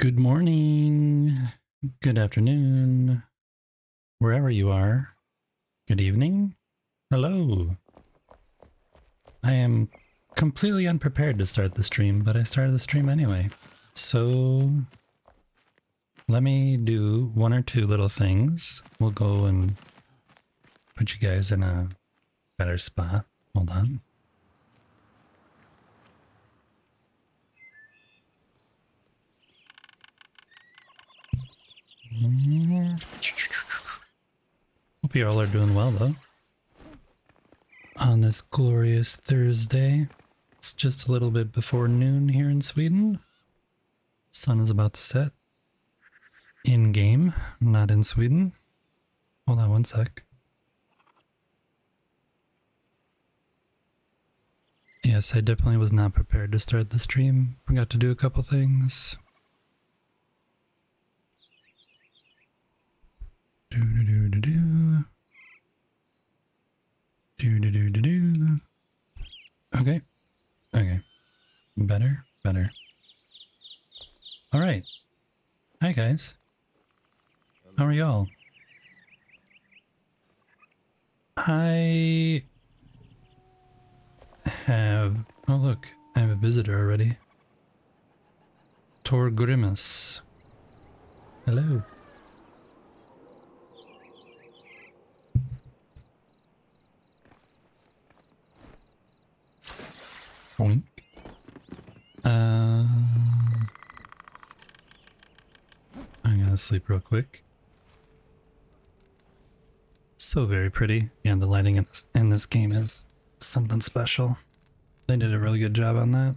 Good morning, good afternoon, wherever you are. Good evening. Hello. I am completely unprepared to start the stream, but I started the stream anyway. So let me do one or two little things. We'll go and put you guys in a better spot. Hold on. Hope you all are doing well though. On this glorious Thursday. It's just a little bit before noon here in Sweden. Sun is about to set. In game, not in Sweden. Hold on one sec. Yes, I definitely was not prepared to start the stream. Forgot to do a couple things. Okay. Okay. Better. Alright. Hi guys. How are y'all? I have... Oh look, I have a visitor already. Tor Grimace. Hello. Boink. I'm gonna sleep real quick. So very pretty. Yeah, the lighting in this game is something special. They did a really good job on that.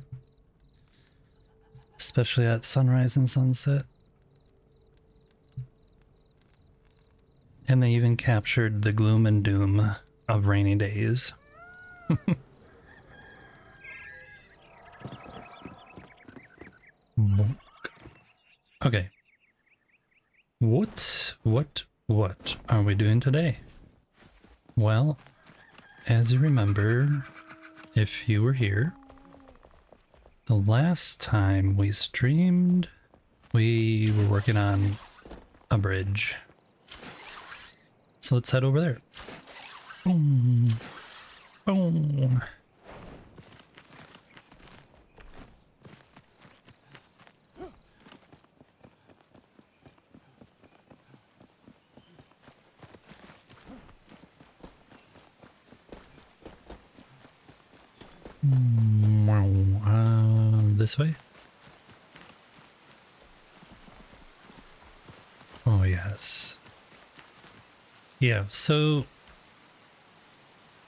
Especially at sunrise and sunset. And they even captured the gloom and doom of rainy days. Okay. What are we doing today? Well, as you remember, if you were here, the last time we streamed, we were working on a bridge. So let's head over there. Boom. Boom. This way? Oh yes. Yeah, so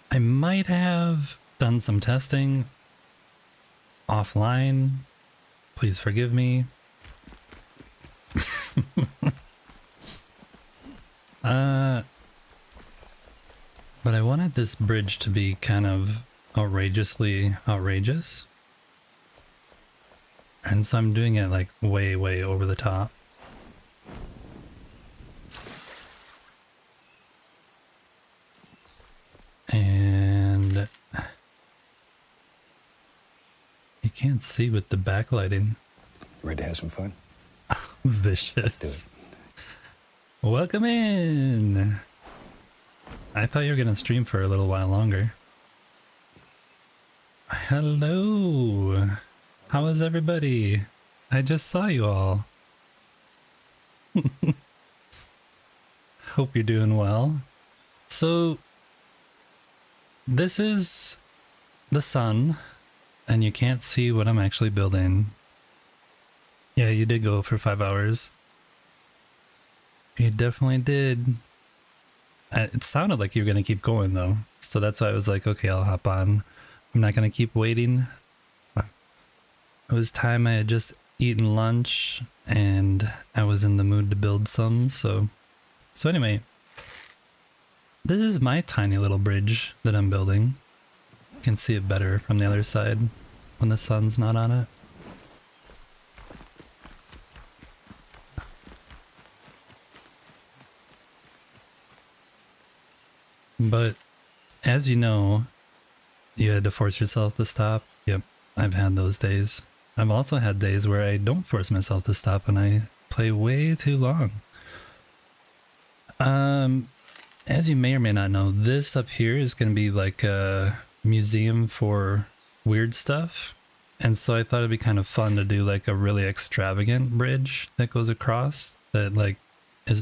I might have done some testing offline. Please forgive me. But I wanted this bridge to be kind of outrageously outrageous. And so I'm doing it like way over the top. And you can't see with the backlighting. Ready to have some fun? Vicious. Let's do it. Welcome in. I thought you were gonna stream for a little while longer. Hello. How is everybody? I just saw you all. Hope you're doing well. So this is the sun, and you can't see what I'm actually building. Yeah, you did go for 5 hours. You definitely did. It sounded like you were going to keep going though. So that's why I was like, okay, I'll hop on. I'm not going to keep waiting. It was time. I had just eaten lunch and I was in the mood to build some. So anyway, this is my tiny little bridge that I'm building. You can see it better from the other side when the sun's not on it. But as you know, you had to force yourself to stop. Yep, I've had those days. I've also had days where I don't force myself to stop and I play way too long. As you may or may not know, this up here is going to be like a museum for weird stuff. And so I thought it'd be kind of fun to do like a really extravagant bridge that goes across that like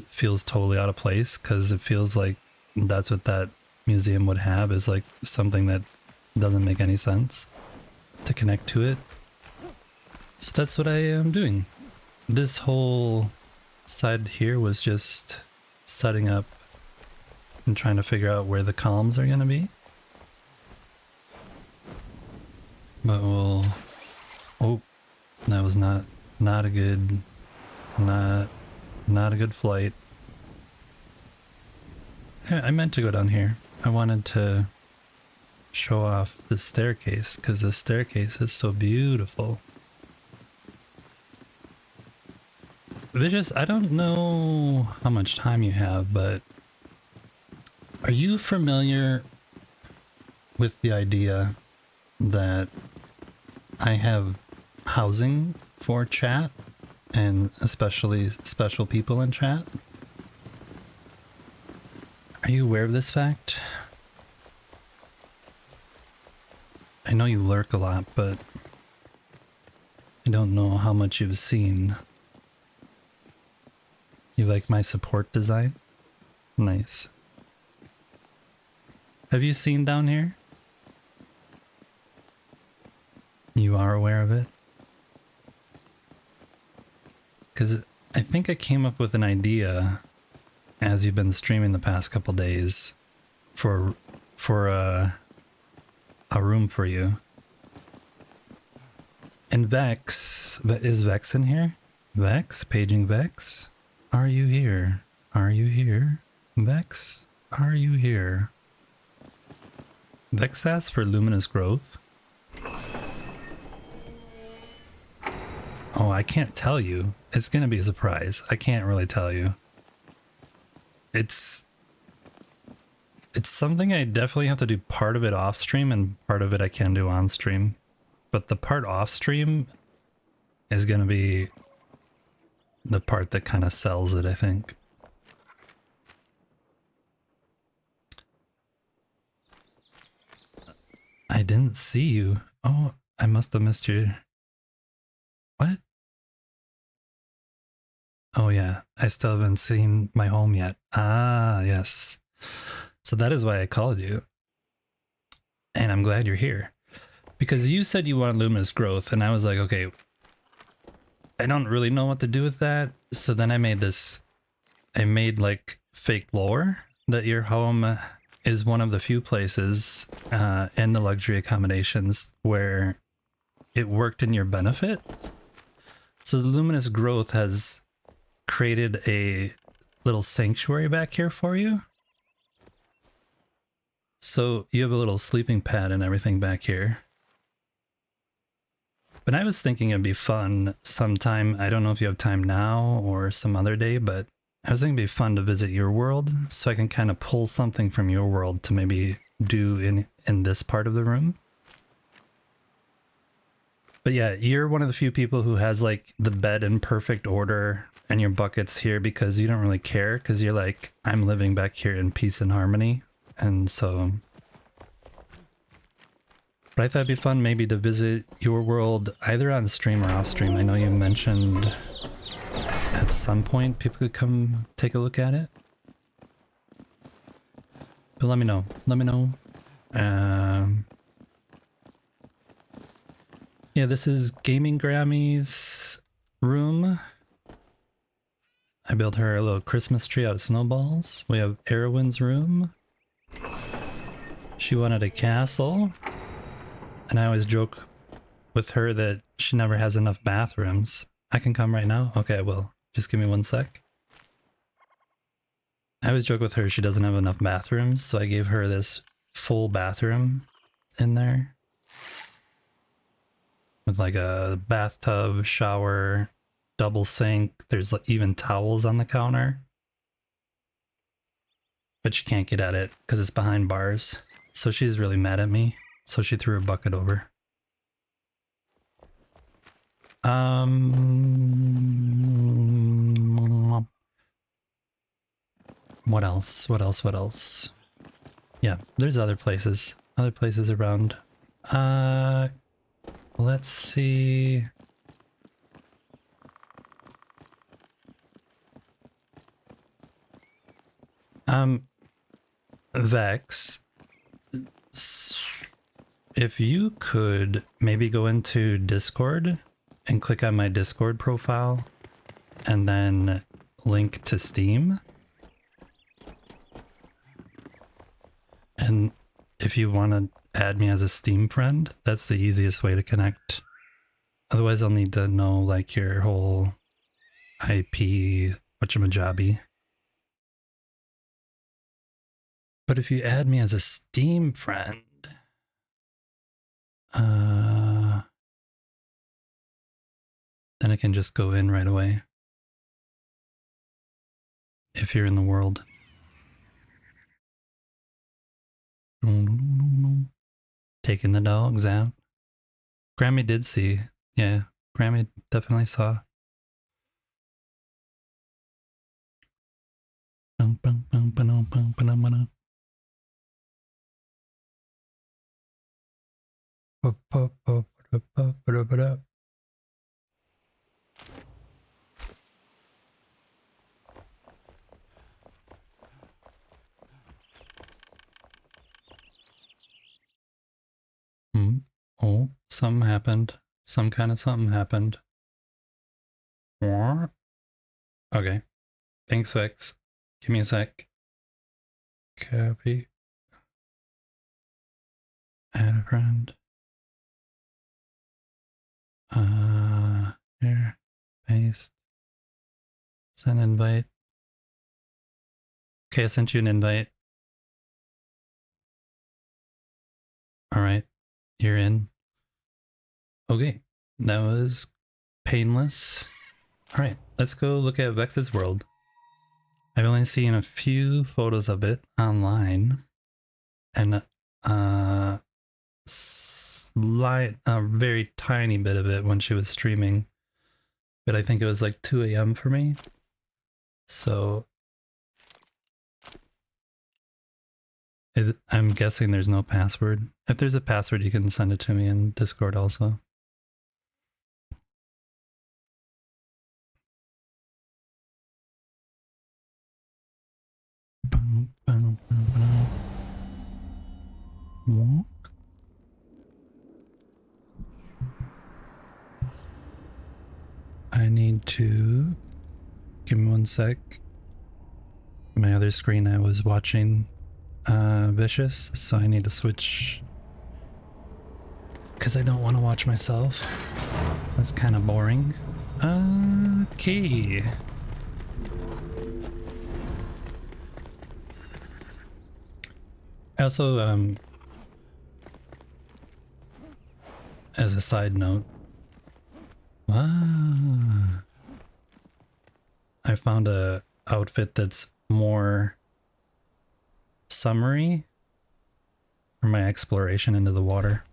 feels totally out of place, because it feels like that's what that museum would have, is like something that doesn't make any sense to connect to it. So that's what I am doing. This whole side here was just setting up and trying to figure out where the columns are going to be. But we'll... Oh, that was not a good... Not a good flight. I meant to go down here. I wanted to show off the staircase, because the staircase is so beautiful. Vicious, I don't know how much time you have, but are you familiar with the idea that I have housing for chat, and especially special people in chat? Are you aware of this fact? I know you lurk a lot, but I don't know how much you've seen. You like my support design? Nice. Have you seen down here? You are aware of it? Because I think I came up with an idea as you've been streaming the past couple days for a room for you. And Vex, is Vex in here? Vex, paging Vex? Are you here? Are you here? Vex, are you here? Vex asks for luminous growth. Oh, I can't tell you. It's gonna be a surprise. I can't really tell you. It's something I definitely have to do part of it off stream, and part of it I can do on stream. But the part off stream is gonna be the part that kind of sells it, I think. I didn't see you. Oh, I must have missed you. What? Oh yeah, I still haven't seen my home yet. Ah, yes. So that is why I called you. And I'm glad you're here. Because you said you wanted luminous growth, and I was like, okay, I don't really know what to do with that. So then I made like fake lore that your home is one of the few places in the luxury accommodations where it worked in your benefit. So the luminous growth has created a little sanctuary back here for you. So you have a little sleeping pad and everything back here. But I was thinking it'd be fun sometime. I don't know if you have time now or some other day, but I was thinking it'd be fun to visit your world, so I can kind of pull something from your world to maybe do in this part of the room. But yeah, you're one of the few people who has like the bed in perfect order and your buckets here, because you don't really care, because you're like, I'm living back here in peace and harmony. And so, but I thought it'd be fun maybe to visit your world either on stream or off stream. I know you mentioned at some point people could come take a look at it. But let me know. Let me know. Yeah, this is Gaming Grammy's room. I built her a little Christmas tree out of snowballs. We have Erwin's room. She wanted a castle. And I always joke with her that she never has enough bathrooms. I can come right now? Okay, I will. Just give me 1 sec. I always joke with her she doesn't have enough bathrooms, so I gave her this full bathroom in there. With like a bathtub, shower, double sink. There's even towels on the counter. But she can't get at it because it's behind bars. So she's really mad at me. So she threw her bucket over. What else? What else? What else? Yeah, there's other places. Other places around. Let's see. Vex, if you could maybe go into Discord and click on my Discord profile and then link to Steam. And if you want to add me as a Steam friend, that's the easiest way to connect. Otherwise, I'll need to know like your whole IP, whatchamajobby. But if you add me as a Steam friend, then I can just go in right away. If you're in the world. Taking the dogs out. Grammy did see. Yeah, Grammy definitely saw. Oh, something happened. Some kind of something happened. Okay. Thanks, Vex. Give me a sec. Copy. Add a friend. Here. Paste. Send invite. Okay, I sent you an invite. Alright. You're in. Okay. That was painless. Alright, let's go look at Vex's world. I've only seen a few photos of it online. And a very tiny bit of it when she was streaming. But I think it was like 2 a.m. for me. So I'm guessing there's no password. If there's a password, you can send it to me in Discord also. Walk. I need to give me one sec. My other screen I was watching Vicious, so I need to switch because I don't want to watch myself. That's kind of boring. Okay. I also, as a side note, I found a outfit that's more summery for my exploration into the water.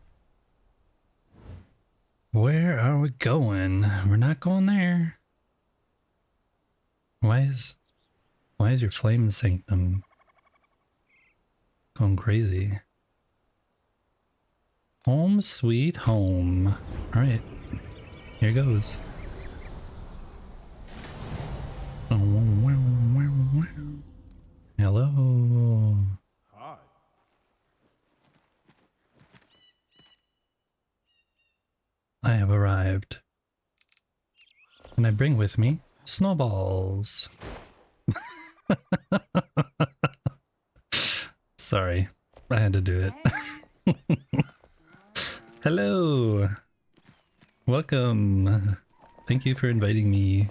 Where are we going? We're not going there. Why is your flame sanctum going crazy? Home sweet home. All right, here goes. Hello. Hi. I have arrived. And I bring with me snowballs. Sorry, I had to do it. Hello. Welcome. Thank you for inviting me.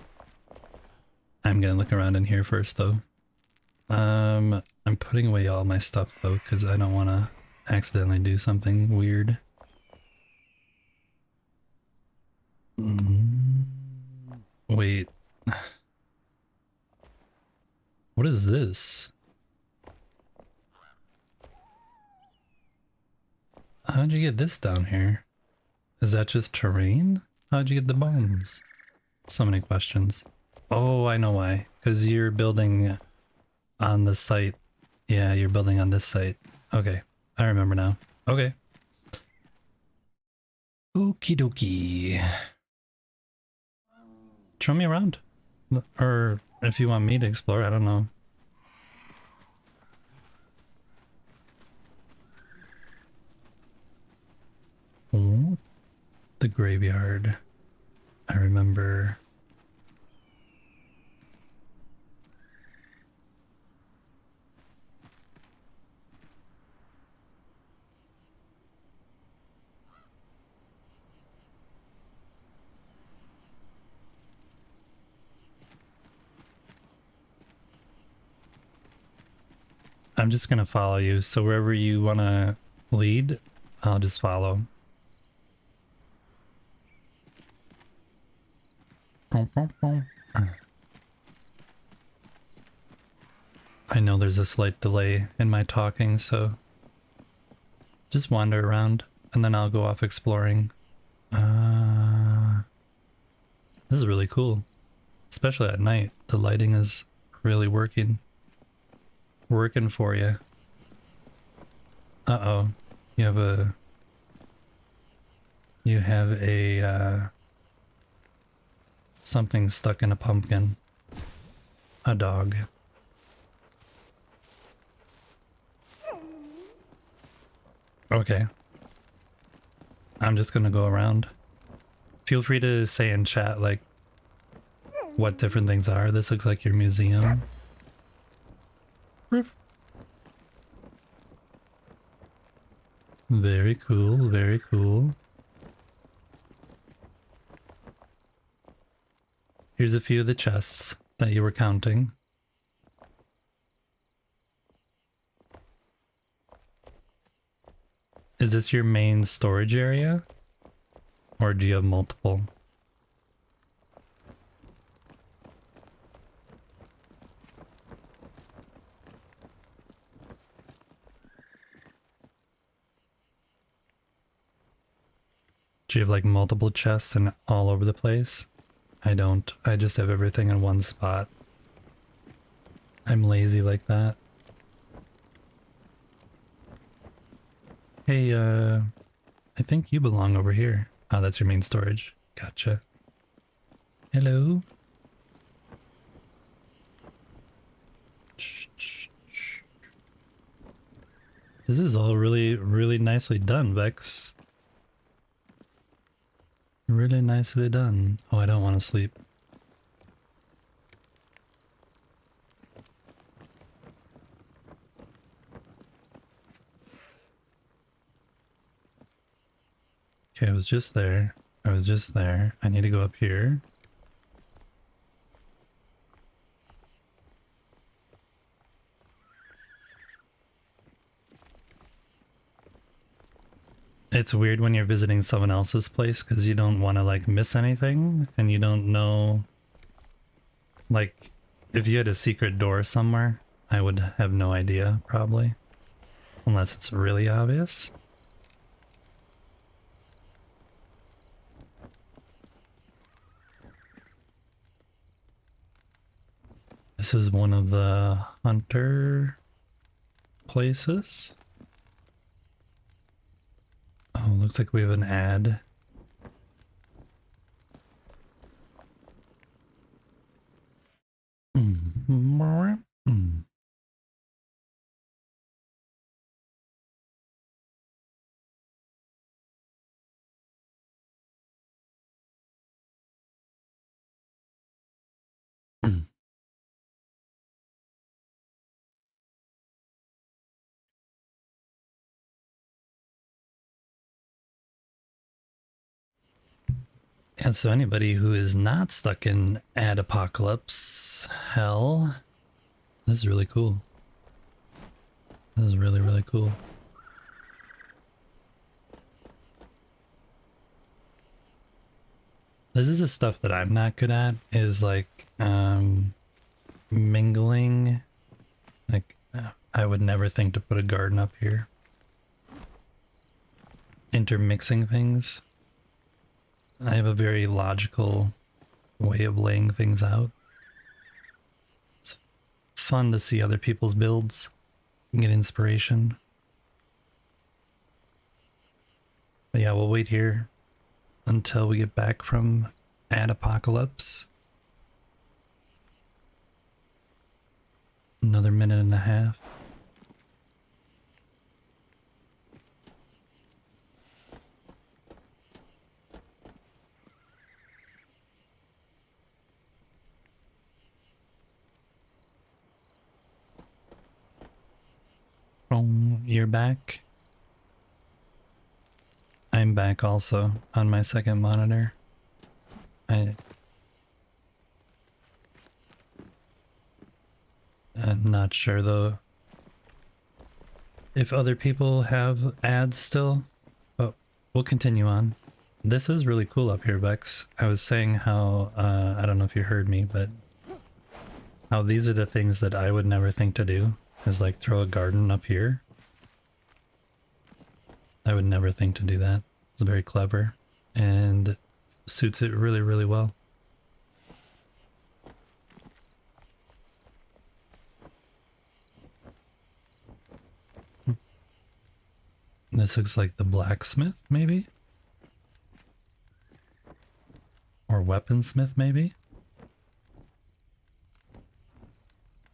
I'm gonna look around in here first though. I'm putting away all my stuff though, because I don't want to accidentally do something weird. Wait. What is this? How'd you get this down here? Is that just terrain? How'd you get the bones? So many questions. Oh, I know why. Because you're building on the site. Yeah, you're building on this site. Okay, I remember now. Okay. Okie dokie. Show me around. Or if you want me to explore, I don't know. Oh, the graveyard. I remember. I'm just gonna follow you, so wherever you wanna lead, I'll just follow. I know there's a slight delay in my talking, so just wander around, and then I'll go off exploring. This is really cool, especially at night. The lighting is really working for you. Uh-oh, you have a something stuck in a pumpkin. A dog. Okay. I'm just gonna go around. Feel free to say in chat, like, what different things are. This looks like your museum. Very cool, very cool. Here's a few of the chests that you were counting. Is this your main storage area? Or do you have multiple? Do you have like multiple chests and all over the place? I don't. I just have everything in one spot. I'm lazy like that. Hey, I think you belong over here. Oh, that's your main storage. Gotcha. Hello? This is all really, really nicely done, Vex. Really nicely done. Oh, I don't want to sleep. Okay, I was just there. I was just there. I need to go up here. It's weird when you're visiting someone else's place because you don't want to like miss anything and you don't know, like, if you had a secret door somewhere, I would have no idea probably, unless it's really obvious. This is one of the hunter places. Oh, looks like we have an ad. And so anybody who is not stuck in ad apocalypse hell, this is really cool. This is really, really cool. This is the stuff that I'm not good at, is like mingling. Like, I would never think to put a garden up here. Intermixing things. I have a very logical way of laying things out. It's fun to see other people's builds and get inspiration. But yeah, we'll wait here until we get back from Ad Apocalypse. Another minute and a half. You're back. I'm back also on my second monitor. I'm not sure though if other people have ads still, but we'll continue on. This is really cool up here, Vex. I was saying how, I don't know if you heard me, but how these are the things that I would never think to do, is like throw a garden up here. I would never think to do that. It's very clever and suits it really, really well. This looks like the blacksmith, maybe? Or weaponsmith, maybe?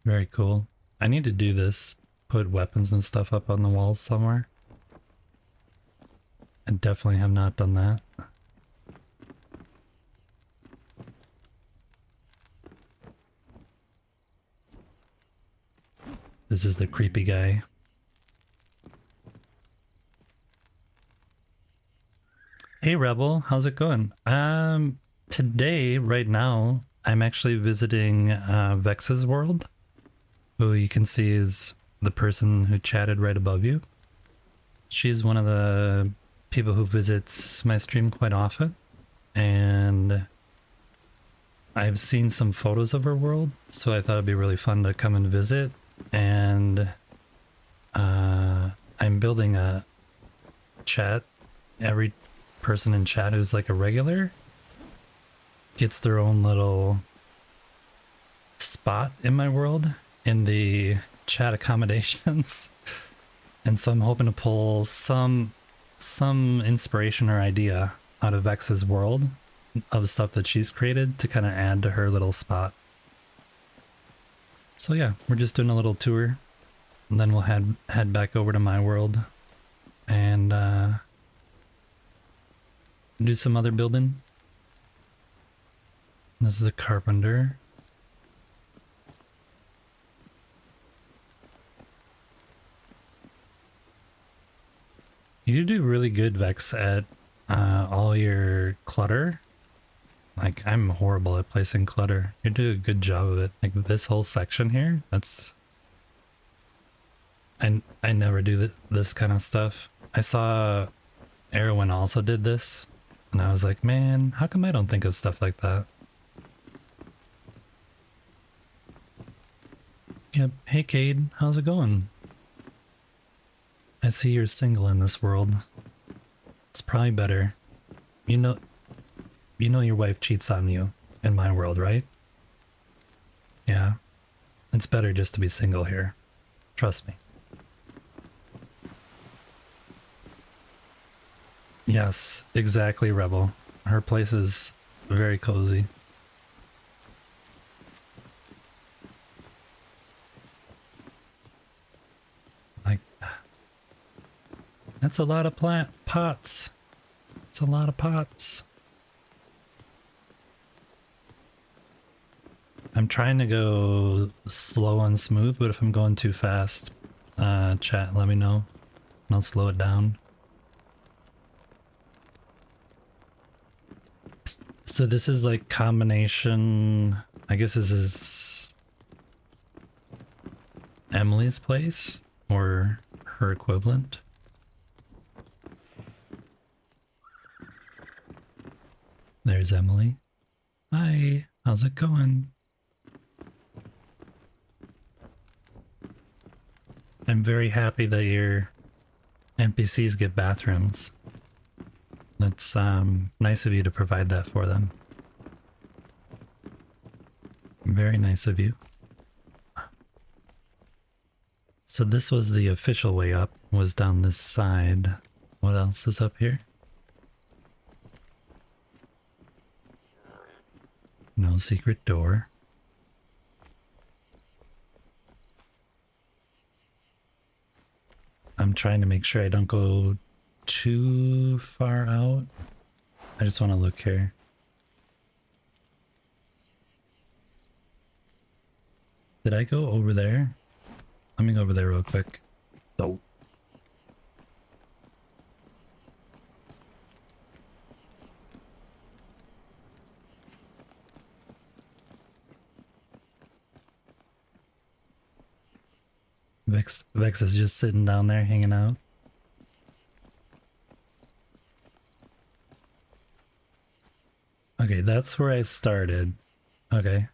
Very cool. I need to do this. Put weapons and stuff up on the walls somewhere. I definitely have not done that. This is the creepy guy. Hey Rebel, how's it going? Today, right now, I'm actually visiting Vex's world, who you can see is the person who chatted right above you. She's one of the people who visits my stream quite often, and I've seen some photos of her world, so I thought it'd be really fun to come and visit. And I'm building a chat. Every person in chat who's like a regular gets their own little spot in my world in the chat accommodations. And so I'm hoping to pull some inspiration or idea out of Vex's world of stuff that she's created to kind of add to her little spot. So yeah, we're just doing a little tour, and then we'll head back over to my world and do some other building. This is a carpenter. You do really good, Vex, at all your clutter. Like, I'm horrible at placing clutter. You do a good job of it. Like, this whole section here, that's... I never do this kind of stuff. I saw Erwin also did this, and I was like, man, how come I don't think of stuff like that? Yep. Hey, Cade, how's it going? I see you're single in this world. It's probably better. You know your wife cheats on you in my world, right? Yeah. It's better just to be single here. Trust me. Yes, exactly, Rebel. Her place is very cozy. Like, that's a lot of pots. It's a lot of pots. I'm trying to go slow and smooth, but if I'm going too fast, chat, let me know, and I'll slow it down. So this is like combination, I guess this is Emily's place, or her equivalent. There's Emily. Hi, how's it going? I'm very happy that your NPCs get bathrooms. That's nice of you to provide that for them. Very nice of you. So this was the official way up, was down this side. What else is up here? No secret door. I'm trying to make sure I don't go too far out. I just want to look here. Did I go over there? Let me go over there real quick. So. Vex is just sitting down there hanging out. Okay, that's where I started. Okay,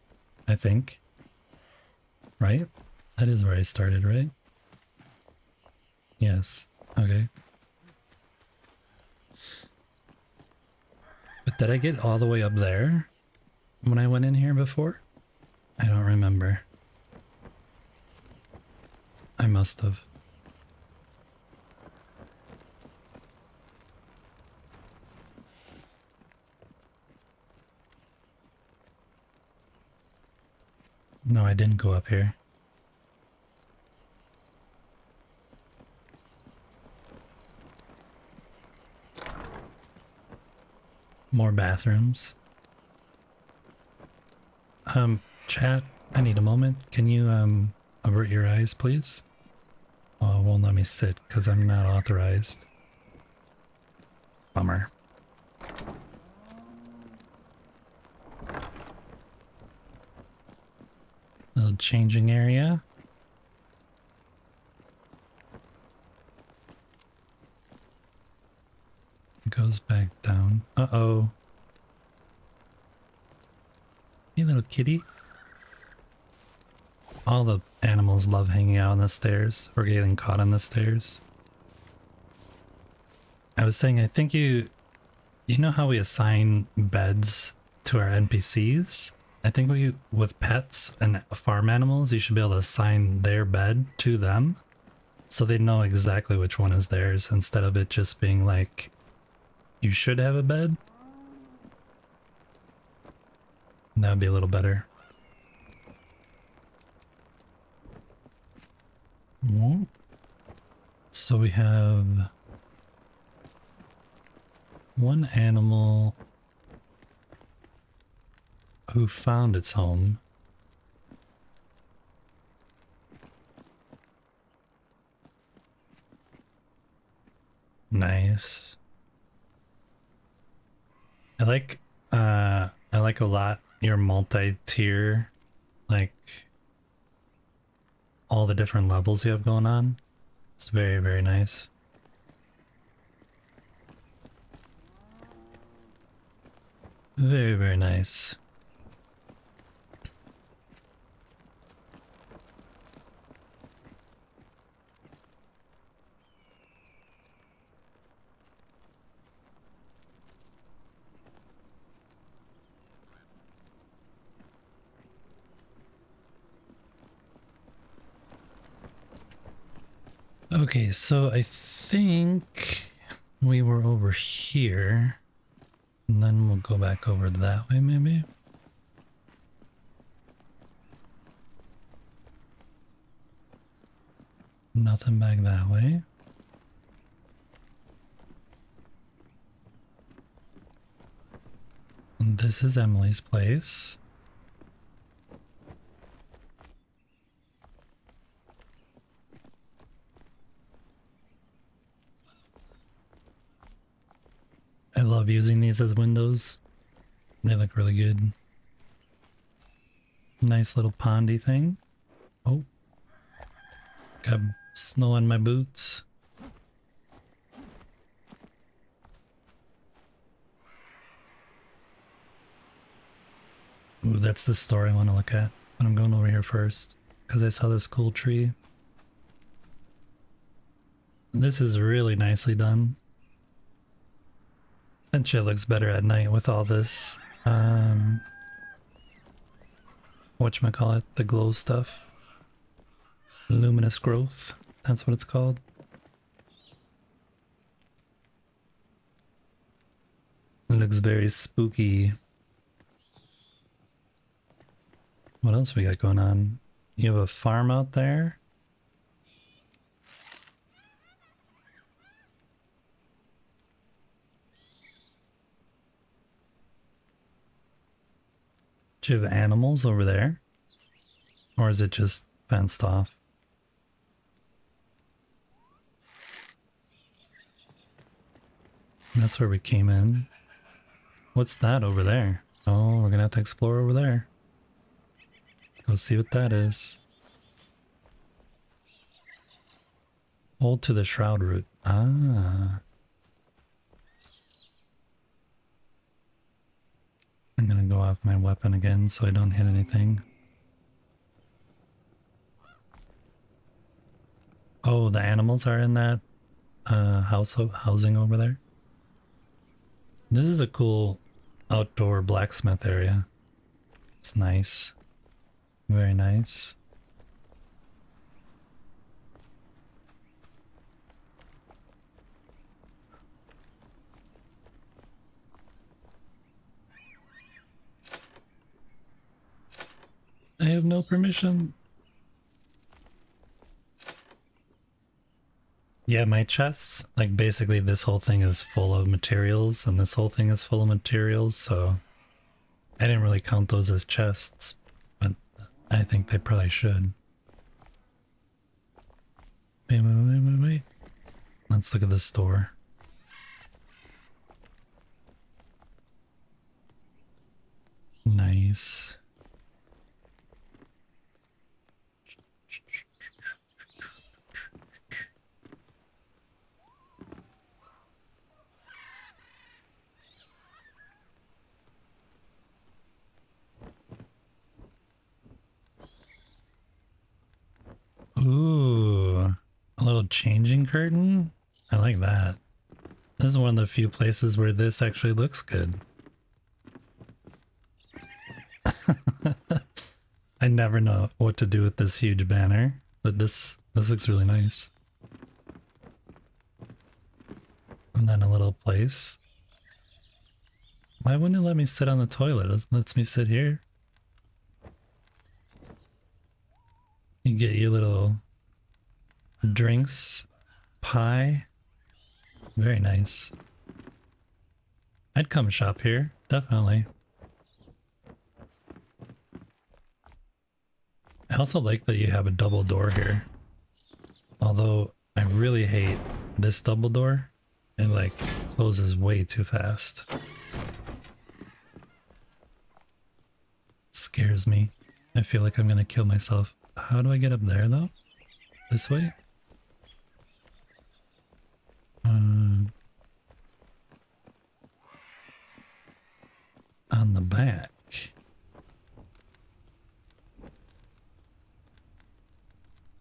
I think. Right? That is where I started, right? Yes. Okay. But did I get all the way up there when I went in here before? I don't remember. I must have. No, I didn't go up here. More bathrooms. Chat, I need a moment. Can you, avert your eyes, please? Oh, it won't let me sit because I'm not authorized. Bummer. Little changing area. It goes back down. Uh-oh. Hey, little kitty. All the animals love hanging out on the stairs or getting caught on the stairs. I was saying, I think you know how we assign beds to our NPCs? I think with pets and farm animals, you should be able to assign their bed to them so they know exactly which one is theirs instead of it just being like, you should have a bed. That would be a little better. So we have one animal who found its home. Nice. I like a lot your multi-tier, like all the different levels you have going on. It's very, very nice. Very, very nice. Okay, so I think we were over here, and then we'll go back over that way maybe. Nothing back that way. And this is Emily's place. I love using these as windows. They look really good. Nice little pondy thing. Oh. Got snow on my boots. Ooh, that's the store I want to look at. But I'm going over here first because I saw this cool tree. This is really nicely done. And shit looks better at night with all this, whatchamacallit, the glow stuff. Luminous growth, that's what it's called. It looks very spooky. What else we got going on? You have a farm out there? Do you have animals over there? Or is it just fenced off? That's where we came in. What's that over there? Oh, we're gonna have to explore over there. Go see what that is. Hold to the shroud root. Ah. I'm gonna go off my weapon again so I don't hit anything. Oh, the animals are in that housing over there. This is a cool outdoor blacksmith area. It's nice. Very nice. I have no permission. Yeah, my chests, like basically this whole thing is full of materials and this whole thing is full of materials, so I didn't really count those as chests, but I think they probably should. Wait. Let's look at the store. Nice. Ooh, a little changing curtain? I like that. This is one of the few places where this actually looks good. I never know what to do with this huge banner, but this looks really nice. And then a little place. Why wouldn't it let me sit on the toilet? It lets me sit here. You get your little drinks, pie. Very nice. I'd come shop here, definitely. I also like that you have a double door here. Although I really hate this double door. It like closes way too fast. Scares me. I feel like I'm gonna kill myself. How do I get up there though? This way? On the back.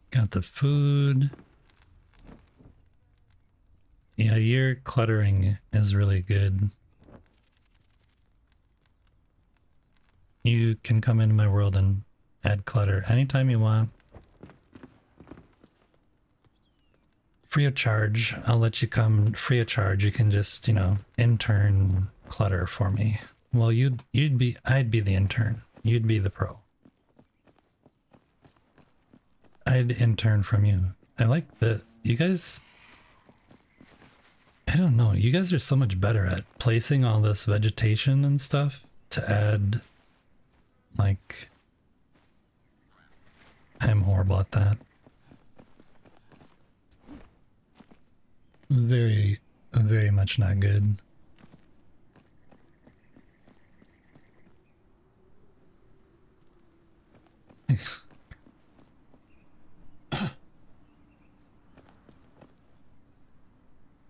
Got the food. Yeah, your cluttering is really good. You can come into my world and add clutter anytime you want. Free of charge. I'll let you come free of charge. You can just, you know, intern clutter for me. Well, I'd be the intern. You'd be the pro. I'd intern from you. I like that you guys, I don't know, you guys are so much better at placing all this vegetation and stuff to add, like, I'm horrible at that. Very, very much not good.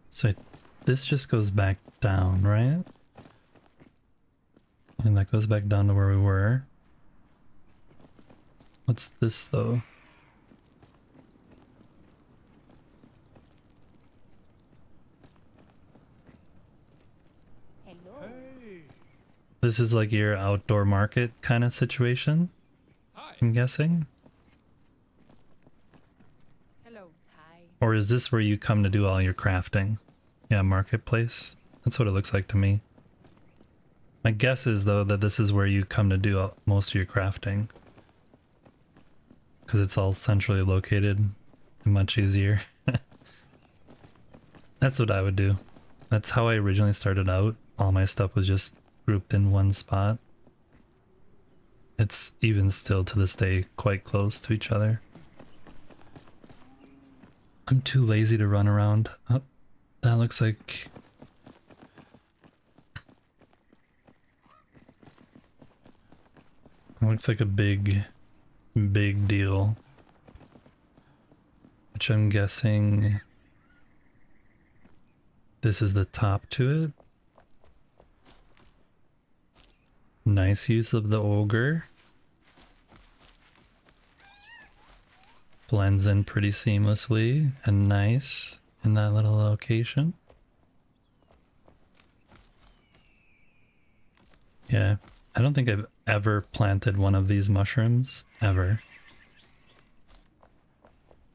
So this just goes back down, right? And that goes back down to where we were. What's this though? This is like your outdoor market kind of situation, I'm guessing. Hello. Hi. Or is this where you come to do all your crafting? Yeah, marketplace. That's what it looks like to me. My guess is, though, that this is where you come to do most of your crafting. Because it's all centrally located and much easier. That's what I would do. That's how I originally started out. All my stuff was just grouped in one spot. It's even still to this day quite close to each other. I'm too lazy to run around. Oh, that looks like... looks like a big deal. Which I'm guessing... this is the top to it. Nice use of the ogre. Blends in pretty seamlessly and nice in that little location. Yeah, I don't think I've ever planted one of these mushrooms, ever.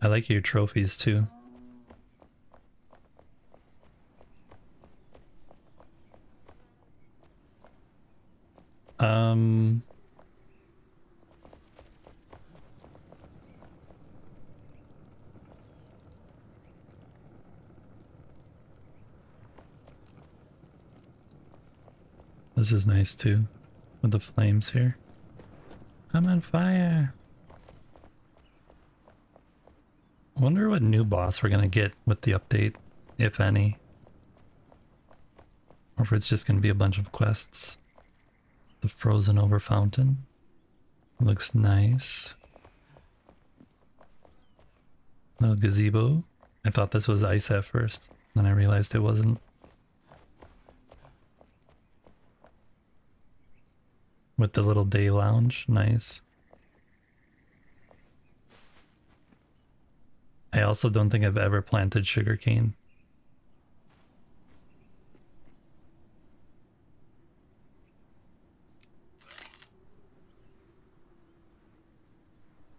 I like your trophies too. This is nice too, with the flames here. I'm on fire. Wonder what new boss we're gonna get with the update, if any. Or if it's just gonna be a bunch of quests. The frozen over fountain. Looks nice. Little gazebo. I thought this was ice at first, then I realized it wasn't. With the little day lounge, nice. I also don't think I've ever planted sugarcane.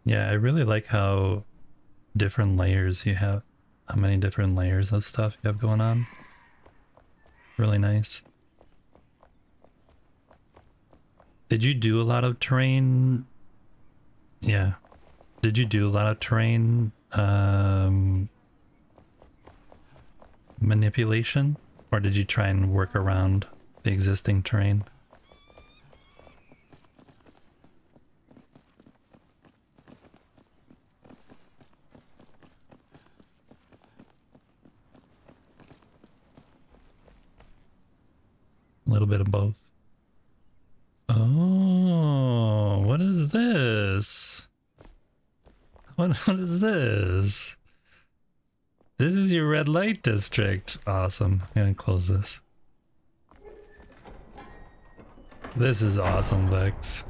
Yeah, I really like how different layers you have. How many different layers of stuff you have going on. Really nice. Did you do a lot of terrain? Yeah. Did you do a lot of terrain manipulation? Or did you try and work around the existing terrain? A little bit of both. Oh, what is this? What is this? This is your red light district. Awesome. I'm gonna close this. This is awesome, Vex.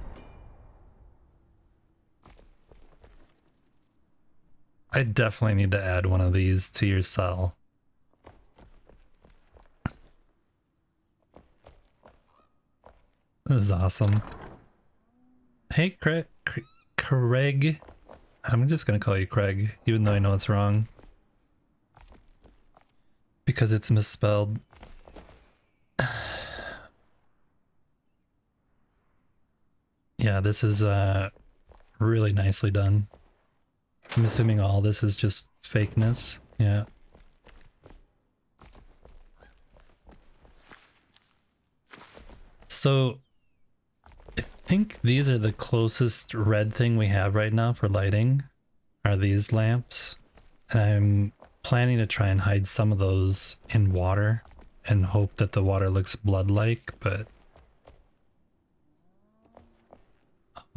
I definitely need to add one of these to your cell. This is awesome. Hey, Craig. I'm just gonna call you Craig, even though I know it's wrong. Because it's misspelled. Yeah, this is really nicely done. I'm assuming all this is just fakeness. Yeah. So I think these are the closest red thing we have right now for lighting, are these lamps. And I'm planning to try and hide some of those in water and hope that the water looks blood-like, but...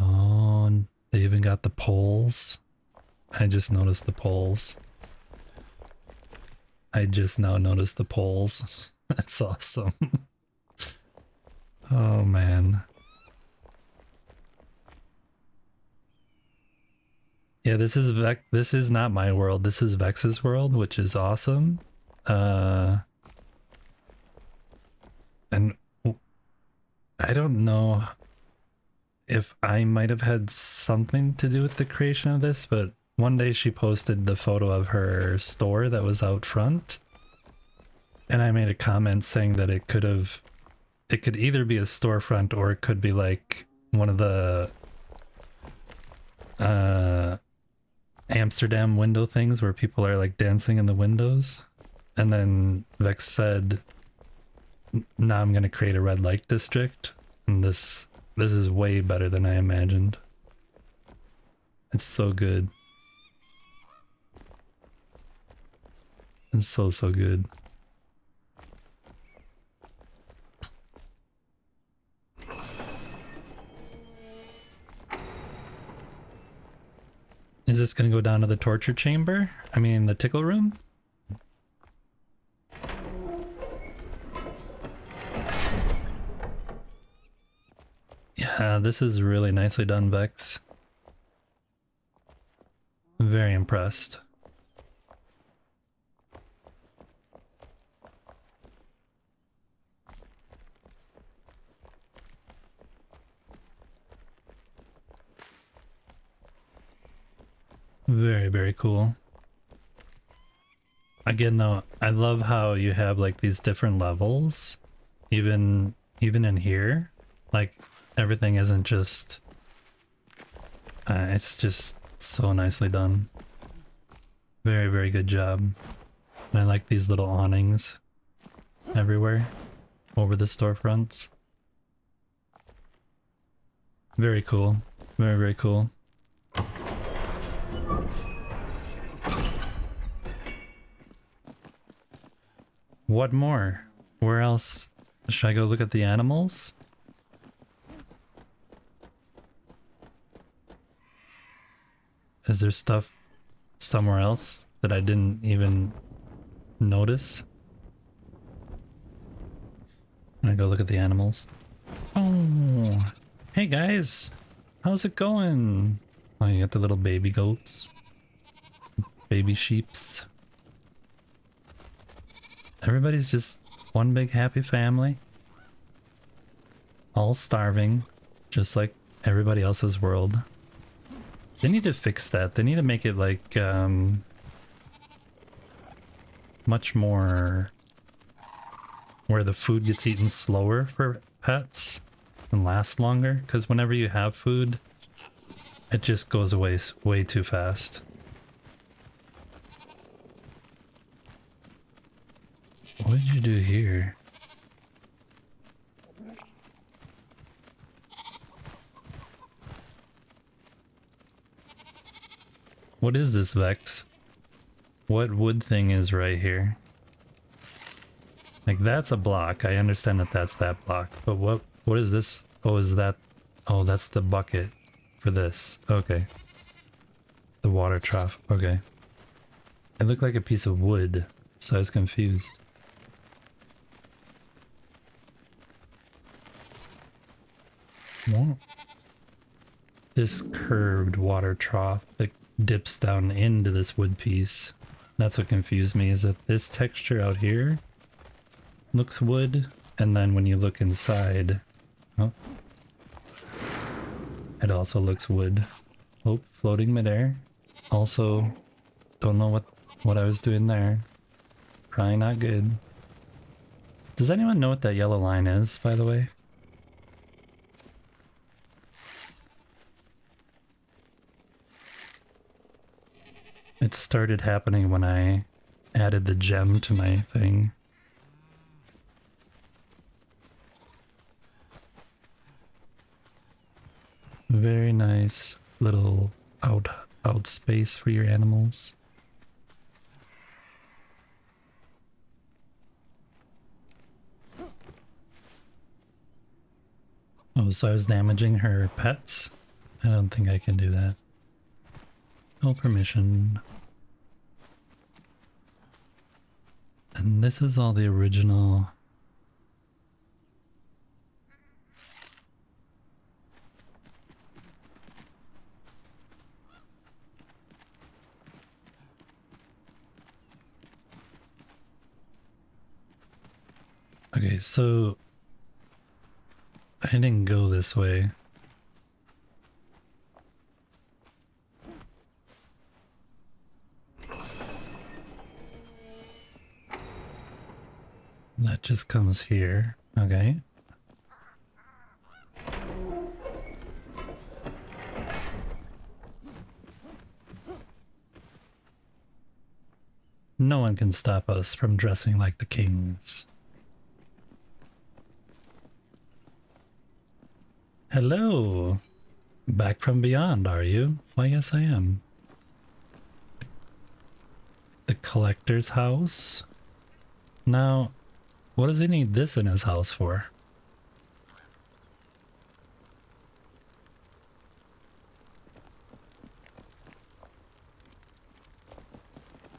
oh, they even got the poles. I just noticed the poles. I just now noticed the poles. That's awesome. Oh man. Yeah, this is not my world. This is Vex's world, which is awesome. And I don't know if I might have had something to do with the creation of this, but one day she posted the photo of her store that was out front, and I made a comment saying that it could either be a storefront or it could be like one of the Amsterdam window things where people are like dancing in the windows. And then Vex said, now I'm gonna create a red light district, and this is way better than I imagined. It's so good. It's so good. Is this gonna go down to the torture chamber? I mean, the tickle room? Yeah, this is really nicely done, Vex. Very impressed. Very, very cool. Again, though, I love how you have like these different levels, even in here. Like everything isn't just. It's just so nicely done. Very, very good job. And I like these little awnings everywhere over the storefronts. Very cool. Very, very cool. What more? Where else? Should I go look at the animals? Is there stuff somewhere else that I didn't even notice? I'm gonna go look at the animals. Oh, hey guys, how's it going? Oh, you got the little baby goats, baby sheeps. Everybody's just one big happy family, all starving, just like everybody else's world. They need to fix that. They need to make it like much more where the food gets eaten slower for pets and lasts longer, because whenever you have food, it just goes away way too fast. What did you do here? What is this, Vex? What wood thing is right here? Like, that's a block. I understand that that's that block. But what is this? Oh, is that... Oh, that's the bucket for this. Okay. The water trough. Okay. It looked like a piece of wood, so I was confused. What? This curved water trough that dips down into this wood piece. That's what confused me, is that this texture out here looks wood, and then when you look inside, oh, it also looks wood. Oh, floating midair. Also, don't know what I was doing there. Probably not good. Does anyone know what that yellow line is, by the way? It started happening when I added the gem to my thing. Very nice little out space for your animals. Oh, so I was damaging her pets? I don't think I can do that. No permission. And this is all the original. Okay, so I I didn't go this way. That just comes here. Okay. No one can stop us from dressing like the kings. Hello! Back from beyond, are you? Why, yes I am. The collector's house? Now, what does he need this in his house for?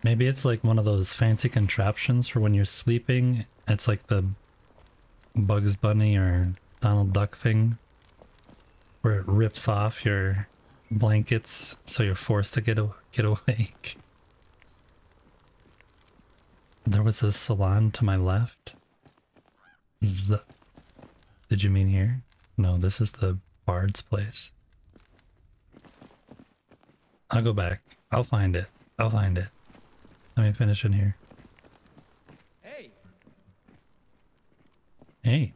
Maybe it's like one of those fancy contraptions for when you're sleeping. It's like the Bugs Bunny or Donald Duck thing, where it rips off your blankets so you're forced to get awake. There was a salon to my left. Did you mean here? No, this is the bard's place. I'll go back. I'll find it. I'll find it. Let me finish in here. Hey. Hey.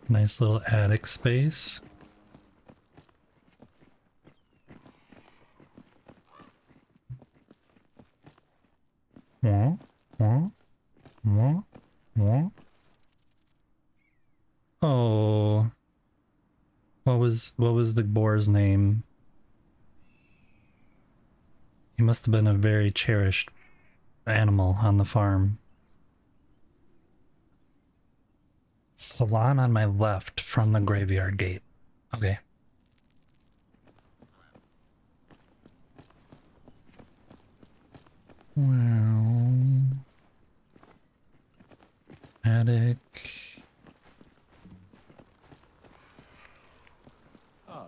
Nice little attic space. Wah, wah, wah, wah. Oh. What was the boar's name? He must have been a very cherished animal on the farm. Salon on my left from the graveyard gate. Okay. Well, attic. Hi.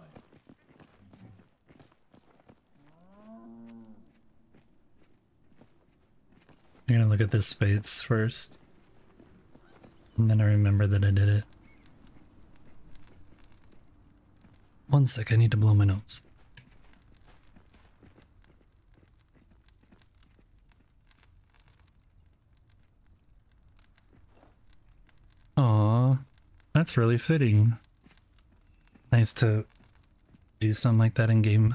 I'm gonna look at this space first. And then I remember that I did it. One sec, I need to blow my nose. Aw, that's really fitting. Nice to do something like that in game.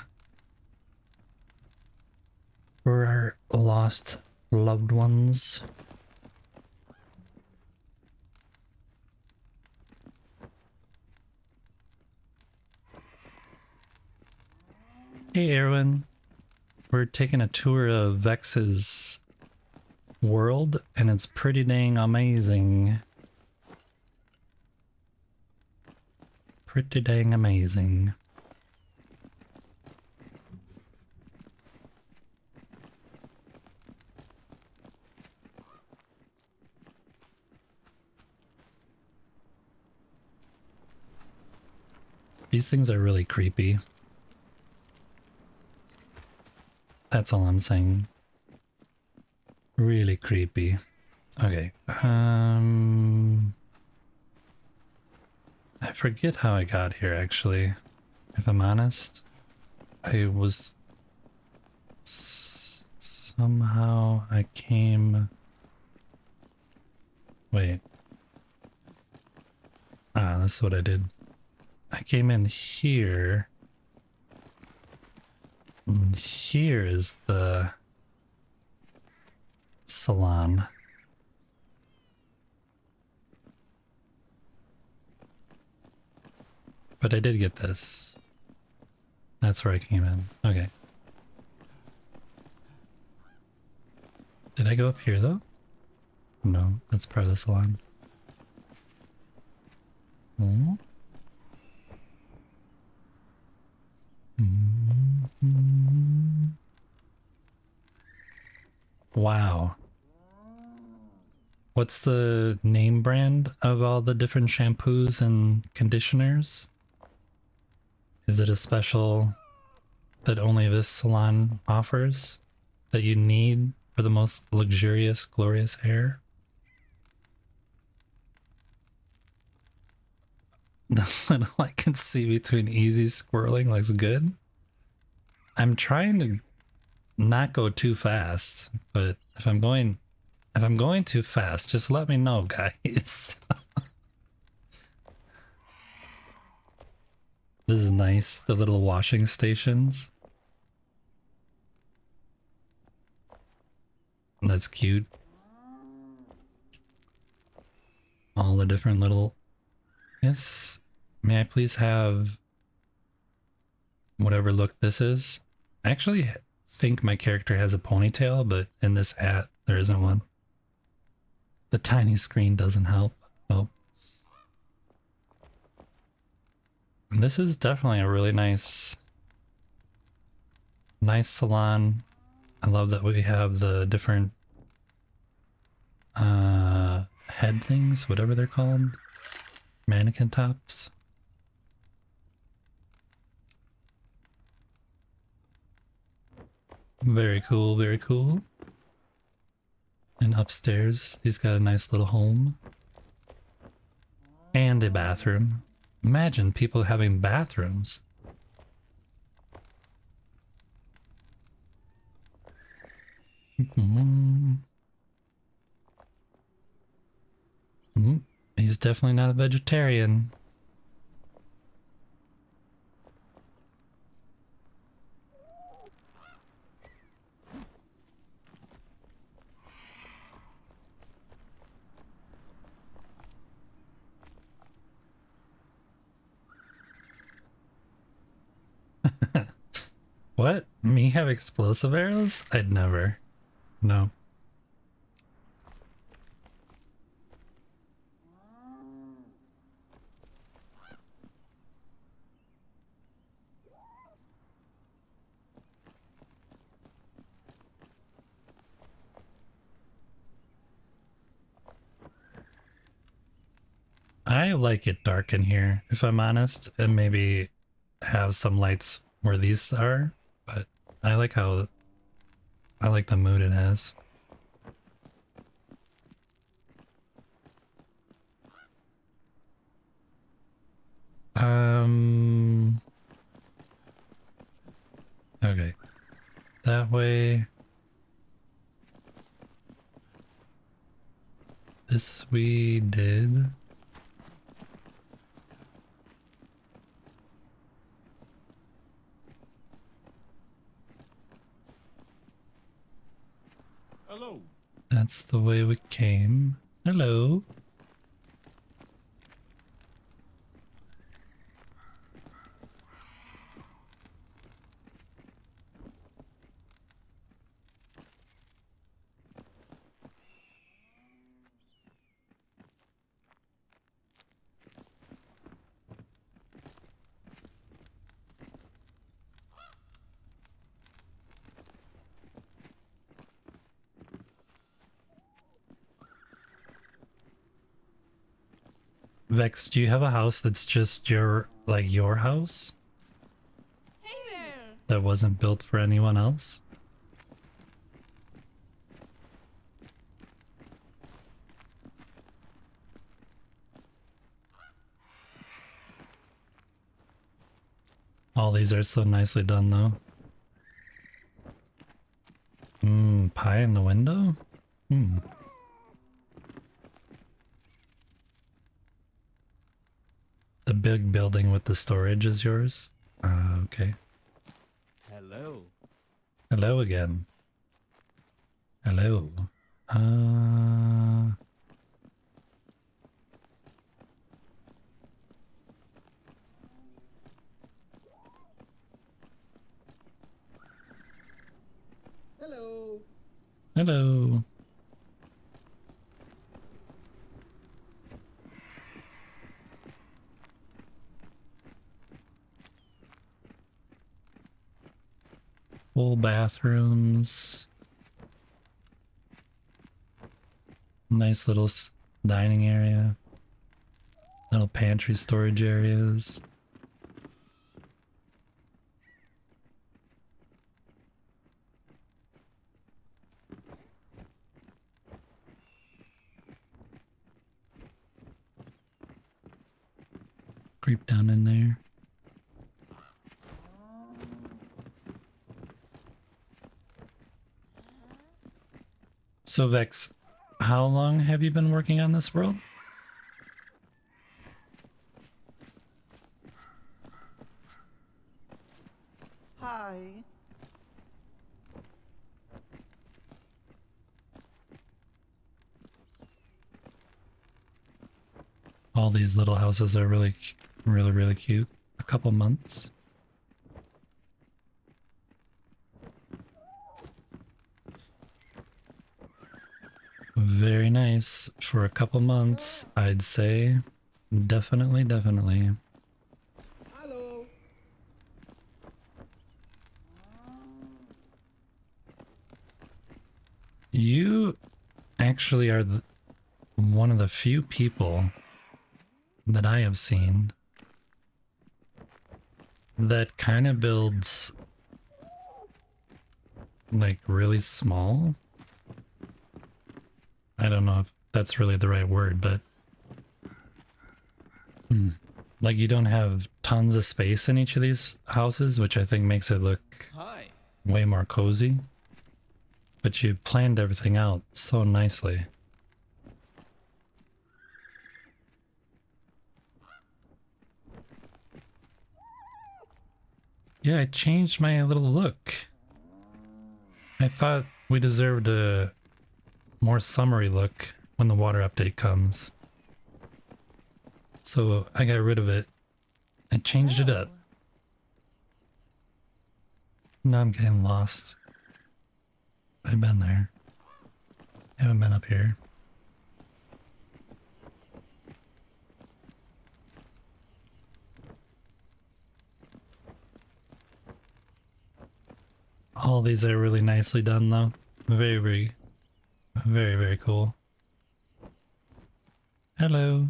For our lost loved ones. Hey Erwin, we're taking a tour of Vex's world and it's pretty dang amazing. Pretty dang amazing. These things are really creepy. That's all I'm saying. Really creepy. Okay. I forget how I got here actually. If I'm honest. I was somehow I came. Wait. Ah, this is what I did. I came in here. And here is the salon. But I did get this. That's where I came in. Okay. Did I go up here though? No, that's part of the salon. Hmm? Wow. What's the name brand of all the different shampoos and conditioners? Is it a special that only this salon offers that you need for the most luxurious, glorious hair. The little I can see between easy squirreling looks good. I'm trying to not go too fast, but if I'm going too fast, just let me know, guys. This is nice, the little washing stations. That's cute. All the different little... Yes. May I please have whatever look this is? I actually think my character has a ponytail, but in this hat, there isn't one. The tiny screen doesn't help. Oh. This is definitely a really nice salon. I love that we have the different head things, whatever they're called. Mannequin tops. Very cool, very cool. And upstairs, he's got a nice little home. And a bathroom. Imagine people having bathrooms. He's definitely not a vegetarian. What? Me have explosive arrows? I'd never. No. I like it dark in here, if I'm honest, and maybe have some lights where these are, but I like the mood it has. Okay. That way. This we did. Hello. That's the way we came. Hello. Vex, do you have a house that's just your house? Hey there! That wasn't built for anyone else? All these are so nicely done though. Pie in the window? The big building with the storage is yours? Okay. Hello. Hello again. Hello. Hello. Hello. Full bathrooms. Nice little dining area. Little pantry storage areas. Creep down in there. So Vex, how long have you been working on this world? Hi. All these little houses are really, really cute. A couple months. Very nice for a couple months, I'd say. Definitely, definitely. Hello. You actually are one of the few people that I have seen that kind of builds like really small. I don't know if that's really the right word, but like you don't have tons of space in each of these houses, which I think makes it look Hi. way more cozy. But you planned everything out so nicely. Yeah, I changed my little look. I thought we deserved a more summery look when the water update comes. So I got rid of it and changed it up. Now I'm getting lost. I've been there. Haven't been up here. All these are really nicely done though. Very cool. Hello.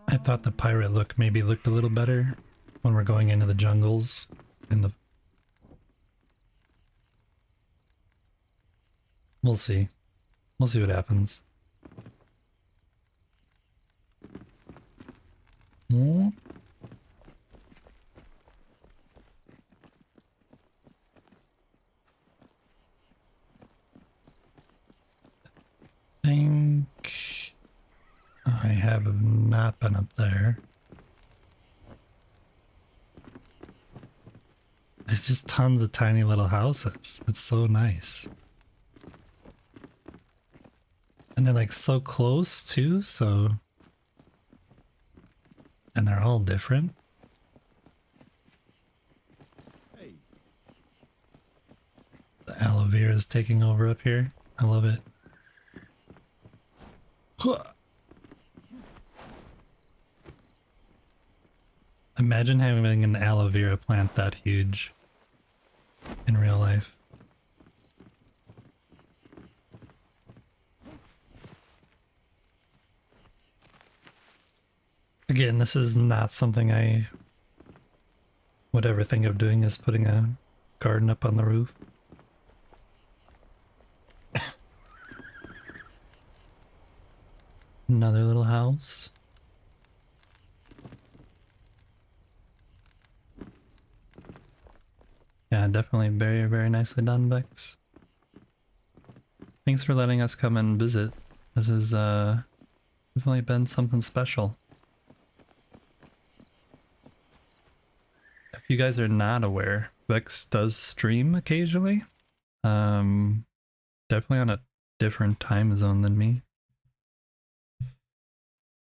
I thought the pirate look maybe looked a little better when we're going into the jungles and the... We'll see. We'll see what happens. Hmm? Think I have not been up there. There's just tons of tiny little houses. It's so nice. And they're like so close too, so... And they're all different. Hey. The aloe vera is taking over up here. I love it. Huh. Imagine having an aloe vera plant that huge in real life. Again, this is not something I would ever think of doing, is putting a garden up on the roof. Another little house. Yeah, definitely very nicely done, Vex. Thanks for letting us come and visit. This has definitely been something special. If you guys are not aware, Vex does stream occasionally. Definitely on a different time zone than me.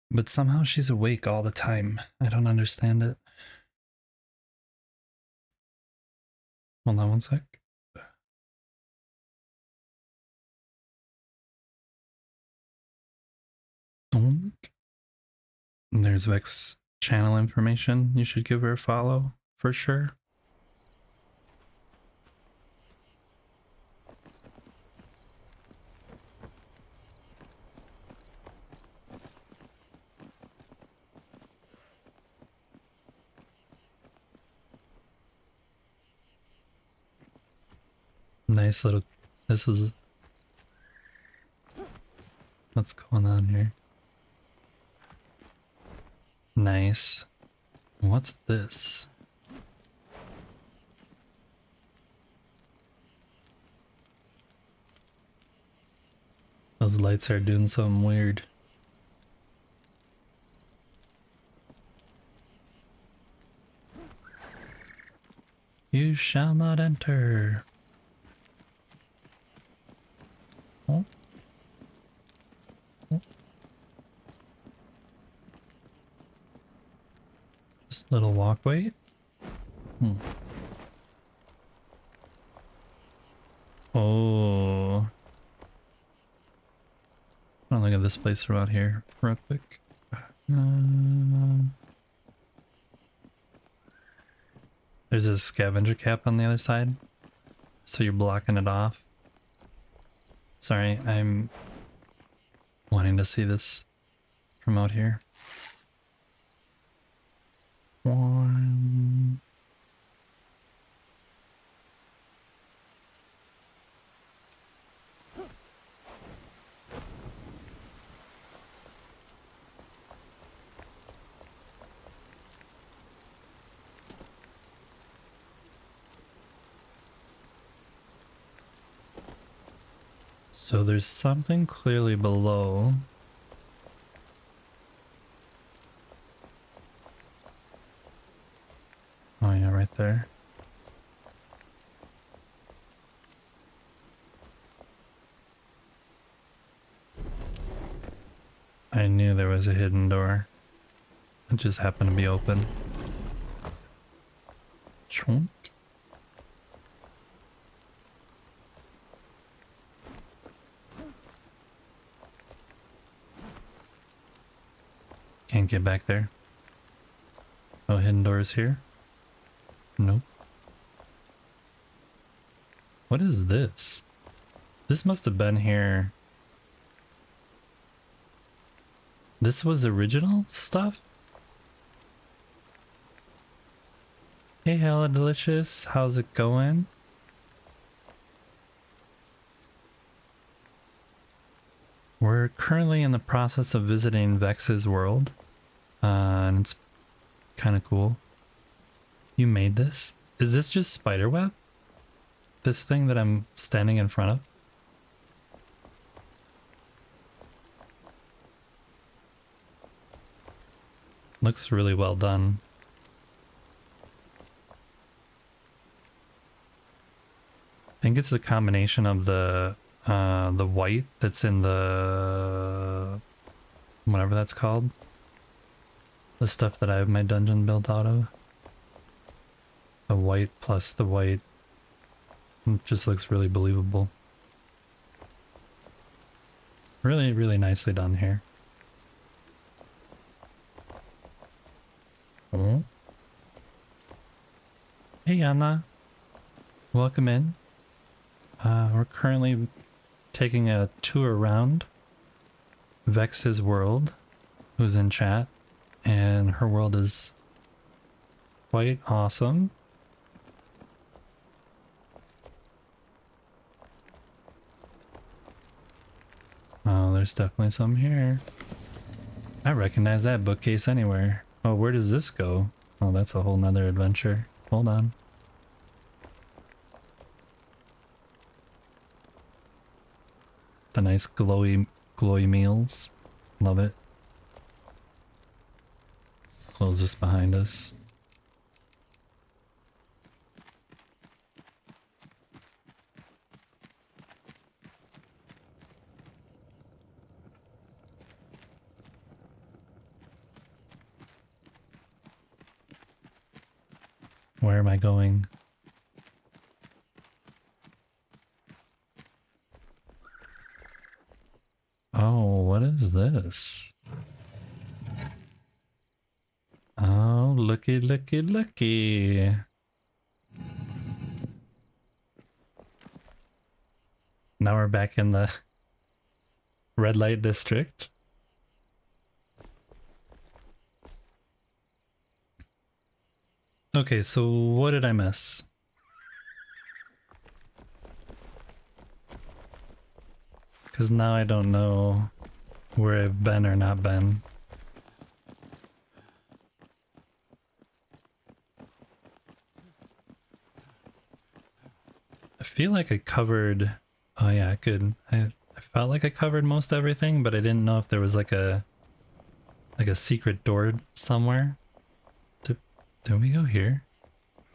But somehow she's awake all the time. I don't understand it. Hold on one sec. And there's Vex channel information. You should give her a follow for sure. Nice little... This is What's going on here? Nice. What's this? Those lights are doing something weird. You shall not enter. Oh. Oh. This little walkway. Oh. I'll look at this place around here real quick. There's a scavenger cap on the other side, so you're blocking it off. Sorry, I'm wanting to see this from out here. One. So there's something clearly below. Oh yeah, right there. I knew there was a hidden door. It just happened to be open. Chunk. Can't get back there. No hidden doors here. Nope. What is this? This must have been here. This was original stuff? Hey, Hella Delicious. How's it going? We're currently in the process of visiting Vex's world. And it's kind of cool. You made this? Is this just spiderweb? This thing that I'm standing in front of? Looks really well done. I think it's the combination of the white that's in the whatever that's called. The stuff that I have my dungeon built out of. The white plus the white. It just looks really believable. Really, really nicely done here. Oh. Hey Anna. Welcome in. We're currently taking a tour around Vex's world, who's in chat, and her world is quite awesome. Oh, there's definitely some here. I recognize that bookcase anywhere. Oh, where does this go? Oh, that's a whole nother adventure. Hold on. The nice glowy meals. Love it. Close this behind us. Where am I going? Oh, what is this? Oh, looky, looky, looky. Now we're back in the red light district. Okay, so what did I miss? Because now I don't know where I've been or not been. I feel like I covered... Oh yeah, good. I felt like I covered most everything, but I didn't know if there was like a secret door somewhere. Did we go here?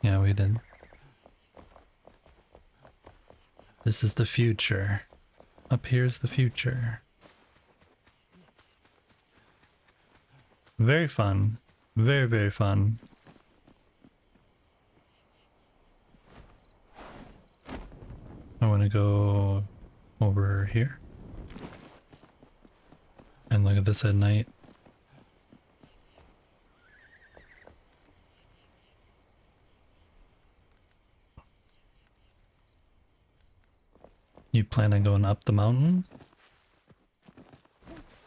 Yeah, we did. This is the future. Up here's the future. Very fun. Very, very fun. I want to go over here and look at this at night. You plan on going up the mountain?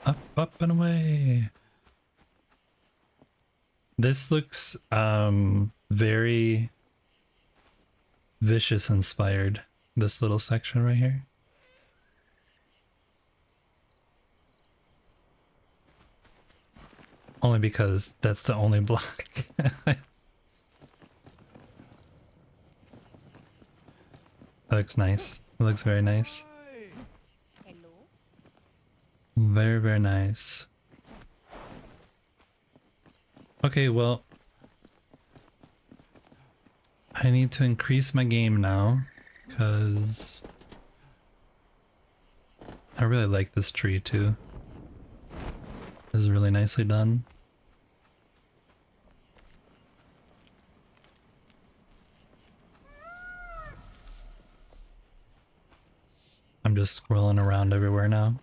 Up, up and away. This looks very Vicious inspired, this little section right here. Only because that's the only block. That looks nice. It looks very nice. Hello? Very, very nice. Okay, well, I need to increase my game now because I really like this tree too. This is really nicely done. I'm just scrolling around everywhere now.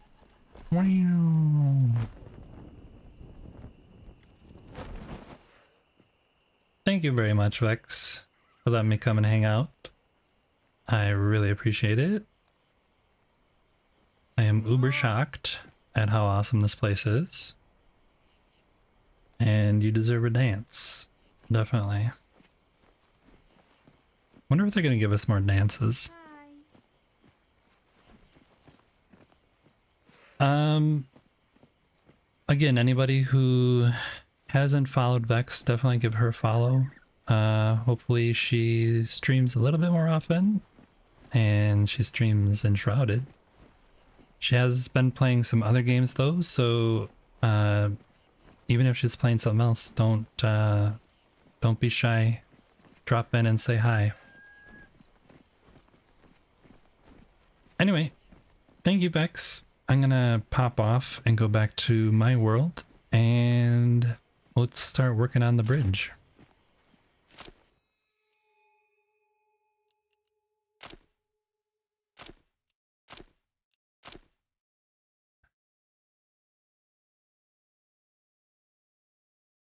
Thank you very much, Vex, for letting me come and hang out. I really appreciate it. I am uber shocked at how awesome this place is. And you deserve a dance. Definitely. Wonder if they're gonna give us more dances. Again, anybody who hasn't followed Vex, definitely give her a follow. Hopefully she streams a little bit more often, and she streams Enshrouded. She has been playing some other games though, so even if she's playing something else, don't be shy. Drop in and say hi. Anyway, thank you, Vex. I'm gonna pop off and go back to my world, and let's start working on the bridge.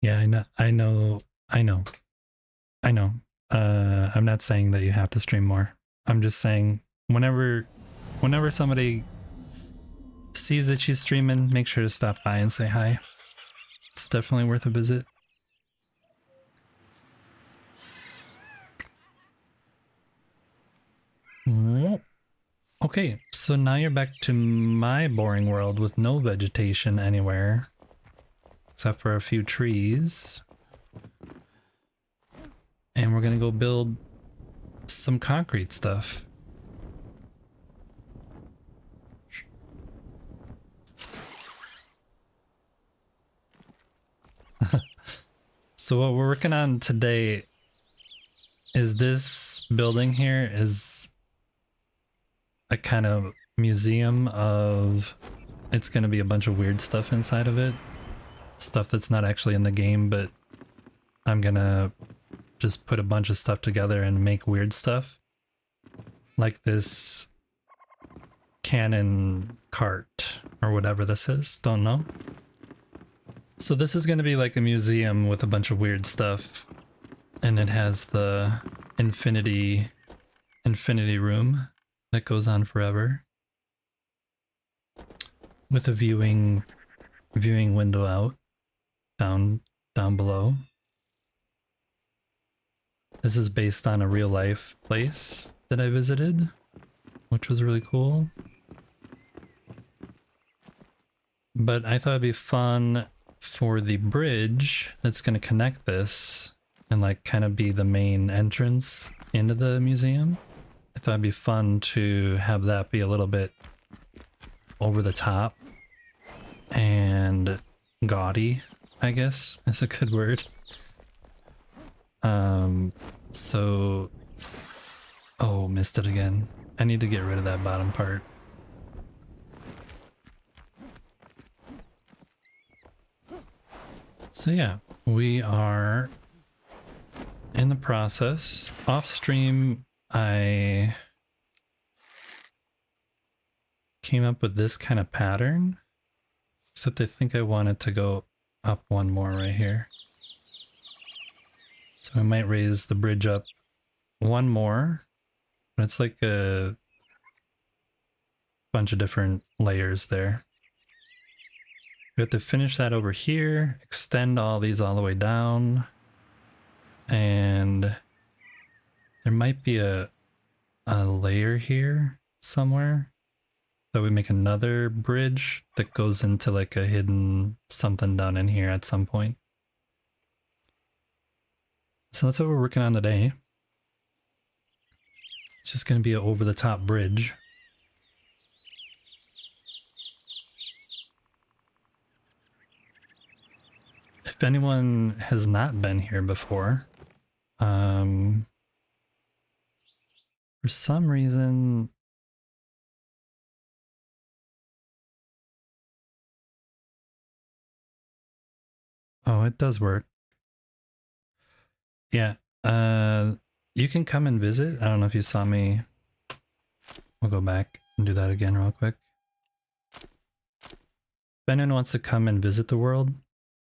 Yeah, I know. I'm not saying that you have to stream more. I'm just saying whenever somebody sees that she's streaming, make sure to stop by and say hi. It's definitely worth a visit. Okay, so now you're back to my boring world with no vegetation anywhere, except for a few trees. And we're gonna go build some concrete stuff. So what we're working on today is this building here is a kind of museum of, it's going to be a bunch of weird stuff inside of it. Stuff that's not actually in the game, but I'm going to just put a bunch of stuff together and make weird stuff. Like this cannon cart or whatever this is, don't know. So this is going to be like a museum with a bunch of weird stuff, and it has the infinity room that goes on forever with a viewing window out down below. This is based on a real life place that I visited, which was really cool. But I thought it'd be fun for the bridge that's going to connect this and like kind of be the main entrance into the museum. I thought it'd be fun to have that be a little bit over the top and gaudy, I guess is a good word. So, oh, missed it again. I need to get rid of that bottom part. So yeah, we are in the process. Off stream, I came up with this kind of pattern, except I think I wanted to go up one more right here. So I might raise the bridge up one more, but it's like a bunch of different layers there. We have to finish that over here, extend all these all the way down, and there might be a layer here somewhere that we make another bridge that goes into like a hidden something down in here at some point. So that's what we're working on today. It's just going to be an over-the-top bridge. If anyone has not been here before, for some reason, oh, it does work. Yeah, you can come and visit. I don't know if you saw me. We'll go back and do that again real quick. If anyone wants to come and visit the world,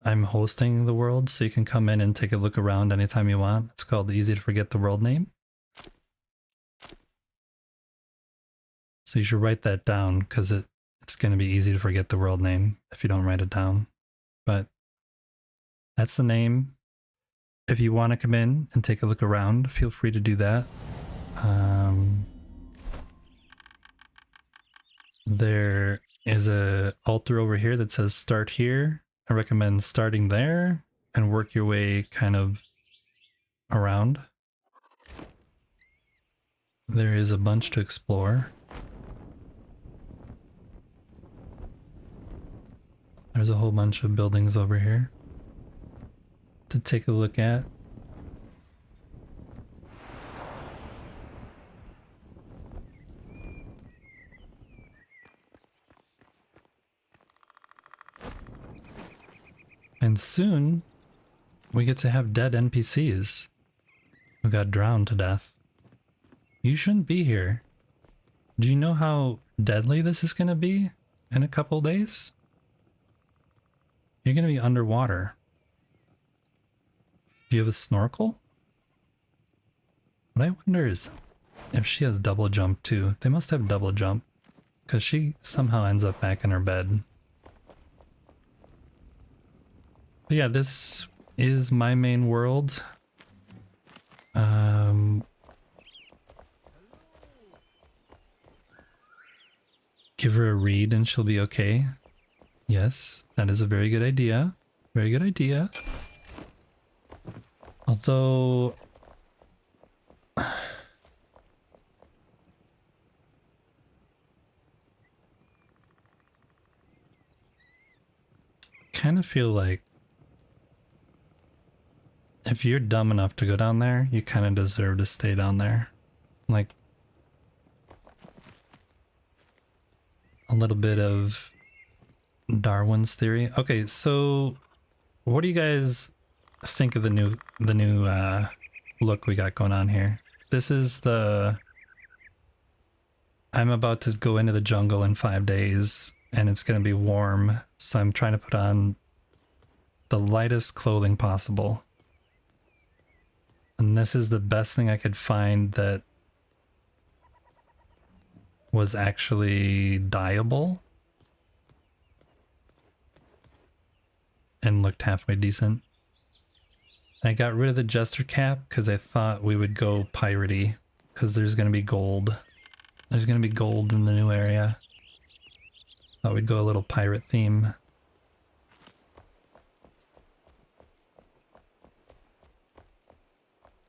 I'm hosting the world, so you can come in and take a look around anytime you want. It's called Easy to Forget the World Name. So you should write that down, because it's going to be easy to forget the world name if you don't write it down. But that's the name. If you want to come in and take a look around, feel free to do that. There is a altar over here that says start here. I recommend starting there and work your way kind of around. There is a bunch to explore. There's a whole bunch of buildings over here to take a look at. And soon we get to have dead NPCs who got drowned to death. You shouldn't be here. Do you know how deadly this is going to be in a couple days? You're going to be underwater. Do you have a snorkel? What I wonder is if she has double jump too. They must have double jump, because she somehow ends up back in her bed. But yeah, this is my main world. Give her a read and she'll be okay. Yes, that is a very good idea. Very good idea. Although kind of feel like if you're dumb enough to go down there, you kind of deserve to stay down there. Like a little bit of Darwin's theory. Okay, so what do you guys think of the new look we got going on here? This is the I'm about to go into the jungle in 5 days and it's going to be warm, so I'm trying to put on the lightest clothing possible. And this is the best thing I could find that was actually dyeable and looked halfway decent. I got rid of the jester cap because I thought we would go piratey, because there's going to be gold. There's going to be gold in the new area. Thought we'd go a little pirate theme.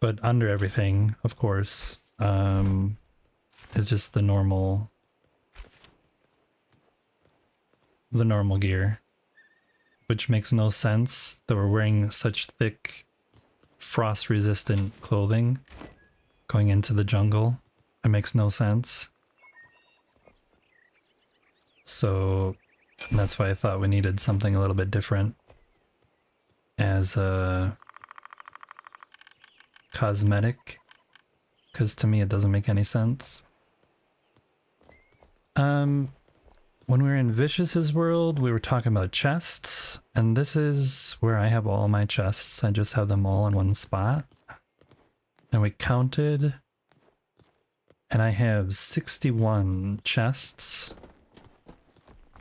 But under everything, of course, is just the normal gear, which makes no sense that we're wearing such thick frost-resistant clothing going into the jungle. It makes no sense. So that's why I thought we needed something a little bit different as a cosmetic, because to me it doesn't make any sense. When we were in Vicious's world, we were talking about chests, and this is where I have all my chests. I just have them all in one spot. And we counted, and I have 61 chests.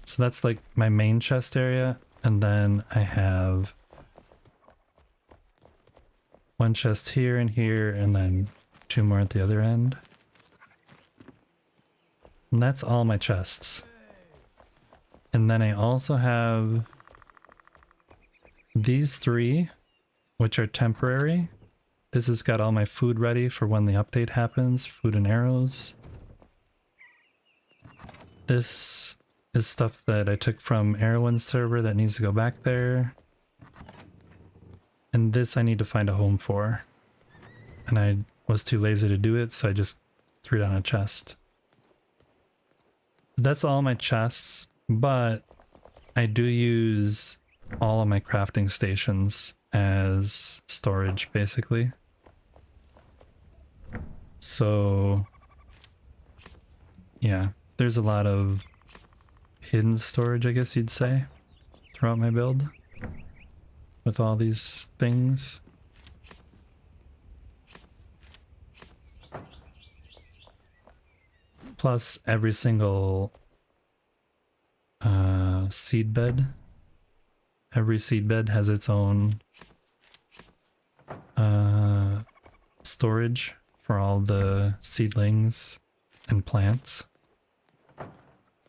So that's like my main chest area, and then I have one chest here and here, and then 2 more at the other end. And that's all my chests. And then I also have these 3, which are temporary. This has got all my food ready for when the update happens, food and arrows. This is stuff that I took from Erwin's server that needs to go back there. And this I need to find a home for. And I was too lazy to do it, so I just threw down a chest. That's all my chests, but I do use all of my crafting stations as storage, basically. So, yeah, there's a lot of hidden storage, I guess you'd say, throughout my build with all these things. Plus every single seed bed. Every seed bed has its own storage for all the seedlings and plants.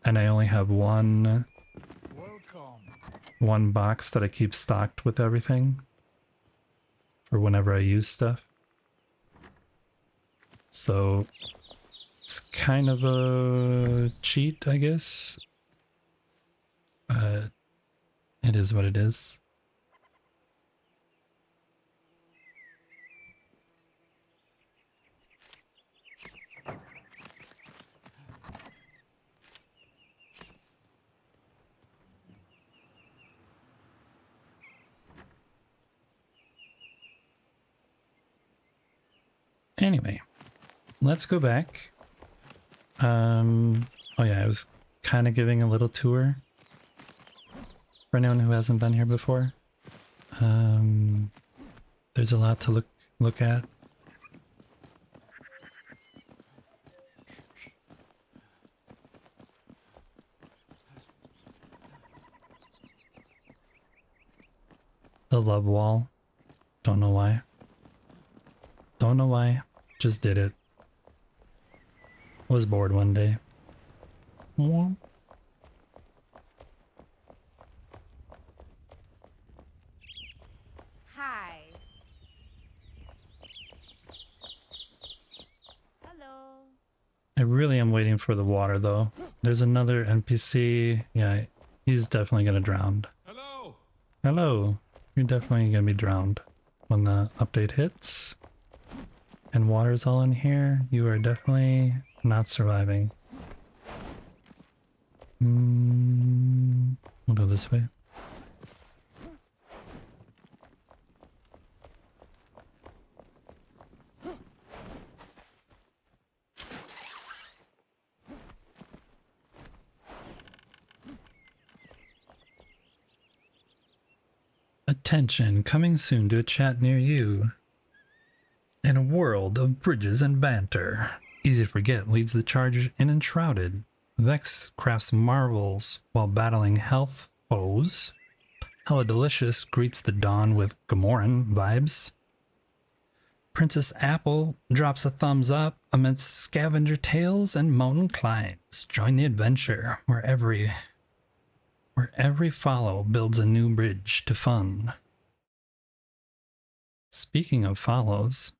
And I only have one box that I keep stocked with everything for whenever I use stuff. So it's kind of a cheat, I guess. But it is what it is. Anyway, let's go back. Oh yeah, I was kind of giving a little tour for anyone who hasn't been here before. There's a lot to look at. The love wall. Don't know why. Don't know why. Just did it. Was bored one day. Womp. Hi. Hello. I really am waiting for the water though. There's another NPC. Yeah, he's definitely gonna drown. Hello. Hello. You're definitely gonna be drowned when the update hits. And water's all in here. You are definitely not surviving. We'll go this way. Attention, coming soon to a chat near you. In a world of bridges and banter, Easy to Forget leads the charge in Enshrouded. Vex crafts marvels while battling health foes. Hella Delicious greets the dawn with Gamoran vibes. Princess Apple drops a thumbs up amidst scavenger tales and mountain climbs. Join the adventure where every follow builds a new bridge to fun. Speaking of follows,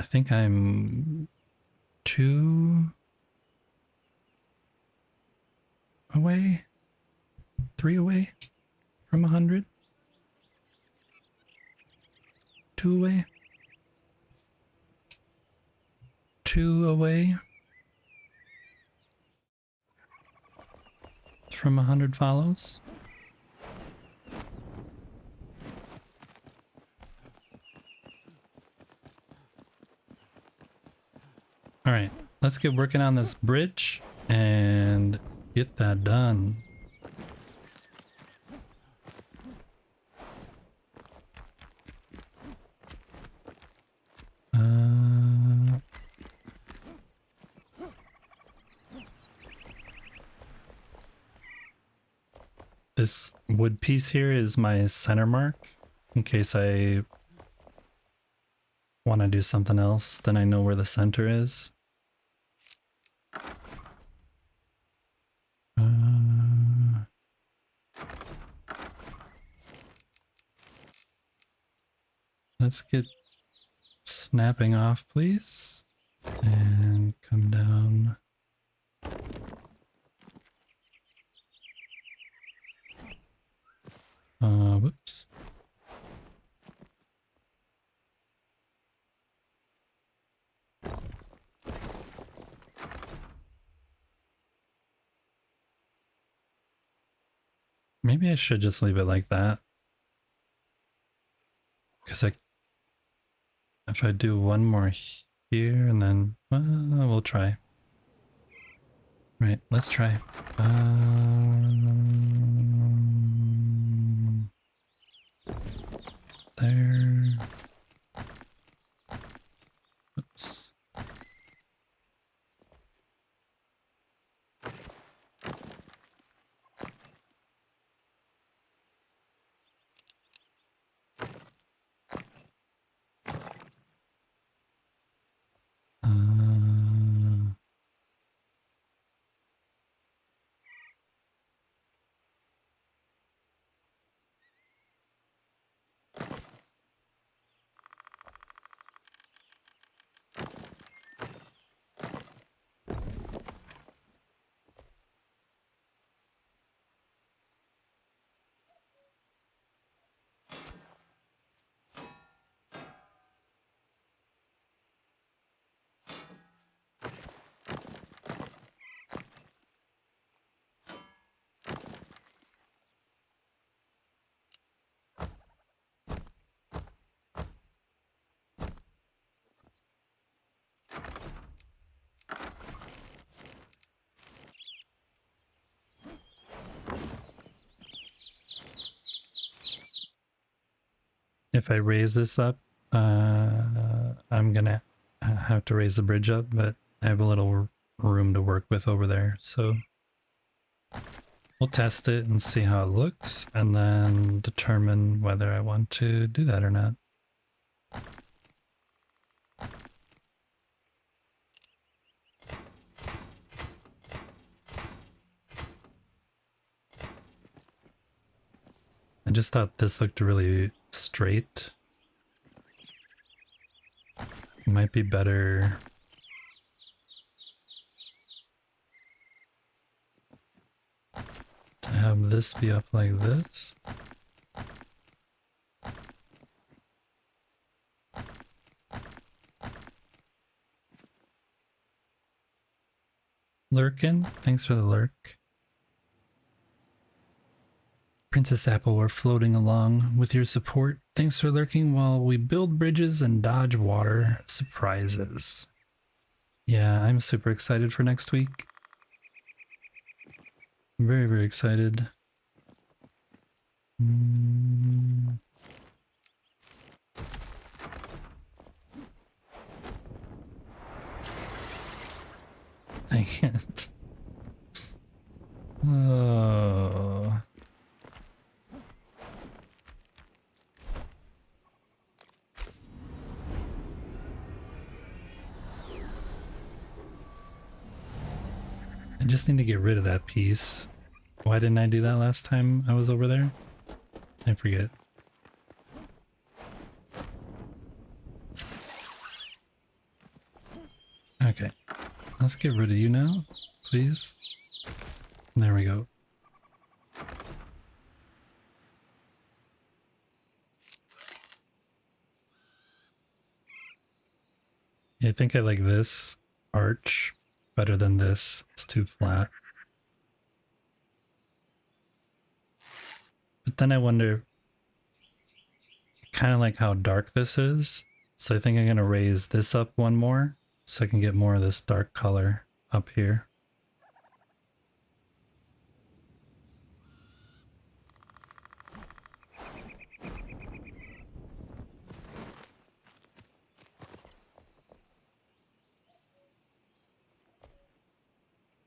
I think I'm 2 away, 3 away from 100. 2 away. 2 away from 100 follows. All right, let's get working on this bridge and get that done. This wood piece here is my center mark in case I want to do something else, then I know where the center is. Let's get snapping off, please, and come down. Whoops. Maybe I should just leave it like that. Because if I do one more here and then, well, we'll try. Right, let's try. There. Oops. If I raise this up, I'm gonna have to raise the bridge up, but I have a little room to work with over there, so we'll test it and see how it looks, and then determine whether I want to do that or not. I just thought this looked really straight. It might be better to have this be up like this. Lurkin, thanks for the lurk. Princess Apple, we're floating along with your support. Thanks for lurking while we build bridges and dodge water surprises. Yeah, I'm super excited for next week. Very, very excited. Dang it. Oh. I just need to get rid of that piece. Why didn't I do that last time I was over there? I forget. Okay, let's get rid of you now, please. There we go. I think I like this arch better than this. It's too flat. But then I wonder, kind of like how dark this is. So I think I'm going to raise this up one more so I can get more of this dark color up here.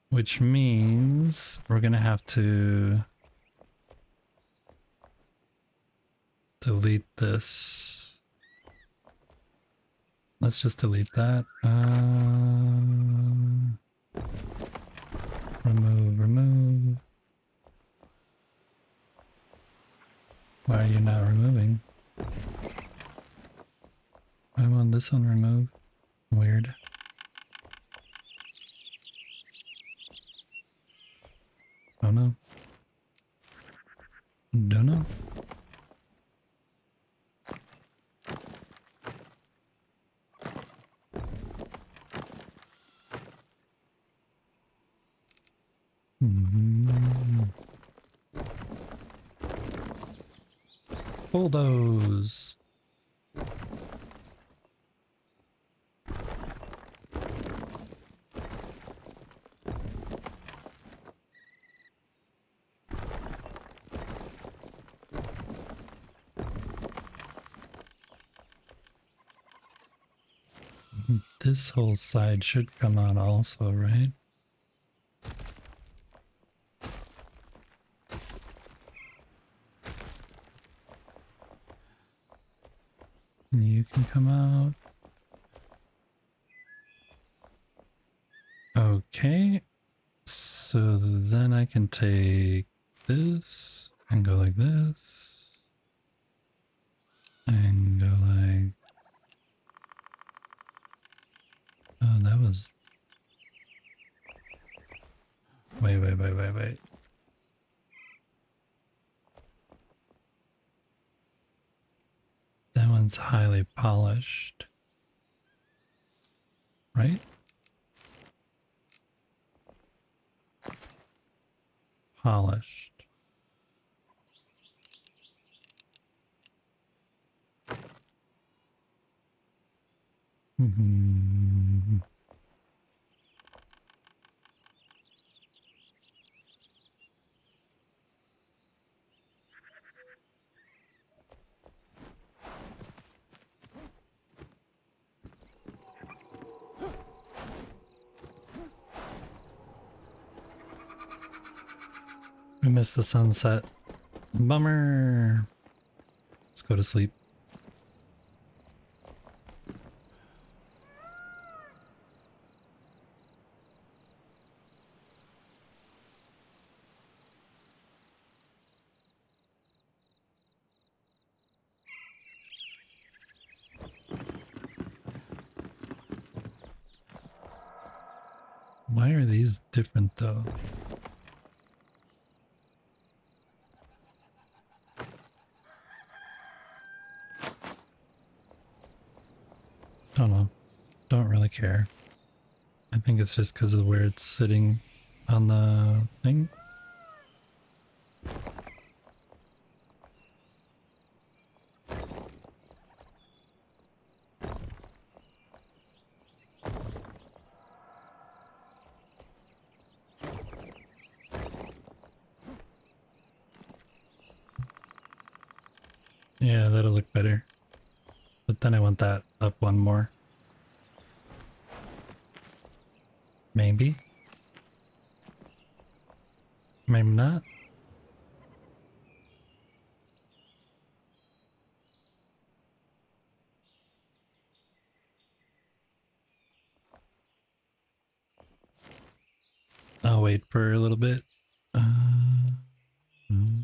Which means we're going to have to delete this. Let's just delete that. Remove. Why are you not removing? I want this one removed. Weird. Don't know. Don't know. Bulldoze. This whole side should come out also, right? You can come out. Okay. So then I can take this and go like this. And go like... Oh, that was... Wait. That one's highly polished. Right? Polished. We missed the sunset. Bummer. Let's go to sleep. Why are these different though? Don't know. Don't really care. I think it's just because of where it's sitting on the thing. Yeah, that'll look better. But then I want that up one more. Maybe. Maybe not. I'll wait for a little bit. Mm.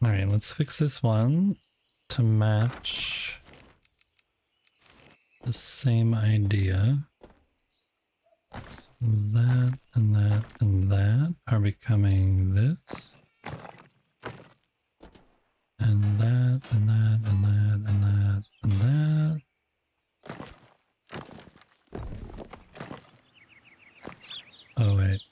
All right, let's fix this one to match the same idea. That and that and that are becoming this. And that and that and that and that and that. Oh wait.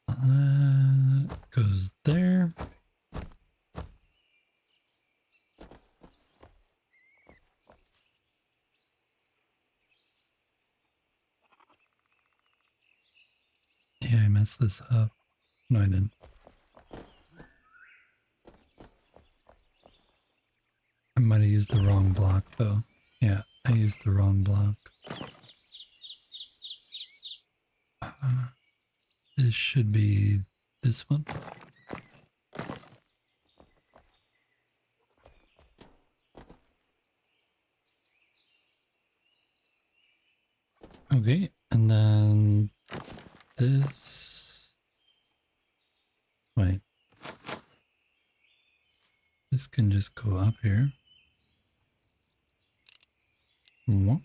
That goes there. Yeah, I messed this up. No, I didn't. I might have used the wrong block though. Yeah, I used the wrong block. This should be this one. Okay, and then this. Wait. This can just go up here. Mwah.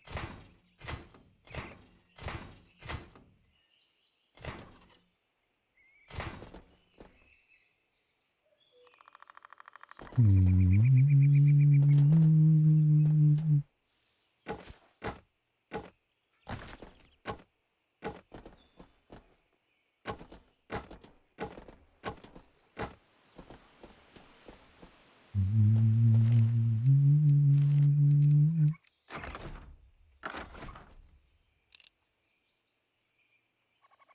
Mm.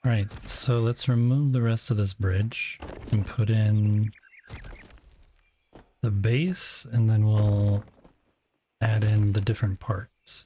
All right, so let's remove the rest of this bridge and put in the base, and then we'll add in the different parts.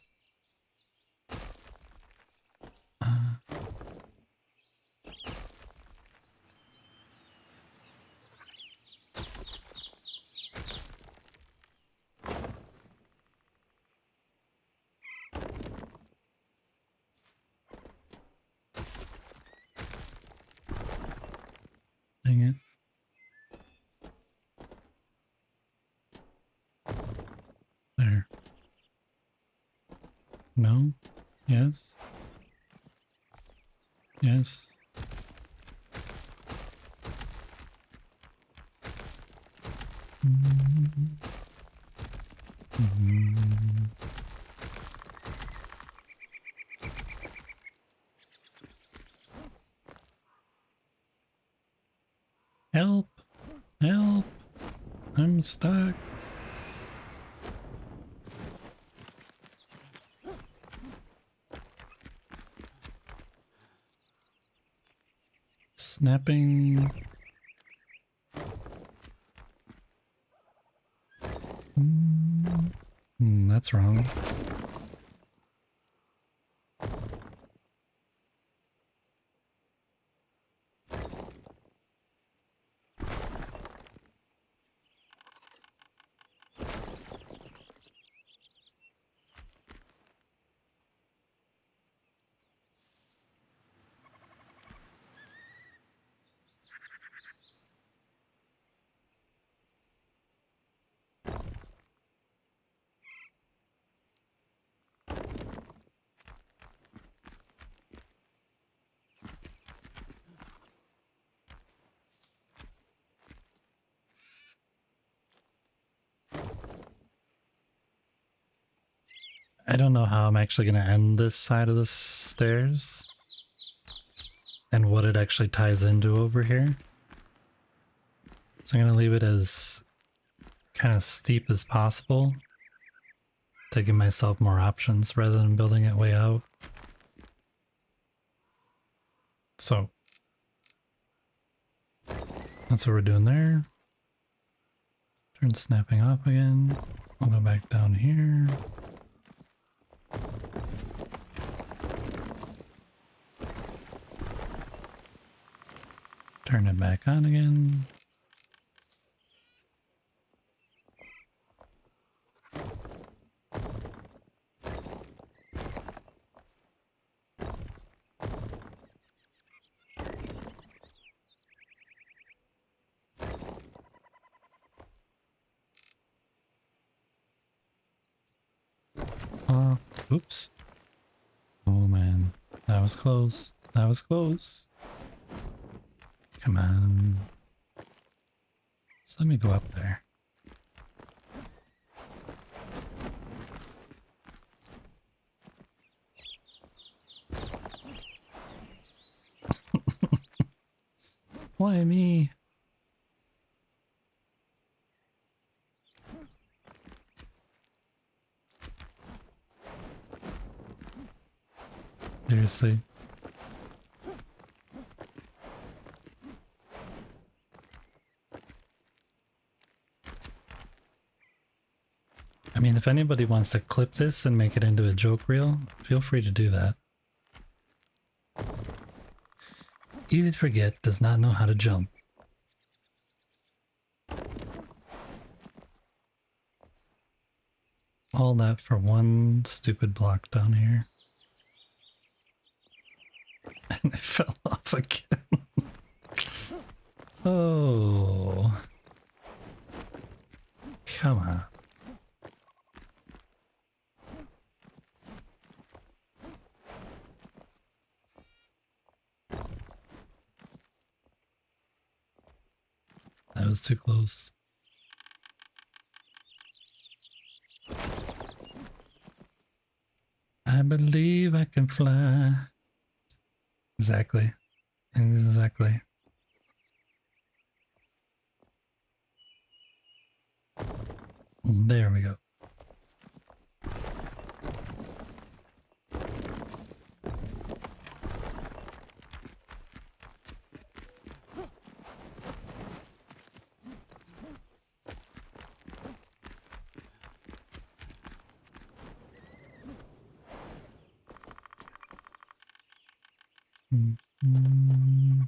Dang it. There. No? Yes? Yes? Help! Help! I'm stuck. Snapping. That's wrong. I don't know how I'm actually going to end this side of the stairs and what it actually ties into over here. So I'm going to leave it as kind of steep as possible to give myself more options rather than building it way out. So that's what we're doing there. Turn snapping off again. I'll go back down here. Turn it back on again. Oops. Oh man, that was close. That was close. Come on. So let me go up there. Why me? Seriously. I mean, if anybody wants to clip this and make it into a joke reel, feel free to do that. Easy to forget, does not know how to jump. All that for one stupid block down here. And it fell off again. Oh. Come on. That was too close. I believe I can fly. Exactly. Exactly. There we go. Mm-hmm.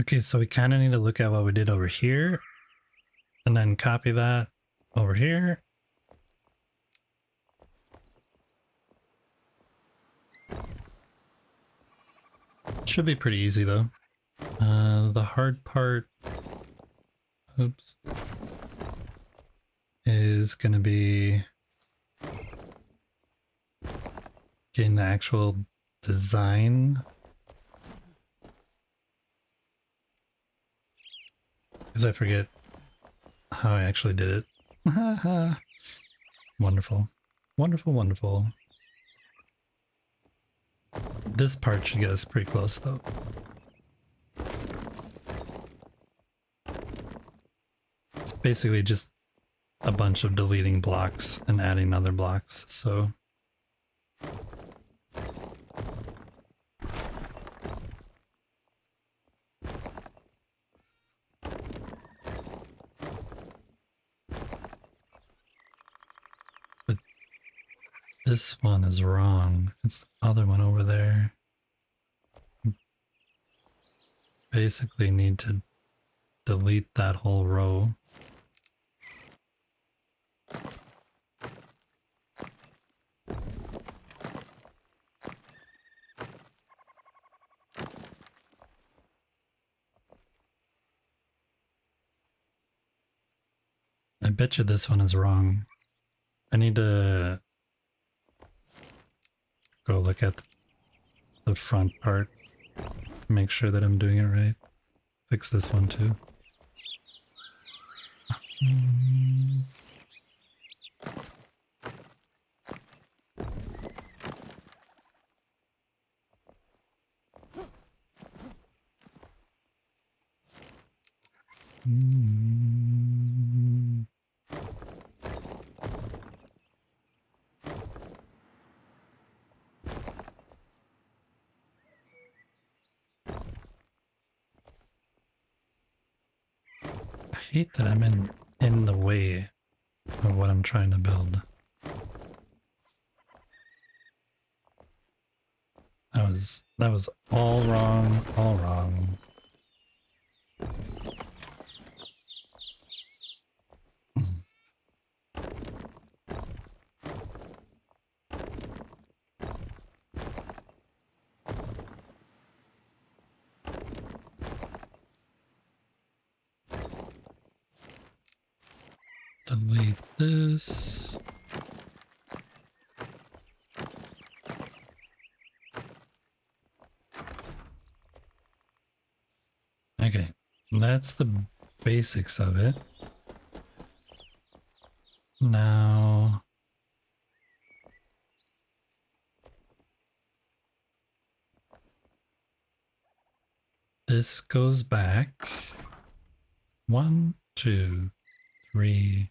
Okay, so we kind of need to look at what we did over here and then copy that over here. Should be pretty easy though. The hard part, oops, is going to be getting the actual design. Because I forget how I actually did it. Wonderful. Wonderful, wonderful. This part should get us pretty close though. It's basically just a bunch of deleting blocks and adding other blocks, so... But this one is wrong. It's the other one over there. Basically need to delete that whole row. I bet you this one is wrong. I need to go look at the front part, make sure that I'm doing it right. Fix this one too. hate that I'm in the way of what I'm trying to build. That was all wrong, all wrong. Delete this. Okay, that's the basics of it. Now, this goes back 1, 2, 3,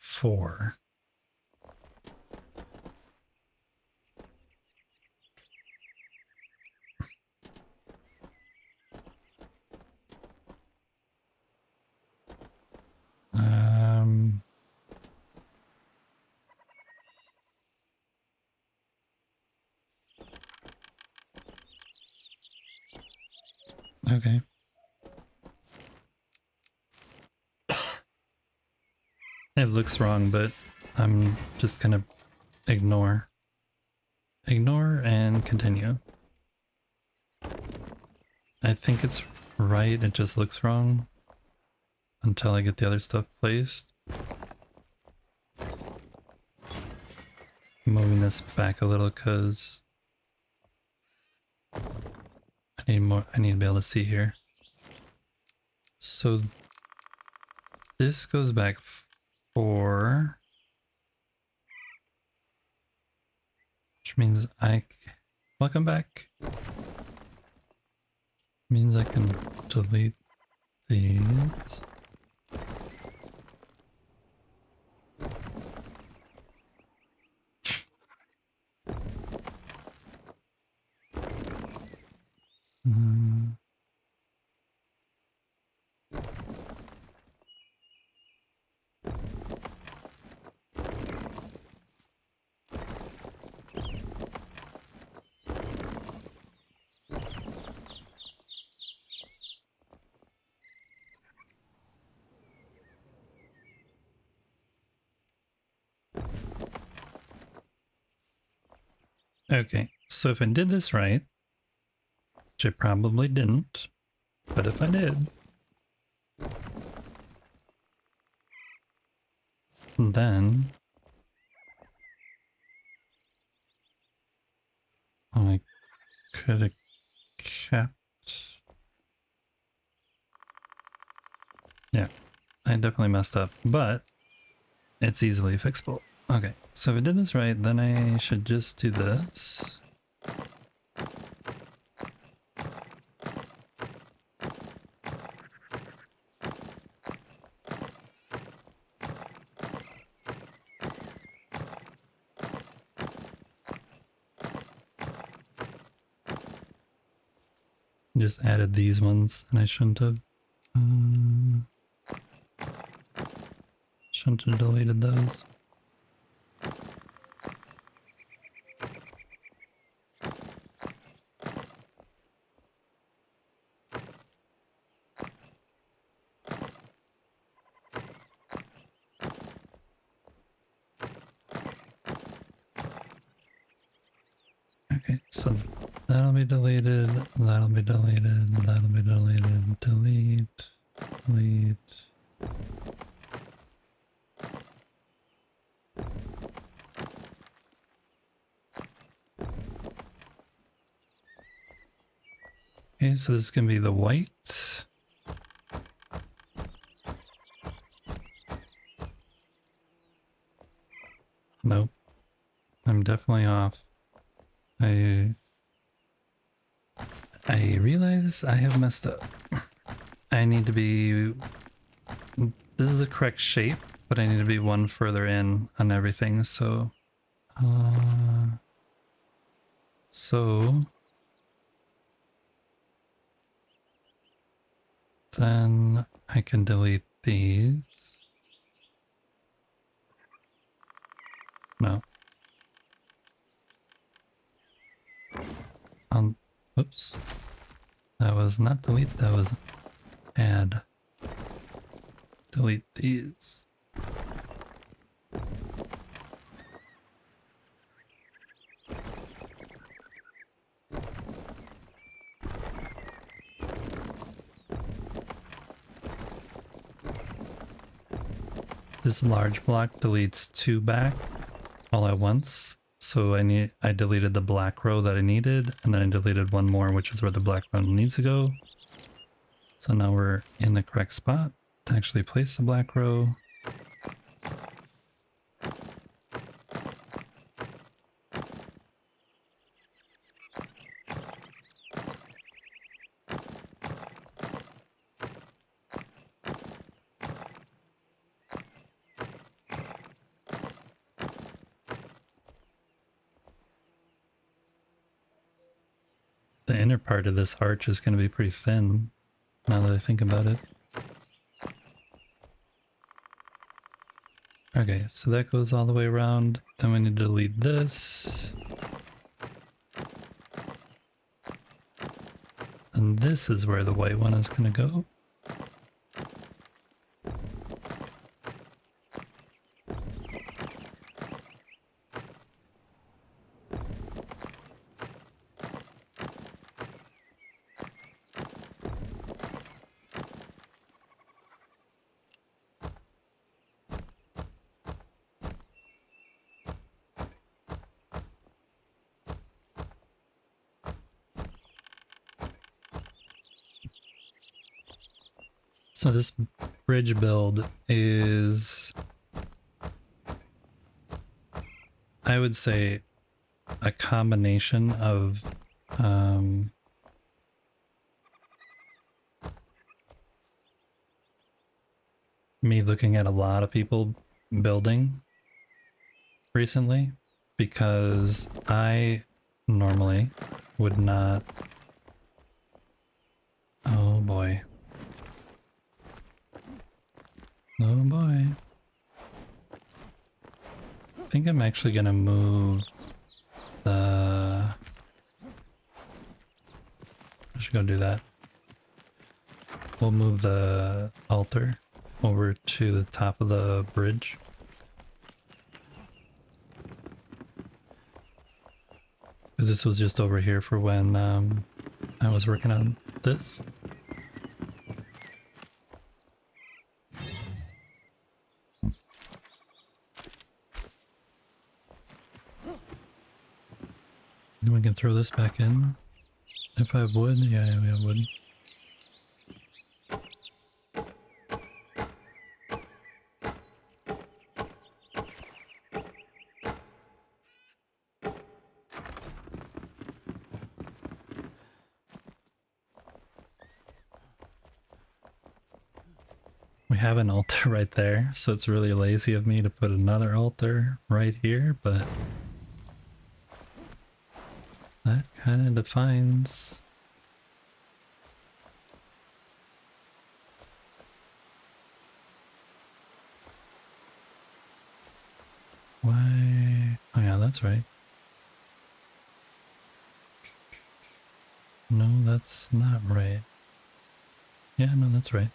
4. Okay. It looks wrong, but I'm just gonna ignore. Ignore and continue. I think it's right, it just looks wrong until I get the other stuff placed. Moving this back a little because I need to be able to see here. So this goes back 4, which means welcome back. Means I can delete these. Okay, so if I did this right, which I probably didn't, but if I did, then I could have kept... Yeah, I definitely messed up, but it's easily fixable. Okay, so if I did this right, then I should just do this. Just added these ones, and I shouldn't have. Shouldn't have deleted those. Okay, so that'll be deleted, that'll be deleted, that'll be deleted, delete, delete. Okay, so this is gonna be the white. Nope. I'm definitely off. I realize I have messed up. I need to be... This is the correct shape, but I need to be one further in on everything, so... then I can delete these. No. Oops. That was not delete, that was add. Delete these. This large block deletes 2 back all at once. So I deleted the black row that I needed, and then I deleted 1 more, which is where the black row needs to go. So now we're in the correct spot to actually place the black row. The inner part of this arch is going to be pretty thin, now that I think about it. Okay, so that goes all the way around. Then we need to delete this. And this is where the white one is going to go. So this bridge build is, I would say, a combination of me looking at a lot of people building recently, because I normally would not. Oh boy. Oh boy. I think I'm actually gonna move the... I should go do that. We'll move the altar over to the top of the bridge. Because this was just over here for when I was working on this. And we can throw this back in. If I have wood, yeah, we have wood. We have an altar right there, so it's really lazy of me to put another altar right here, but that kind of defines why. Oh yeah, that's right. No, that's not right. Yeah, no, that's right.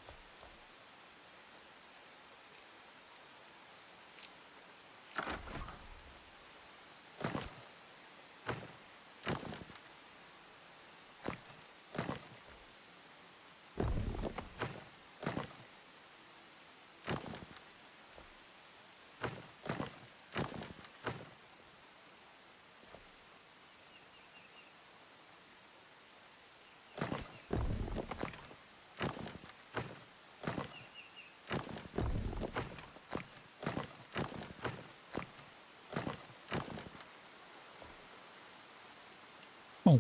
Oh.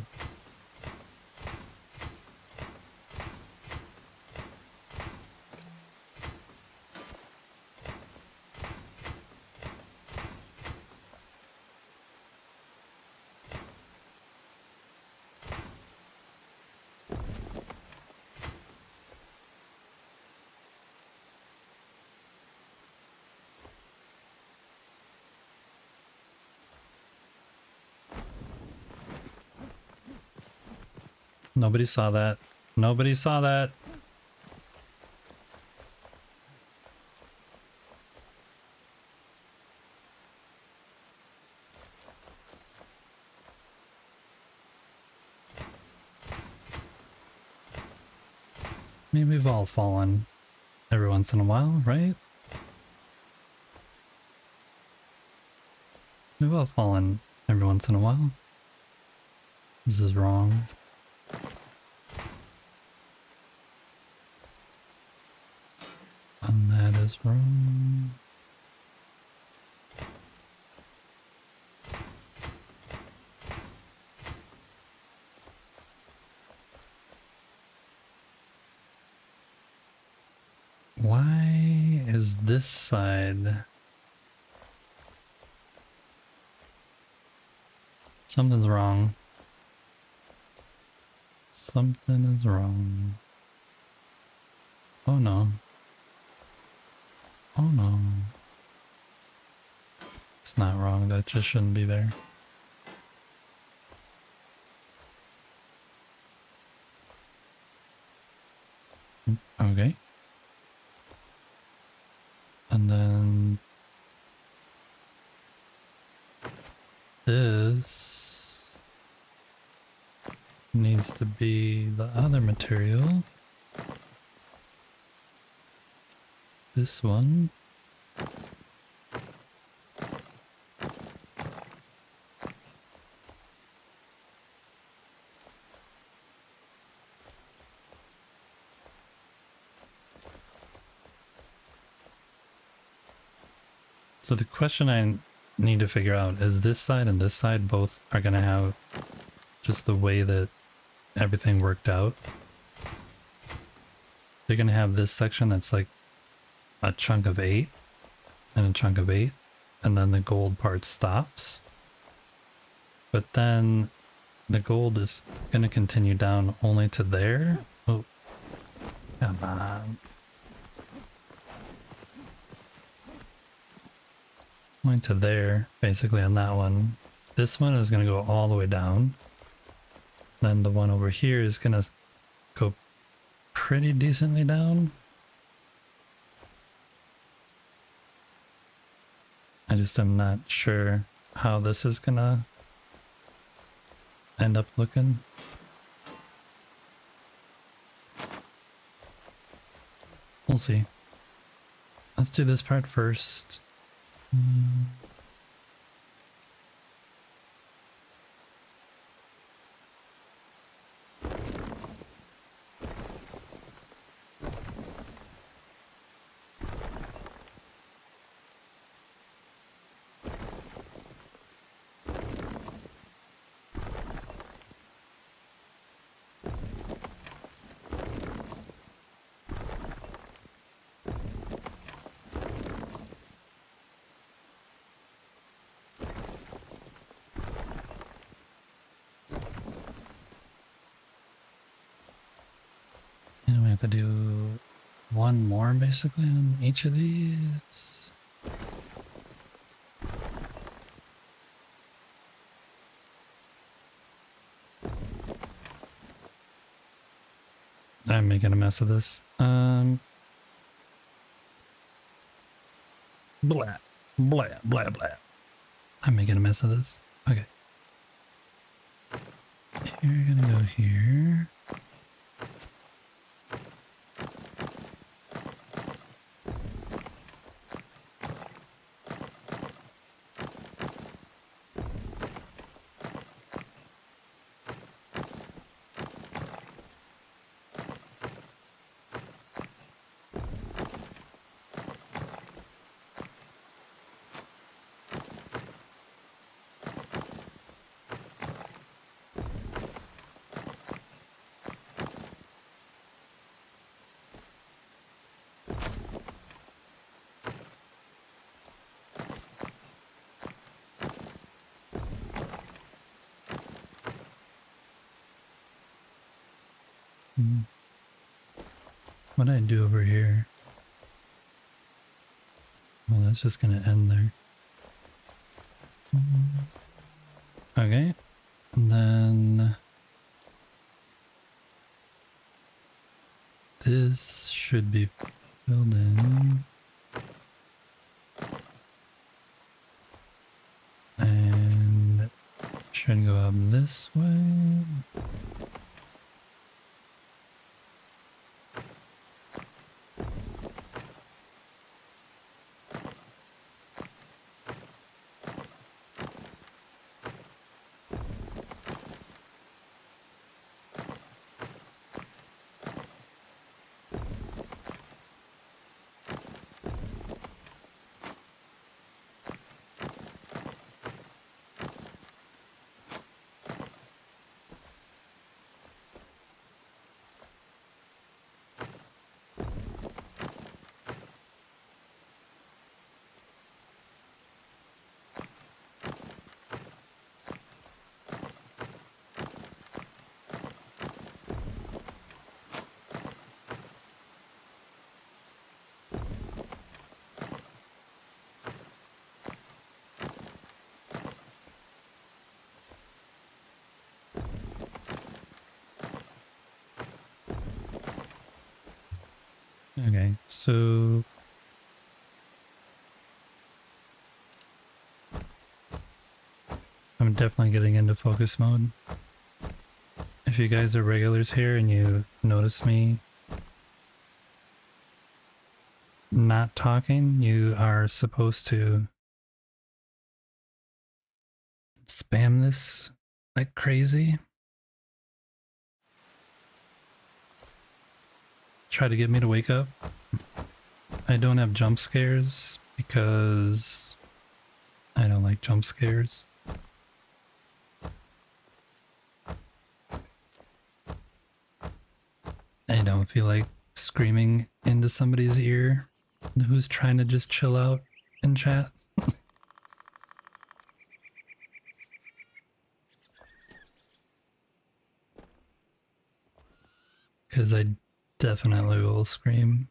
Nobody saw that. Nobody saw that. I mean, we've all fallen every once in a while, right? We've all fallen every once in a while. This is wrong. And that is wrong. Why is this side? Something's wrong. Something is wrong. Oh no. Oh no. It's not wrong, that just shouldn't be there. Okay. And then this needs to be the other material. This one. So the question I need to figure out is this side and this side both are going to have just the way that everything worked out. They're going to have this section that's like a chunk of 8 and a chunk of 8, and then the gold part stops. But then the gold is going to continue down only to there. Oh, come on. Only to there, basically, on that one. This one is going to go all the way down. Then the one over here is going to go pretty decently down. I just am not sure how this is going to end up looking. We'll see. Let's do this part first. And we have to do one more basically on each of these. I'm making a mess of this. Blah, blah, blah, blah. I'm making a mess of this. Okay. You're gonna go here. What did I do over here? Well, that's just gonna end there. Okay, and then this should be filled in. And should go up this way. Okay, so I'm definitely getting into focus mode. If you guys are regulars here and you notice me not talking, you are supposed to spam this like crazy. Try to get me to wake up. I don't have jump scares because I don't like jump scares. I don't feel like screaming into somebody's ear who's trying to just chill out and chat. Because I definitely will scream.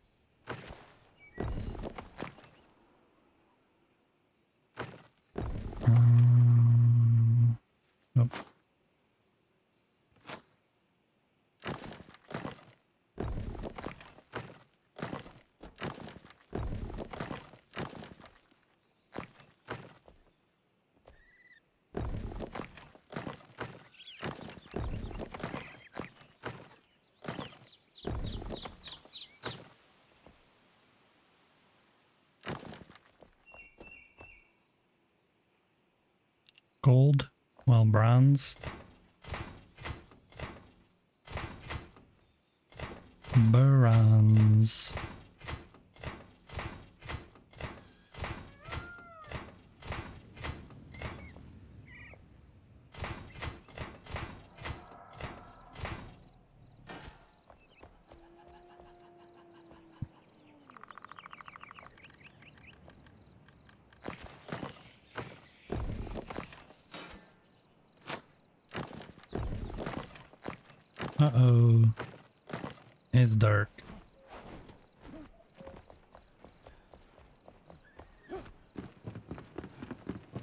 Nope. Gold, well, bronze. Bronze. Uh-oh. It's dark.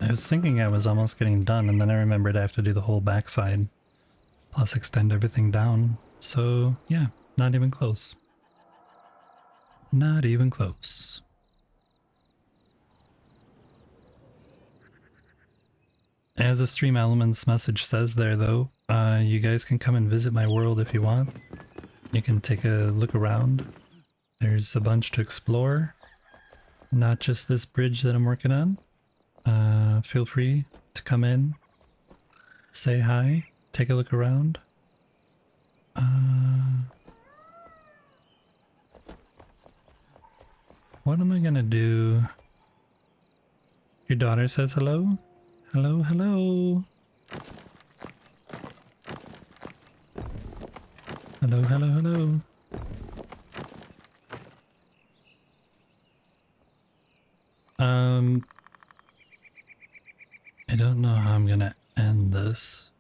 I was thinking I was almost getting done, and then I remembered I have to do the whole backside, plus extend everything down. So, yeah, not even close. Not even close. As the Stream Elements message says there, though, you guys can come and visit my world if you want. You can take a look around. There's a bunch to explore. Not just this bridge that I'm working on. Feel free to come in, say hi, take a look around. What am I gonna do? Your daughter says hello? Hello, hello. Hello, hello, hello. I don't know how I'm gonna end this.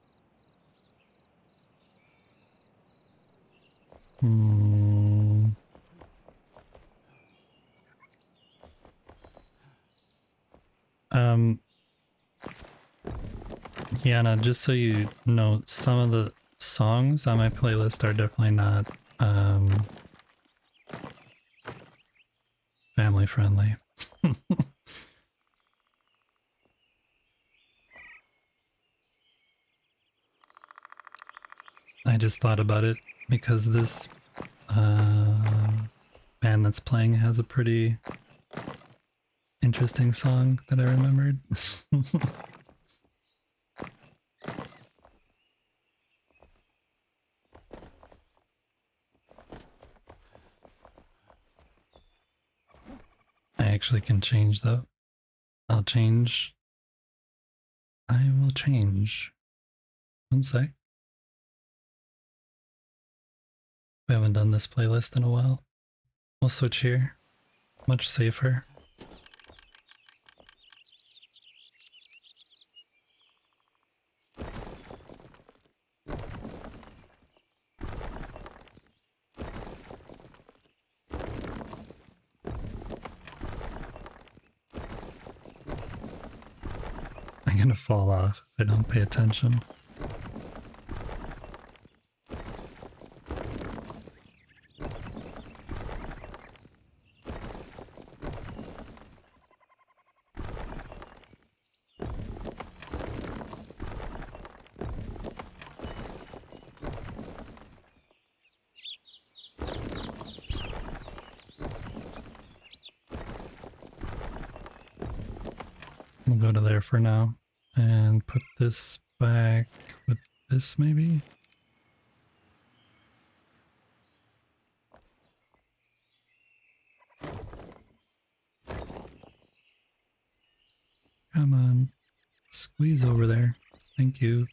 Yeah, no, just so you know, some of the songs on my playlist are definitely not, Family friendly. I just thought about it because this band that's playing has a pretty interesting song that I remembered. I actually can change though. I'll change. I will change. One sec. We haven't done this playlist in a while. We'll switch here. Much safer. I'm gonna fall off if I don't pay attention. We'll go to there for now and put this back with this maybe. Come on, squeeze over there. Thank you.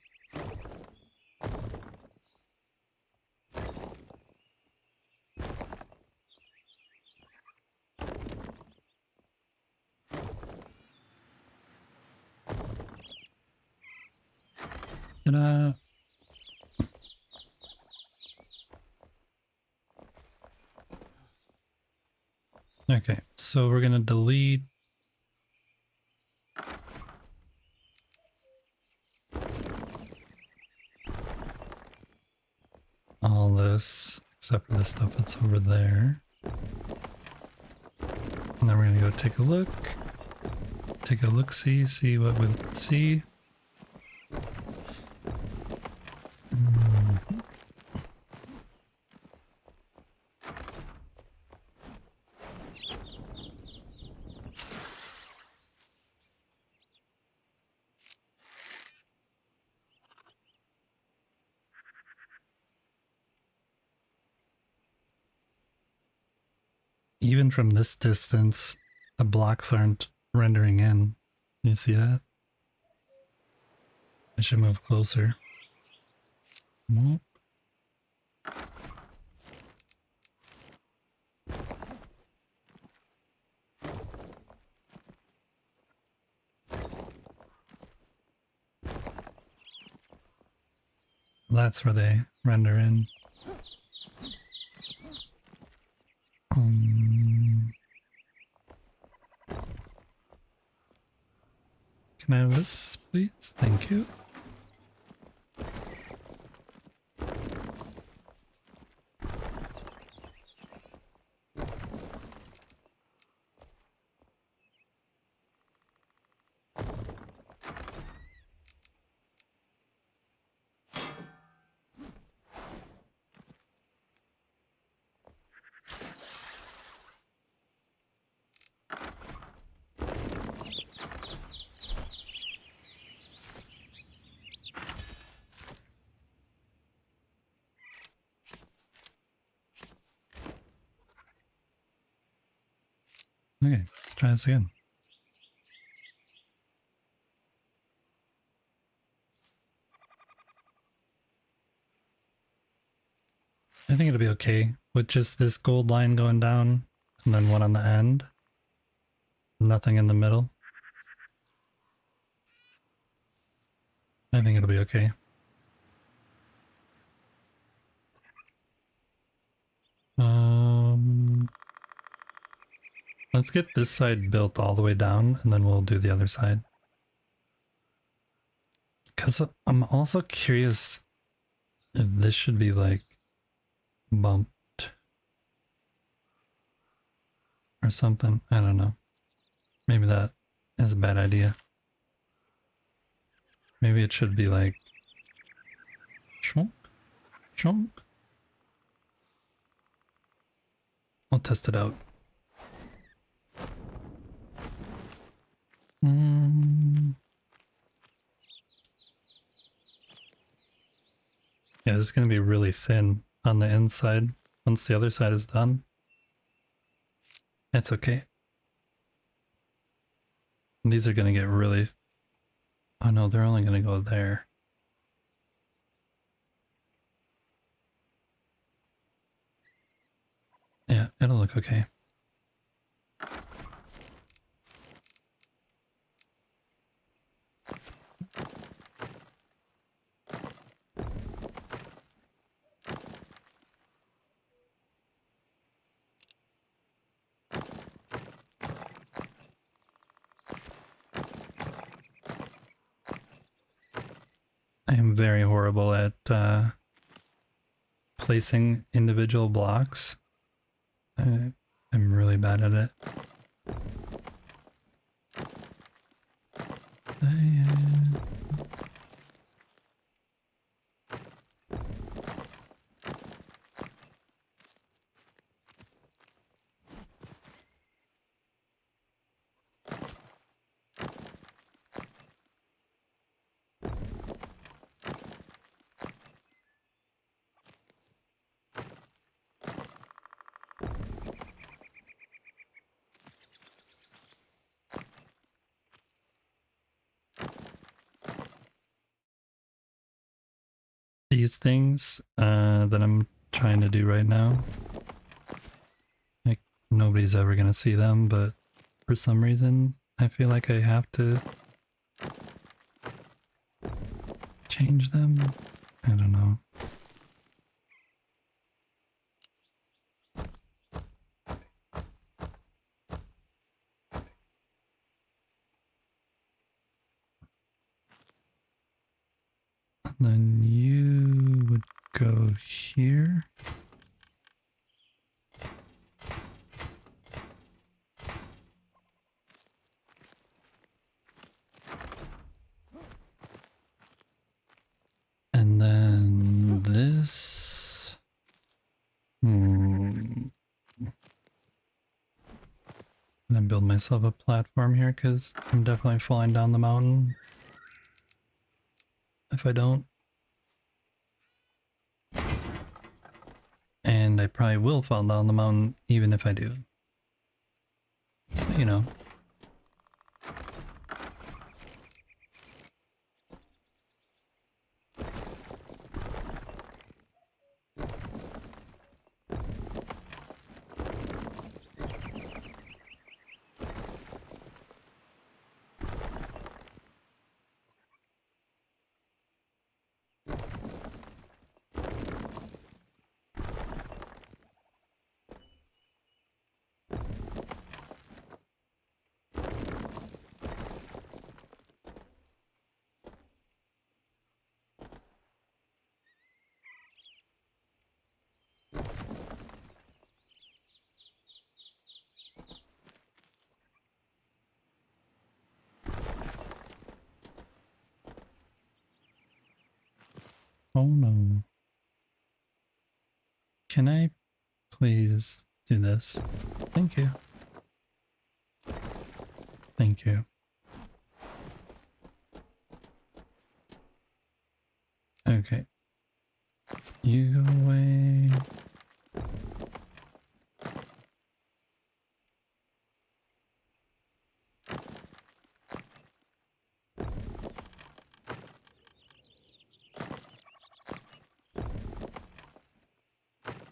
Ta-da! Okay, so we're gonna delete all this except for the stuff that's over there. And then we're gonna go take a look. Take a look-see, see what we see. Even from this distance, the blocks aren't rendering in. You see that? I should move closer. Whoop. That's where they render in. Can I have this, please? Thank you. Okay, let's try this again. I think it'll be okay with just this gold line going down and then one on the end. Nothing in the middle. I think it'll be okay. Let's get this side built all the way down and then we'll do the other side. Because I'm also curious if this should be like bumped. or something. I don't know. Maybe that is a bad idea. Maybe it should be like chunk, chunk. I'll test it out. Yeah, this is going to be really thin on the inside once the other side is done. It's okay. These are going to get really... Oh no, they're only going to go there. Yeah, it'll look okay. I am very horrible at placing individual blocks. I'm really bad at it. These things that I'm trying to do right now, like nobody's ever gonna see them, but for some reason I feel like I have to change them. I don't know. And then you would go here. And then this. And I build myself a platform here because I'm definitely falling down the mountain if I don't. And I probably will fall down the mountain even if I do. So, you know. Oh no. Can I please do this? Thank you. Thank you. Okay. You go away.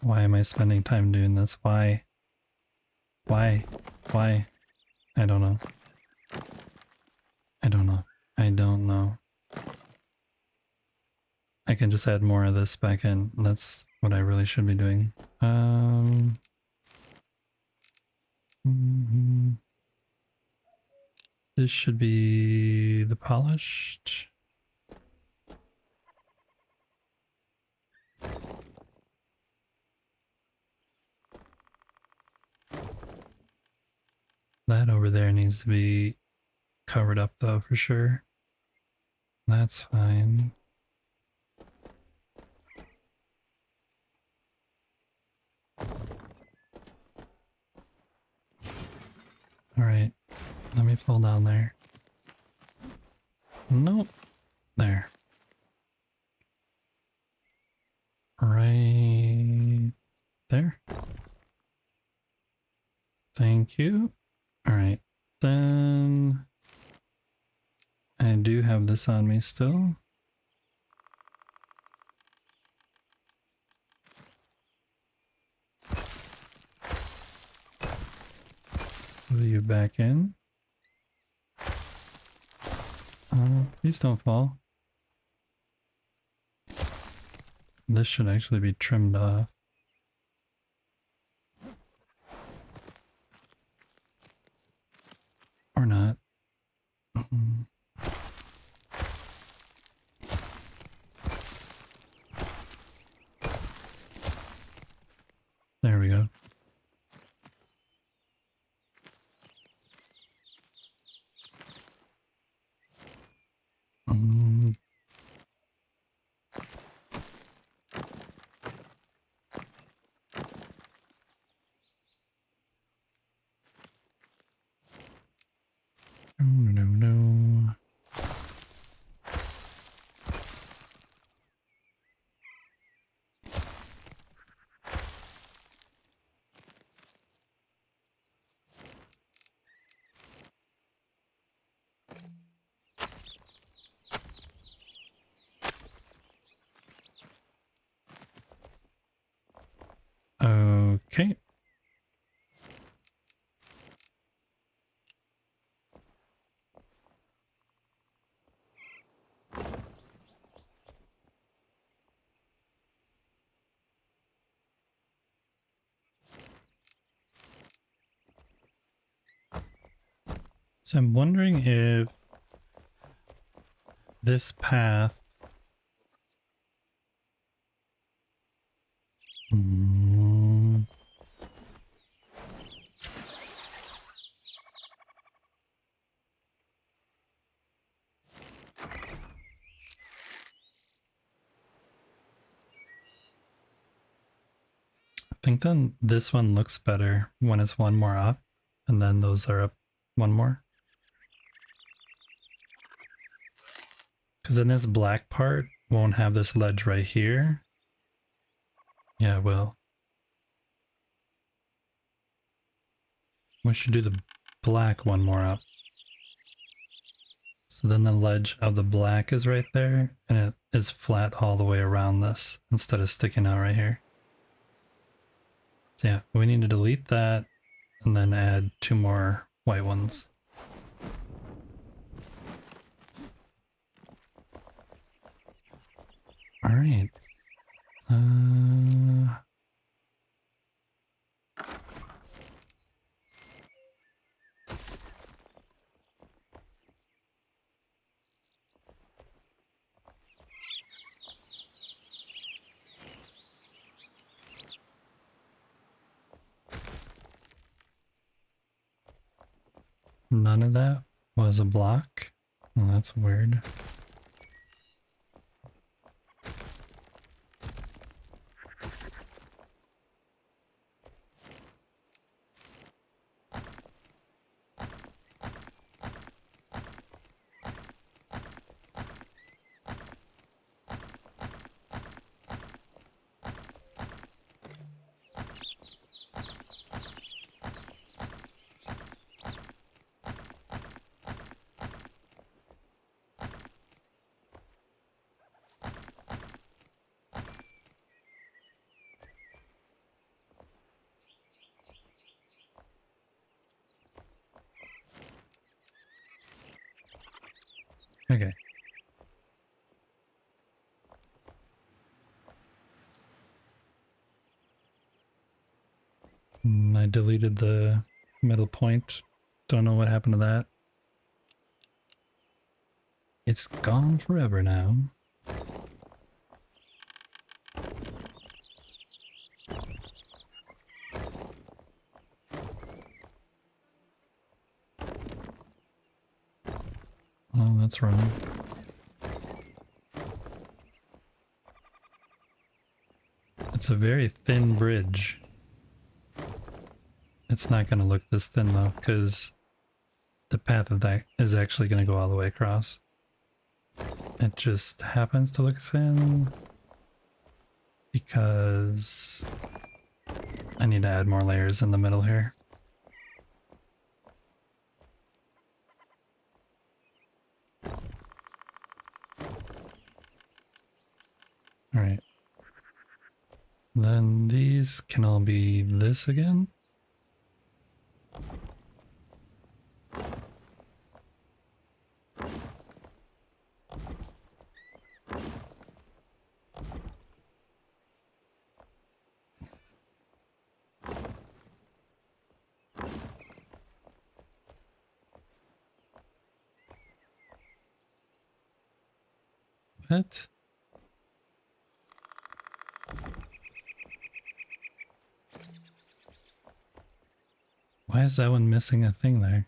Why am I spending time doing this? Why? Why? Why? I don't know. I don't know. I don't know. I can just add more of this back in. That's what I really should be doing. This should be the polished. That over there needs to be covered up though, for sure. That's fine. Alright, let me fall down there. Nope. There. Right there. Thank you. Alright, then I do have this on me still. Put you back in. Please don't fall. This should actually be trimmed off. Or not. There we go. No. Okay. So I'm wondering if this path I think then this one looks better when it's one more up, and then those are up one more. Because then this black part won't have this ledge right here. Yeah, it will. We should do the black one more up. So then the ledge of the black is right there, and it is flat all the way around this instead of sticking out right here. So yeah, we need to delete that and then add 2 more white ones. All right. None of that was a block. Well, that's weird. Okay. I deleted the middle point. Don't know what happened to that. It's gone forever now. Oh, that's wrong. It's a very thin bridge. It's not going to look this thin though, because the path of that is actually going to go all the way across. It just happens to look thin because I need to add more layers in the middle here. All right. Then these can all be this again. What? Why is that one missing a thing there?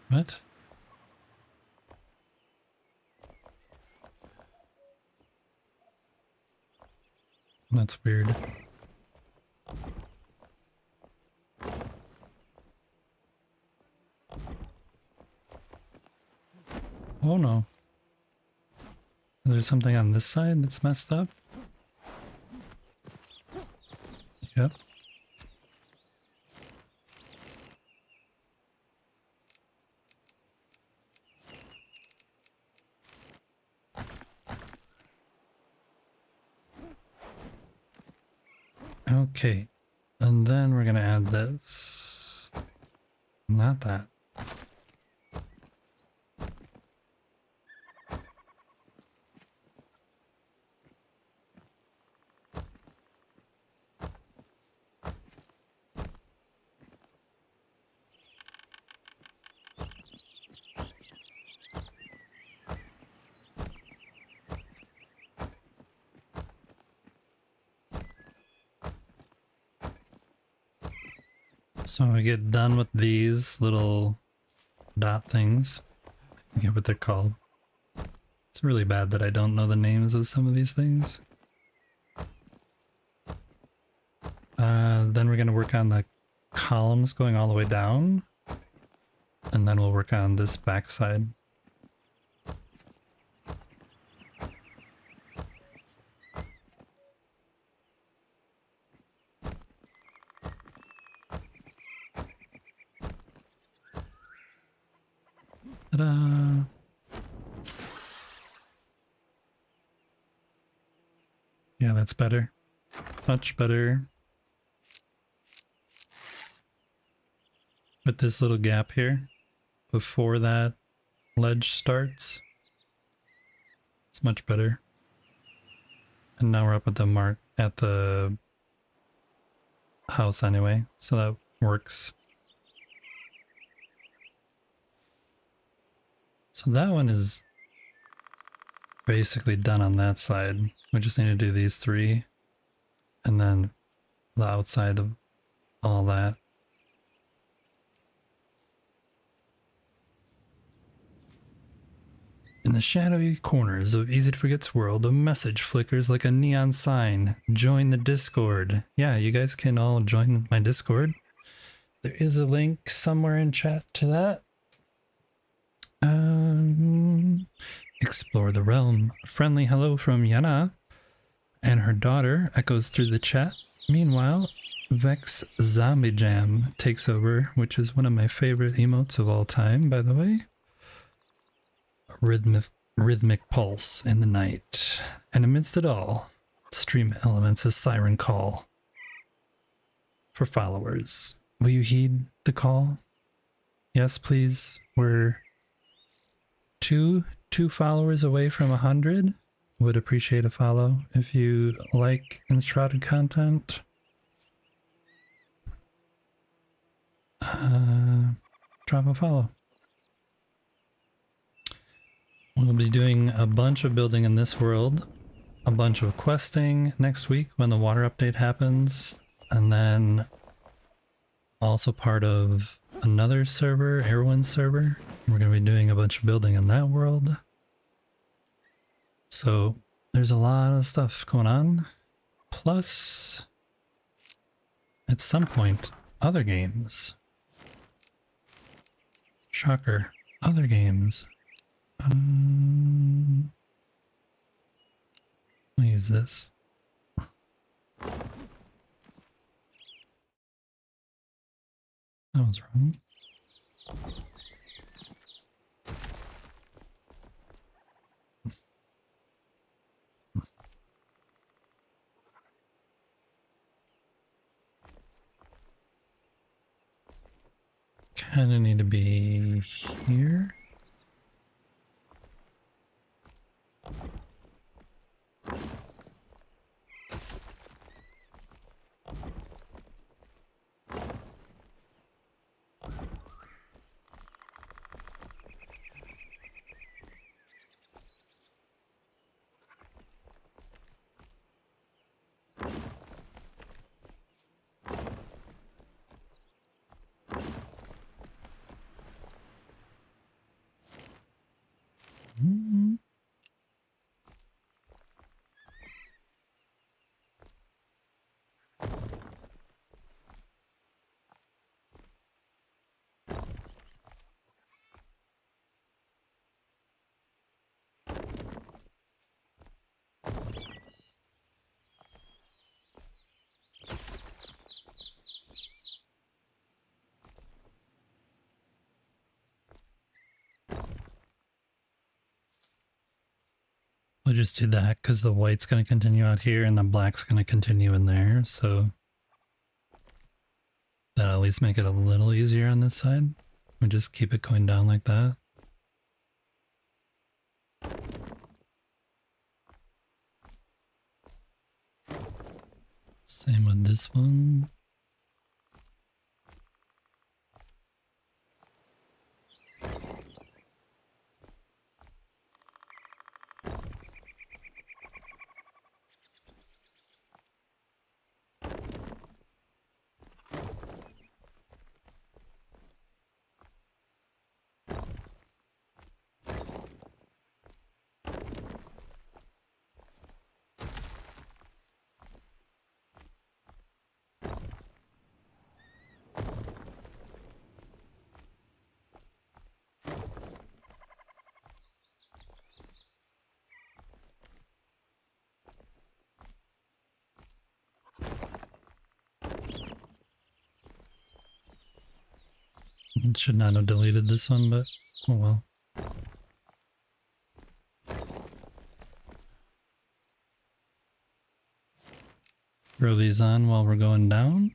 What? That's weird. Oh no. Is there something on this side that's messed up? Yep. Okay. And then we're gonna add this. Not that. So when we get done with these little dot things, I forget what they're called. It's really bad that I don't know the names of some of these things. Then we're going to work on the columns going all the way down, and then we'll work on this back side. Ta-da! Yeah, that's better. Much better. With this little gap here, before that ledge starts, it's much better. And now we're up at the mark at the house anyway, so that works. So that one is basically done on that side. We just need to do these three, and then the outside of all that. In the shadowy corners of Easy to Forget's world, a message flickers like a neon sign. Join the Discord. Yeah, you guys can all join my Discord. There is a link somewhere in chat to that. Explore the realm. A friendly hello from Yana and her daughter echoes through the chat. Meanwhile, Vex Zombie Jam takes over, which is one of my favorite emotes of all time, by the way. Rhythmic pulse in the night, and amidst it all, stream elements a siren call for followers. Will you heed the call? Yes, please. We're two followers away from 100. Would appreciate a follow if you like Enshrouded content. Drop a follow. We'll be doing a bunch of building in this world, a bunch of questing next week when the water update happens, and then also part of another server, Airwind server. We're going to be doing a bunch of building in that world. So there's a lot of stuff going on. Plus, at some point, other games. Shocker. Other games. I'll use this. That was wrong. Kind of need to be here. We'll just do that because the white's going to continue out here and the black's going to continue in there. So that'll at least make it a little easier on this side. We just keep it going down like that. Same with this one. It should not have deleted this one, but oh well. Throw these on while we're going down.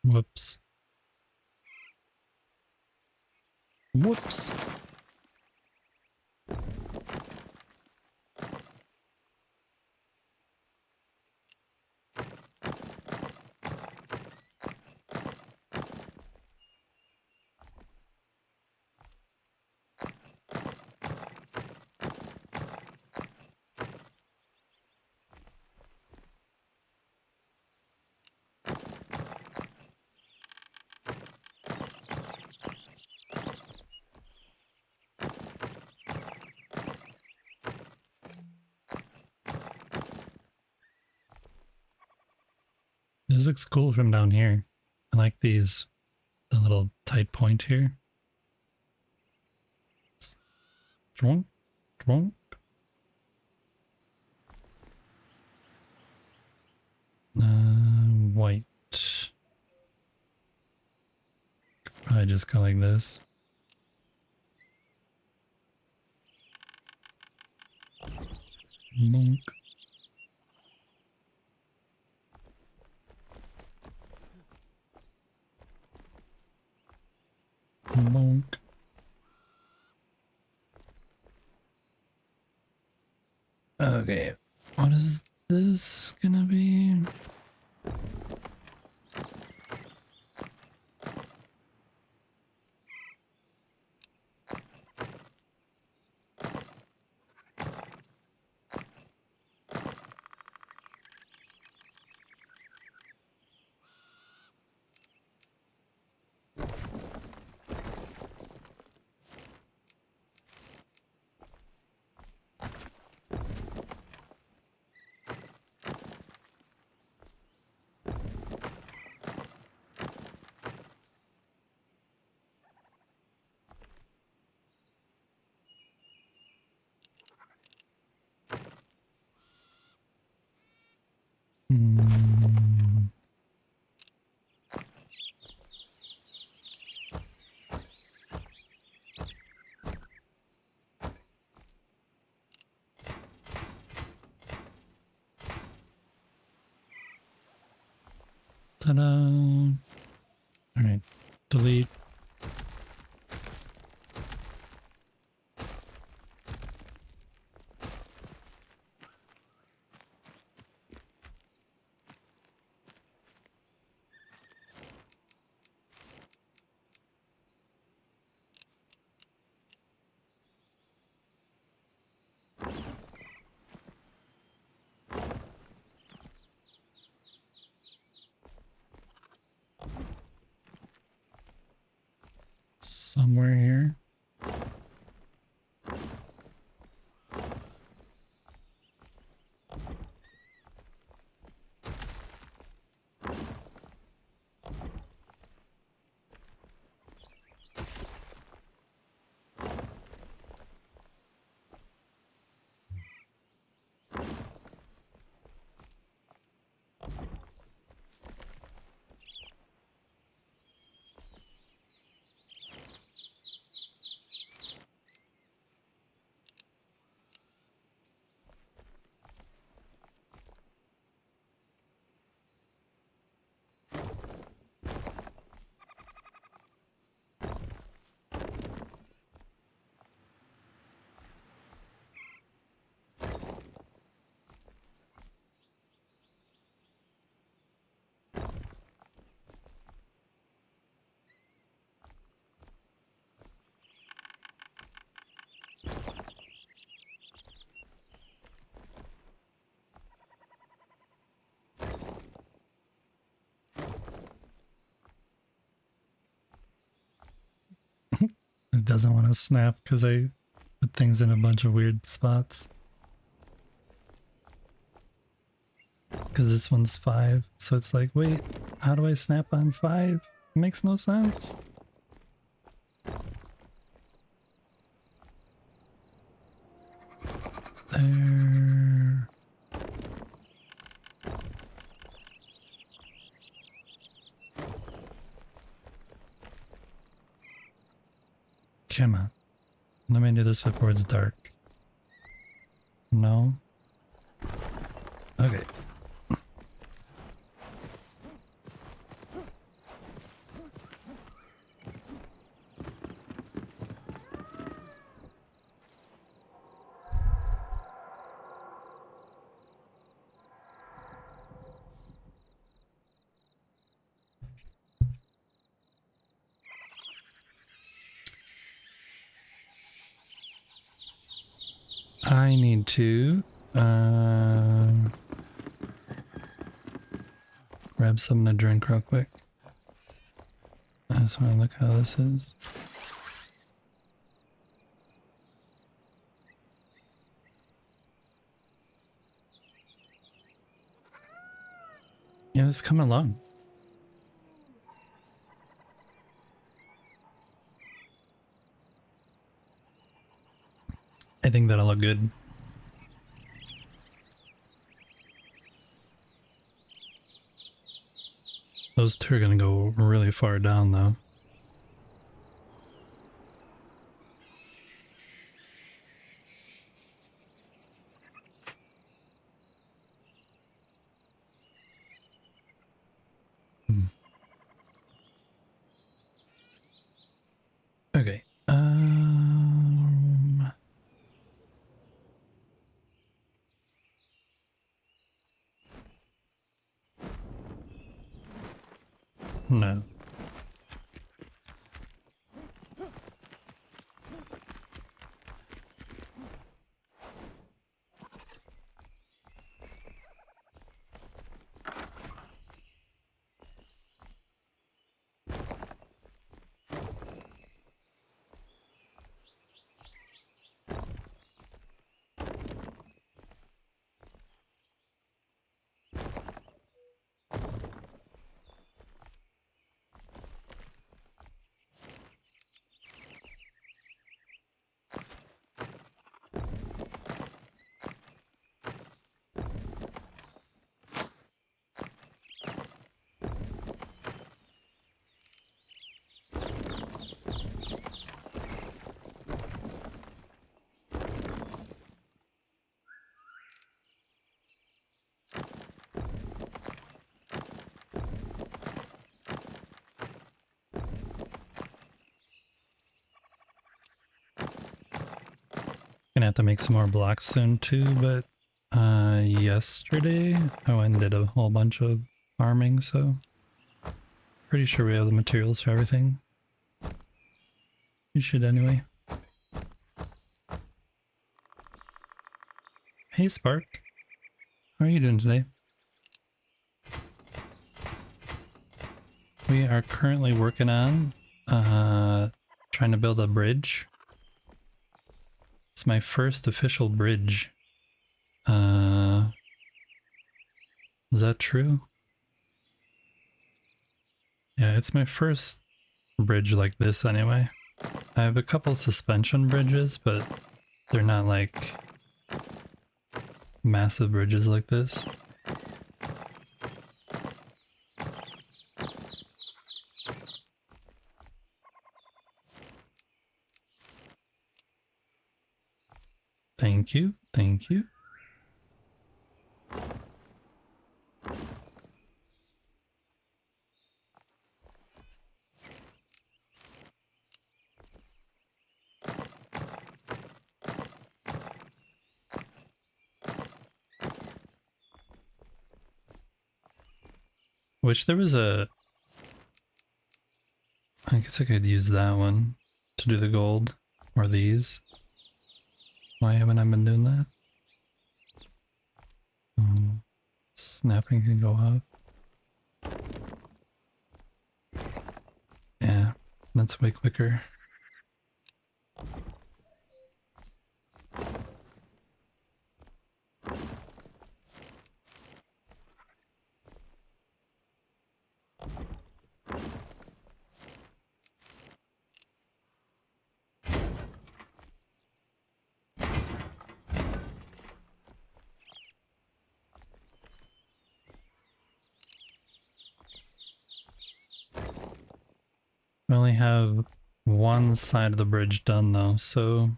Whoops. Whoops. This looks cool from down here. I like these, the little tight point here. Drunk, drunk. White. Could probably just go like this. Monk. Monk. Okay, what is this gonna be? Hmm. Ta-da! All right, delete. Somewhere here. It doesn't want to snap because I put things in a bunch of weird spots. Because this one's 5, so it's like, wait, how do I snap on 5? It makes no sense. There. Come on. Let me do this before it's dark. No? Okay. I need to grab something to drink real quick. I just want to look how this is. Yeah, it's coming along. I think that'll look good. Those two are gonna go really far down though. Okay. No. Gonna have to make some more blocks soon too, but yesterday I went and did a whole bunch of farming, so pretty sure we have the materials for everything. You should anyway. Hey Spark, how are you doing today? We are currently working on trying to build a bridge. It's my first official bridge. Is that true? Yeah, it's my first bridge like this anyway. I have a couple suspension bridges, but they're not like massive bridges like this. Thank you, thank you. Wish there was a... I guess I could use that one to do the gold, or these. Why haven't I been doing that? Snapping can go up. Yeah, that's way quicker. We only have one side of the bridge done though, so...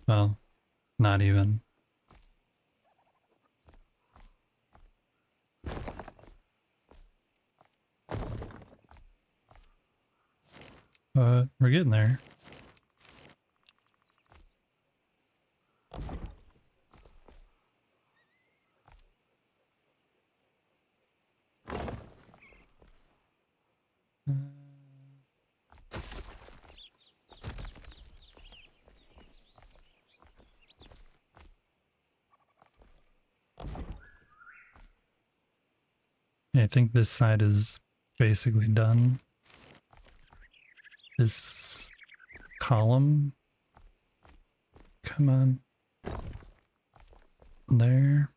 Well, not even. But we're getting there. I think this side is basically done. This column. Come on. There.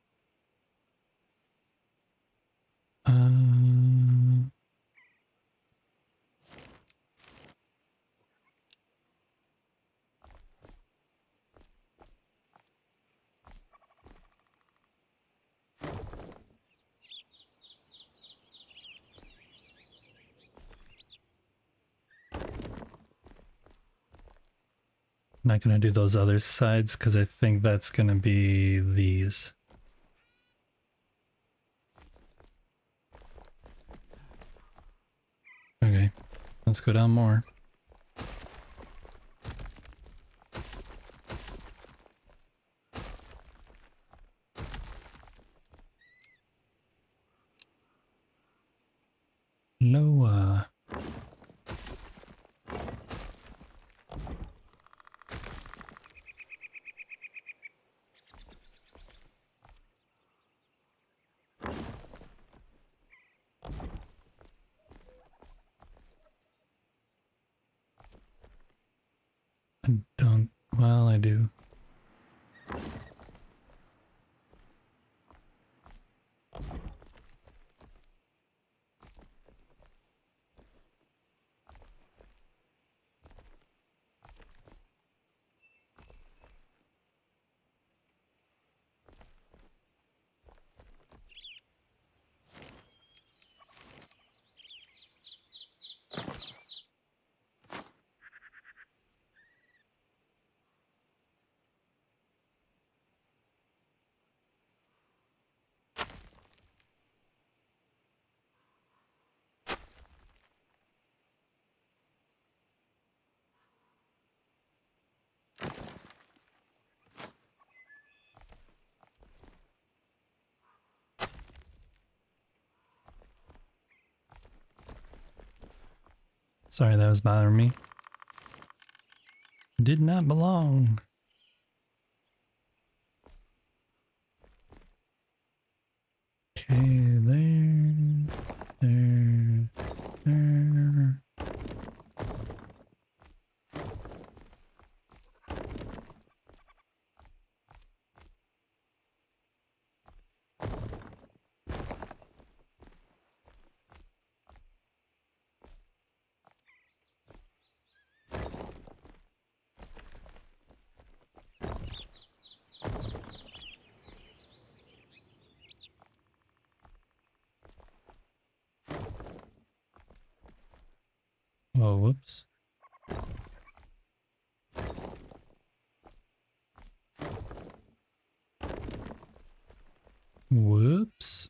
not going to do those other sides because I think that's going to be these. Okay, let's go down more. Noah. I don't, well, I do. Sorry, that was bothering me. Did not belong. Okay, there. Oh, whoops. Whoops.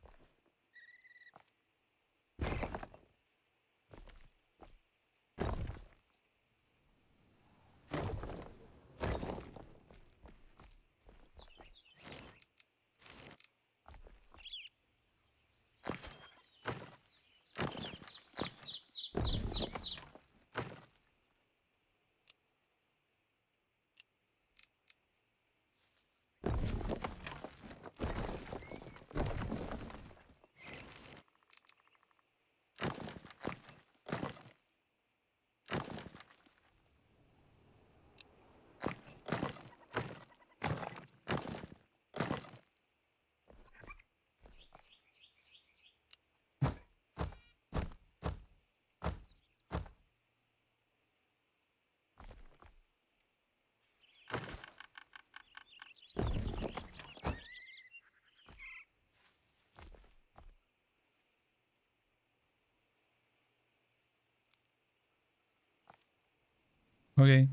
Okay.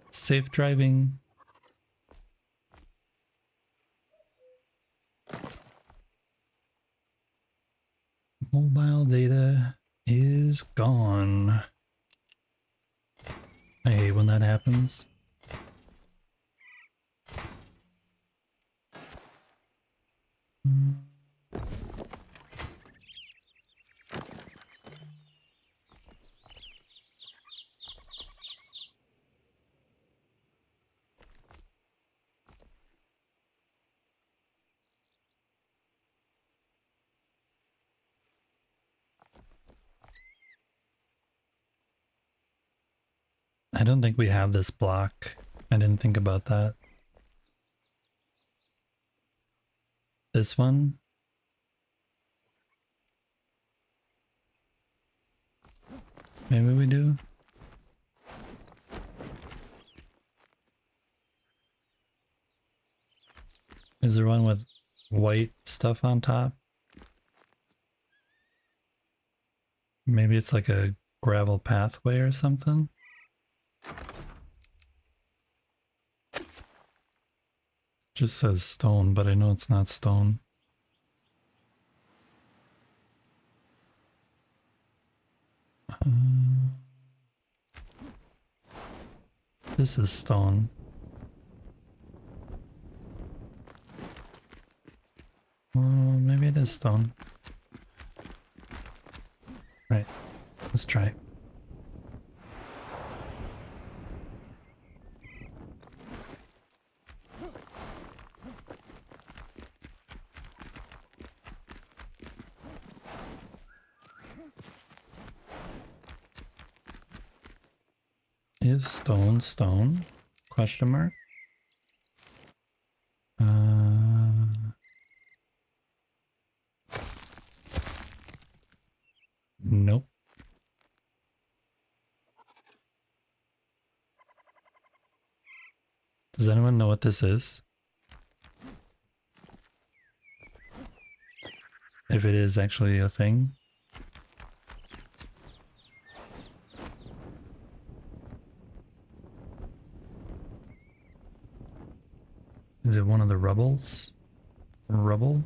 Safe driving. Mobile data is gone. I hate when that happens. I don't think we have this block. I didn't think about that. This one? Maybe we do? Is there one with white stuff on top? Maybe it's like a gravel pathway or something? Just says stone, but I know it's not stone. This is stone. Well, maybe it is stone. Right. Let's try. Is stone stone? Question mark? Nope. Does anyone know what this is? If it is actually a thing? Is it one of the rubbles? Rubble?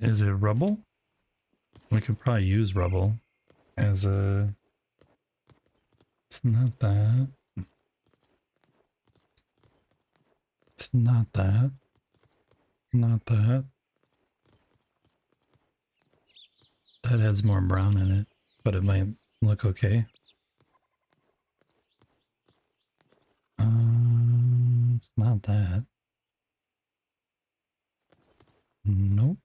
Is it rubble? We could probably use rubble as a... It's not that. It's not that. Not that. That has more brown in it, but it might look okay. It's not that. Nope.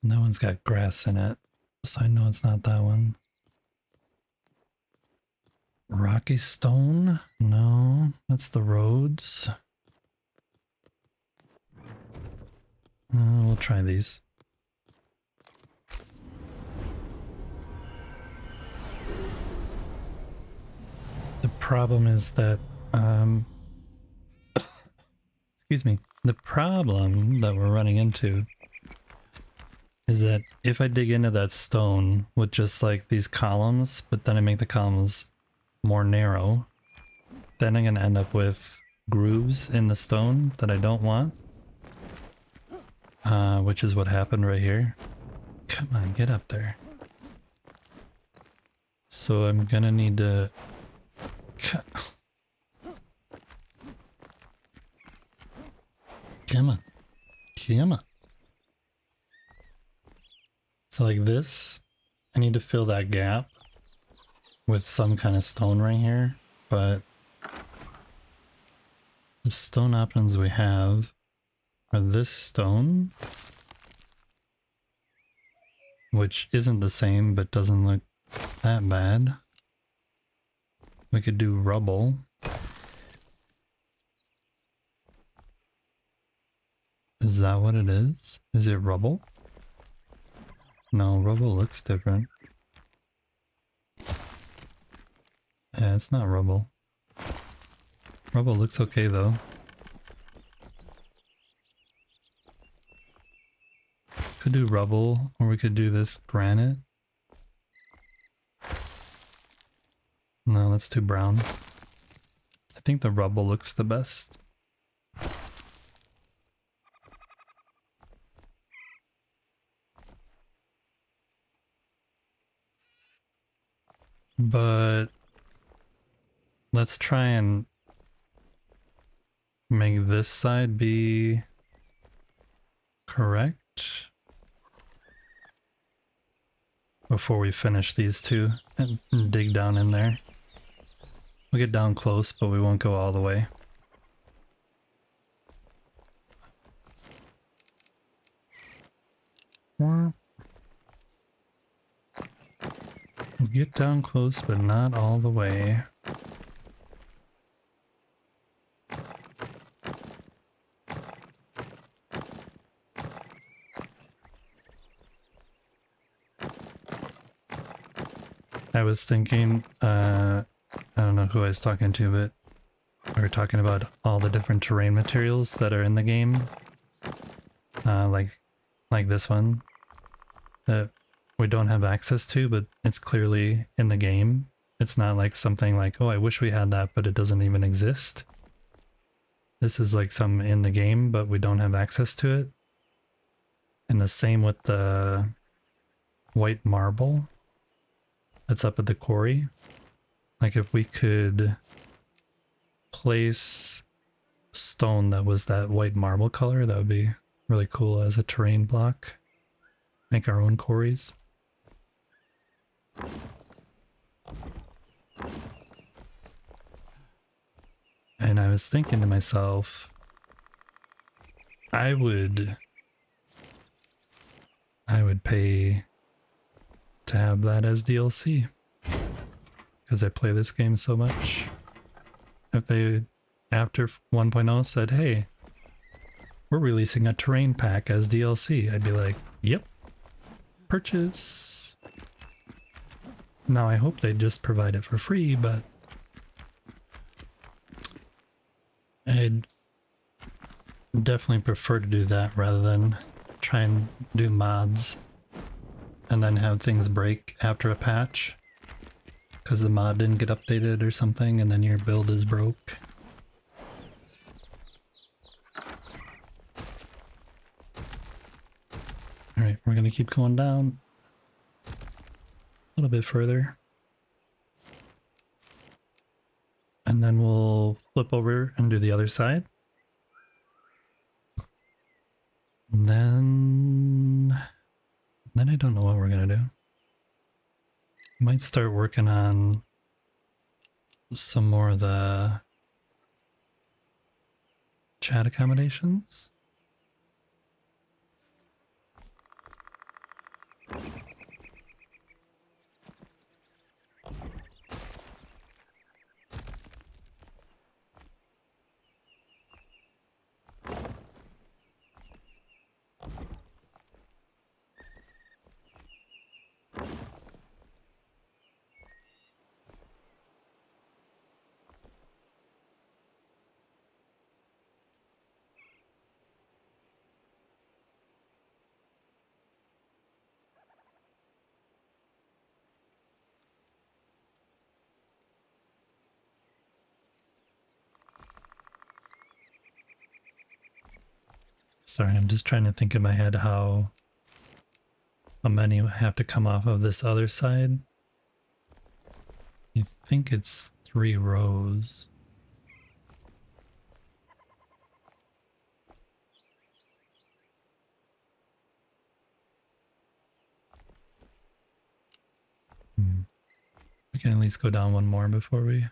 That one's got grass in it, so I know it's not that one. Rocky stone? No, that's the roads. We'll try these. The problem is that, excuse me. The problem that we're running into is that if I dig into that stone with just like these columns, but then I make the columns more narrow, then I'm going to end up with grooves in the stone that I don't want. Which is what happened right here. Come on, get up there. So I'm gonna need to... Come on. Come on. So like this, I need to fill that gap with some kind of stone right here, but the stone options we have are this stone, which isn't the same but doesn't look that bad. We could do rubble. Is that what it is? Is it rubble? No, rubble looks different. Yeah, it's not rubble. Rubble looks okay though. Could do rubble, or we could do this granite. No, that's too brown. I think the rubble looks the best. But let's try and make this side be correct before we finish these two and dig down in there. We'll get down close, but we won't go all the way. We'll get down close, but not all the way. I was thinking, I don't know who I was talking to, but we were talking about all the different terrain materials that are in the game. Like this one. That we don't have access to, but it's clearly in the game. It's not like something like, oh, I wish we had that, but it doesn't even exist. This is like some in the game, but we don't have access to it. And the same with the white marble that's up at the quarry. Like if we could place stone that was that white marble color, that would be really cool as a terrain block. Make our own quarries. And I was thinking to myself, I would pay to have that as DLC because I play this game so much. If they, after 1.0, said, hey, we're releasing a terrain pack as DLC, I'd be like, yep, purchase. Now I hope they just provide it for free, but I'd definitely prefer to do that rather than try and do mods and then have things break after a patch because the mod didn't get updated or something and then your build is broke. Alright, we're gonna keep going down a little bit further. And then we'll flip over and do the other side. And then I don't know what we're gonna do. Might start working on some more of the chat accommodations. Sorry, I'm just trying to think in my head how many have to come off of this other side. I think it's 3 rows. We can at least go down one more before we...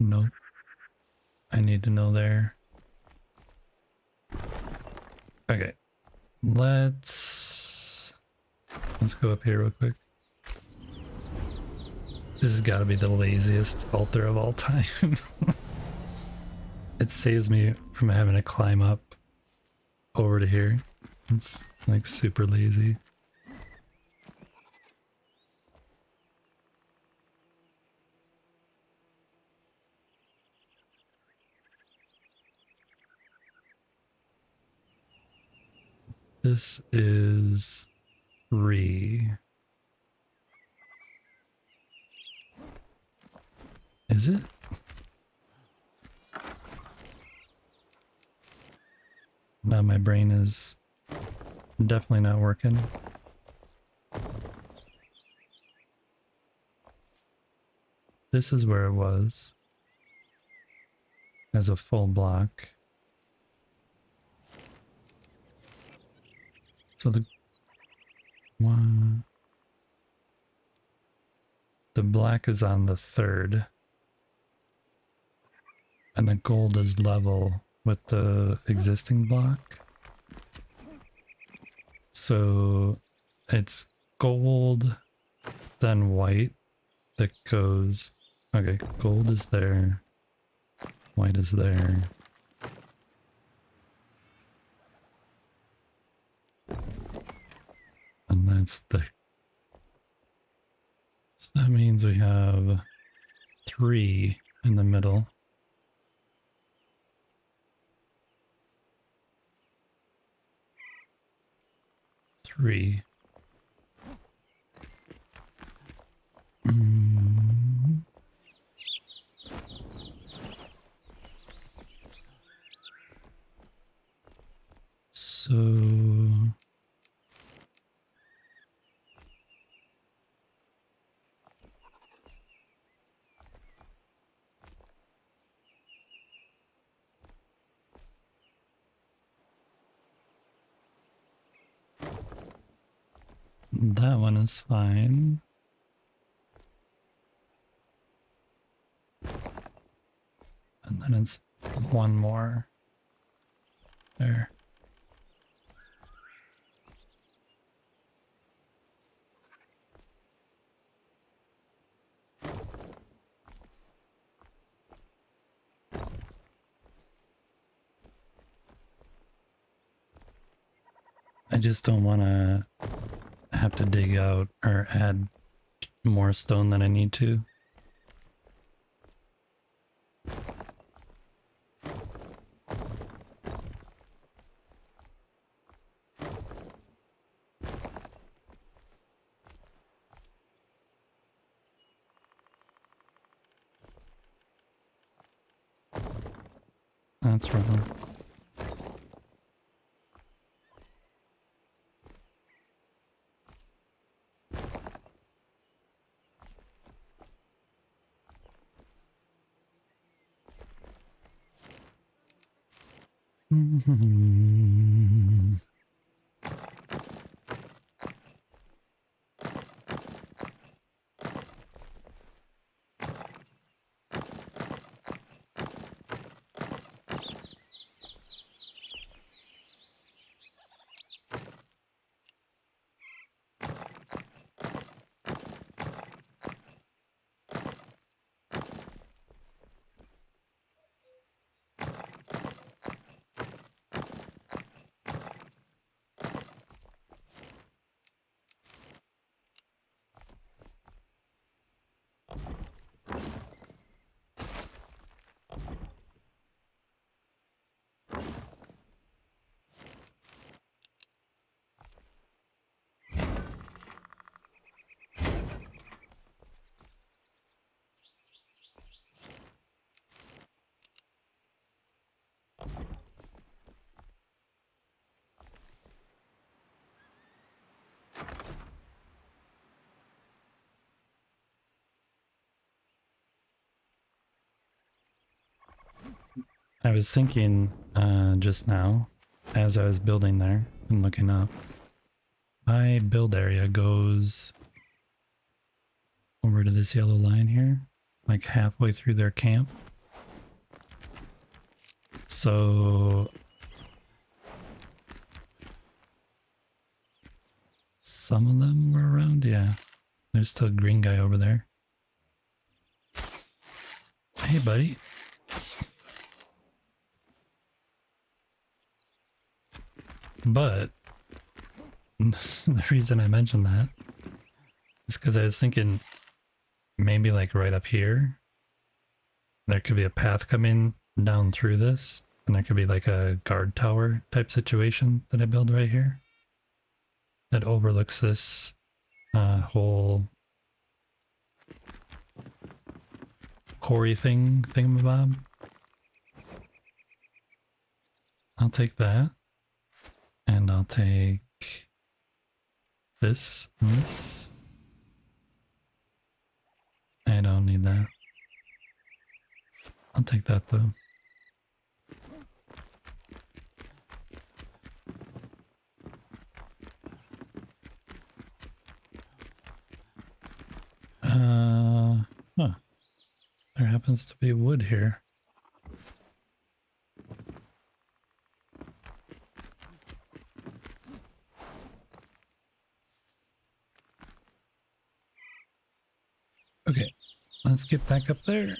Nope. I need to know there. Okay. Let's go up here real quick. This has got to be the laziest altar of all time. It saves me from having to climb up over to here. It's like super lazy. This is 3. Is it? Now my brain is definitely not working. This is where it was as a full block. So the black is on the 3rd. And the gold is level with the existing block. So it's gold, then white that goes... Okay, gold is there. White is there. And that's the... So that means we have 3 in the middle. 3. So that one is fine. And then it's one more there. I just don't want to have to dig out or add more stone than I need to. That's wrong. I was thinking just now, as I was building there and looking up, my build area goes over to this yellow line here, like halfway through their camp. So some of them were around, yeah. There's still a green guy over there. Hey, buddy. But the reason I mentioned that is because I was thinking maybe like right up here, there could be a path coming down through this, and there could be like a guard tower type situation that I build right here that overlooks this whole quarry thingamabob. I'll take that, and I'll take this and this. I don't need that. I'll take that though. Huh. There happens to be wood here. Okay, let's get back up there.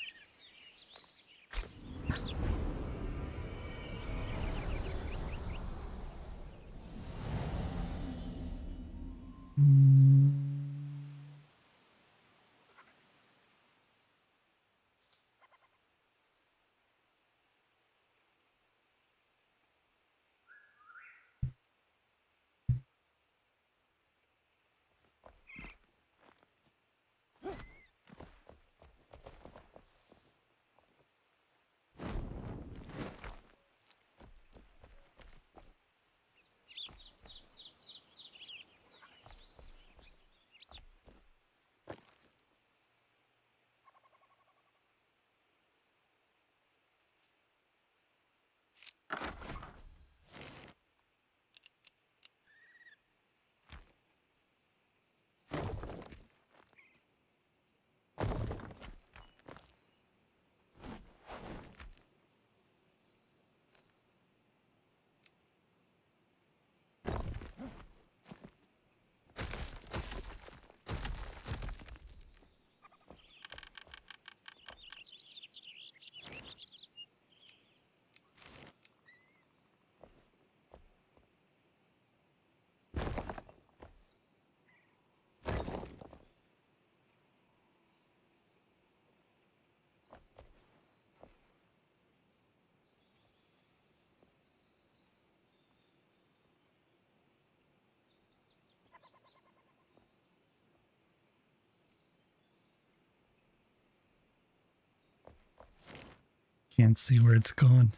can't see where it's going.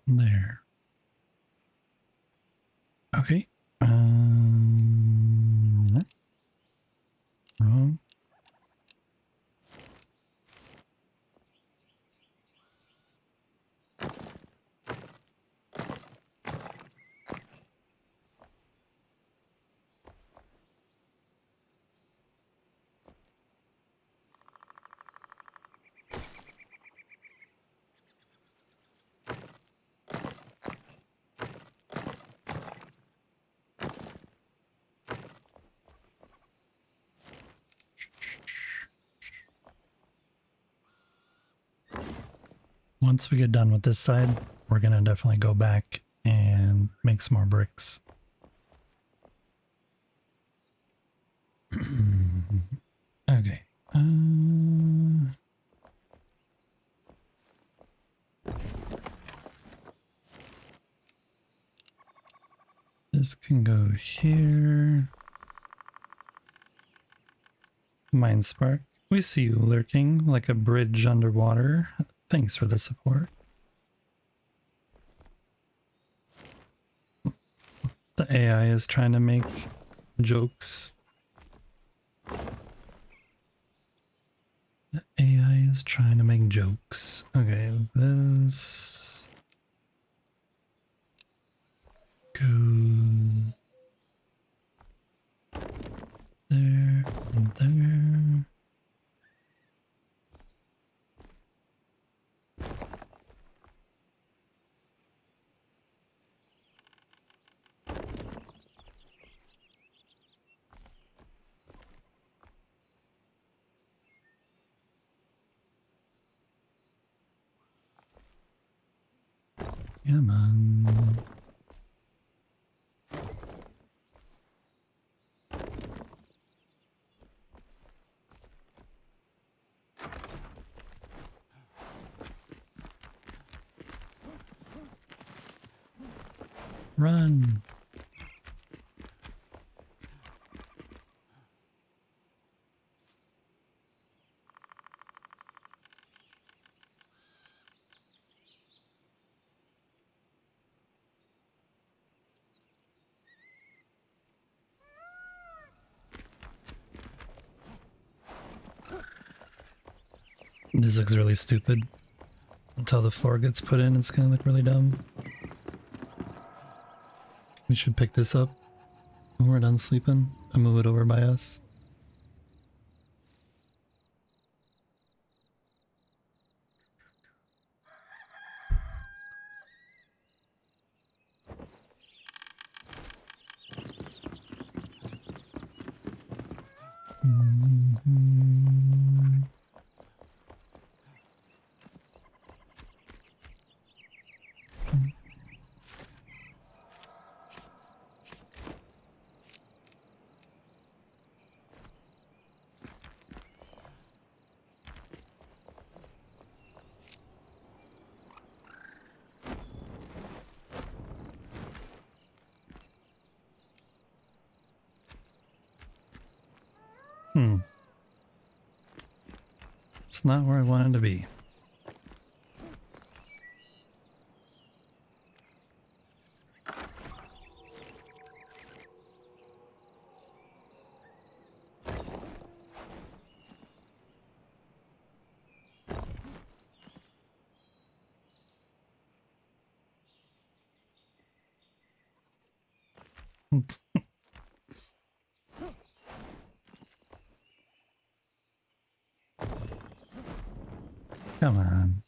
There. Okay. Wrong. Once we get done with this side, we're gonna definitely go back and make some more bricks. Okay. This can go here. Mine spark. We see you lurking like a bridge underwater. Thanks for the support. The AI is trying to make jokes. The AI is trying to make jokes. Okay, this go there and there. Come on. Run. This looks really stupid. Until the floor gets put in, it's gonna look really dumb. We should pick this up when we're done sleeping and move it over by us. It's not where I wanted to be. Come on.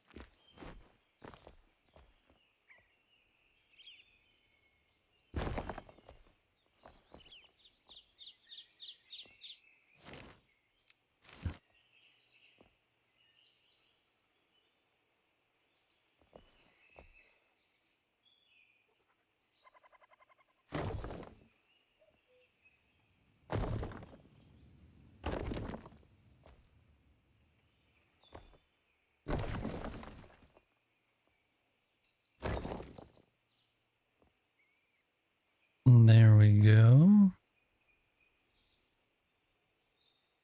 There we go.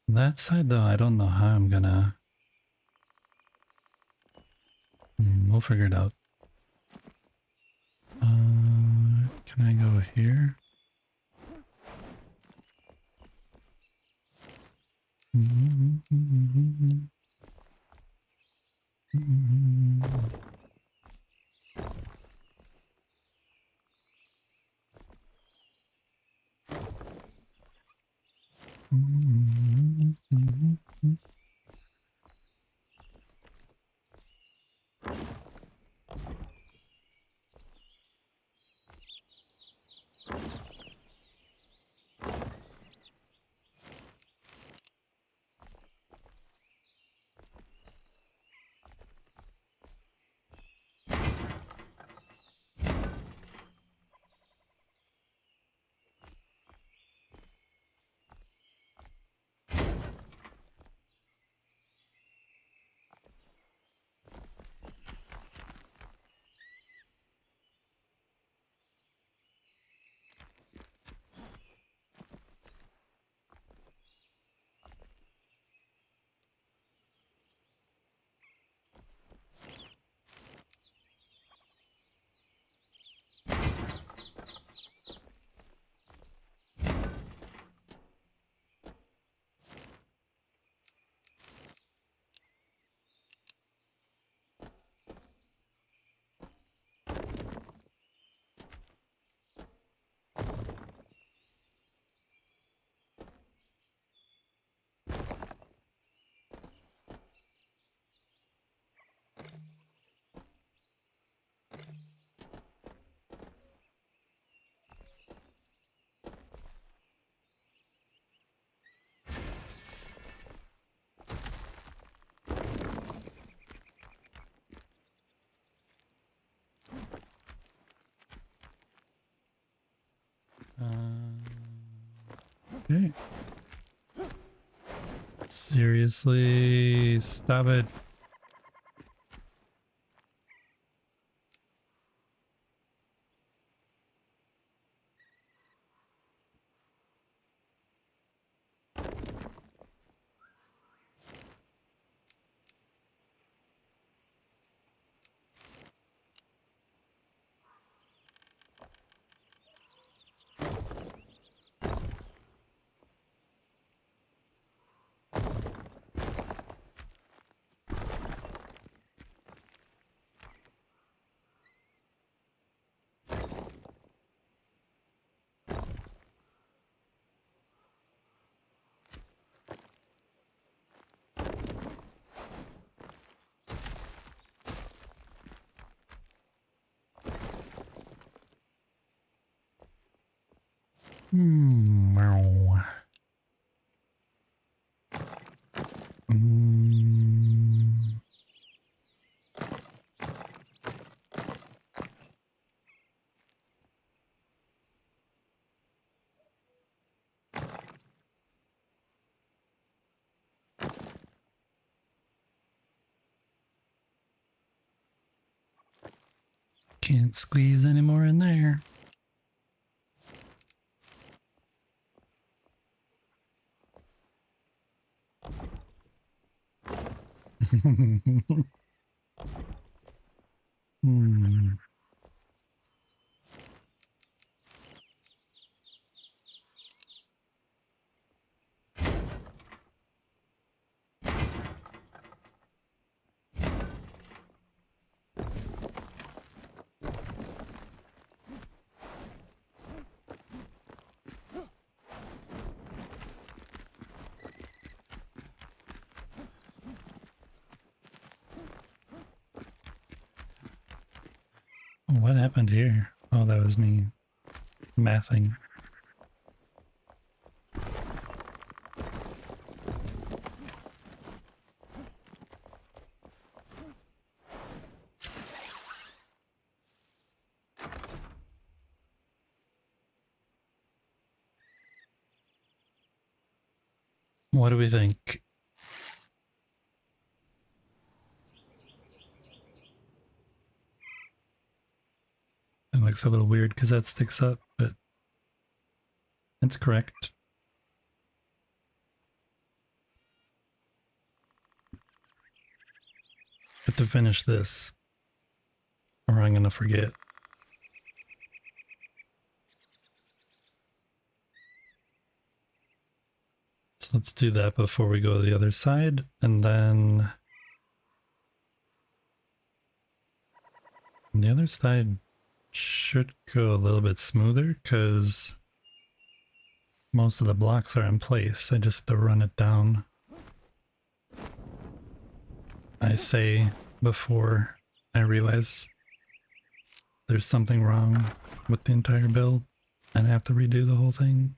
That side though, I don't know how I'm gonna... we'll figure it out. Can I go here? Okay. Seriously, stop it. Meow. Can't squeeze any more in there. What happened here? Oh, that was me mathing. What do we think? It looks a little weird because that sticks up, but It's correct. But to finish this, or I'm gonna forget. So let's do that before we go to the other side, and then the other side should go a little bit smoother because most of the blocks are in place. I just have to run it down. I say before I realize there's something wrong with the entire build and I have to redo the whole thing.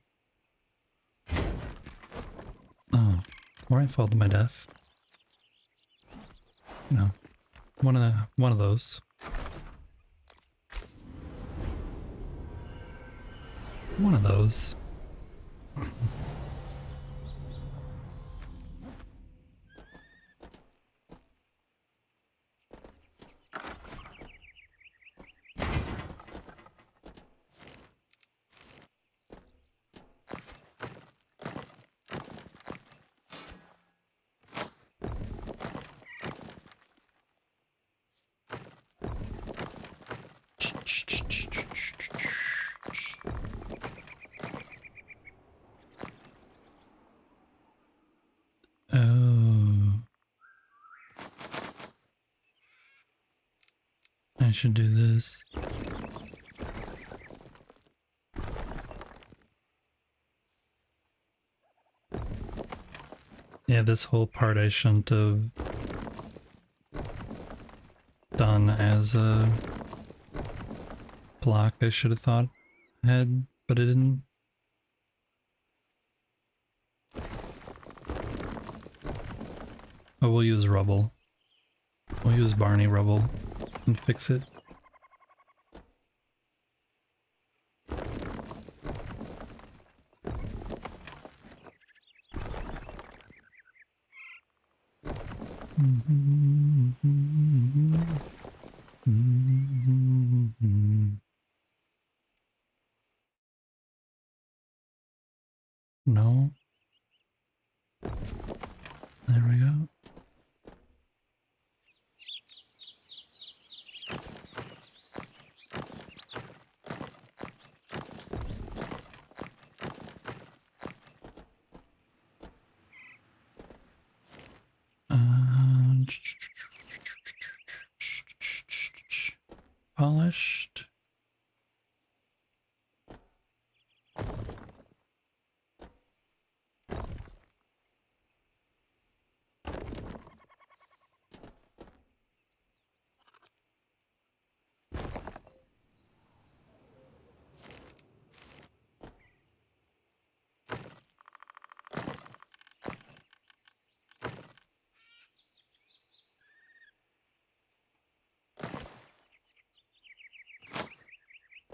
Oh, or I fall to my death. No, one of those. One of those. Oh, I should do this. Yeah, this whole part I shouldn't have done as a block. I should have thought ahead, but it didn't. Oh, we'll use rubble. We'll use Barney rubble and fix it. No. There we go. Polished.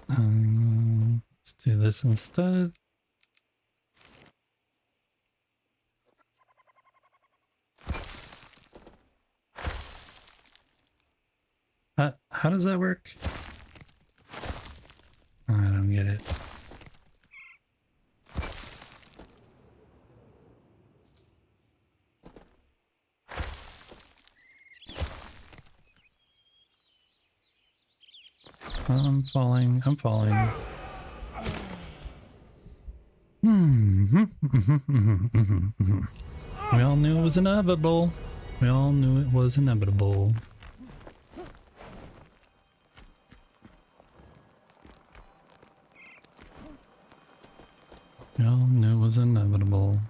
Let's do this instead. How does that work? I don't get it. I'm falling. I'm falling. We all knew it was inevitable. We all knew it was inevitable. We all knew it was inevitable.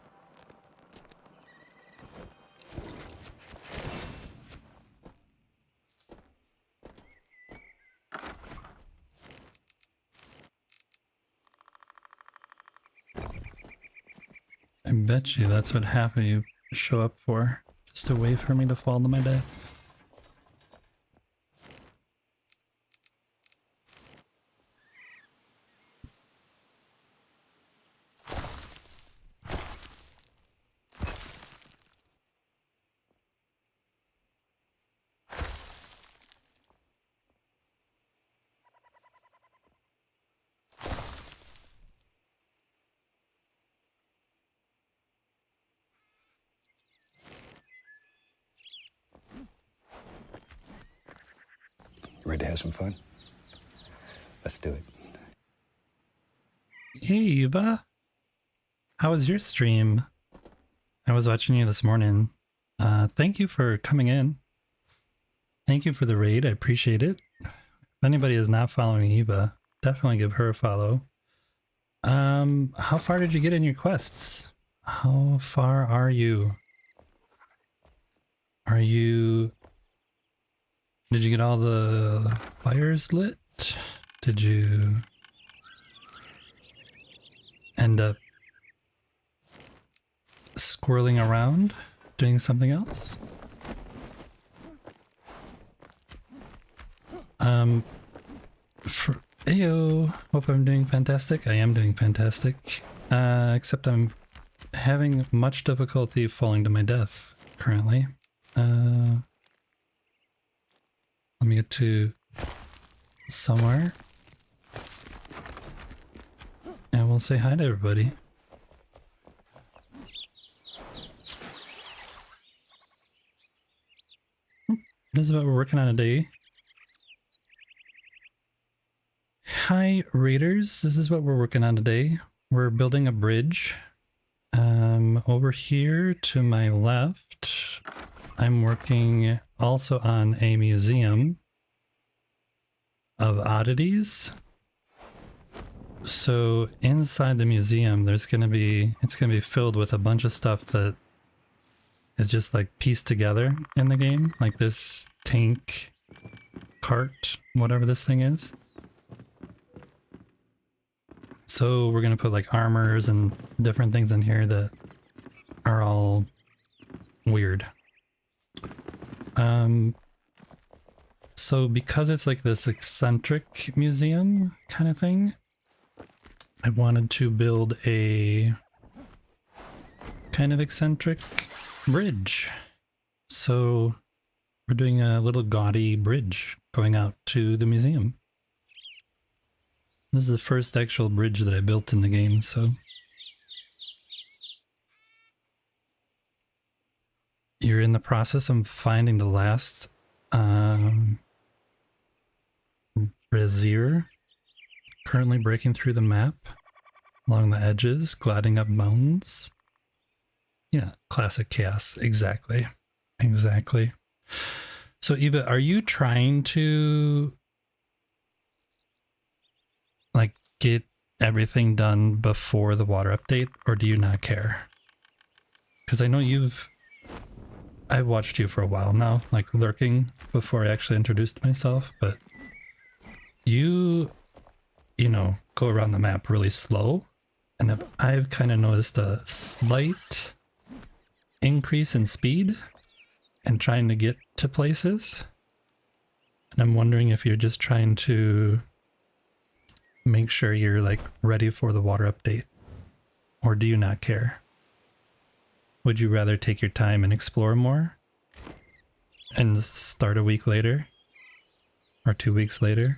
I bet you that's what half of you show up for. Just a way for me to fall to my death. Ready to have some fun? Let's do it. Hey, Eva. How was your stream? I was watching you this morning. Thank you for coming in. Thank you for the raid. I appreciate it. If anybody is not following Eva, definitely give her a follow. How far did you get in your quests? How far are you? Did you get all the fires lit? Did you end up squirreling around doing something else? Ayo, hope I'm doing fantastic. I am doing fantastic. Except I'm having much difficulty falling to my death currently. Let me get to somewhere. And we'll say hi to everybody. This is what we're working on today. Hi Raiders, this is what we're working on today. We're building a bridge. Over here to my left, I'm working also on a museum of oddities. So inside the museum, it's gonna be filled with a bunch of stuff that is just like pieced together in the game, like this tank, cart, whatever this thing is. So we're gonna put like armors and different things in here that are all weird. So because it's like this eccentric museum kind of thing, I wanted to build a kind of eccentric bridge. So we're doing a little gaudy bridge going out to the museum. This is the first actual bridge that I built in the game, so you're in the process of finding the last brazier, currently breaking through the map along the edges, gliding up mountains. Yeah, classic chaos. Exactly. So Eva, are you trying to like get everything done before the water update, or do you not care? Because I know I've watched you for a while now, like lurking before I actually introduced myself, but you know, go around the map really slow, and I've kind of noticed a slight increase in speed and trying to get to places. And I'm wondering if you're just trying to make sure you're like ready for the water update, or do you not care? Would you rather take your time and explore more and start a week later or 2 weeks later?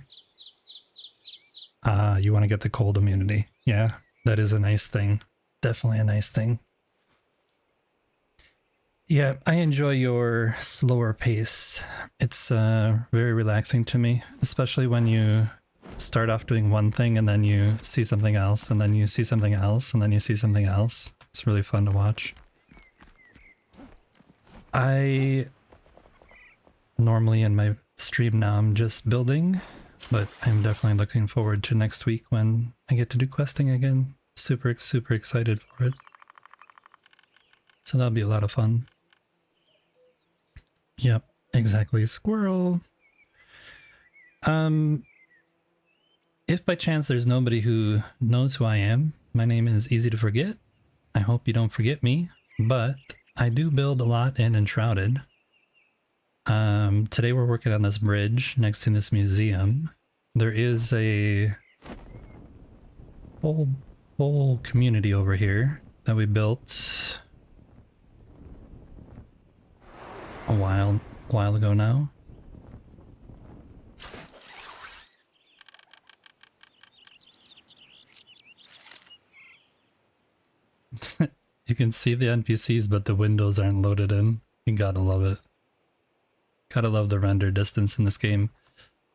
You want to get the cold immunity. Yeah, that is a nice thing. Definitely a nice thing. Yeah, I enjoy your slower pace. It's very relaxing to me, especially when you start off doing one thing and then you see something else, and then you see something else, and then you see something else. It's really fun to watch. I normally in my stream now I'm just building, but I'm definitely looking forward to next week when I get to do questing again. Super excited for it. So that'll be a lot of fun. Yep, exactly. Squirrel. If by chance there's nobody who knows who I am, my name is easy to forget. I hope you don't forget me, but I do build a lot in Enshrouded. Today we're working on this bridge next to this museum. There is a whole community over here that we built a while ago now. You can see the NPCs, but the windows aren't loaded in. You gotta love it. Gotta love the render distance in this game.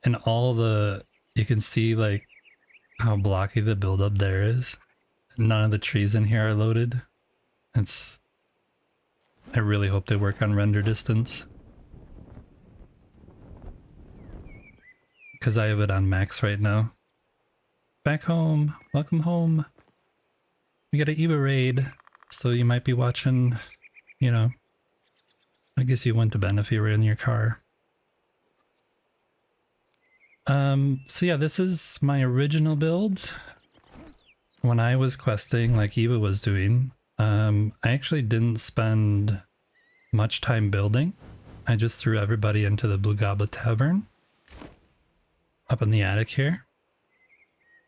And you can see like how blocky the buildup there is. None of the trees in here are loaded. I really hope they work on render distance. Because I have it on max right now. Back home. Welcome home. We got an EVA raid. So you might be watching, you know. I guess you wouldn't have been if you were in your car. So yeah, this is my original build. When I was questing like Eva was doing, I actually didn't spend much time building. I just threw everybody into the Blue Goblet Tavern up in the attic here.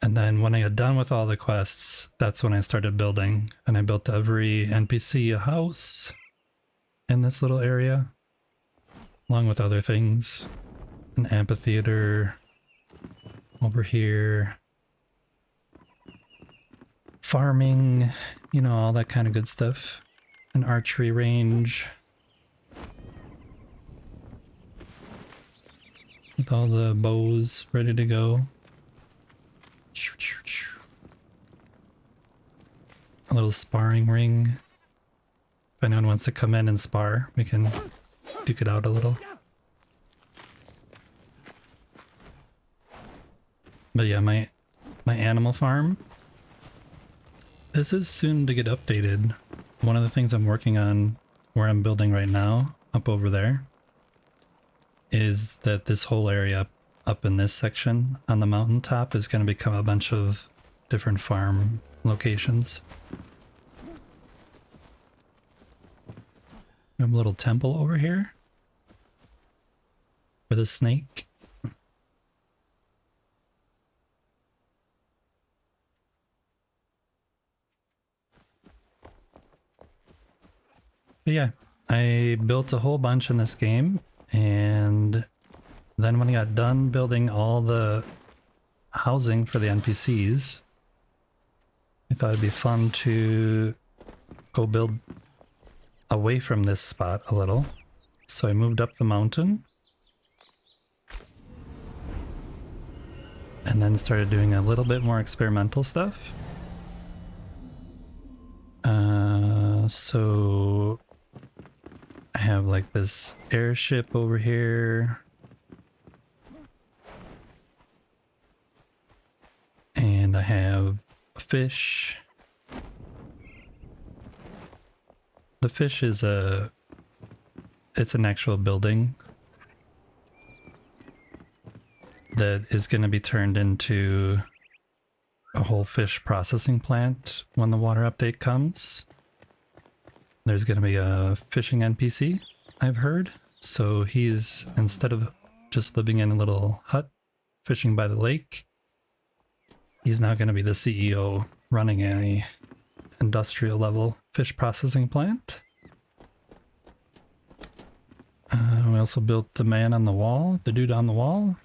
And then when I got done with all the quests, that's when I started building. And I built every NPC a house in this little area, along with other things. An amphitheater over here. Farming, you know, all that kind of good stuff. An archery range. With all the bows ready to go. A little sparring ring. If anyone wants to come in and spar, we can duke it out a little. But yeah, my animal farm. This is soon to get updated. One of the things I'm working on, where I'm building right now, up over there, is that this whole area up in this section on the mountaintop is going to become a bunch of different farm locations. We have a little temple over here with a snake. But yeah, I built a whole bunch in this game, and then when I got done building all the housing for the NPCs, I thought it'd be fun to go build away from this spot a little. So I moved up the mountain and then started doing a little bit more experimental stuff. So I have like this airship over here. And I have a fish. The fish is it's an actual building that is going to be turned into a whole fish processing plant when the water update comes. There's going to be a fishing NPC, I've heard. So he's, instead of just living in a little hut fishing by the lake, he's now going to be the CEO running a industrial level fish processing plant. We also built the man on the wall, the dude on the wall,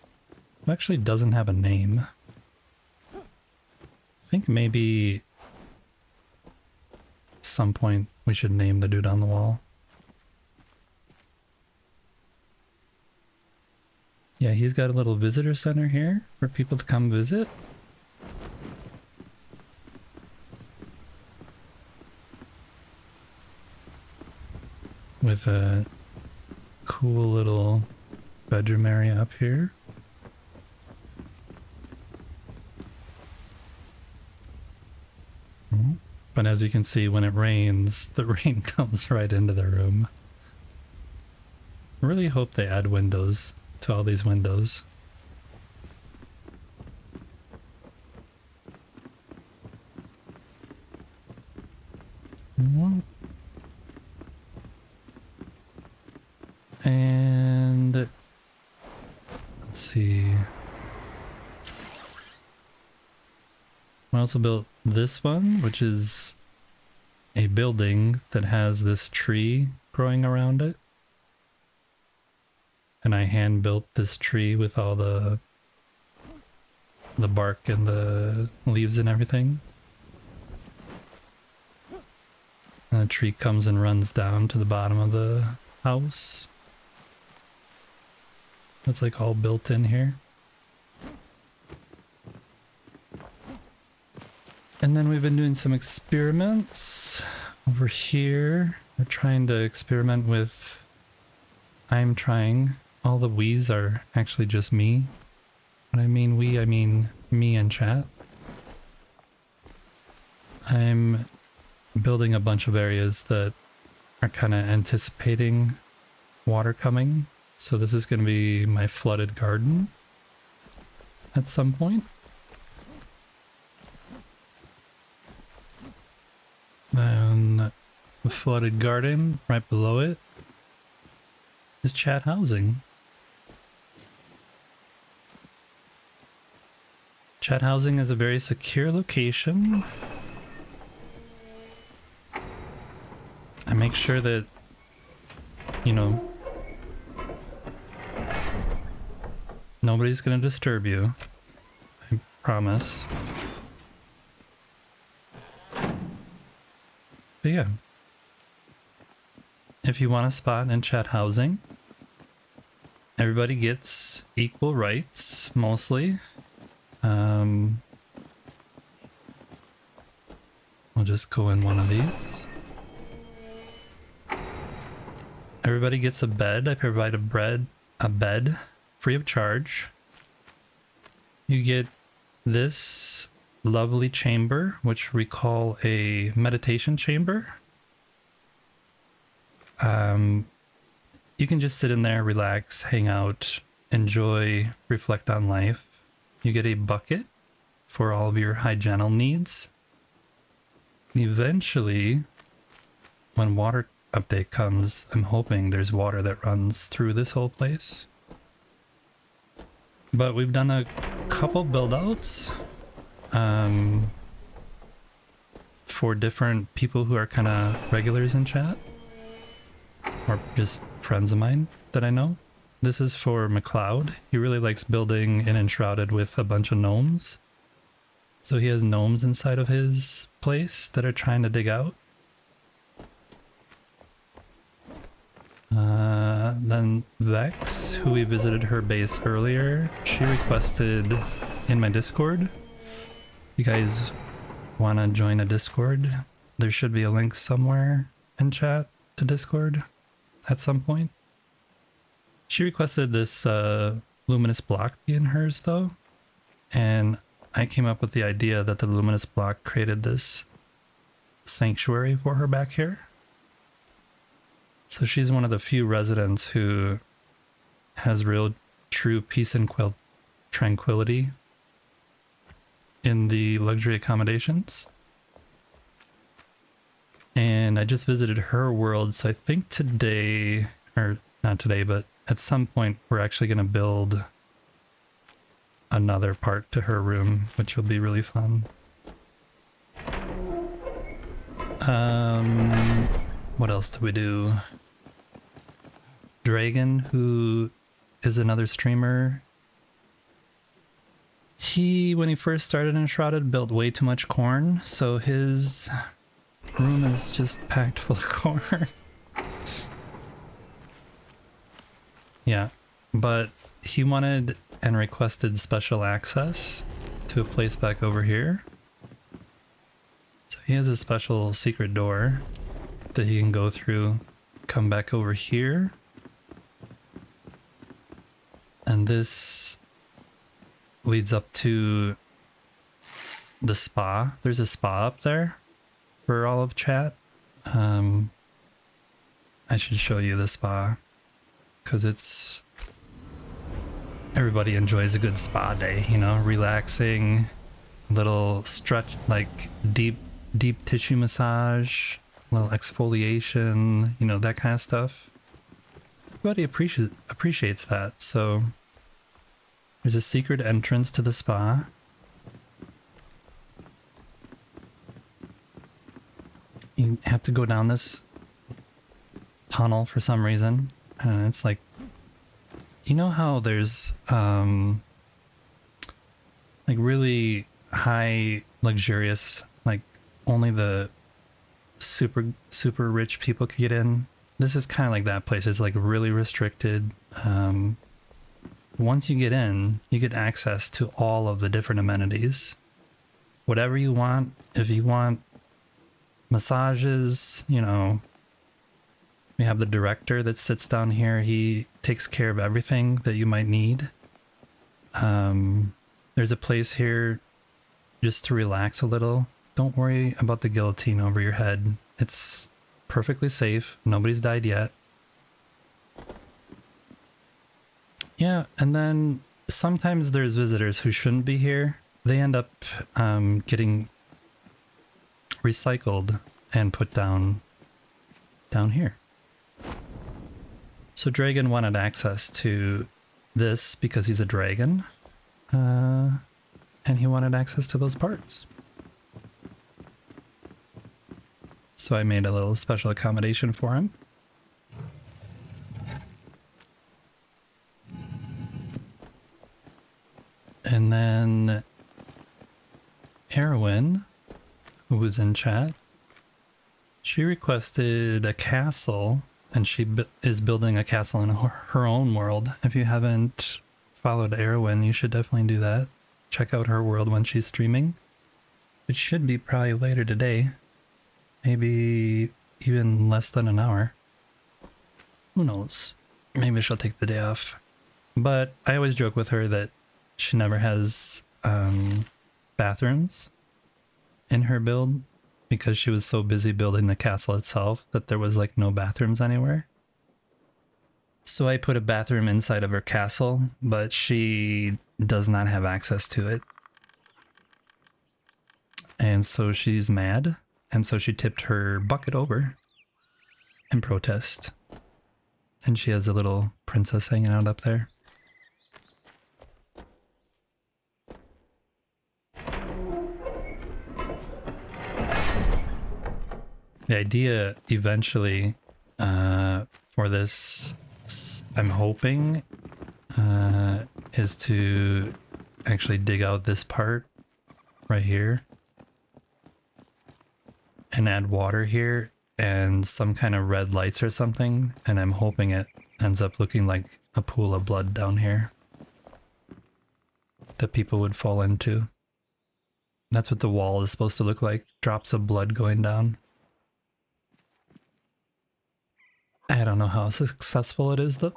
who actually doesn't have a name. I think maybe at some point we should name the dude on the wall. Yeah, he's got a little visitor center here for people to come visit. With a cool little bedroom area up here. But as you can see, when it rains, the rain comes right into the room. I really hope they add windows to all these windows. And let's see. I also built this one, which is a building that has this tree growing around it. And I hand built this tree with all the bark and the leaves and everything. And the tree comes and runs down to the bottom of the house. It's like all built in here. And then we've been doing some experiments over here. We're trying to experiment with... I'm trying. All the we's are actually just me. When I mean we, I mean me and chat. I'm building a bunch of areas that are kind of anticipating water coming. So this is going to be my flooded garden at some point. And the flooded garden right below it is chat housing. Chat housing is a very secure location. I make sure that, you know, nobody's gonna disturb you. I promise. But yeah. If you want a spot in chat housing, everybody gets equal rights, mostly. We'll just go in one of these. Everybody gets a bed. I provide a bed free of charge. You get this lovely chamber, which we call a meditation chamber. You can just sit in there, relax, hang out, enjoy, reflect on life. You get a bucket for all of your hygienal needs. Eventually, when water update comes, I'm hoping there's water that runs through this whole place. But we've done a couple build outs for different people who are kind of regulars in chat, or just friends of mine that I know. This is for McLeod. He really likes building in Enshrouded with a bunch of gnomes. So he has gnomes inside of his place that are trying to dig out. Then Vex, who we visited her base earlier, she requested in my Discord. You guys want to join a Discord? There should be a link somewhere in chat to Discord at some point. She requested this luminous block be in hers though, and I came up with the idea that the luminous block created this sanctuary for her back here. So she's one of the few residents who has real true peace and tranquility in the luxury accommodations. And I just visited her world, so I think today, or not today, but at some point we're actually going to build another part to her room, which will be really fun. What else do we do? Dragon, who is another streamer, when he first started in Enshrouded, built way too much corn, so his room is just packed full of corn. Yeah, but he wanted and requested special access to a place back over here. So he has a special secret door that he can go through, come back over here. And this leads up to the spa. There's a spa up there for all of chat. I should show you the spa because it's... Everybody enjoys a good spa day, you know, relaxing, little stretch, like deep tissue massage, little exfoliation, you know, that kind of stuff. Everybody appreciates that. So there's a secret entrance to the spa. You have to go down this tunnel for some reason, and it's like, you know how there's like really high luxurious, like only the super rich people could get in? This is kind of like that place. It's like really restricted. Once you get in, you get access to all of the different amenities, whatever you want. If you want massages, you know, we have the director that sits down here. He takes care of everything that you might need. There's a place here just to relax a little. Don't worry about the guillotine over your head. It's perfectly safe. Nobody's died yet. Yeah, and then sometimes there's visitors who shouldn't be here. They end up getting recycled and put down here. So Dragon wanted access to this because he's a dragon. And he wanted access to those parts. So I made a little special accommodation for him. And then Erwin, who was in chat, she requested a castle, and she is building a castle in her own world. If you haven't followed Erwin, you should definitely do that. Check out her world when she's streaming. It should be probably later today. Maybe even less than an hour. Who knows? Maybe she'll take the day off. But I always joke with her that she never has bathrooms in her build because she was so busy building the castle itself that there was like no bathrooms anywhere. So I put a bathroom inside of her castle, but she does not have access to it. And so she's mad. And so she tipped her bucket over in protest. And she has a little princess hanging out up there. The idea eventually for this, I'm hoping, is to actually dig out this part right here and add water here and some kind of red lights or something, and I'm hoping it ends up looking like a pool of blood down here that people would fall into. That's what the wall is supposed to look like, drops of blood going down. I don't know how successful it is though.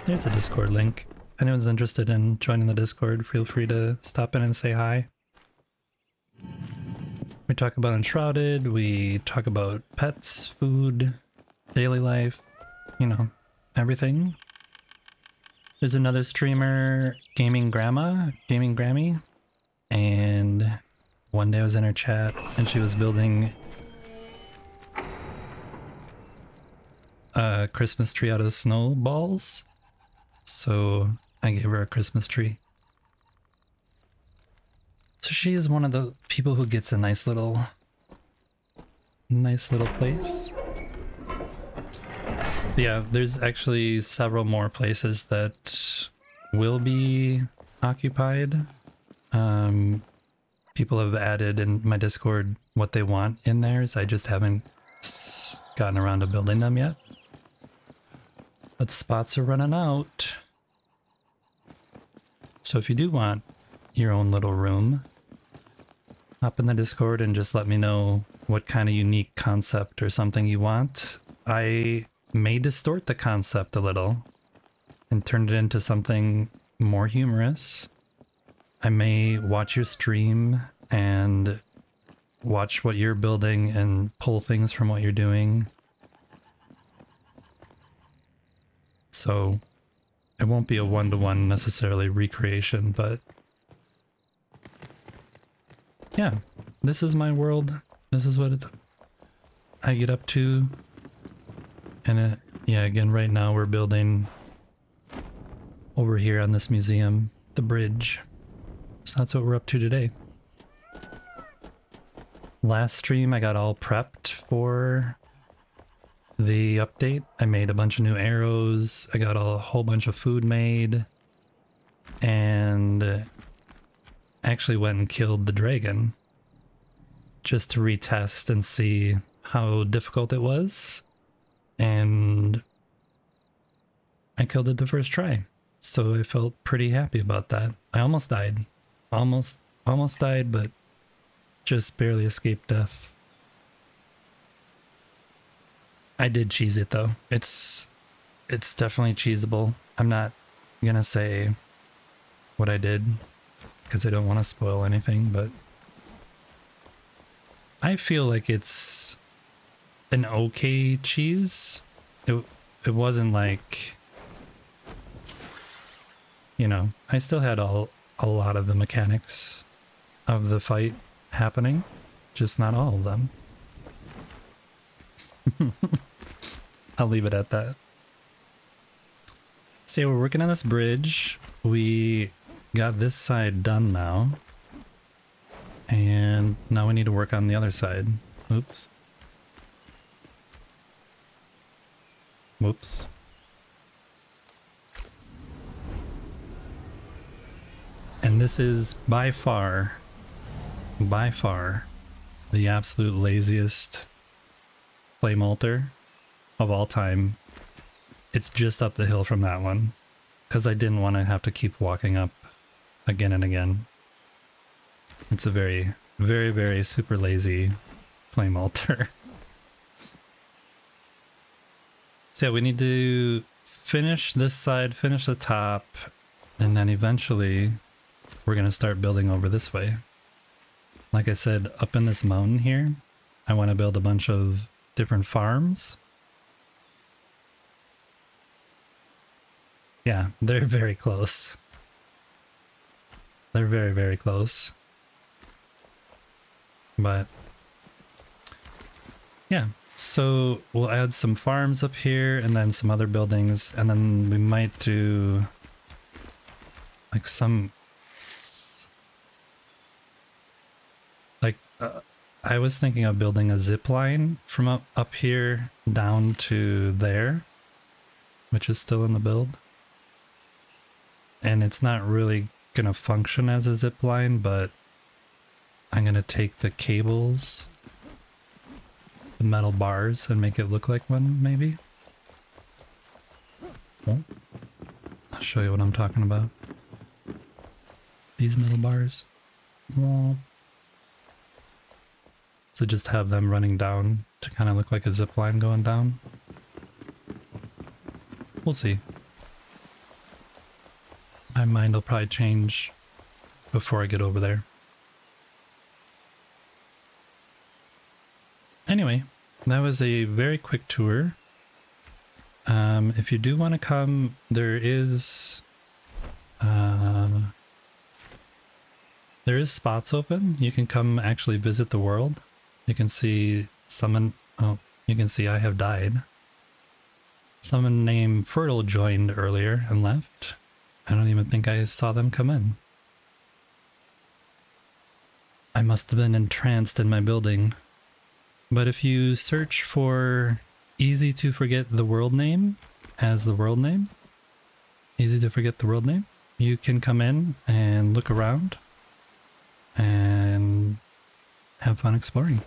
There's a Discord link. If anyone's interested in joining the Discord, feel free to stop in and say hi. We talk about Enshrouded, we talk about pets, food, daily life, you know, everything. There's another streamer, Gaming Grammy, and one day I was in her chat and she was building a Christmas tree out of snowballs. So I gave her a Christmas tree. So she is one of the people who gets a nice little place. Yeah, there's actually several more places that will be occupied. People have added in my Discord what they want in theirs. I just haven't gotten around to building them yet. But spots are running out. So if you do want your own little room, hop in the Discord and just let me know what kind of unique concept or something you want. I may distort the concept a little and turn it into something more humorous. I may watch your stream and watch what you're building and pull things from what you're doing. So it won't be a one-to-one necessarily recreation, but yeah, this is my world. This is what I get up to. And yeah, again, right now we're building over here on this museum, the bridge. So that's what we're up to today. Last stream I got all prepped for the update. I made a bunch of new arrows. I got a whole bunch of food made. And actually went and killed the dragon. Just to retest and see how difficult it was. And I killed it the first try. So I felt pretty happy about that. I almost died. Almost died, but just barely escaped death. I did cheese it though. It's definitely cheesable. I'm not gonna say what I did because I don't want to spoil anything, but I feel like it's an okay cheese. It wasn't like, you know, I still had a lot of the mechanics of the fight happening, just not all of them. I'll leave it at that. So yeah, we're working on this bridge. We got this side done now. And now we need to work on the other side. Oops. Whoops. And this is by far, the absolute laziest flame altar of all time. It's just up the hill from that one, because I didn't want to have to keep walking up again and again. It's a very, very, very super lazy flame altar. So yeah, we need to finish this side, finish the top, and then eventually we're going to start building over this way. Like I said, up in this mountain here, I want to build a bunch of different farms. Yeah, they're very close. They're very, very close. But yeah, so we'll add some farms up here and then some other buildings, and then we might do like some I was thinking of building a zip line from up here down to there, which is still in the build. And it's not really going to function as a zip line, but I'm going to take the cables, the metal bars, and make it look like one, maybe. Oh, I'll show you what I'm talking about. These metal bars. Well, so just have them running down to kind of look like a zip line going down. We'll see. My mind will probably change before I get over there. Anyway, that was a very quick tour. If you do want to come, there is spots open. You can come actually visit the world. You can see someone, oh, you can see I have died. Someone named Fertile joined earlier and left. I don't even think I saw them come in. I must have been entranced in my building. But if you search for easy to forget the world name as the world name, easy to forget the world name, you can come in and look around and have fun exploring.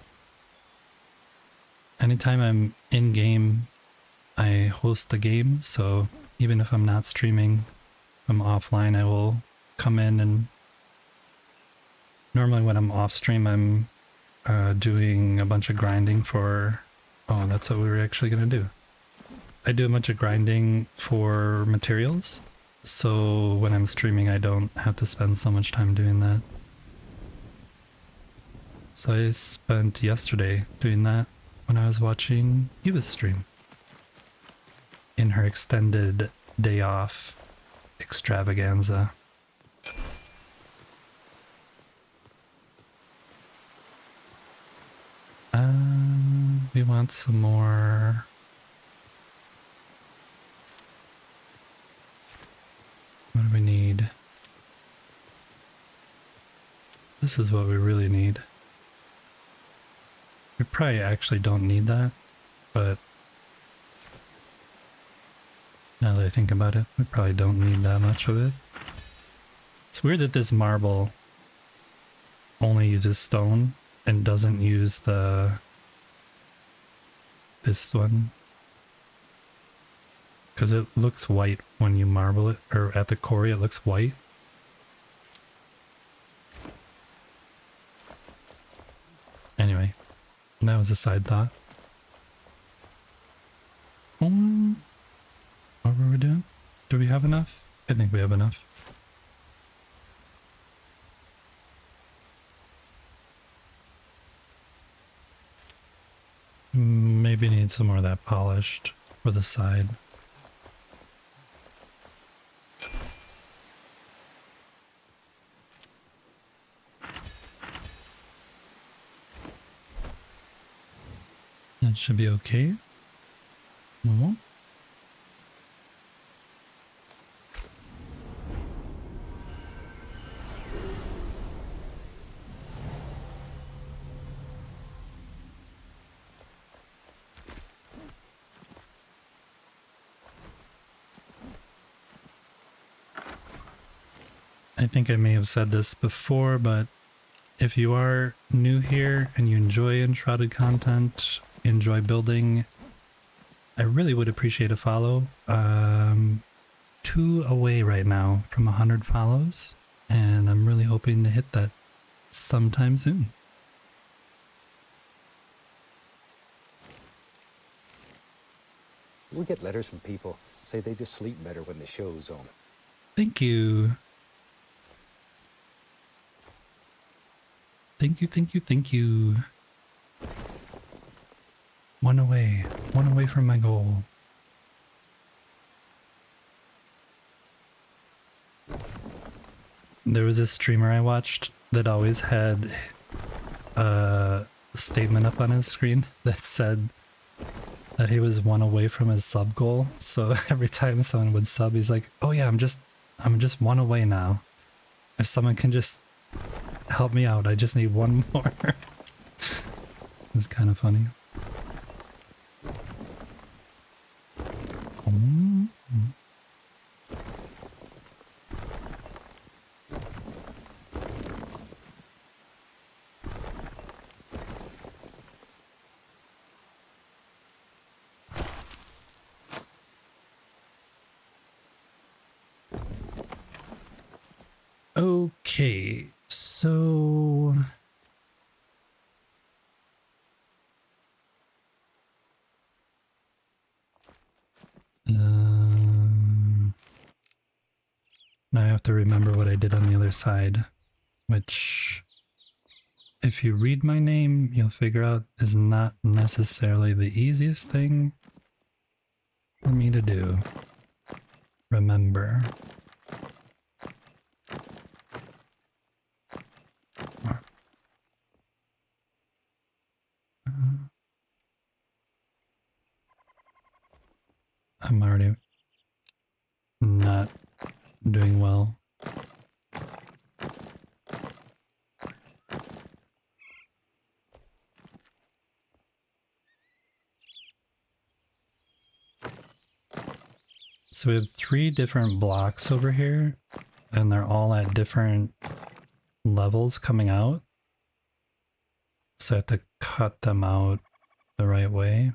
Anytime I'm in game, I host the game, so even if I'm not streaming, I'm offline, I will come in, and normally when I'm off stream, I'm doing a bunch of grinding for, oh, that's what we were actually going to do. I do a bunch of grinding for materials, so when I'm streaming, I don't have to spend so much time doing that. So I spent yesterday doing that when I was watching Eva's stream in her extended day off extravaganza. We want some more. What do we need? This is what we really need. We probably actually don't need that, but now that I think about it, we probably don't need that much of it. It's weird that this marble only uses stone and doesn't use this one. Because it looks white when you marble it, or at the quarry it looks white. Anyway, that was a side thought. What were we doing? Do we have enough? I think we have enough. Maybe need some more of that polished for the side. That should be okay. I think I may have said this before, but if you are new here and you enjoy Enshrouded content, enjoy building, I really would appreciate a follow. 2 away right now from 100 follows, and I'm really hoping to hit that sometime soon. We get letters from people say they just sleep better when the show's on. Thank you. Thank you, thank you, thank you. One away from my goal. There was a streamer I watched that always had a statement up on his screen that said that he was 1 away from his sub goal. So every time someone would sub, he's like, "Oh yeah, I'm just 1 away now. If someone can just help me out, I just need 1 more." It's kind of funny. Okay, so now I have to remember what I did on the other side, which, if you read my name, you'll figure out is not necessarily the easiest thing for me to do. Remember. I'm already not doing well. So we have 3 different blocks over here, and they're all at different levels coming out. So I have to cut them out the right way.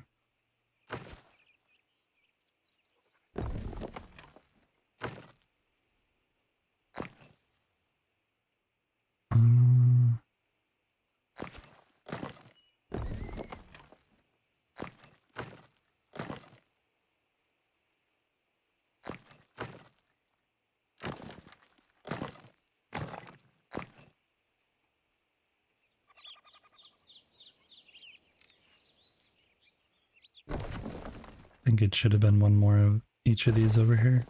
I think it should have been 1 more of each of these over here.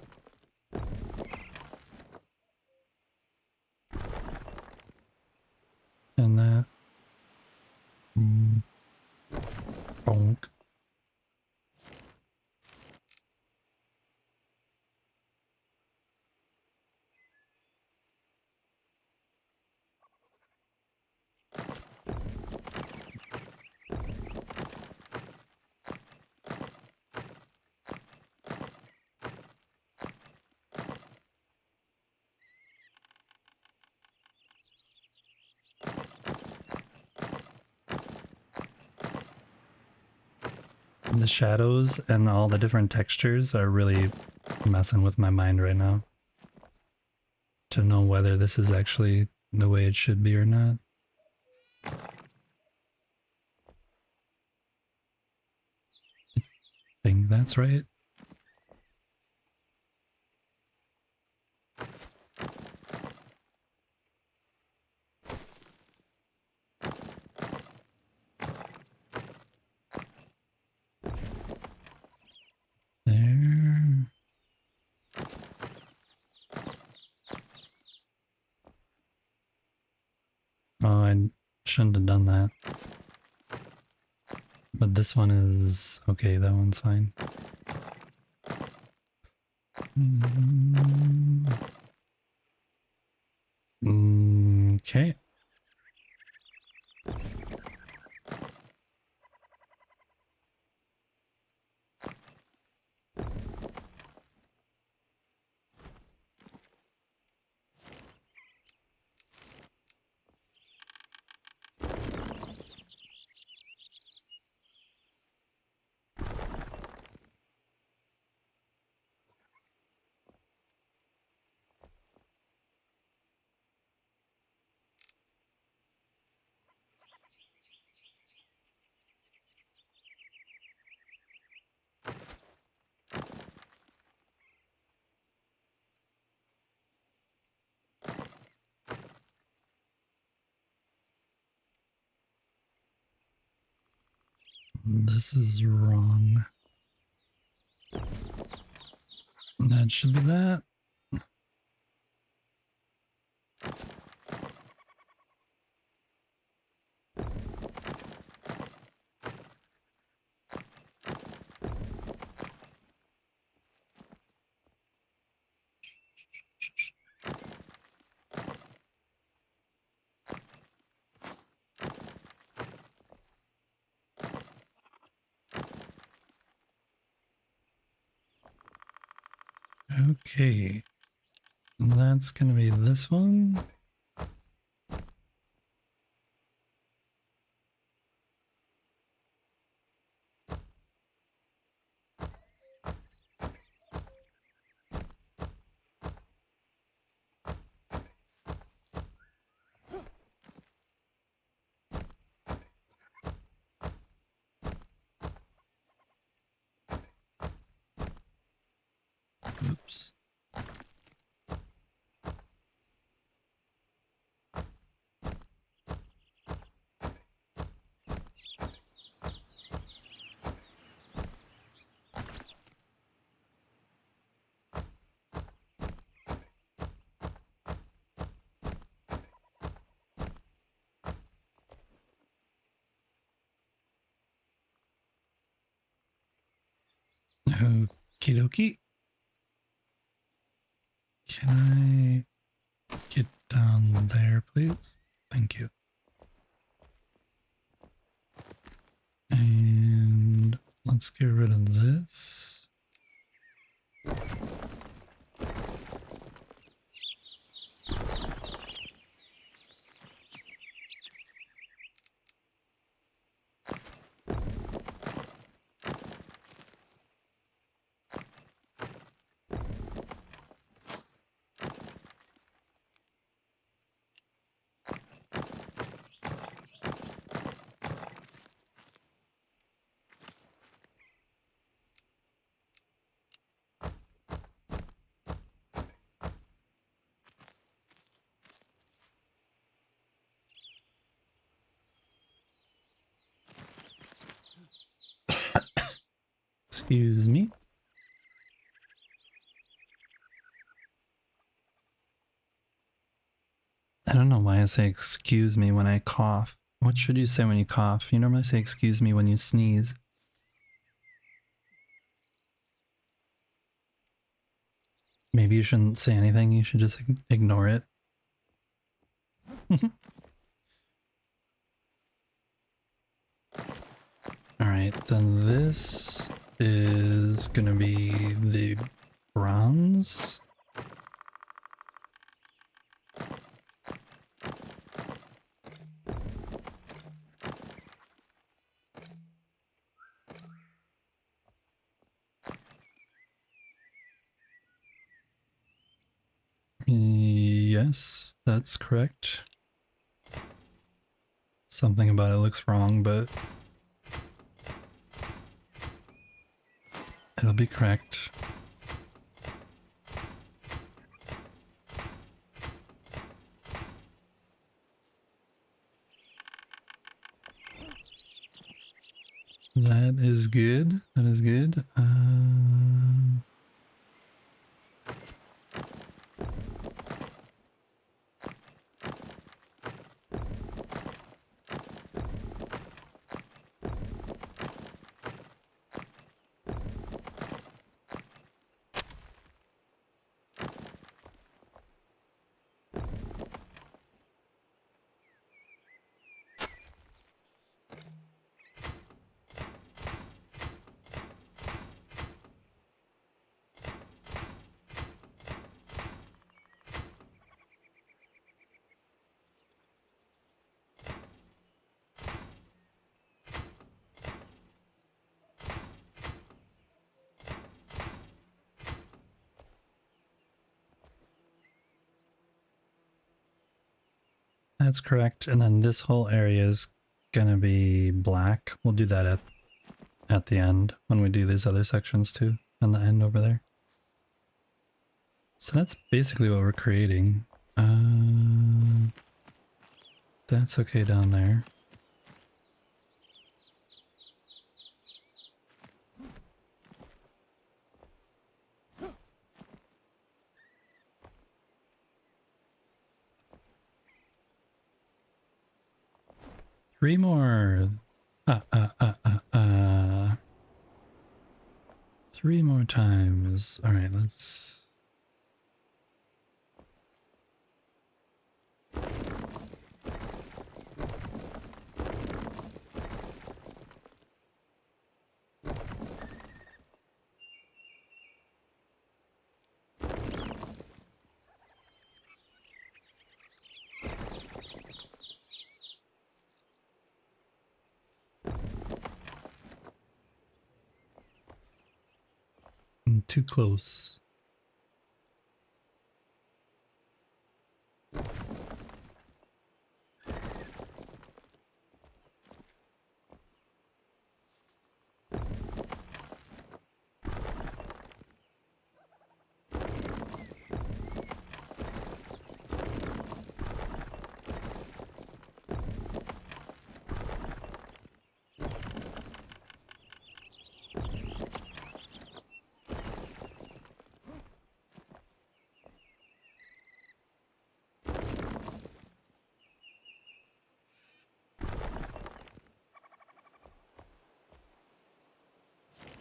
And that. Bonk. The shadows and all the different textures are really messing with my mind right now. To know whether this is actually the way it should be or not. I think that's right. There. Oh, I shouldn't have done that. But this one is okay, that one's fine. Okay. This is wrong. That should be that. Okay. That's gonna be this one. Oops. Okie dokie. Can I get down there, please? Thank you. And let's get rid of this. Excuse me. I don't know why I say excuse me when I cough. What should you say when you cough? You normally say excuse me when you sneeze. Maybe you shouldn't say anything, you should just ignore it. Alright, then this is gonna be the bronze. Yes, that's correct. Something about it looks wrong, but it'll be correct. That is good. That is good. That's correct. And then this whole area is gonna be black. We'll do that at the end when we do these other sections too, on the end over there. So that's basically what we're creating. That's okay down there. Three more. Three more times. All right, let's. Too close.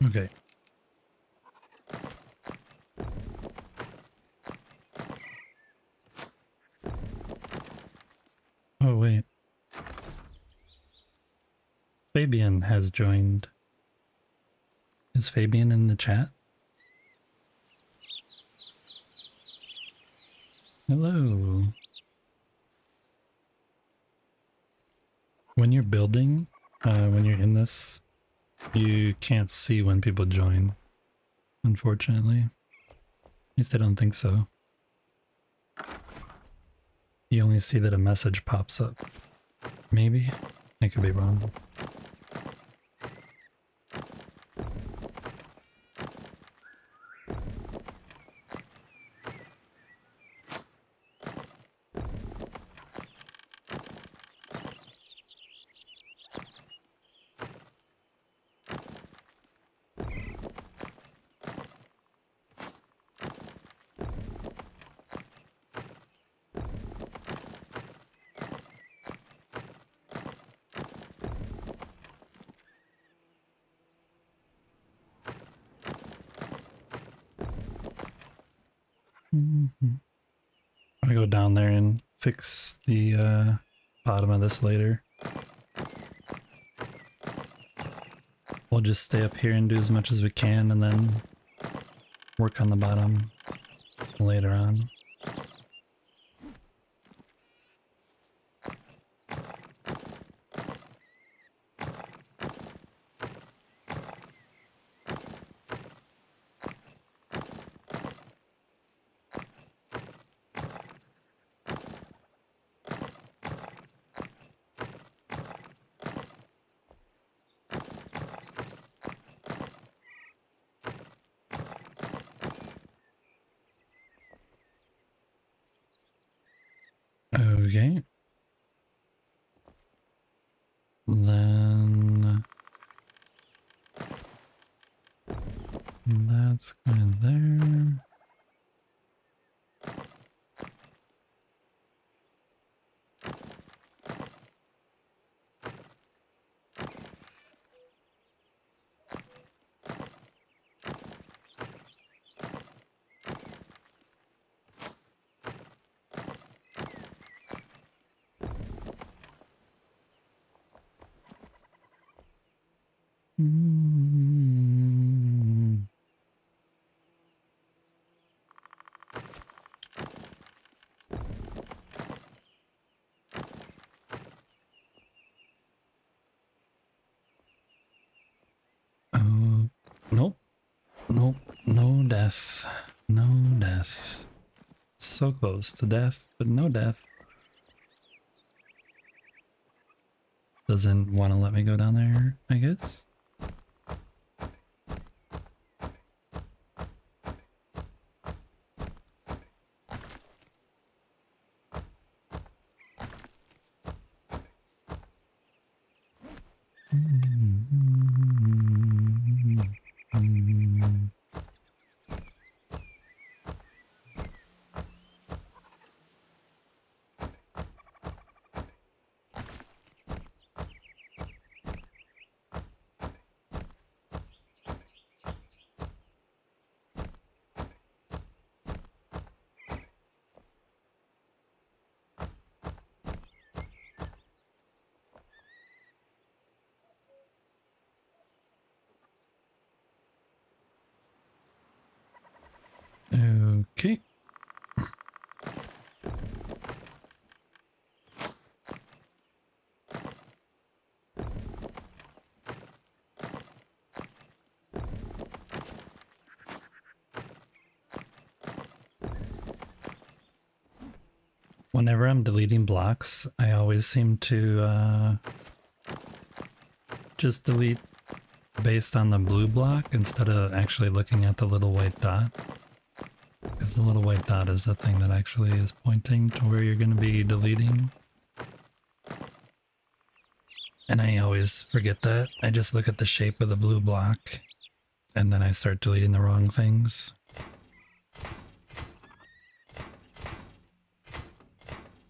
Okay. Oh, wait. Fabian has joined. Is Fabian in the chat? Hello. When you're building, when you're in this, you can't see when people join, unfortunately. At least I don't think so. You only see that a message pops up. Maybe? I could be wrong. I go down there and fix the bottom of this later. We'll just stay up here and do as much as we can and then work on the bottom later on. Okay. Then that's going there. Mm. Oh, nope. Nope. No death. No death. So close to death, but no death. Doesn't want to let me go down there, I guess. Okay. Whenever I'm deleting blocks, I always seem to just delete based on the blue block instead of actually looking at the little white dot. Because the little white dot is the thing that actually is pointing to where you're going to be deleting. And I always forget that. I just look at the shape of the blue block and then I start deleting the wrong things.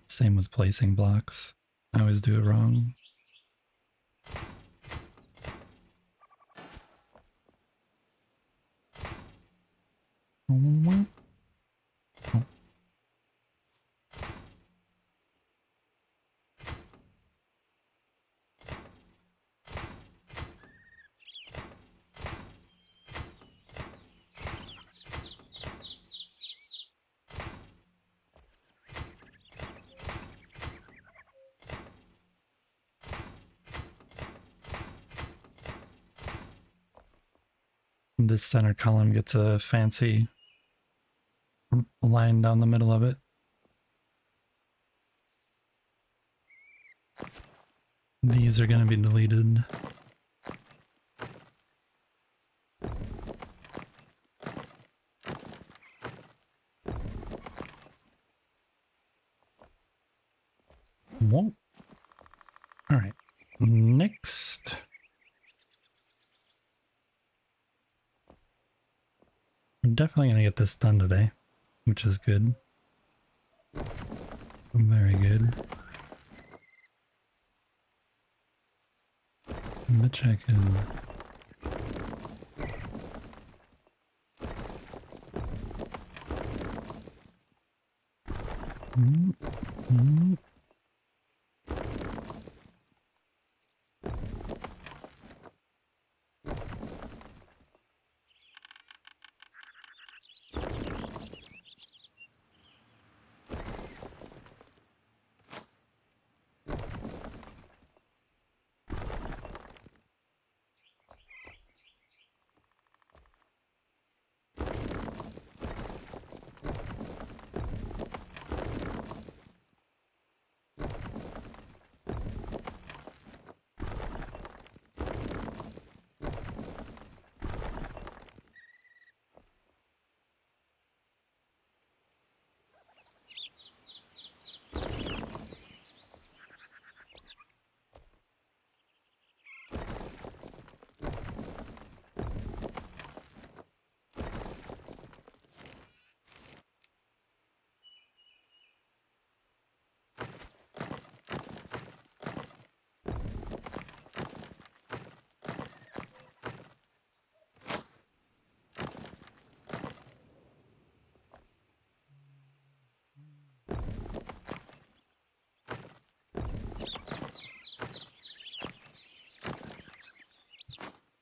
Same with placing blocks. I always do it wrong. Oh. This center column gets a fancy line down the middle of it. These are going to be deleted. Whoa. All right. Next. We're definitely going to get this done today, which is good. Very good. But check in.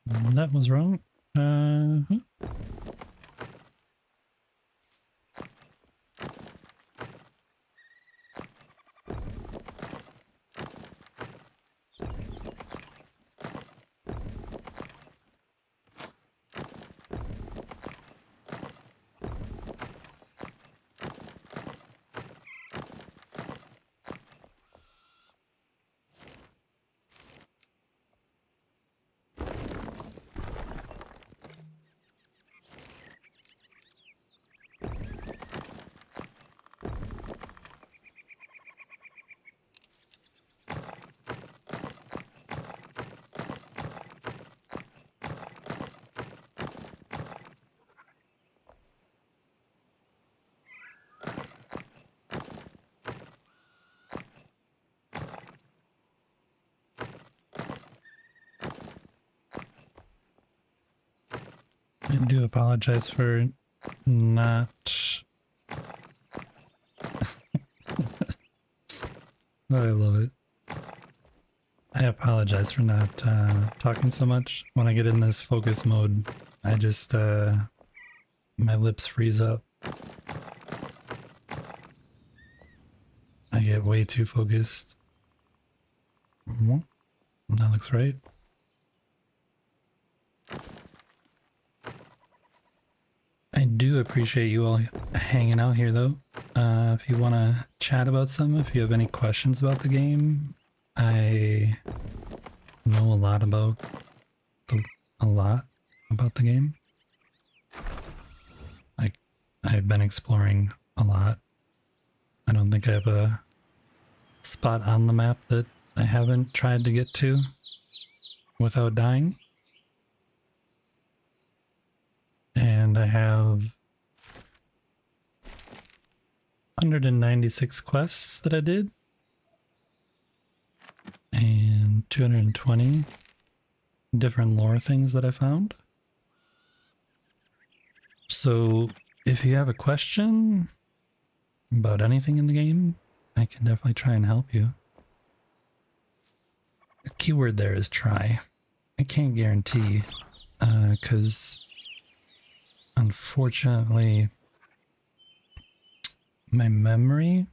That was wrong. I do apologize for not... Oh, I love it. I apologize for not talking so much. When I get in this focus mode, I just, my lips freeze up. I get way too focused. That looks right. I do appreciate you all hanging out here though. If you want to chat about something, if you have any questions about the game, I know a lot about the game. I've been exploring a lot. I don't think I have a spot on the map that I haven't tried to get to without dying. And I have 196 quests that I did. And 220 different lore things that I found. So if you have a question about anything in the game, I can definitely try and help you. The keyword there is try. I can't guarantee, because unfortunately my memory,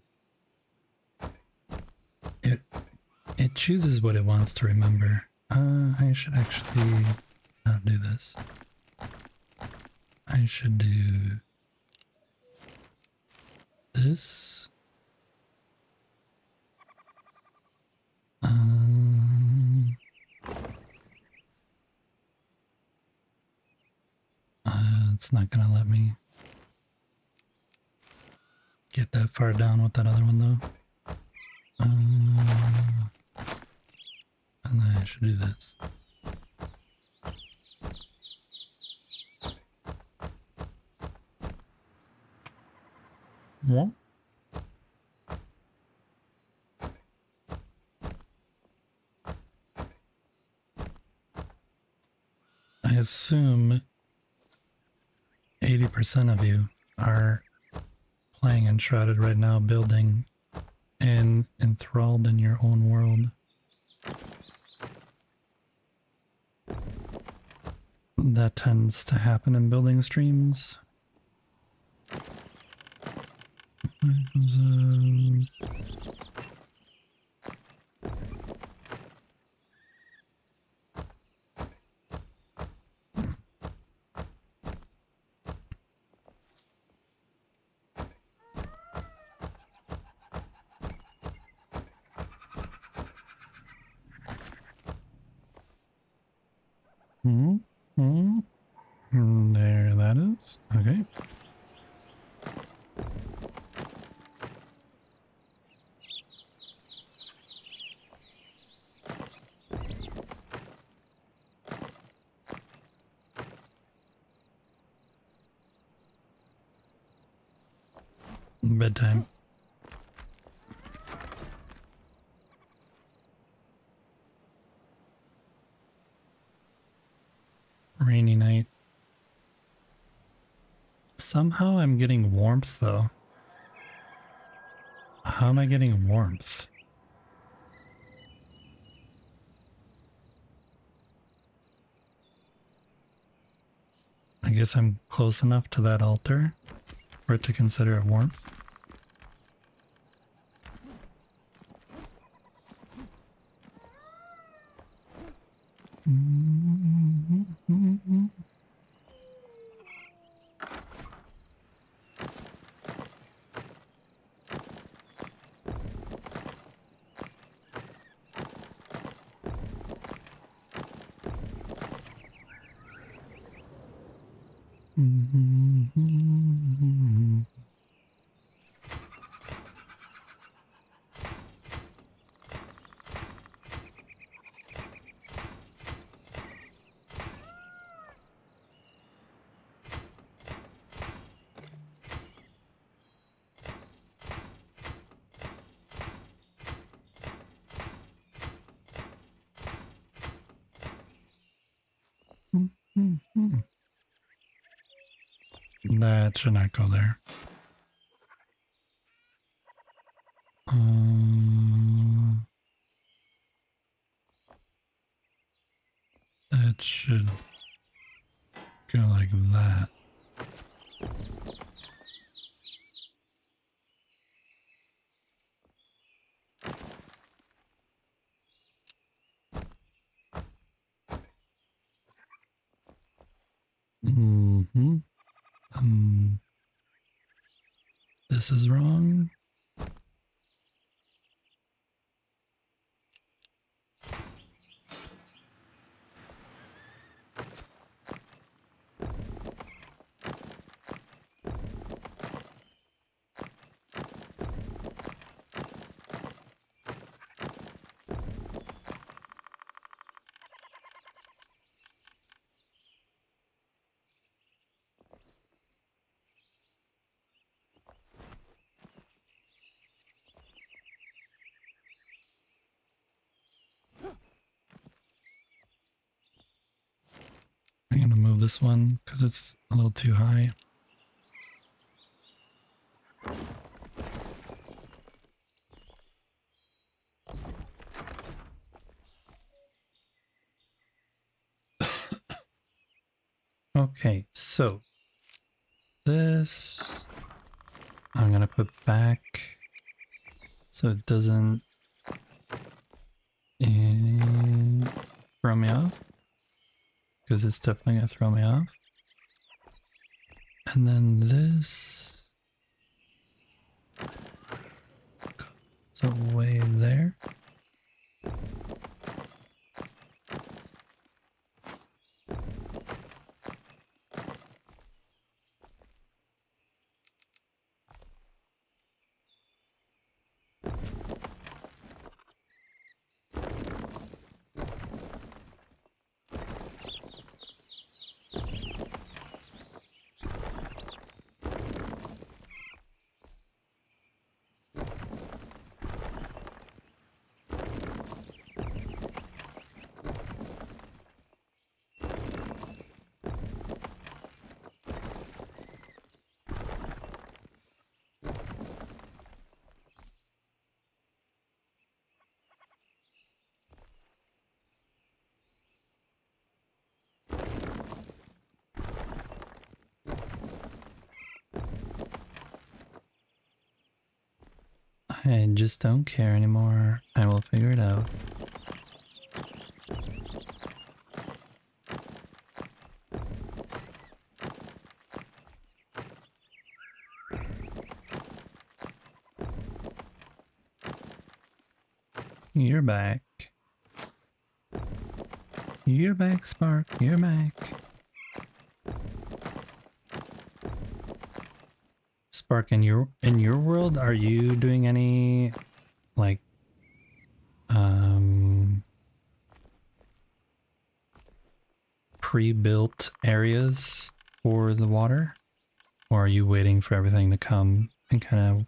it chooses what it wants to remember. I should actually not do this. I should do this. It's not gonna let me get that far down with that other one though. And then I should do this. What? I assume 80% of you are playing Enshrouded right now, building and enthralled in your own world. That tends to happen in building streams. There that is. Okay. Bedtime. Rainy night. Somehow I'm getting warmth though. How am I getting warmth? I guess I'm close enough to that altar for it to consider it warmth. That should not go there. That should go like that. This is wrong. I'm going to move this one because it's a little too high. Okay, so this I'm going to put back so it doesn't throw me off, because it's definitely going to throw me off. And then this goes away there. I just don't care anymore. I will figure it out. You're back. You're back, Spark. You're back. Spark, in your world, are you doing any like pre-built areas for the water? Or are you waiting for everything to come and kind of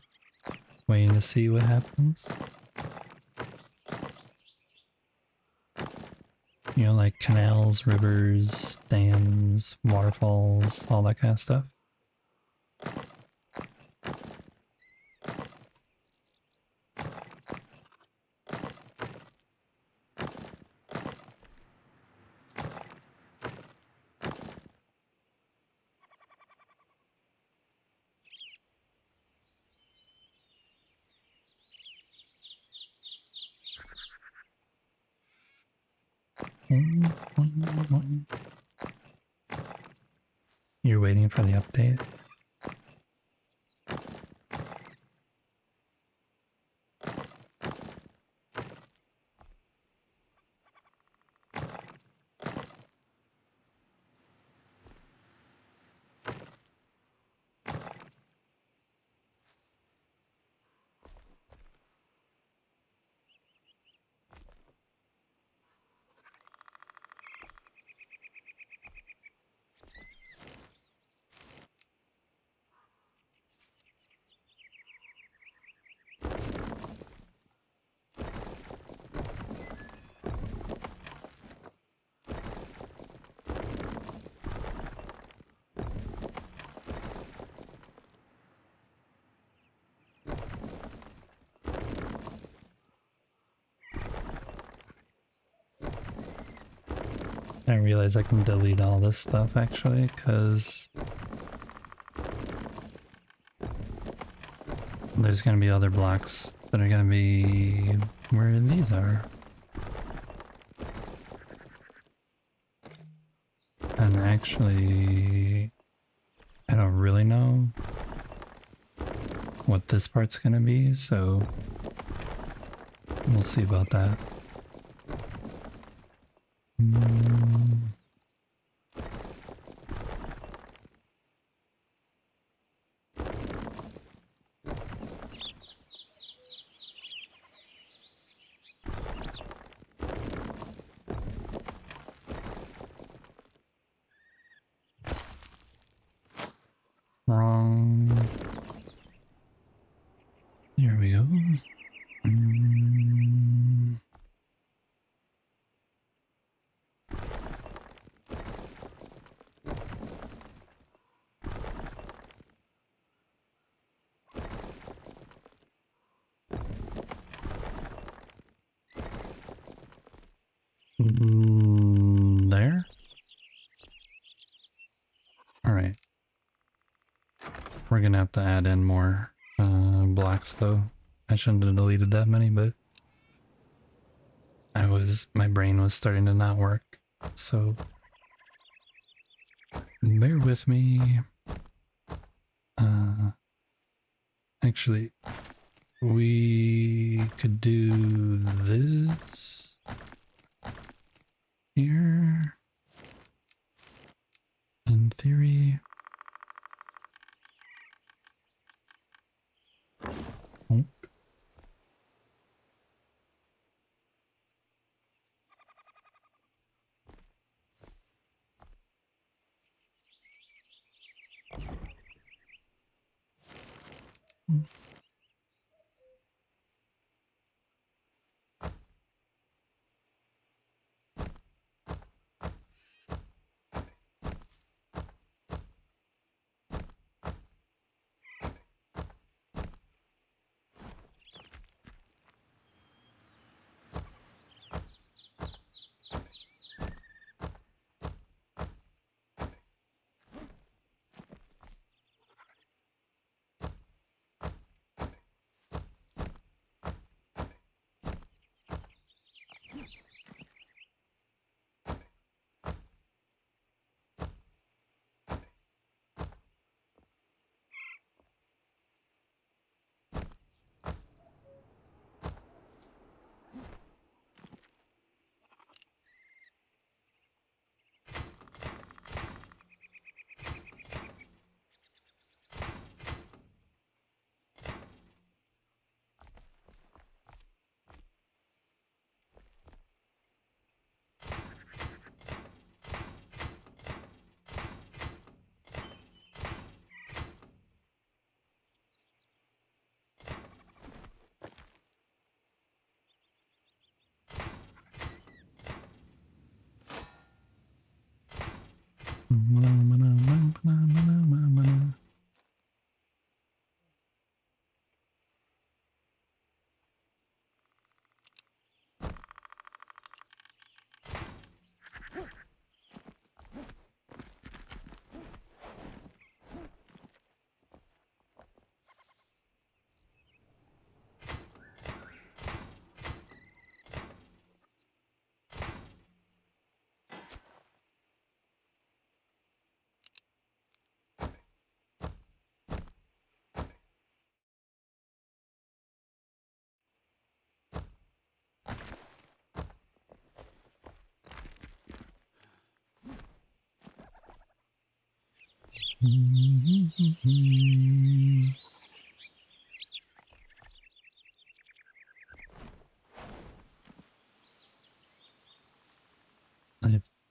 waiting to see what happens? You know, like canals, rivers, dams, waterfalls, all that kind of stuff. You're waiting for the update? I realize I can delete all this stuff actually, because there's going to be other blocks that are going to be where these are. And actually, I don't really know what this part's going to be, so we'll see about that. Wrong. Here we go. There? Alright. We're gonna have to add in more blocks though. I shouldn't have deleted that many, but my brain was starting to not work. So bear with me. Actually, we could do this here. In theory. Oh. I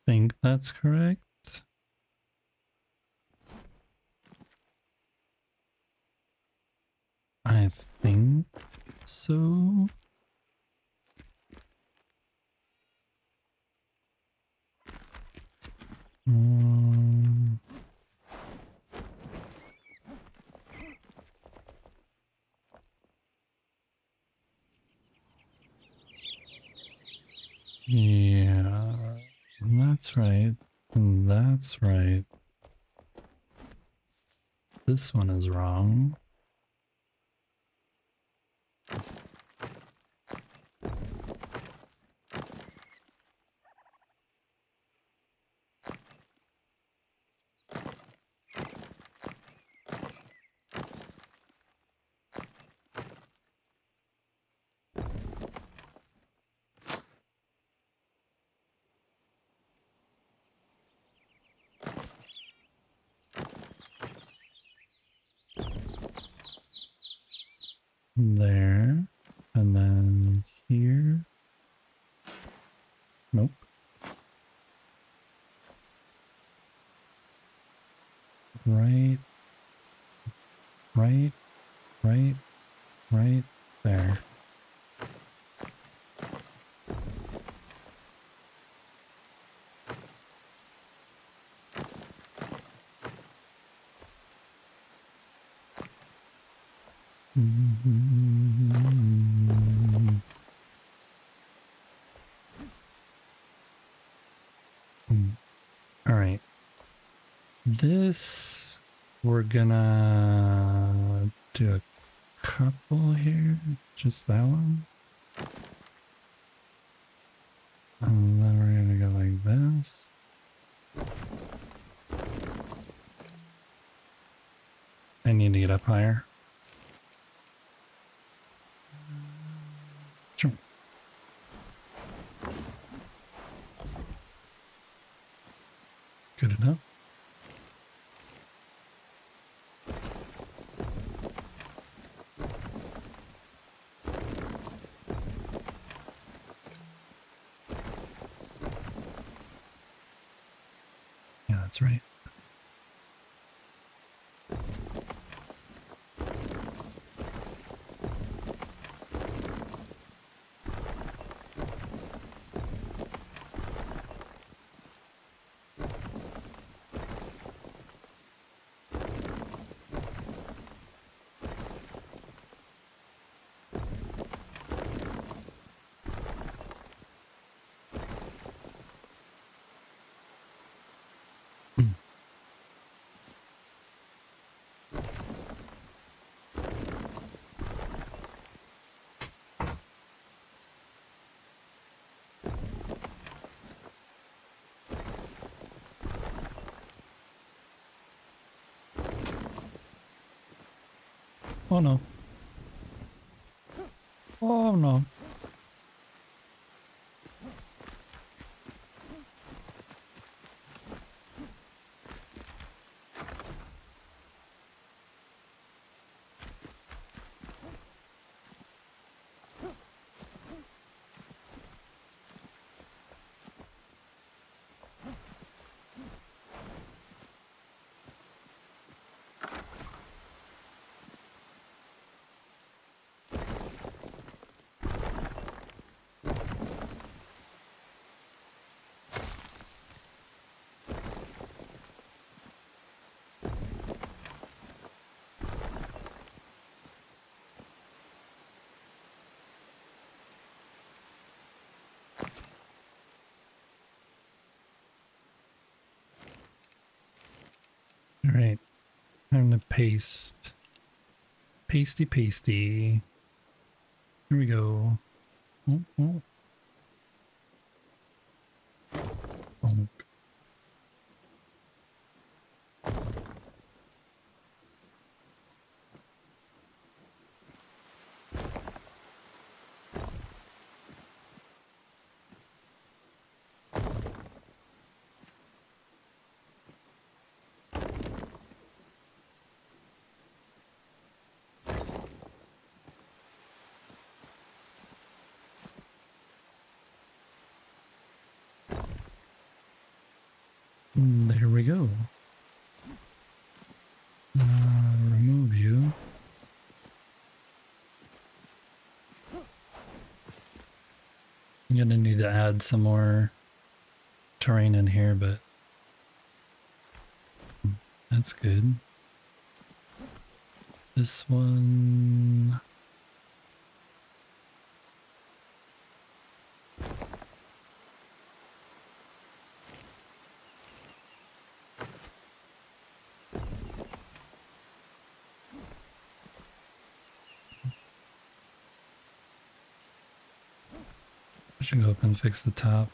think that's correct. I think so. Um, yeah, that's right. And that's right. This one is wrong. There. And then here. Nope. Right. Right. Right. Right there. All right. This, we're gonna do a couple here. Just that one. And then we're gonna go like this. I need to get up higher. Sure. Good enough. Yeah, that's right. Oh no. Oh no. All right. Time to paste. Pasty, pasty. Here we go. Oh, oh. Bonk. There we go. Remove you. I'm gonna need to add some more terrain in here, but that's good. This one. I should go up and fix the top.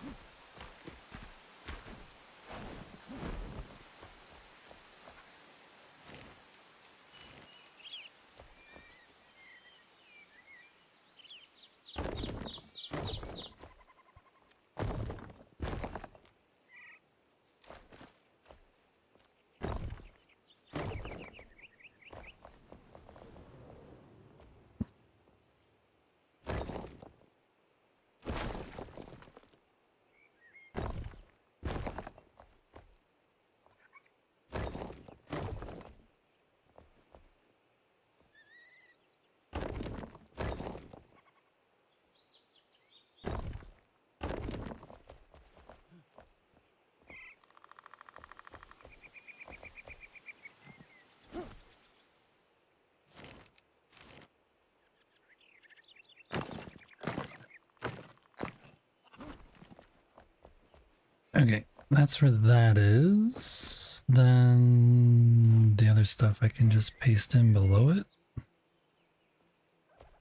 Okay, that's where that is. Then the other stuff I can just paste in below it.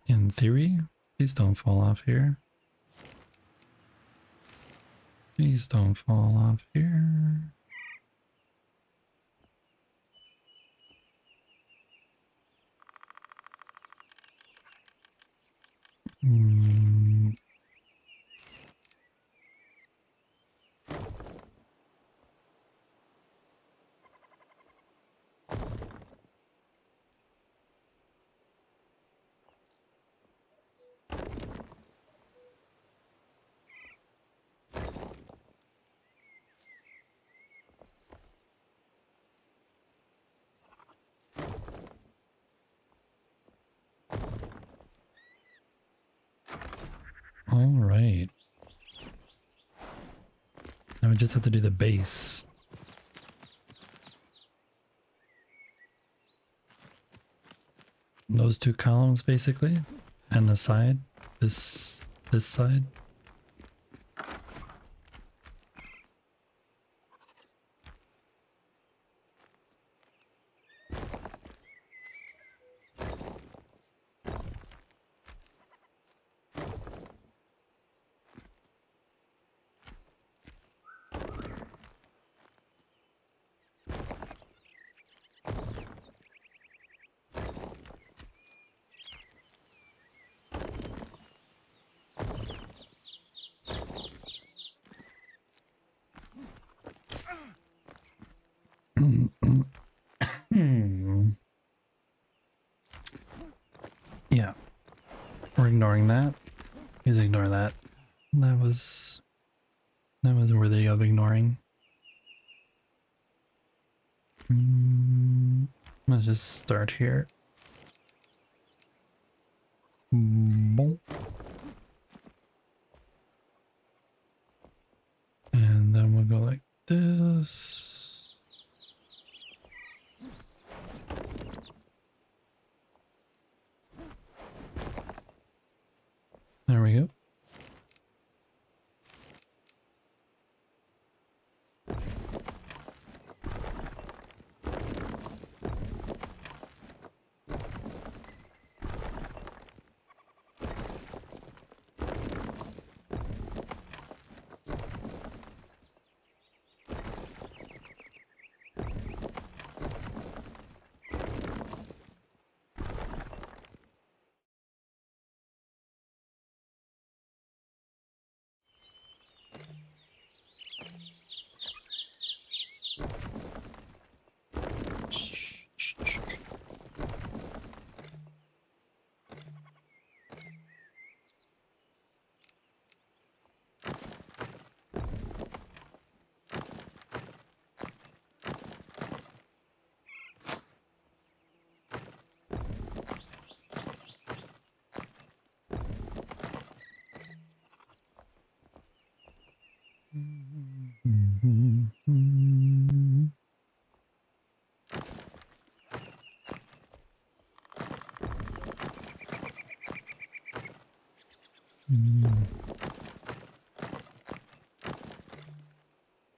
In theory, please don't fall off here. Please don't fall off here. Mm. All right. Now we just have to do the base. Those two columns basically, and the side, this side. Yeah, we're ignoring that. Please ignore that. That was worthy of ignoring. Let's just start here. Boom. And then we'll go like this. There we go.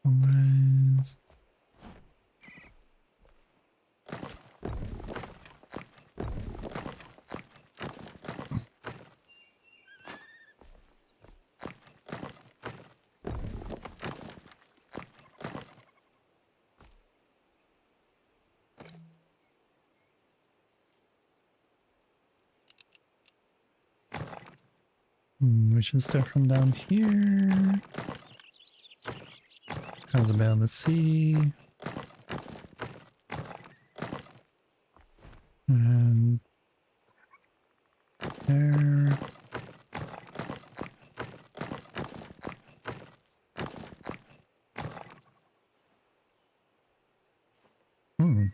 Almost. We should start from down here. Cause a bit of the sea. And there. Hmm.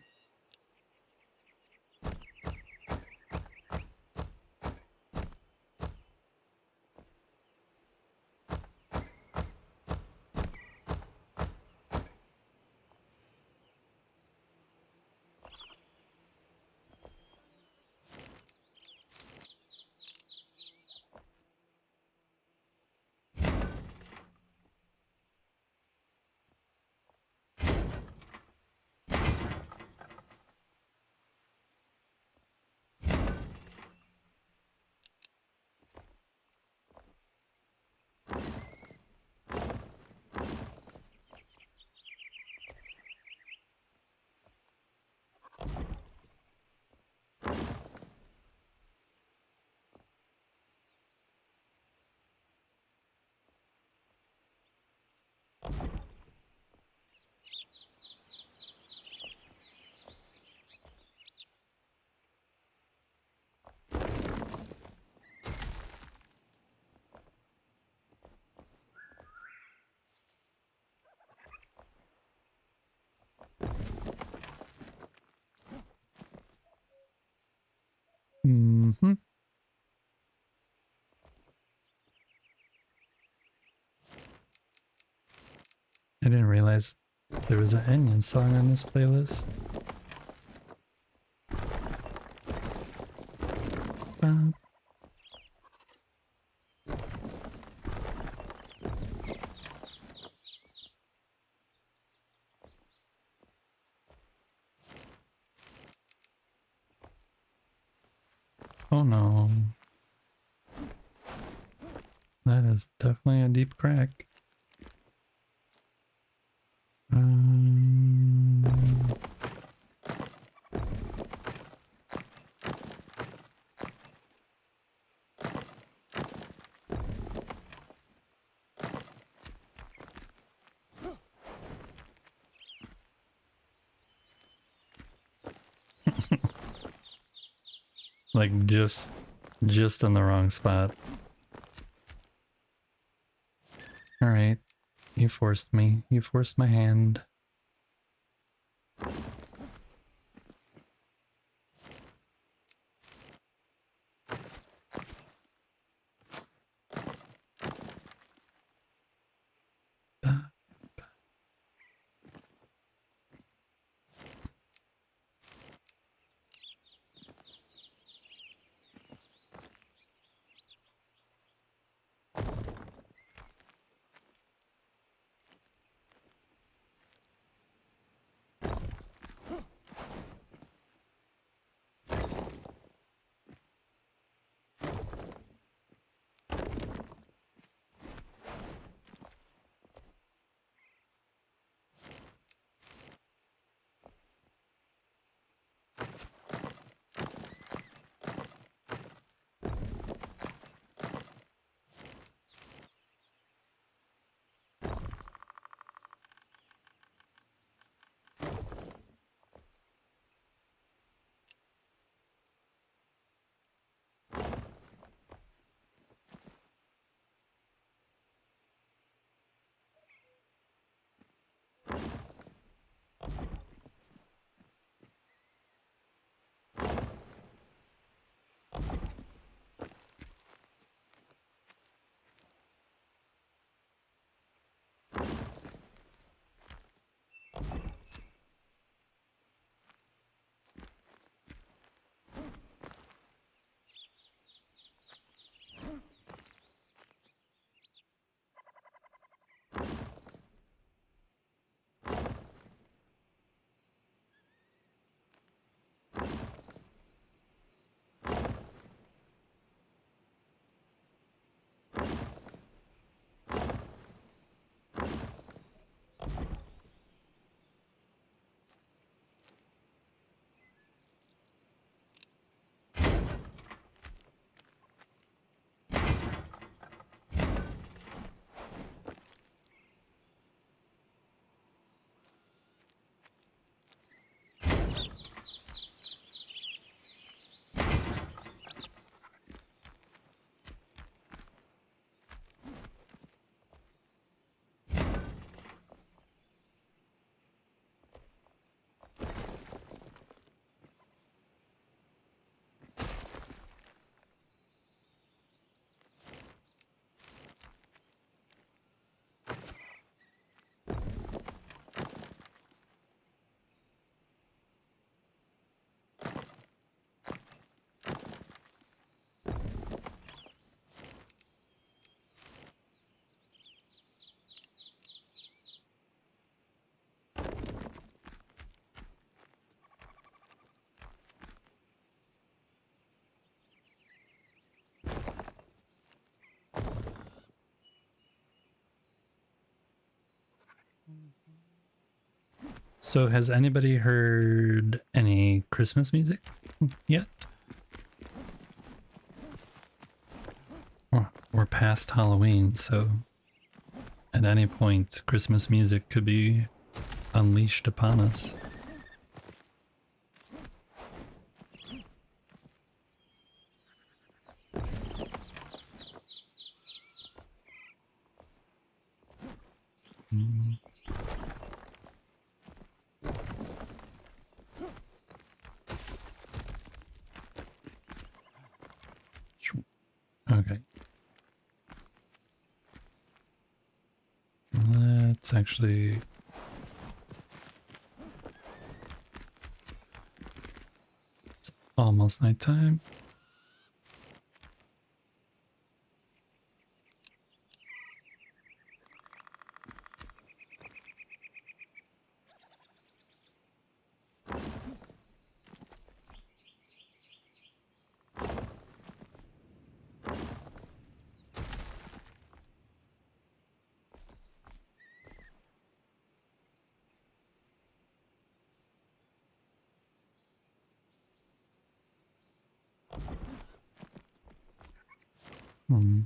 Mm-hmm. I didn't realize there was an Onion song on this playlist. Ba- Oh no. That is definitely a deep crack. Um, like just in the wrong spot. All right. You forced me. You forced my hand. So has anybody heard any Christmas music yet? We're past Halloween, so at any point Christmas music could be unleashed upon us. Mm. Okay. Let's actually... It's almost nighttime. Hmm.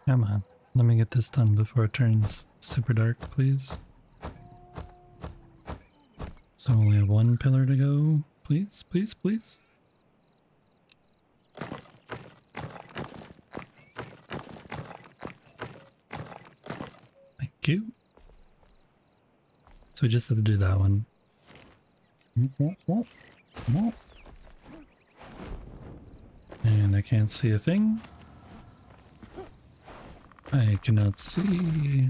Come on, let me get this done before it turns super dark, please. So only have one pillar to go. Please, please, please. Thank you. So we just have to do that one. And I can't see a thing. I cannot see.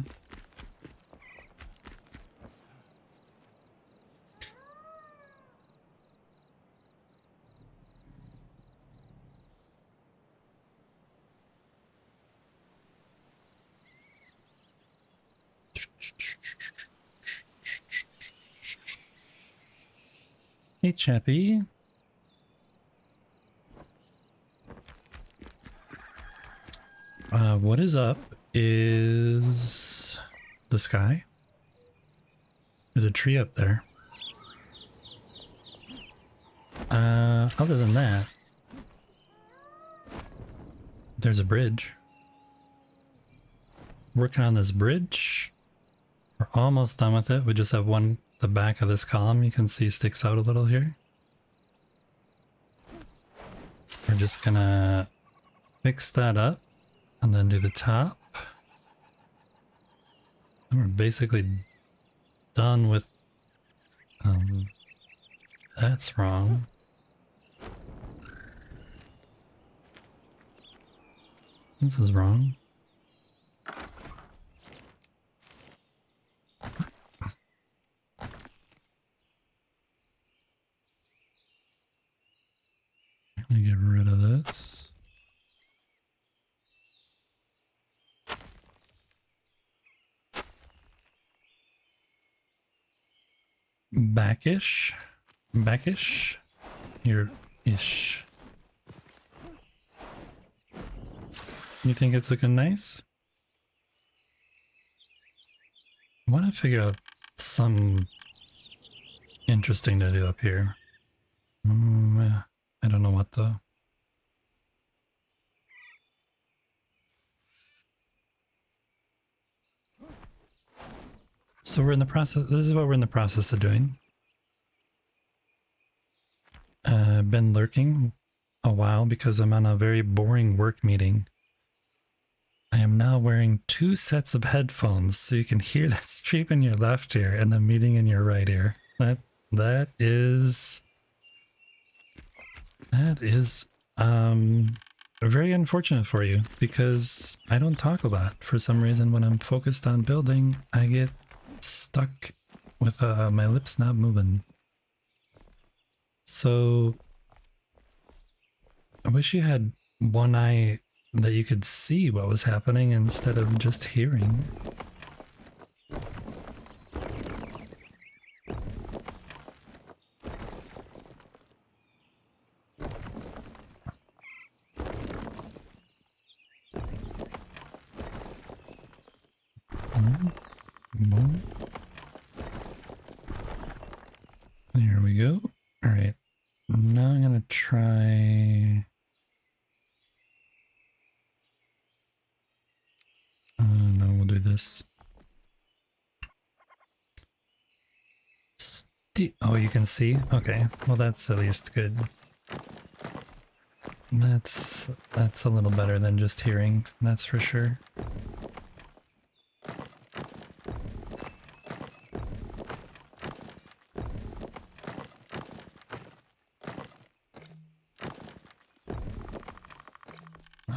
Hey, Chappie. What is up is the sky. There's a tree up there. Other than that, there's a bridge. Working on this bridge. We're almost done with it. We just have the back of this column you can see sticks out a little here. We're just gonna fix that up and then do the top. And we're basically done with, that's wrong. This is wrong. Let me get rid of this. Backish? Backish? Here-ish. You think it's looking nice? I want to figure out some interesting to do up here. I don't know what though. So we're in the process, this is what we're in the process of doing. I've been lurking a while because I'm on a very boring work meeting. I am now wearing 2 sets of headphones so you can hear the stream in your left ear and the meeting in your right ear. That is very unfortunate for you because I don't talk a lot. For some reason when I'm focused on building, I get stuck with my lips not moving. So I wish you had one eye that you could see what was happening instead of just hearing. There we go. All right. Now I'm going to try... no, we'll do this. Oh, you can see? Okay. Well, that's at least good. That's a little better than just hearing, that's for sure.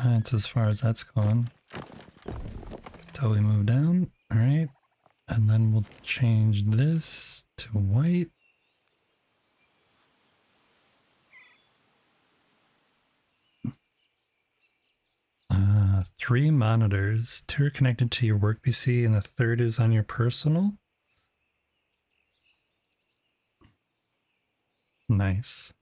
That's as far as that's gone. Till we move down. Alright. And then we'll change this to white. Three monitors. 2 are connected to your work PC and the third is on your personal. Nice.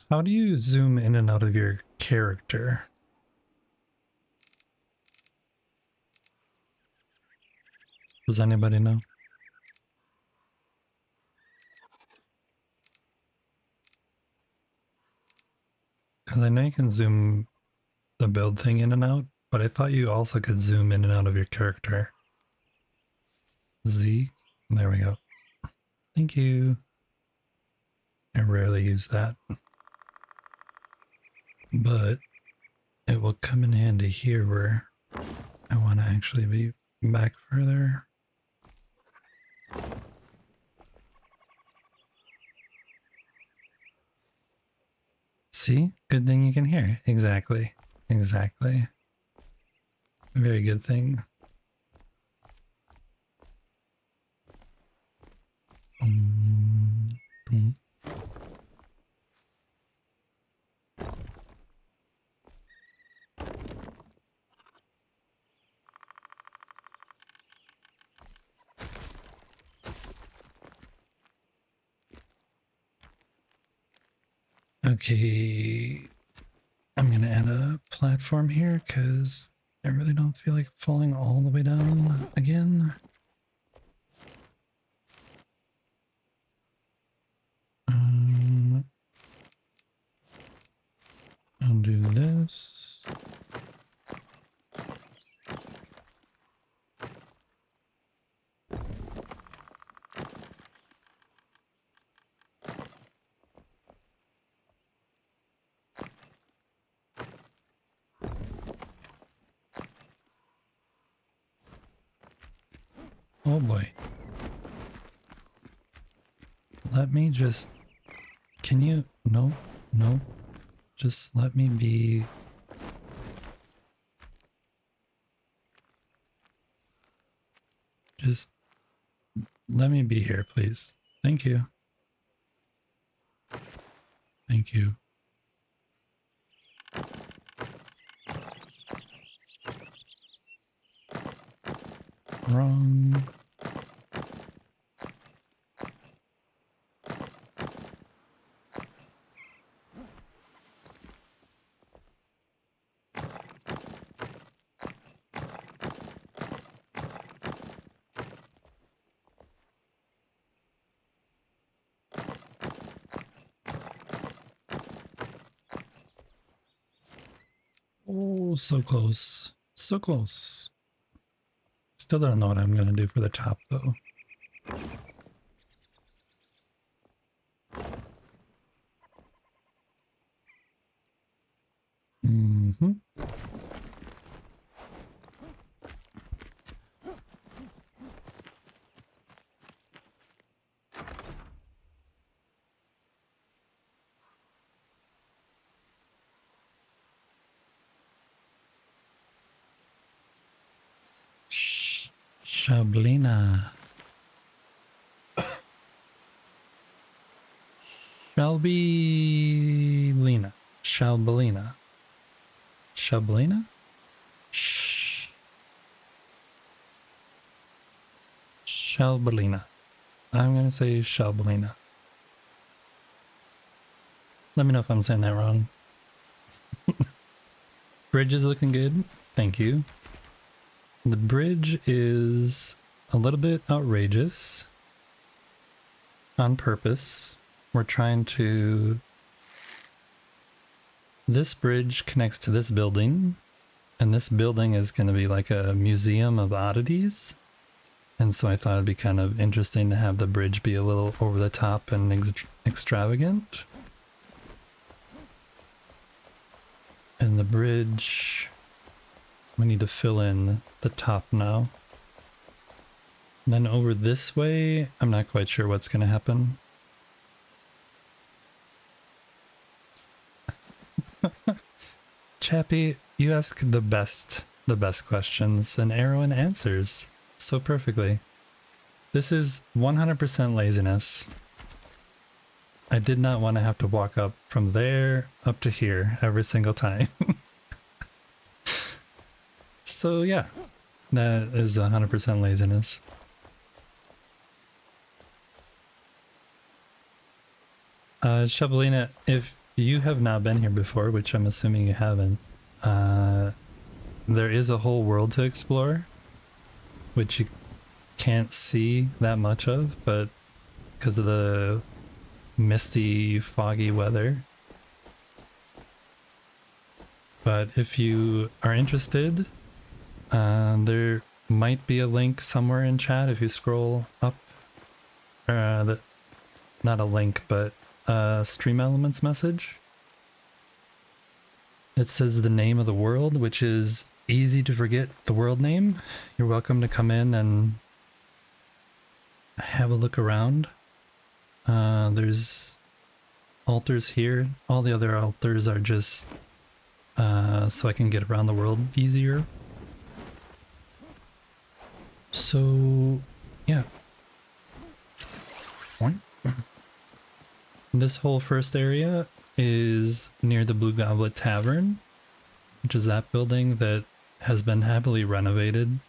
How do you zoom in and out of your character? Does anybody know? Because I know you can zoom the build thing in and out, but I thought you also could zoom in and out of your character. Z. There we go. Thank you. I rarely use that. But it will come in handy here where I want to actually be back further. See? Good thing you can hear. Exactly. Exactly. Very good thing. Okay, I'm gonna add a platform here because I really don't feel like falling all the way down again. I'll do this. Oh boy. Let me just... Can you... No, no. Just let me be... Just let me be here, please. Thank you. Thank you. Wrong. Oh, so close. So close. Still don't know what I'm gonna do for the top though. Mm-hmm. Shablina. Shelby-lina. Shelbelina. Shablina? Shelbelina. I'm gonna say Shelbelina. Let me know if I'm saying that wrong. Bridge is looking good. Thank you. The bridge is a little bit outrageous on purpose. We're trying to... This bridge connects to this building, and this building is going to be like a museum of oddities. And so I thought it'd be kind of interesting to have the bridge be a little over the top and extravagant. And the bridge, we need to fill in the top now. And then over this way, I'm not quite sure what's going to happen. Chappie, you ask the best questions, and Arrowin answers so perfectly. This is 100% laziness. I did not want to have to walk up from there up to here every single time. So yeah, that is 100% laziness. Shabalina, if you have not been here before, which I'm assuming you haven't, there is a whole world to explore, which you can't see that much of, but because of the misty, foggy weather. But if you are interested, there might be a link somewhere in chat if you scroll up. Not a link, but a Stream Elements message. It says the name of the world, which is easy to forget the world name. You're welcome to come in and have a look around. There's altars here. All the other altars are just so I can get around the world easier. So, yeah. This whole first area is near the Blue Goblet Tavern, which is that building that has been heavily renovated.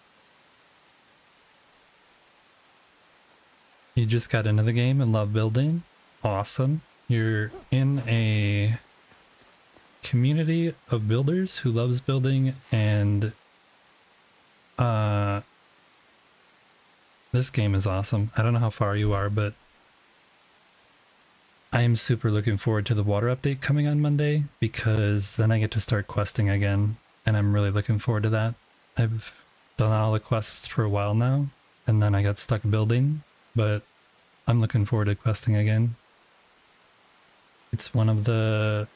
You just got into the game and love building. Awesome. You're in a community of builders who loves building, and this game is awesome. I don't know how far you are, but I am super looking forward to the water update coming on Monday, because then I get to start questing again, and I'm really looking forward to that. I've done all the quests for a while now, and then I got stuck building, but I'm looking forward to questing again. It's one of the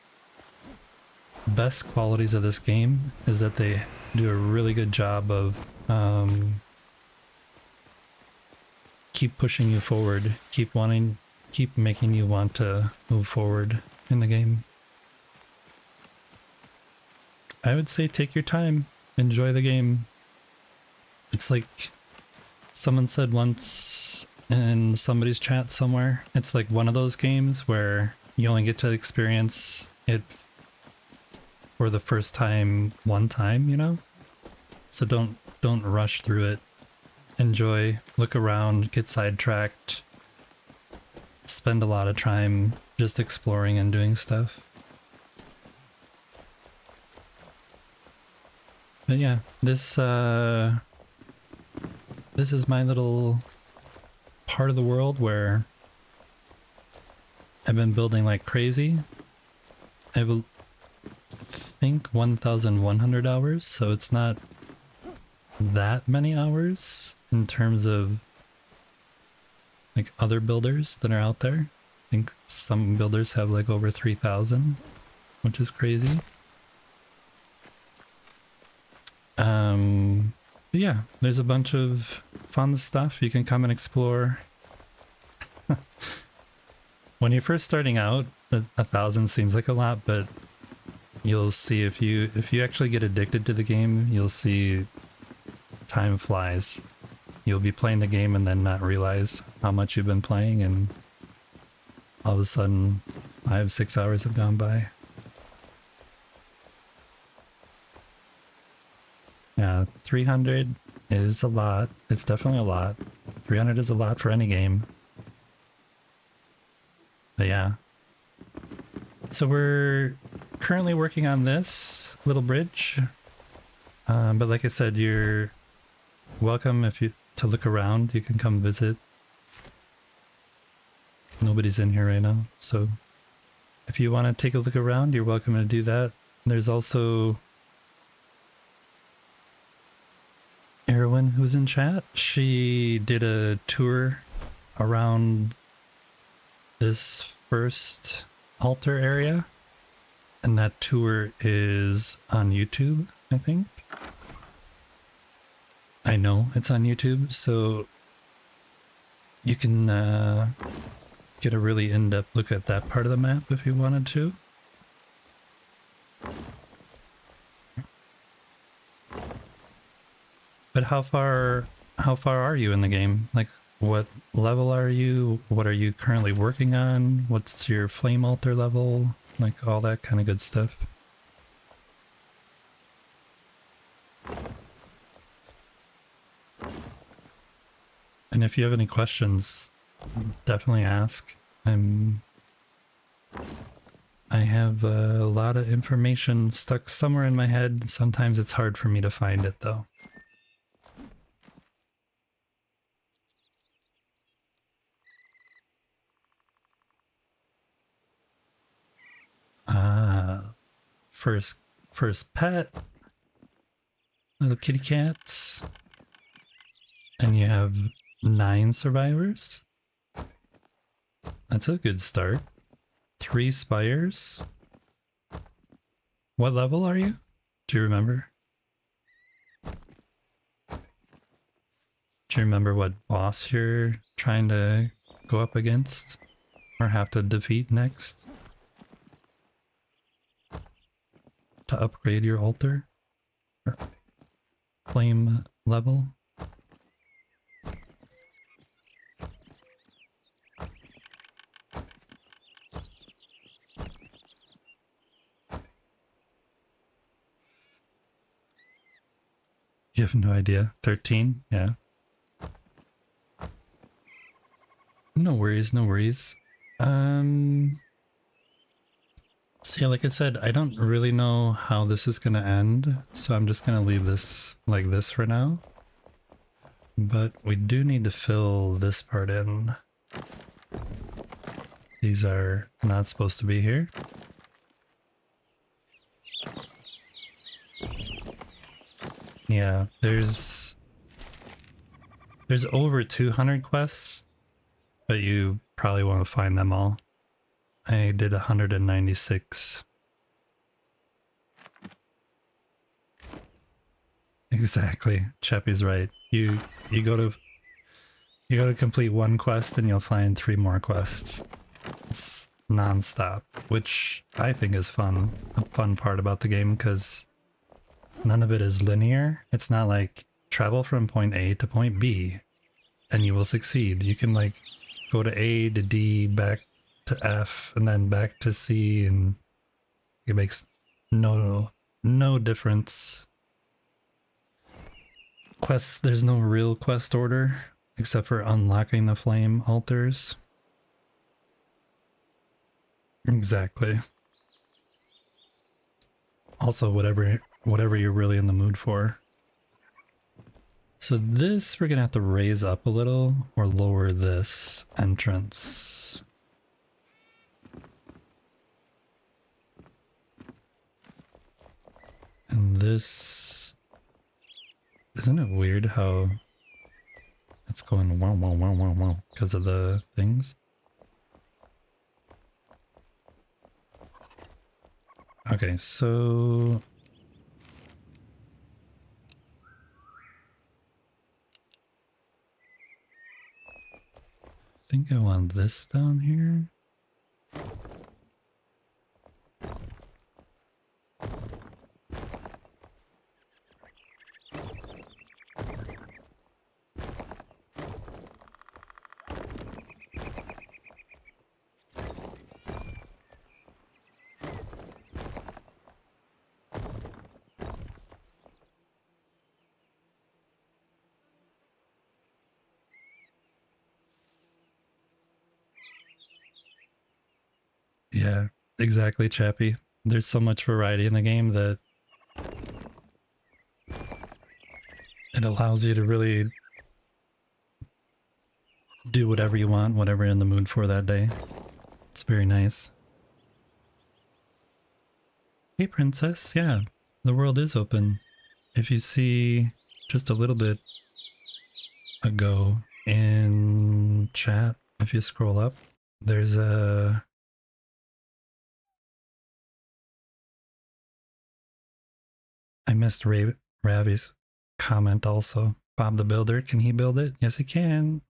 best qualities of this game, is that they do a really good job of keep pushing you forward, keep making you want to move forward in the game. I would say take your time, enjoy the game. It's like someone said once in somebody's chat somewhere, it's like one of those games where you only get to experience it for the first time one time, you know? So don't rush through it. Enjoy, look around, get sidetracked. Spend a lot of time just exploring and doing stuff. But yeah, this is my little part of the world where I've been building like crazy. I have think 1,100 hours, so it's not that many hours in terms of like other builders that are out there. I think some builders have like over 3,000, which is crazy. But yeah, there's a bunch of fun stuff you can come and explore. When you're first starting out, 1,000 seems like a lot, but you'll see if you actually get addicted to the game, you'll see time flies. You'll be playing the game and then not realize how much you've been playing, and all of a sudden 5-6 hours have gone by. Yeah, 300 is a lot. It's definitely a lot. 300 is a lot for any game. But yeah. So we're currently working on this little bridge. But like I said, you're welcome to look around. You can come visit. Nobody's in here right now, so if you want to take a look around, you're welcome to do that. There's also Erwin, who's in chat. She did a tour around this first altar area, and that tour is on YouTube, I think. I know it's on YouTube, so you can get a really in-depth look at that part of the map if you wanted to. But how far are you in the game? Like, what level are you? What are you currently working on? What's your flame altar level? Like, all that kind of good stuff. And if you have any questions, definitely ask. I have a lot of information stuck somewhere in my head. Sometimes it's hard for me to find it, though. First pet, little kitty cats, and you have 9 survivors. That's a good start. 3 spires. What level are you? Do you remember? Do you remember what boss you're trying to go up against or have to defeat next to upgrade your altar or flame level? You have no idea. 13? Yeah. No worries, no worries. So yeah, like I said, I don't really know how this is gonna end, so I'm just gonna leave this like this for now. But we do need to fill this part in. These are not supposed to be here. Yeah, there's over 200 quests, but you probably won't find them all. I did 196. Exactly. Cheppy's right. You go to complete 1 quest and you'll find 3 more quests. It's non-stop, which I think is fun. A fun part about the game, because none of it is linear. It's not like travel from point A to point B and you will succeed. You can like go to A to D, back to F, and then back to C, and it makes no difference. Quests, there's no real quest order except for unlocking the flame altars. Exactly. Also, whatever you're really in the mood for. So this we're gonna have to raise up a little or lower this entrance. And this... Isn't it weird how it's going wow, wow, wow, wow, wow because of the things? Okay, so... I think I want this down here. Yeah, exactly, Chappie. There's so much variety in the game that it allows you to really do whatever you want, whatever you're in the mood for that day. It's very nice. Hey, princess. Yeah, the world is open. If you see just a little bit ago in chat, if you scroll up, there's a... I missed Ravi's comment also. Bob the Builder, can he build it? Yes, he can.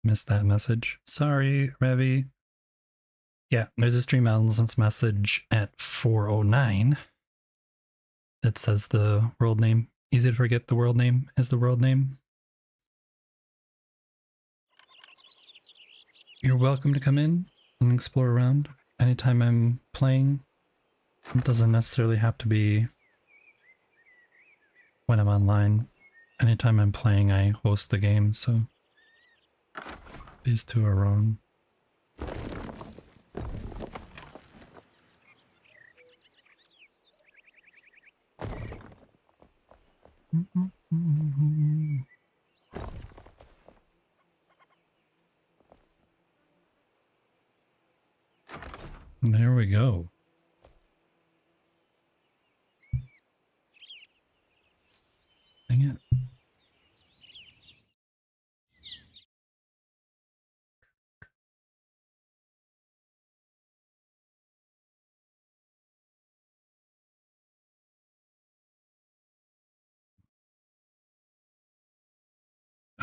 Missed that message. Sorry, Ravi. Yeah, there's a Stream Elements message at 4:09 that says the world name. Easy to forget the world name is the world name. You're welcome to come in and explore around anytime I'm playing. It doesn't necessarily have to be when I'm online. Anytime I'm playing, I host the game, so these two are wrong. There we go. Dang it.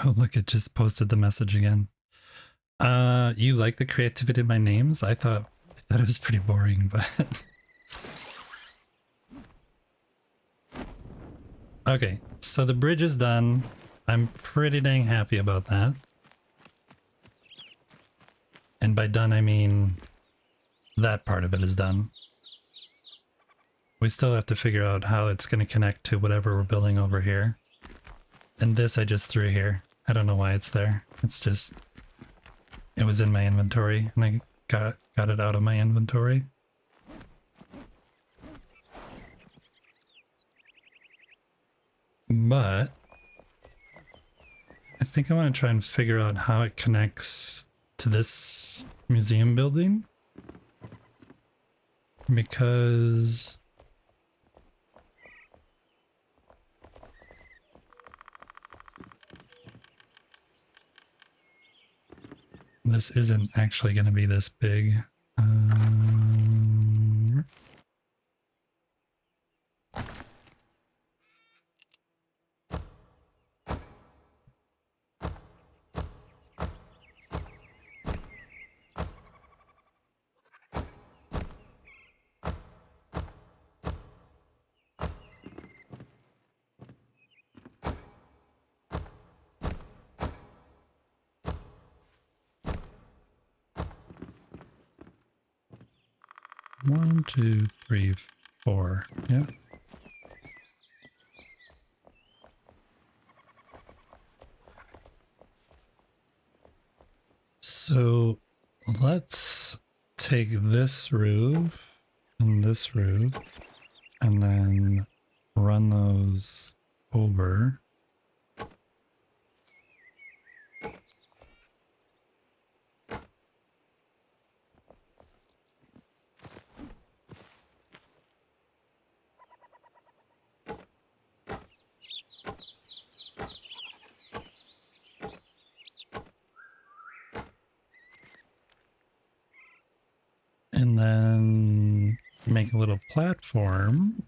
Oh, look, it just posted the message again. You like the creativity of my names? I thought it was pretty boring, but... Okay, so the bridge is done. I'm pretty dang happy about that. And by done, I mean that part of it is done. We still have to figure out how it's going to connect to whatever we're building over here. And this I just threw here. I don't know why it's there. It's just... It was in my inventory, and I got it out of my inventory. But... I think I want to try and figure out how it connects to this museum building. Because... this isn't actually going to be this big. 1, 2, 3, 4. Yeah. So let's take this roof and this roof and then run those over. make a little platform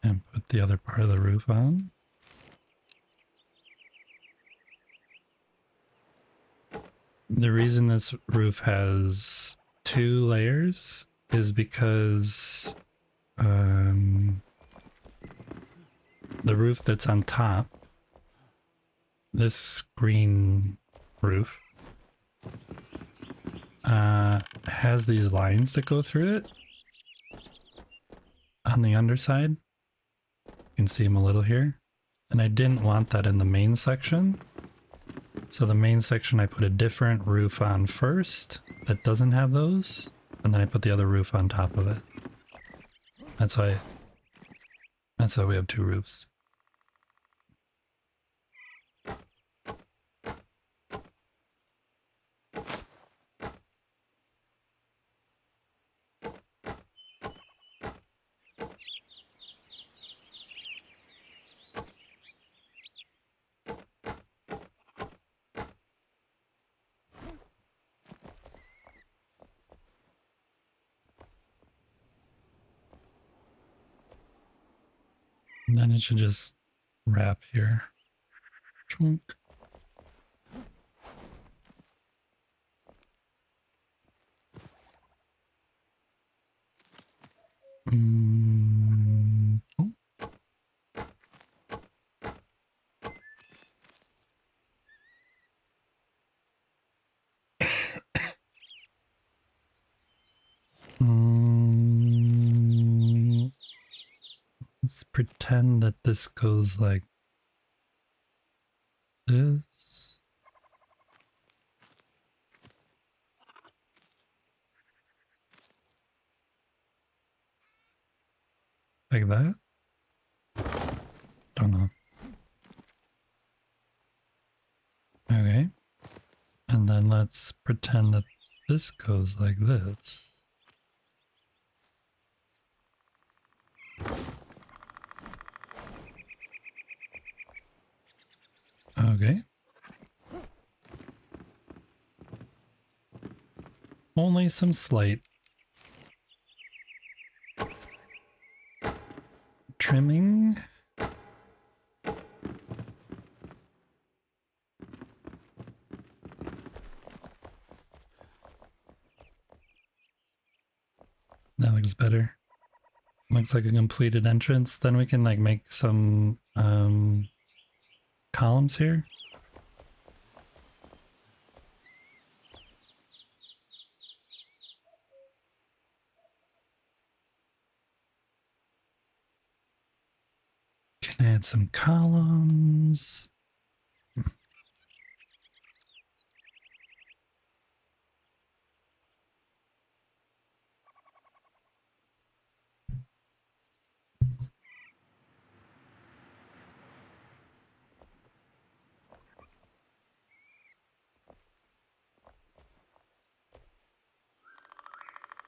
and put the other part of the roof on. The reason this roof has 2 layers is because the roof that's on top, this green roof, has these lines that go through it on the underside. You can see them a little here. And I didn't want that in the main section. So the main section I put a different roof on first that doesn't have those. And then I put the other roof on top of it. That's why we have 2 roofs. And then it should just wrap here. Chunk. Oh. Let's pretend that this goes like this. Like that? Don't know. Okay. And then let's pretend that this goes like this. Okay. Only some slight trimming. That looks better. Looks like a completed entrance. Then we can like make some columns here. Can add some columns.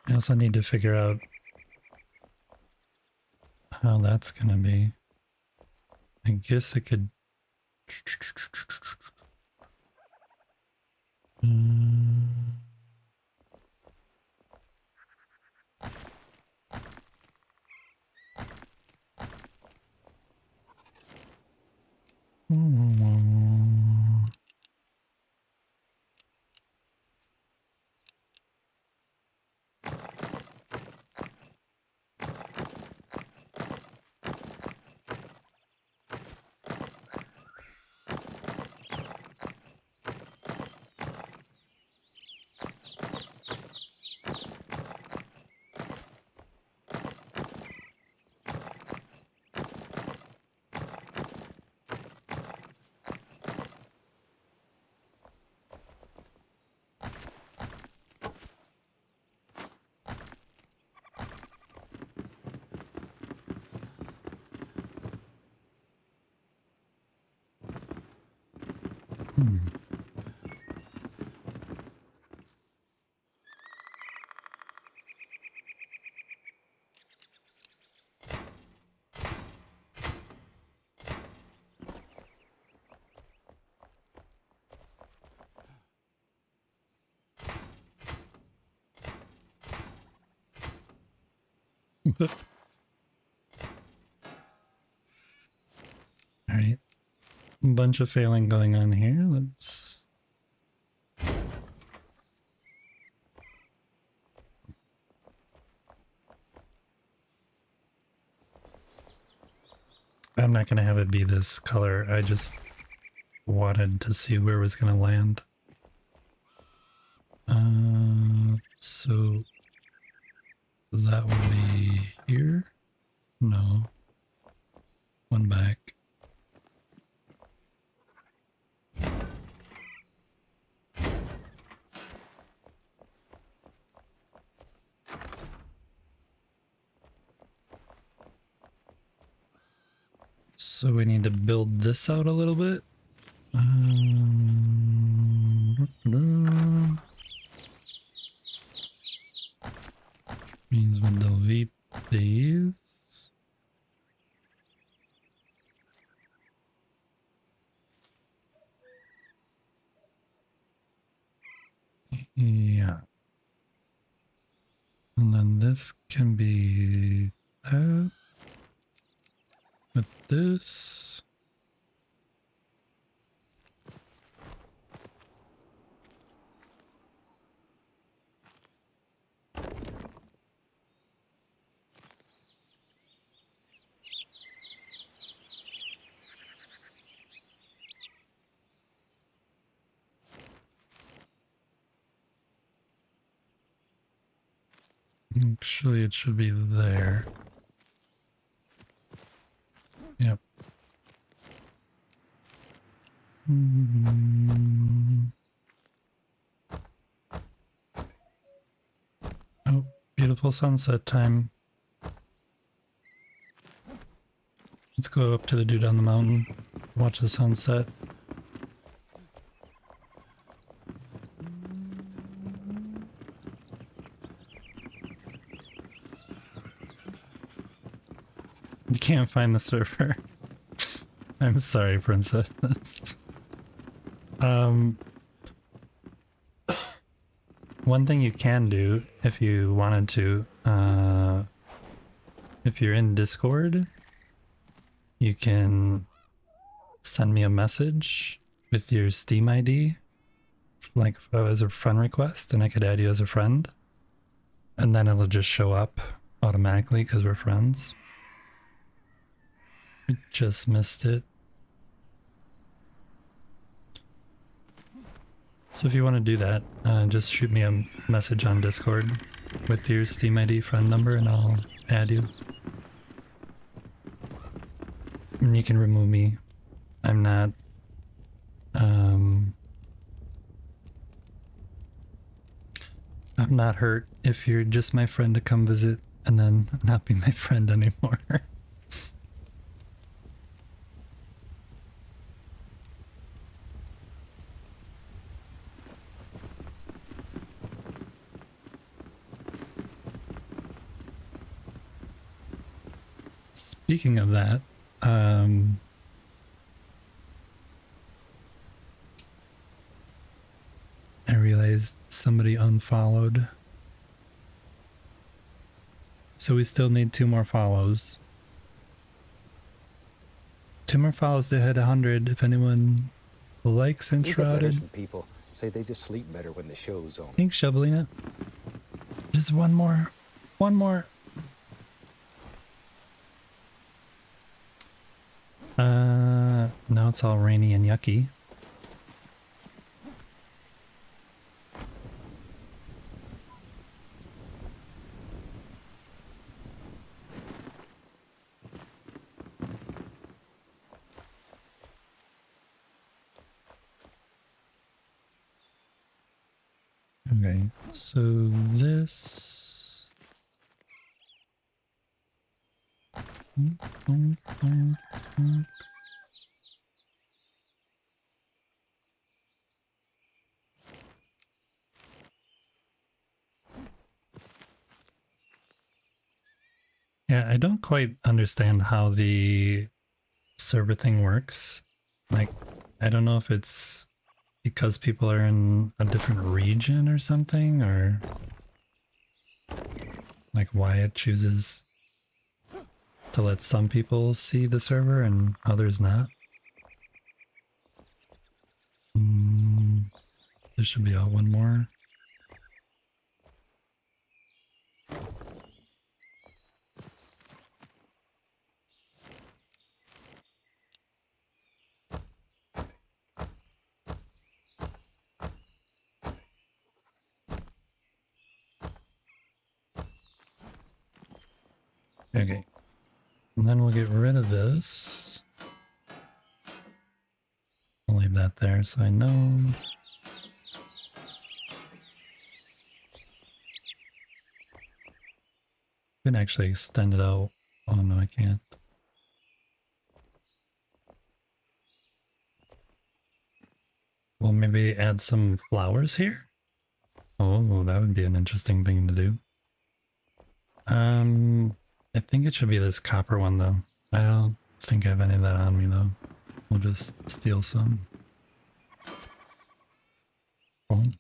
I also need to figure out how that's gonna be. I guess it could. Alright. Bunch of failing going on here. Let's... I'm not going to have it be this color. I just wanted to see where it was going to land. So that would be here? No. One back. So we need to build this out a little bit. Means we'll delete these. Yeah. And then this can be that. With this. Actually, it should be there. Yep. Oh, beautiful sunset time. Let's go up to the dude on the mountain, watch the sunset. You can't find the server. I'm sorry, princess. One thing you can do if you wanted to, if you're in Discord, you can send me a message with your Steam ID, like as a friend request, and I could add you as a friend. And then it'll just show up automatically because we're friends. I just missed it. So if you want to do that, just shoot me a message on Discord with your Steam ID friend number and I'll add you. And you can remove me. I'm not, I'm not hurt if you're just my friend to come visit and then not be my friend anymore. Speaking of that, I realized somebody unfollowed. So we still need 2 more follows. 2 more follows to hit 100 if anyone likes We get letters Enshrouded. from people say they just sleep better when the show's on. Thanks, Shovelina. Just one more. One more. Now it's all rainy and yucky. Okay, so this... Yeah, I don't quite understand how the server thing works. Like, I don't know if it's because people are in a different region or something, or like why it chooses to let some people see the server and others not. There should be one more. Okay. And then we'll get rid of this. I'll leave that there so I know. I can actually extend it out. Oh no, I can't. Well, maybe add some flowers here? Oh, that would be an interesting thing to do. I think it should be this copper one though. I don't think I have any of that on me though. We'll just steal some. Bonk.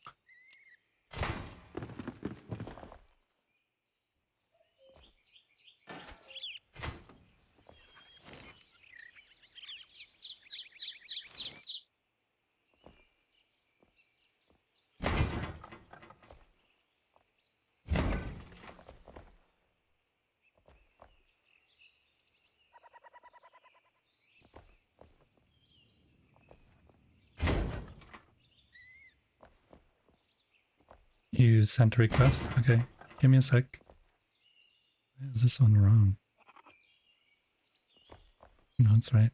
You sent a request? Okay. Give me a sec. Why is this one wrong? No, it's right.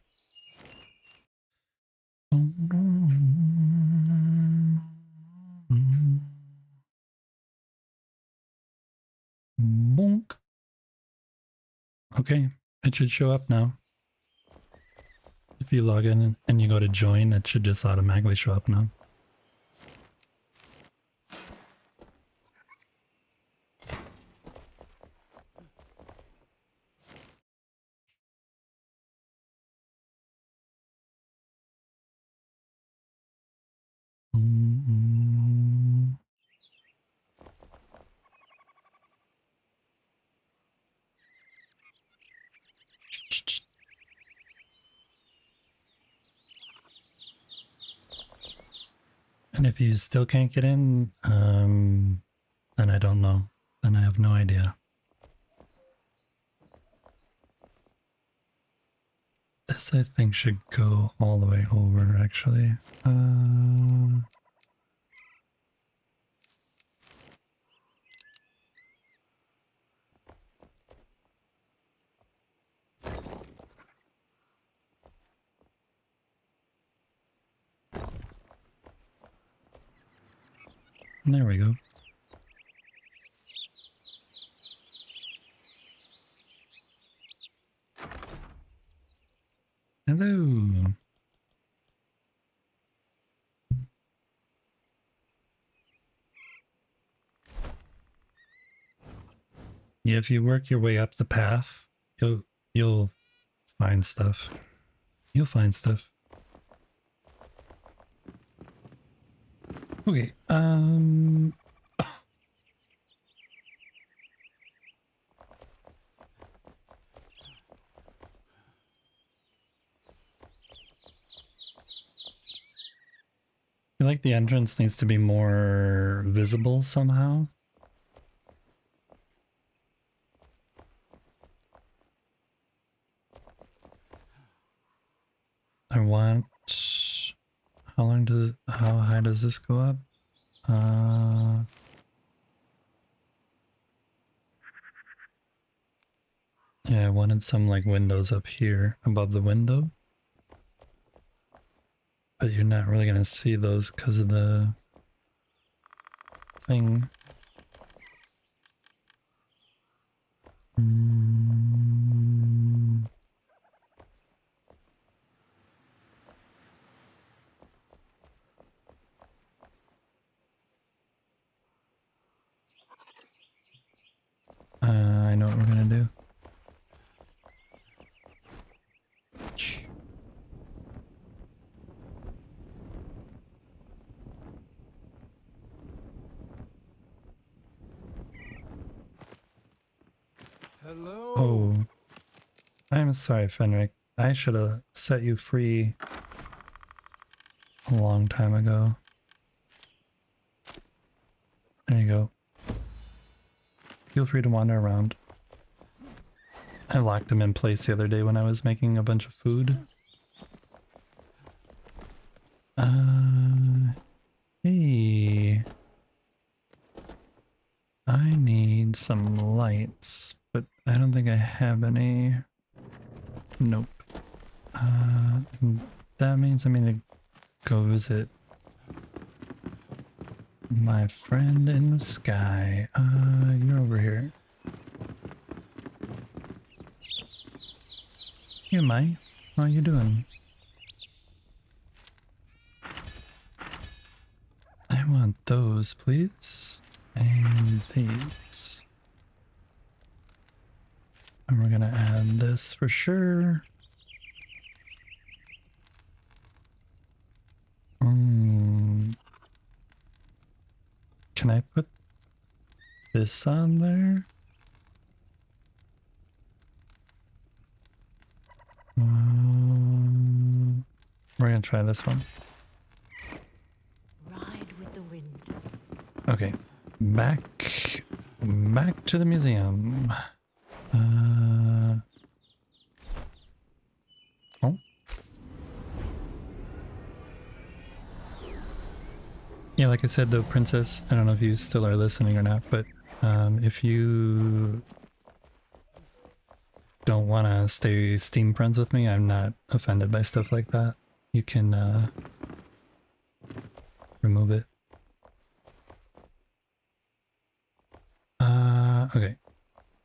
Bonk. Okay, it should show up now. If you log in and you go to join, it should just automatically show up now. And if you still can't get in, then I don't know. Then I have no idea. This I think should go all the way over actually. There we go. Hello. Yeah, if you work your way up the path, you'll find stuff. You'll find stuff. Okay, I feel like the entrance needs to be more visible somehow. I want... how high does this go up? Yeah, I wanted some like windows up here above the window. But you're not really gonna see those because of the thing. I know what we're gonna do. Hello. I'm sorry, Fenric. I should have set you free a long time ago. There you go. Feel free to wander around. I locked him in place the other day when I was making a bunch of food. Hey. I need some lights, but I don't think I have any. Nope. That means I need to go visit my friend in the sky. You're over here. Hey, Mai. How are you doing? I want those, please. And these. And we're gonna add this for sure. Can I put this on there? We're gonna try this one. Ride with the wind. Okay, back to the museum. Oh. Yeah, like I said though, Princess, I don't know if you still are listening or not, but if you don't want to stay Steam friends with me, I'm not offended by stuff like that. You can remove it. Okay.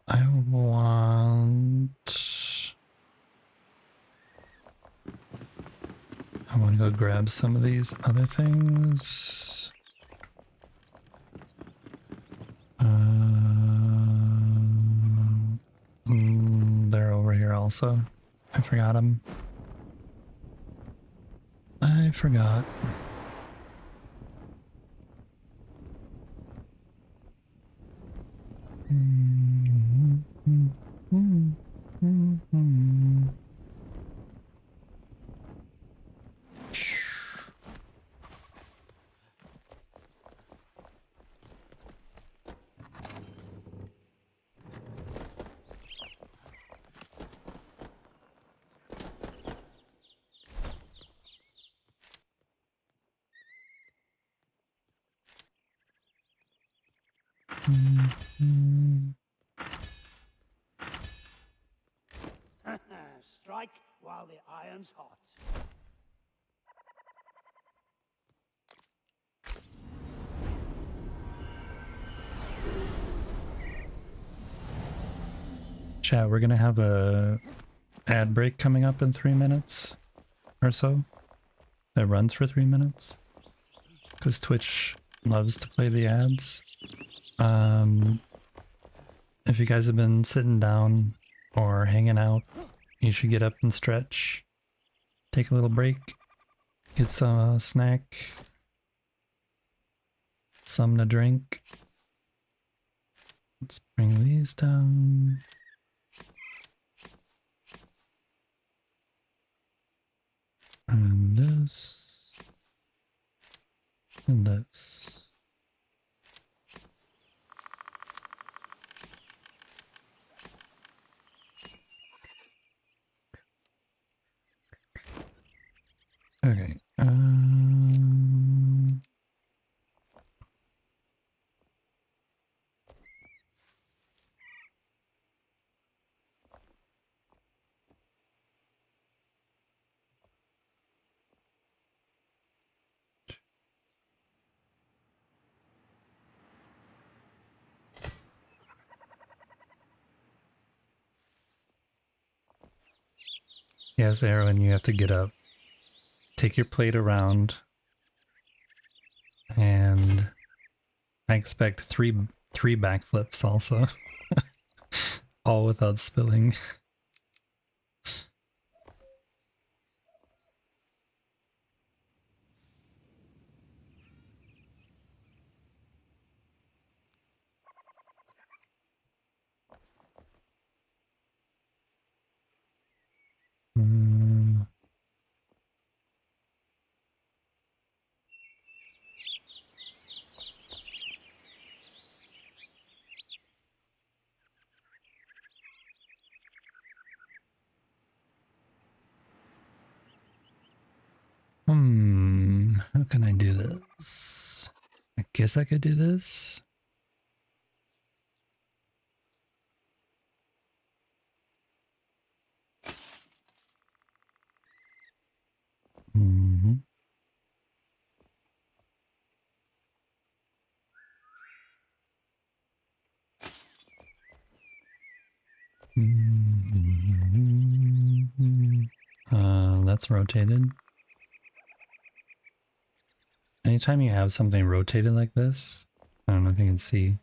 I want to go grab some of these other things. They're over here also. I forgot them. I forgot. Strike while the iron's hot. Chat, we're gonna have a ad break coming up in 3 minutes or so. That runs for 3 minutes. Because Twitch loves to play the ads. If you guys have been sitting down or hanging out, you should get up and stretch. Take a little break. Get some snack. Something to drink. Let's bring these down. And this. And this. Okay. Yes, Aaron, you have to get up. Take your plate around. And I expect three backflips also. All without spilling. can I do this? I guess I could do this. Mm-hmm. That's rotated. Anytime you have something rotated like this, I don't know if you can see.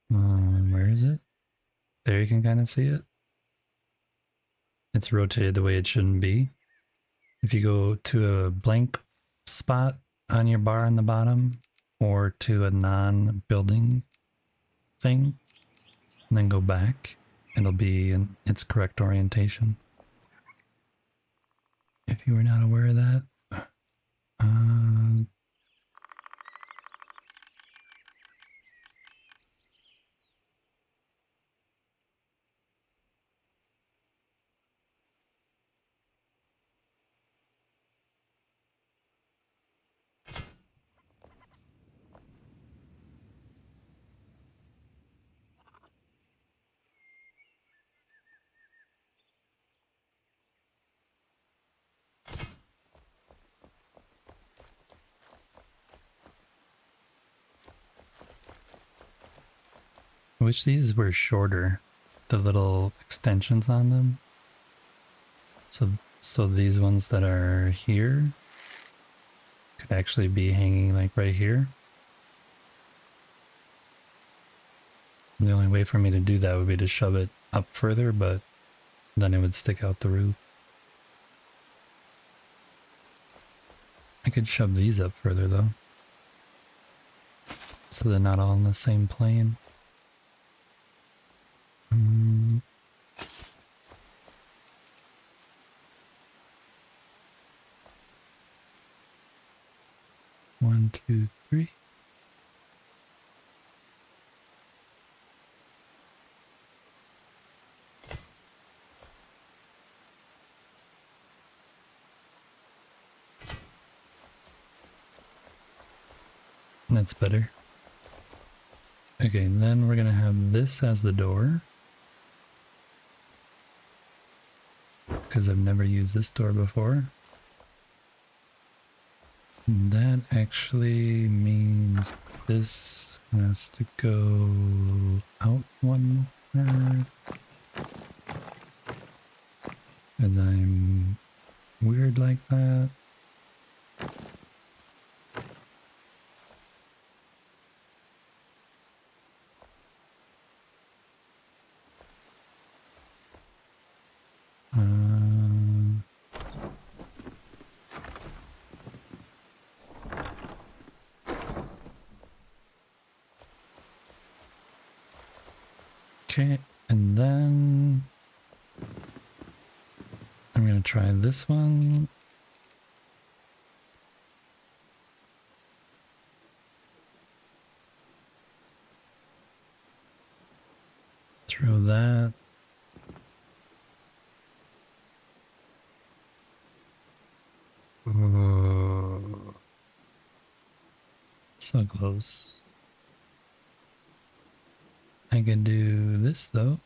Where is it? There you can kind of see it. It's rotated the way it shouldn't be. If you go to a blank spot on your bar on the bottom or to a non-building thing, and then go back, it'll be in its correct orientation. If you were not aware of that. Uh, I wish these were shorter, the little extensions on them. So these ones that are here could actually be hanging like right here. The only way for me to do that would be to shove it up further, but then it would stick out the roof. I could shove these up further though, so they're not all in the same plane. One, two, three. That's better. Okay, then we're gonna have this as the door, because I've never used this door before. That actually means this has to go out one more, because I'm weird like that. Okay, and then I'm going to try this one. Throw that. Oh, so close. I can do this though.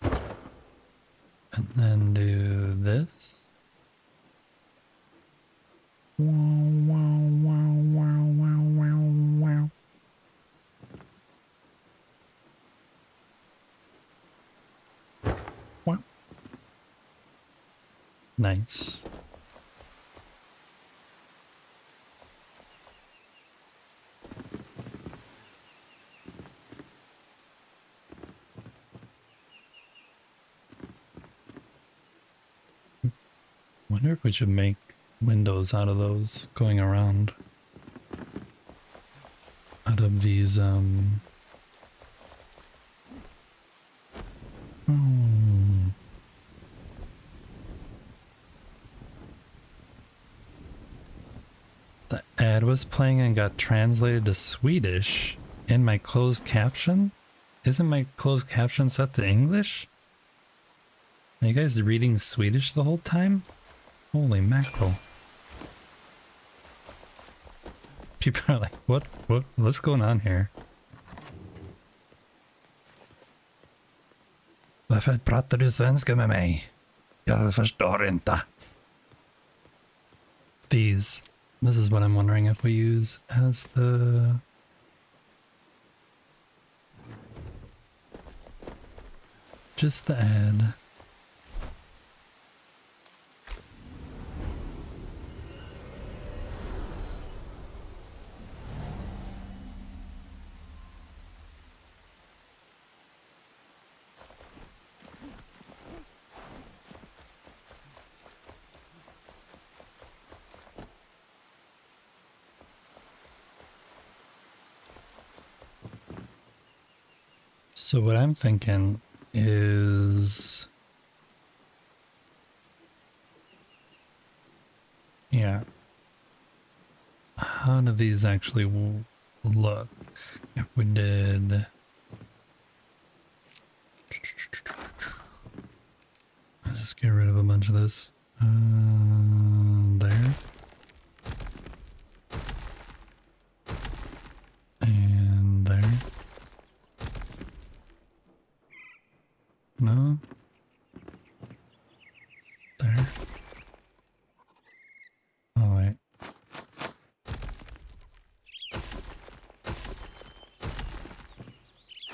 And then do this. Wow, wow, wow, wow, wow, wow, wow. Wow. Nice. Wonder if we should make windows out of those going around. Out of these, The ad was playing and got translated to Swedish in my closed caption? Isn't my closed caption set to English? Are you guys reading Swedish the whole time? Holy mackerel. People are like, what's going on here? Varför pratar du svenska med mig? Jag förstår inte. These. This is what I'm wondering if we use as the... just the ad. So what I'm thinking is, yeah, how do these actually look if we did, I'll just get rid of a bunch of this, there, and there. No. There. Oh, wait.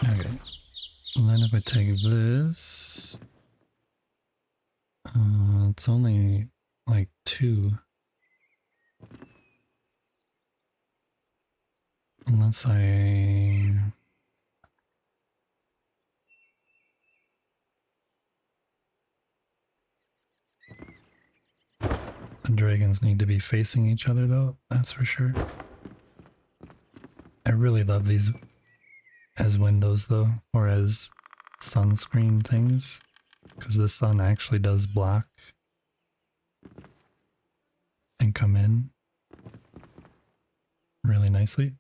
Okay. And then if I take this, it's only like 2. Unless I... The dragons need to be facing each other though, that's for sure. I really love these as windows though, or as sunscreen things, because the sun actually does block and come in really nicely.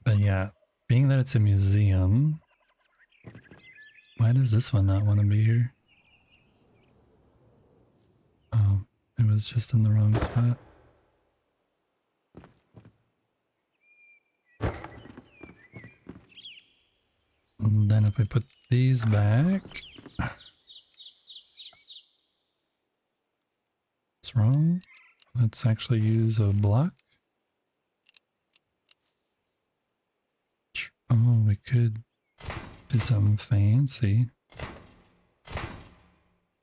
But yeah, being that it's a museum, why does this one not want to be here? Oh, it was just in the wrong spot. And then if we put these back... What's wrong? Let's actually use a block. Oh, we could do something fancy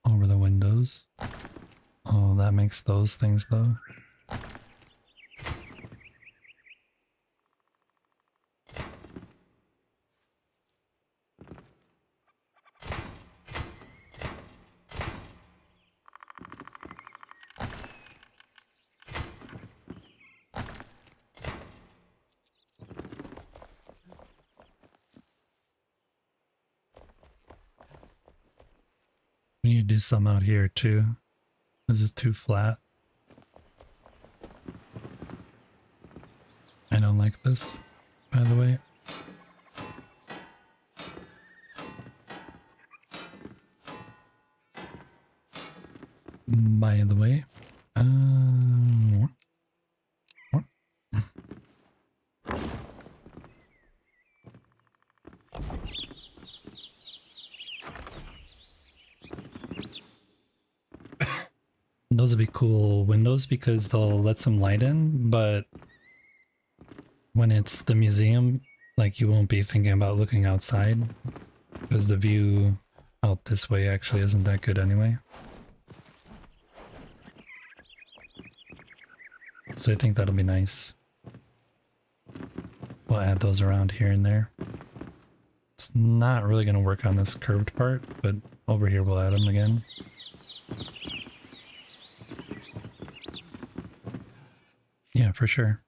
over the windows. Oh, that makes those things though. We need to do some out here too. This is too flat. I don't like this, by the way. By the way. Those would be cool windows because they'll let some light in, but when it's the museum, like you won't be thinking about looking outside because the view out this way actually isn't that good anyway. So I think that'll be nice. We'll add those around here and there. It's not really going to work on this curved part, but over here we'll add them again. Yeah, for sure.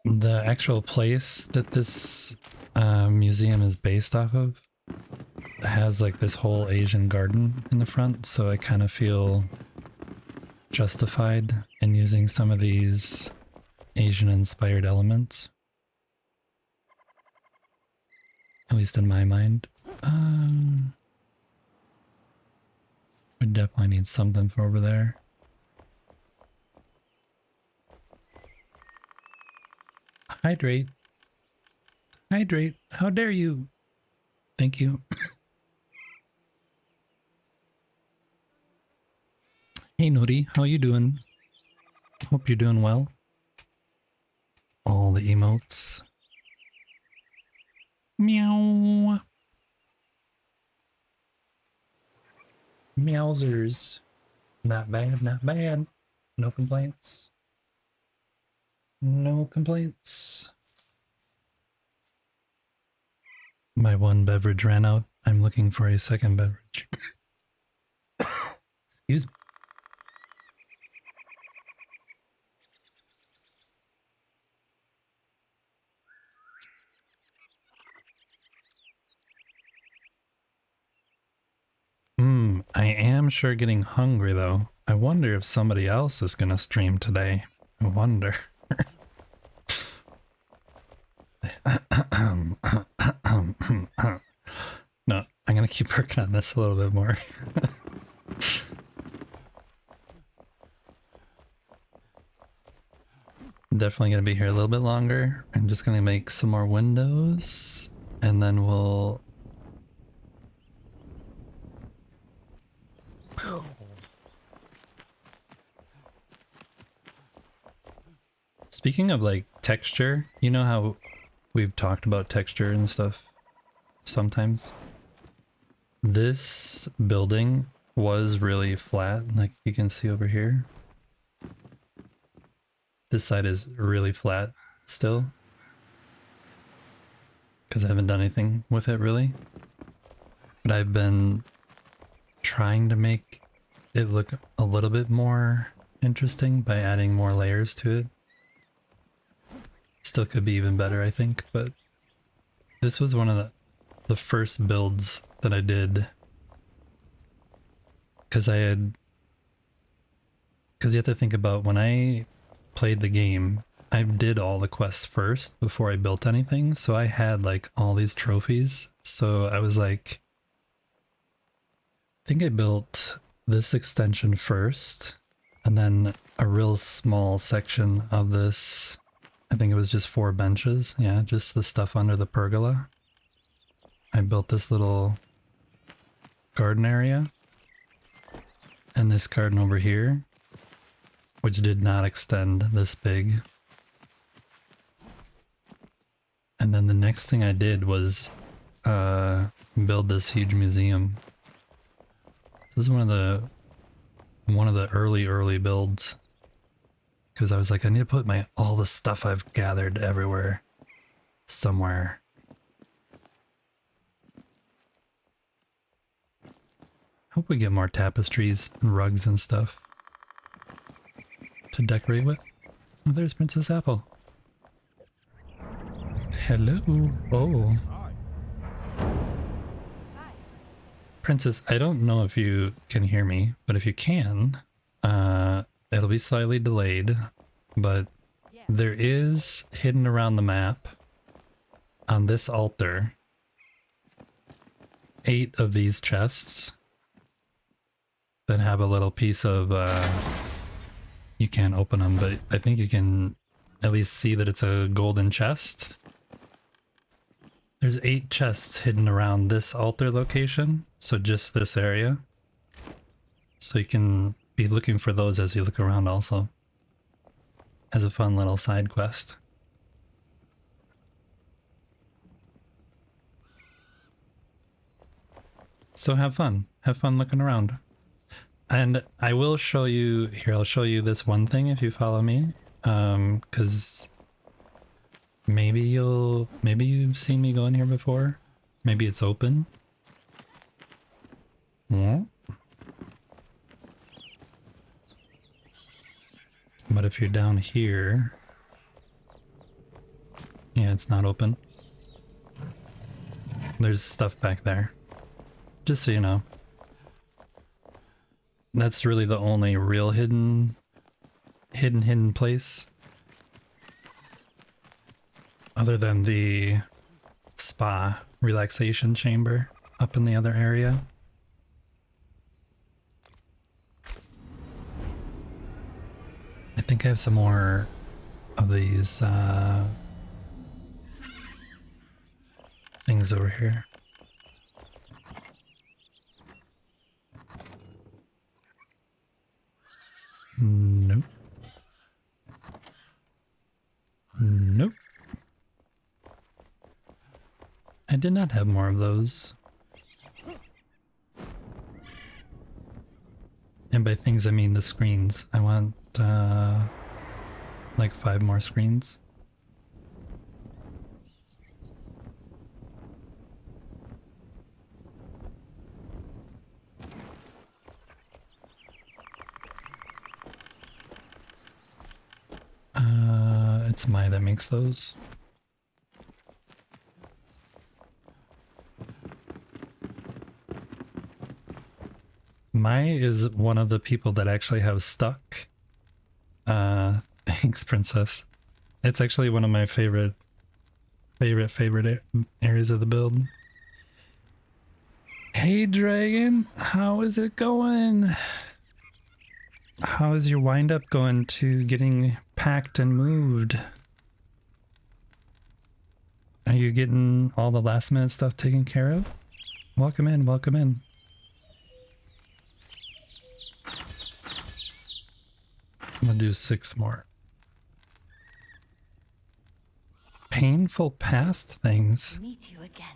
The actual place that this museum is based off of has like this whole Asian garden in the front, so I kind of feel justified in using some of these Asian inspired elements. At least in my mind. We definitely need something for over there. Hydrate. Hydrate. How dare you? Thank you. Hey Nori, how you doing? Hope you're doing well. All the emotes. Meow. Meowsers. Not bad, not bad. No complaints. No complaints. My one beverage ran out. I'm looking for a second beverage. Excuse me. I am sure getting hungry though. I wonder if somebody else is gonna stream today. I wonder. No, I'm gonna keep working on this a little bit more. Definitely gonna be here a little bit longer. I'm just gonna make some more windows and then we'll... Speaking of like texture, you know how we've talked about texture and stuff sometimes? This building was really flat, like you can see over here. This side is really flat still. Because I haven't done anything with it really. But I've been trying to make it look a little bit more interesting by adding more layers to it. Still could be even better, I think, but this was one of the first builds that I did. Because you have to think about when I played the game, I did all the quests first before I built anything, so I had like all these trophies. So I was like, I think I built this extension first, and then a real small section of this. I think it was just 4 benches. Yeah, just the stuff under the pergola. I built this little garden area. And this garden over here, which did not extend this big. And then the next thing I did was build this huge museum. This is one of the early builds. Because I was like, I need to put all the stuff I've gathered everywhere somewhere. Hope we get more tapestries and rugs and stuff to decorate with. Oh, there's Princess Apple. Hello. Oh. Princess, I don't know if you can hear me, but if you can, it'll be slightly delayed, but there is hidden around the map on this altar 8 of these chests that have a little piece of you can't open them, but I think you can at least see that it's a golden chest. There's 8 chests hidden around this altar location, so just this area. So you can be looking for those as you look around also. As a fun little side quest. So have fun. Have fun looking around. And I will show you, here I'll show you this one thing if you follow me. Because maybe you've seen me go in here before. Maybe it's open. Yeah. But if you're down here, yeah, it's not open. There's stuff back there. Just so you know. That's really the only real hidden place. other than the spa relaxation chamber up in the other area. I think I have some more of these things over here. Nope. Nope. I did not have more of those. And by things I mean the screens. I want like 5 more screens. It's Mai that makes those. Mai is one of the people that actually have stuck. Thanks, Princess. It's actually one of my favorite areas of the build. Hey, Dragon, how is it going? How is your wind up going to getting packed and moved? Are you getting all the last minute stuff taken care of? Welcome in, welcome in. I'm gonna do 6 more. Painful past things. Meet you again.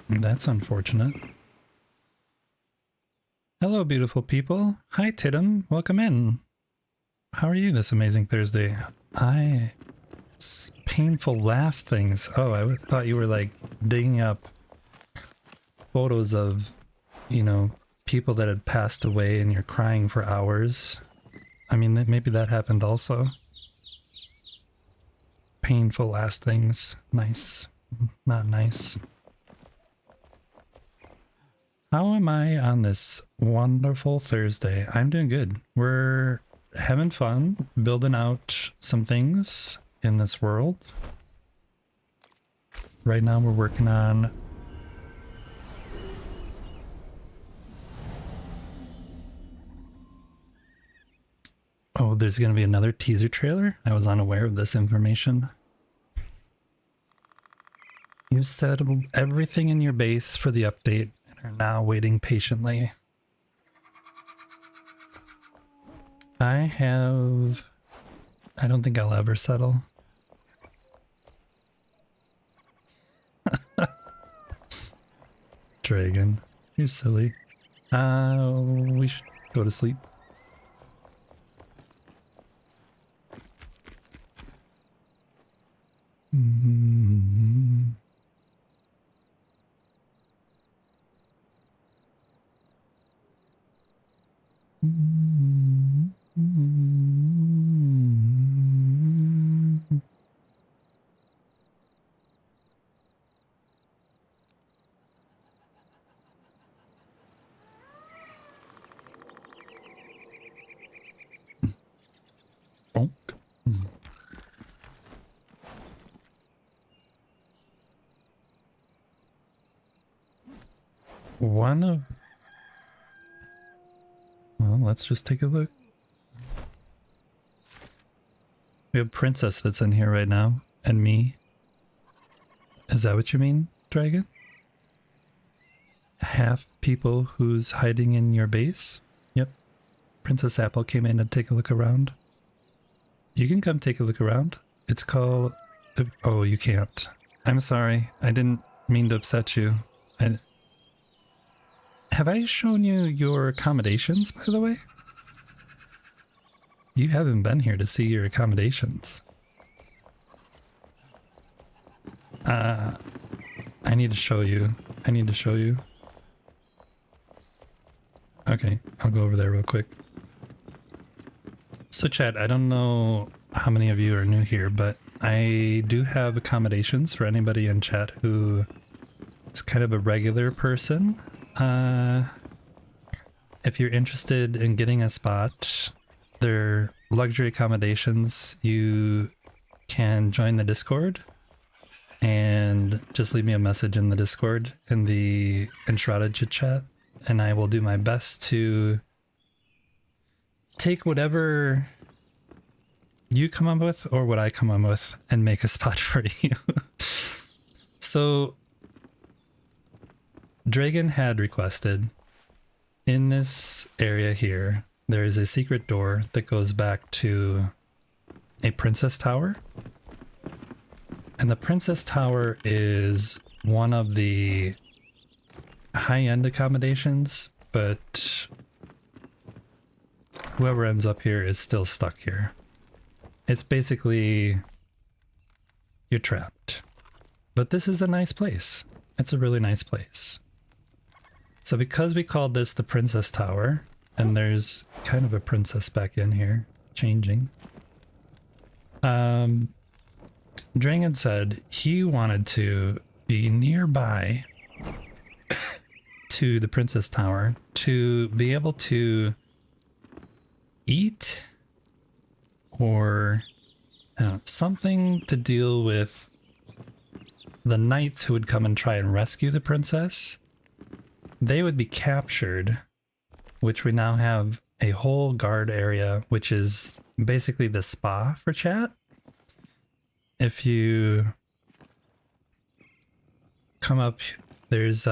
That's unfortunate. Hello, beautiful people. Hi, Tidham. Welcome in. How are you this amazing Thursday? Painful last things. Oh, I thought you were like digging up photos of, you know, people that had passed away and you're crying for hours. I mean, maybe that happened also. Painful last things. Nice. Not nice. How am I on this wonderful Thursday? I'm doing good. We're having fun building out some things in this world. Right now we're working on oh, there's going to be another teaser trailer? I was unaware of this information. You've settled everything in your base for the update and are now waiting patiently. I don't think I'll ever settle. Dragon, you're silly. We should go to sleep. Bonk. One of... Well, let's just take a look. We have Princess that's in here right now, and me. Is that what you mean, Dragon? Half people who's hiding in your base? Yep. Princess Apple came in to take a look around. You can come take a look around. It's called... Oh, you can't. I'm sorry. I didn't mean to upset you. Have I shown you your accommodations, by the way? You haven't been here to see your accommodations. I need to show you. I need to show you. Okay, I'll go over there real quick. So chat, I don't know how many of you are new here, but I do have accommodations for anybody in chat who is kind of a regular person. If you're interested in getting a spot, they're luxury accommodations. You can join the Discord and just leave me a message in the Discord in the Enshrouded chit chat, and I will do my best to take whatever you come up with or what I come up with and make a spot for you. So Dragon had requested, in this area here, there is a secret door that goes back to a princess tower. And the princess tower is one of the high-end accommodations, but whoever ends up here is still stuck here. It's basically, you're trapped. But this is a nice place. It's a really nice place. So because we called this the Princess Tower, and there's kind of a princess back in here, changing. Dragon said he wanted to be nearby to the Princess Tower to be able to eat or something to deal with the knights who would come and try and rescue the princess. They would be captured, which we now have a whole guard area, which is basically the spa for chat. If you come up, there's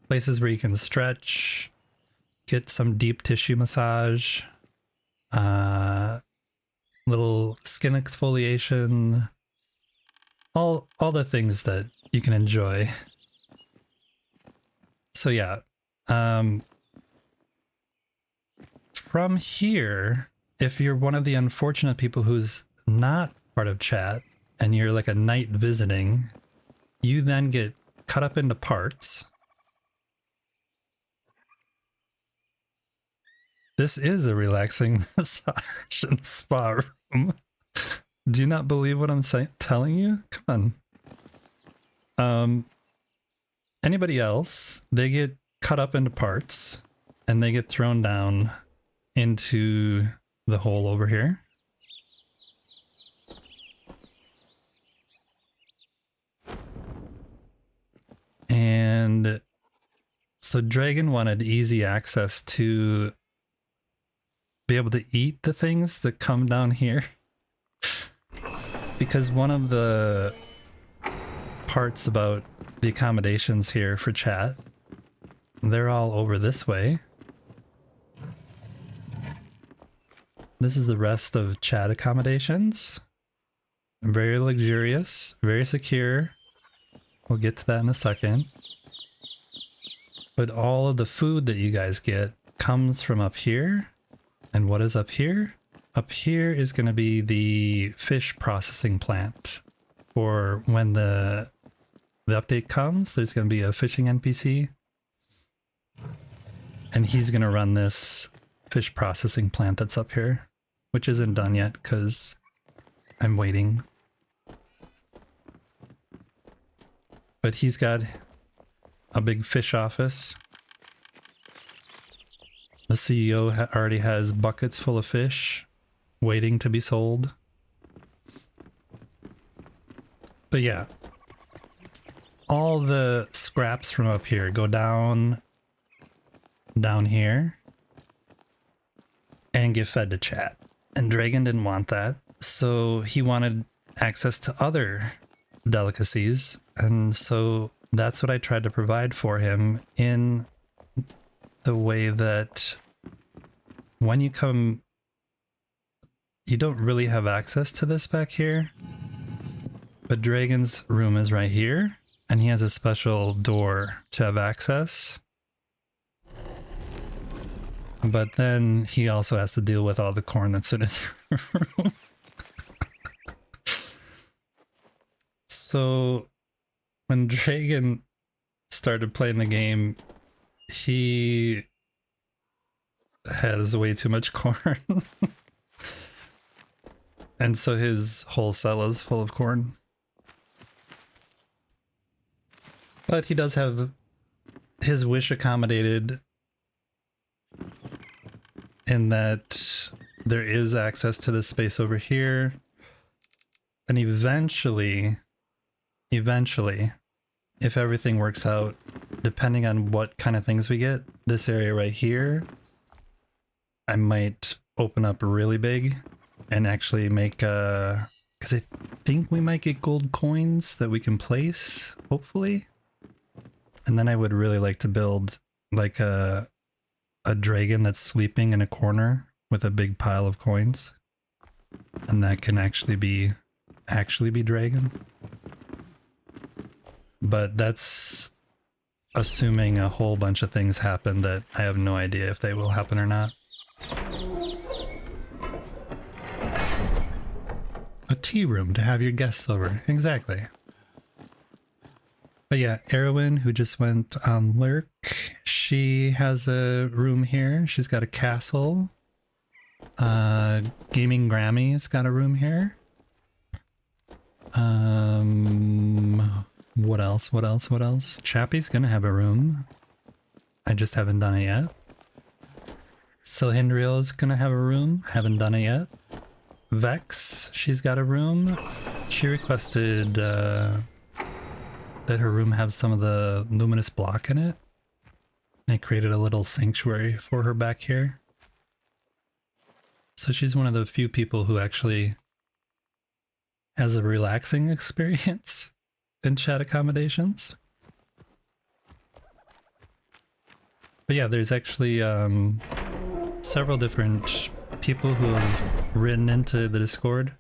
places where you can stretch, get some deep tissue massage, little skin exfoliation, all the things that you can enjoy. So yeah, from here, if you're one of the unfortunate people who's not part of chat and you're like a knight visiting, you then get cut up into parts. This is a relaxing massage and spa room. Do you not believe what I'm telling you? Come on. Anybody else, they get cut up into parts and they get thrown down into the hole over here. And so Dragon wanted easy access to be able to eat the things that come down here. Because one of the parts about the accommodations here for chat, they're all over this way. This is the rest of chat accommodations. Very luxurious, very secure. We'll get to that in a second. But all of the food that you guys get comes from up here. And what is up here? Up here is going to be the fish processing plant. For when the update comes, there's going to be a fishing NPC. And he's going to run this fish processing plant that's up here. Which isn't done yet because I'm waiting. But he's got a big fish office. The CEO already has buckets full of fish waiting to be sold. But yeah, all the scraps from up here go down here and get fed to chat. And Dragon didn't want that, so he wanted access to other delicacies, and so that's what I tried to provide for him in the way that when you come, you don't really have access to this back here, but Dragon's room is right here, and he has a special door to have access. But then he also has to deal with all the corn that's in his room. So when Dragon started playing the game, he has way too much corn. And so his whole cell is full of corn. But he does have his wish accommodated in that there is access to this space over here. And eventually, if everything works out, depending on what kind of things we get, this area right here, I might open up really big and actually make because I think we might get gold coins that we can place, hopefully. And then I would really like to build like a dragon that's sleeping in a corner with a big pile of coins. And that can actually be dragon. But that's assuming a whole bunch of things happen that I have no idea if they will happen or not. A tea room to have your guests over. Exactly. But yeah, Erwin, who just went on Lurk, she has a room here. She's got a castle. Gaming Grammy's got a room here. What else? Chappie's gonna have a room. I just haven't done it yet. Silhindriel's gonna have a room. Haven't done it yet. Vex, she's got a room. She requested that her room have some of the luminous block in it. I created a little sanctuary for her back here. So she's one of the few people who actually has a relaxing experience in chat accommodations. But yeah, there's actually several different people who have written into the Discord,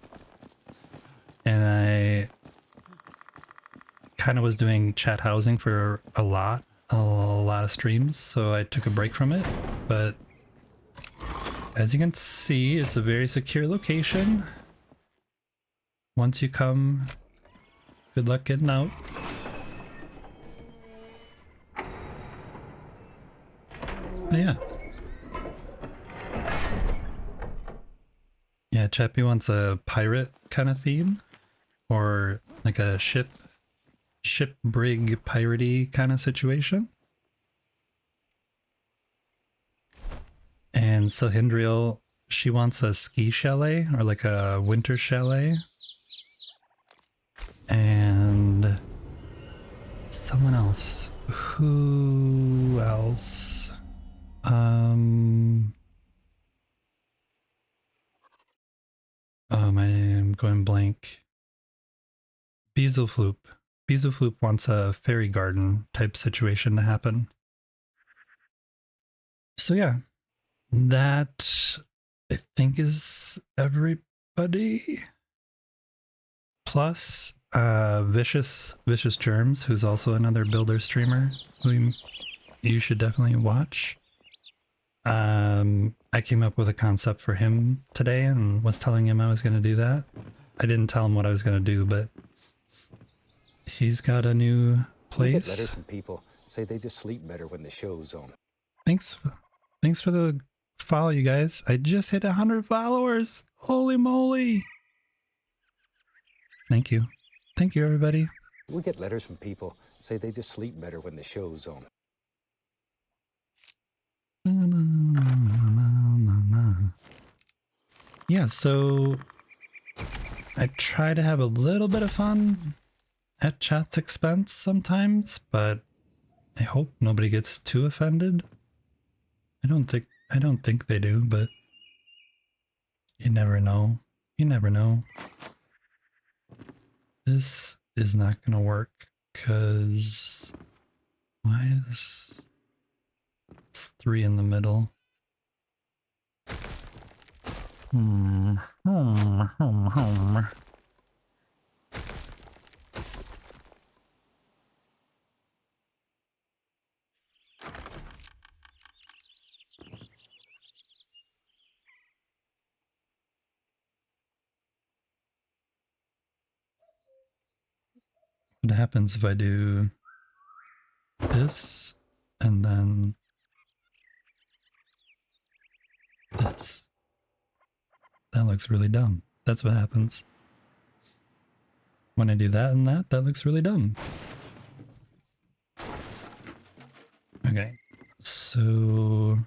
and I kind of was doing chat housing for a lot of streams, so I took a break from it. But as you can see, it's a very secure location. Once you come, good luck getting out. But yeah. Yeah, Chappie wants a pirate kind of theme, or like a ship brig piratey kind of situation. And Silhindriel, she wants a ski chalet or like a winter chalet. And someone else. Who else? Oh, I'm going blank. Beezelfloop. Beezelfloop wants a fairy garden type situation to happen. So yeah, that I think is everybody. Plus Vicious Germs, who's also another builder streamer who you should definitely watch. I came up with a concept for him today and was telling him I was going to do that. I didn't tell him what I was going to do, but he's got a new place. We get letters from people say they just sleep better when the show's on. Thanks for the follow, you guys. I just hit 100 followers. Holy moly. Thank you. Thank you, everybody. We get letters from people say they just sleep better when the show's on. Yeah, so I try to have a little bit of fun at chat's expense sometimes, but I hope nobody gets too offended. I don't think they do, but you never know. You never know. This is not gonna work because why is it's 3 in the middle? What happens if I do this and then this? That looks really dumb. That's what happens. When I do that and that looks really dumb. Okay, so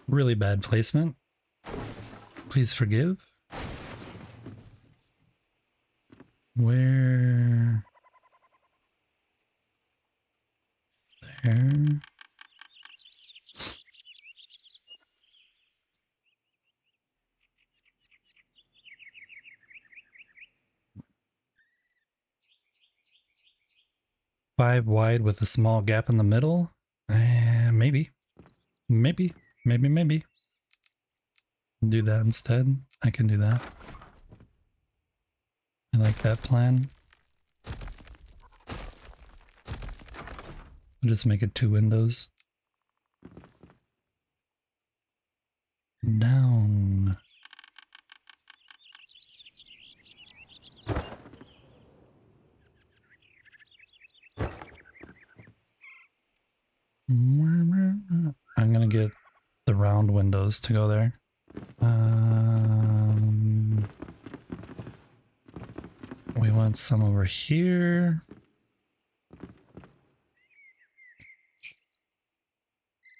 Really bad placement. Please forgive. Where? There. Five wide with a small gap in the middle? Maybe. Maybe. Maybe. Do that instead. I can do that. I like that plan. I'll just make it 2 windows. Down. I'm gonna get the round windows to go there. We want some over here.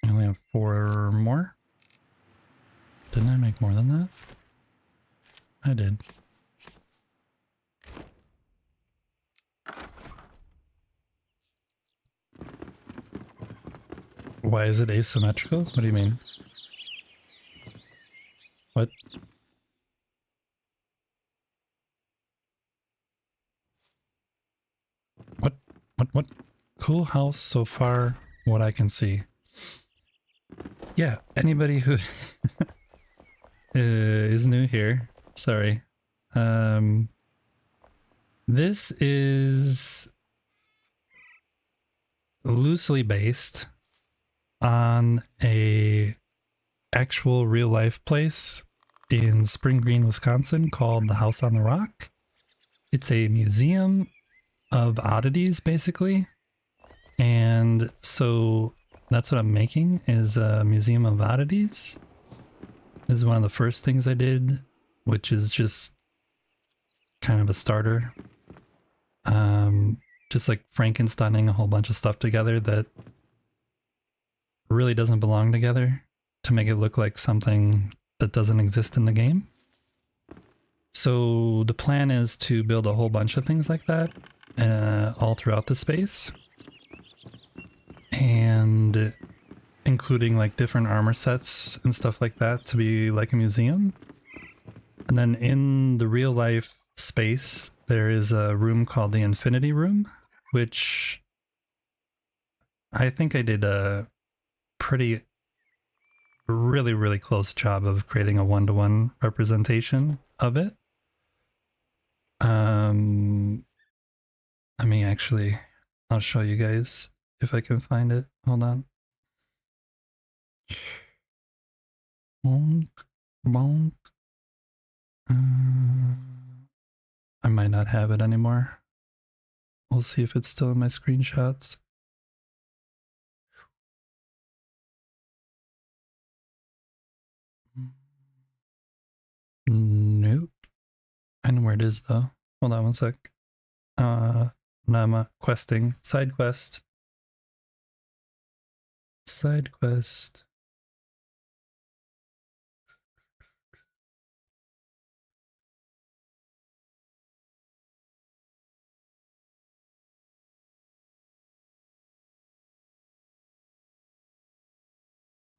I only have 4 more. Didn't I make more than that? I did. Why is it asymmetrical? What do you mean? What? What? Cool house so far, what I can see. Yeah, anybody who is new here, sorry. This is loosely based on a actual real life place in Spring Green, Wisconsin called the House on the Rock. It's a museum of oddities, basically. And so that's what I'm making, is a museum of oddities. This is one of the first things I did, which is just kind of a starter. Just like Frankensteining a whole bunch of stuff together that really doesn't belong together to make it look like something that doesn't exist in the game. So the plan is to build a whole bunch of things like that all throughout the space, and including like different armor sets and stuff like that to be like a museum. And then in the real life space, there is a room called the Infinity Room, which I think I did a pretty really close job of creating a one-to-one representation of it. I mean, actually, I'll show you guys if I can find it. Hold on. Bonk, bonk. I might not have it anymore. We'll see if it's still in my screenshots. Nope. I know where it is though. Hold on one sec. Now I'm questing. Side quest. Side quest.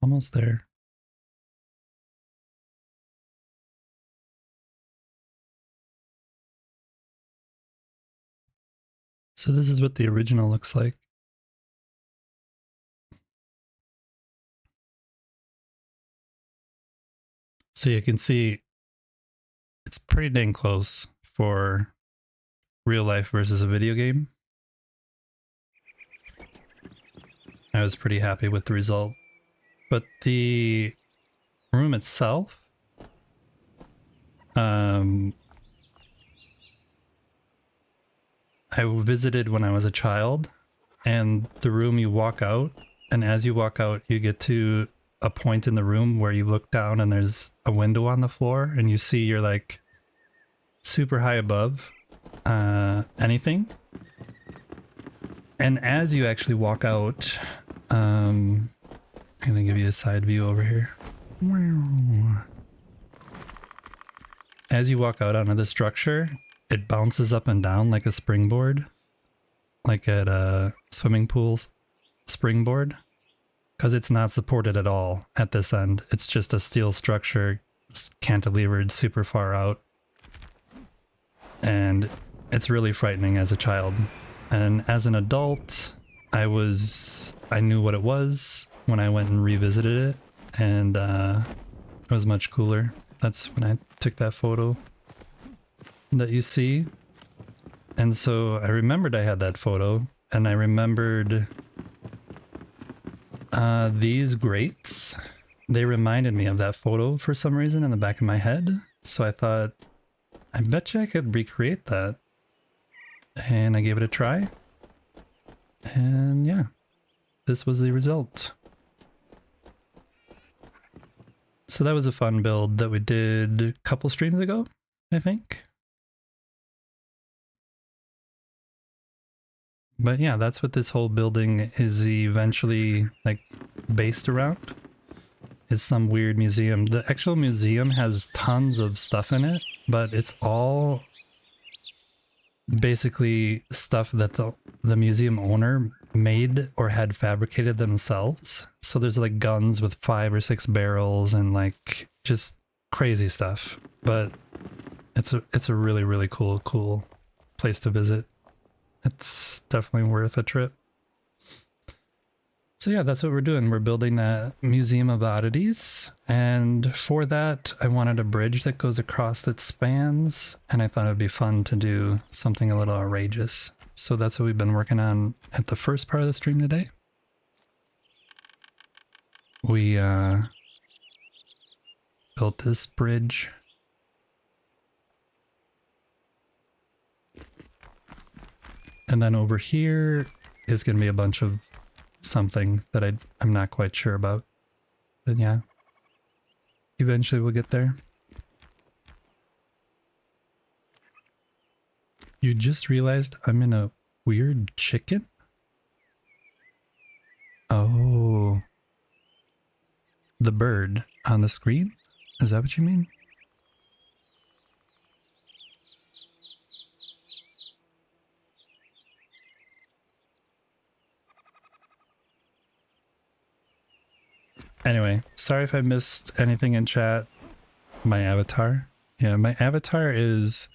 Almost there. So this is what the original looks like. So you can see it's pretty dang close for real life versus a video game. I was pretty happy with the result. But the room itself, I visited when I was a child, and the room you walk out, and as you walk out, you get to a point in the room where you look down and there's a window on the floor, and you see you're like super high above anything. And as you actually walk out, I'm gonna give you a side view over here. As you walk out onto the structure, it bounces up and down like a springboard, like at swimming pools springboard, because it's not supported at all at this end. It's just a steel structure cantilevered super far out, and it's really frightening as a child. And as an adult, I knew what it was when I went and revisited it, and it was much cooler. That's when I took that photo that you see. And so I remembered I had that photo, and I remembered these grates. They reminded me of that photo for some reason in the back of my head. So I thought, I bet you I could recreate that. And I gave it a try. And yeah, this was the result. So that was a fun build that we did a couple streams ago, I think. But yeah, that's what this whole building is eventually like based around. It's some weird museum. The actual museum has tons of stuff in it, but it's all basically stuff that the museum owner made or had fabricated themselves. So there's like guns with 5 or 6 barrels and like just crazy stuff. But it's a really, really cool place to visit. It's definitely worth a trip. So yeah, that's what we're doing. We're building that Museum of Oddities. And for that, I wanted a bridge that goes across that spans. And I thought it'd be fun to do something a little outrageous. So that's what we've been working on at the first part of the stream today. We built this bridge. And then over here is going to be a bunch of something that I'm not quite sure about. But yeah, eventually we'll get there. You just realized I'm in a weird chicken? Oh. The bird on the screen? Is that what you mean? Anyway, sorry if I missed anything in chat. My avatar. Yeah, my avatar is...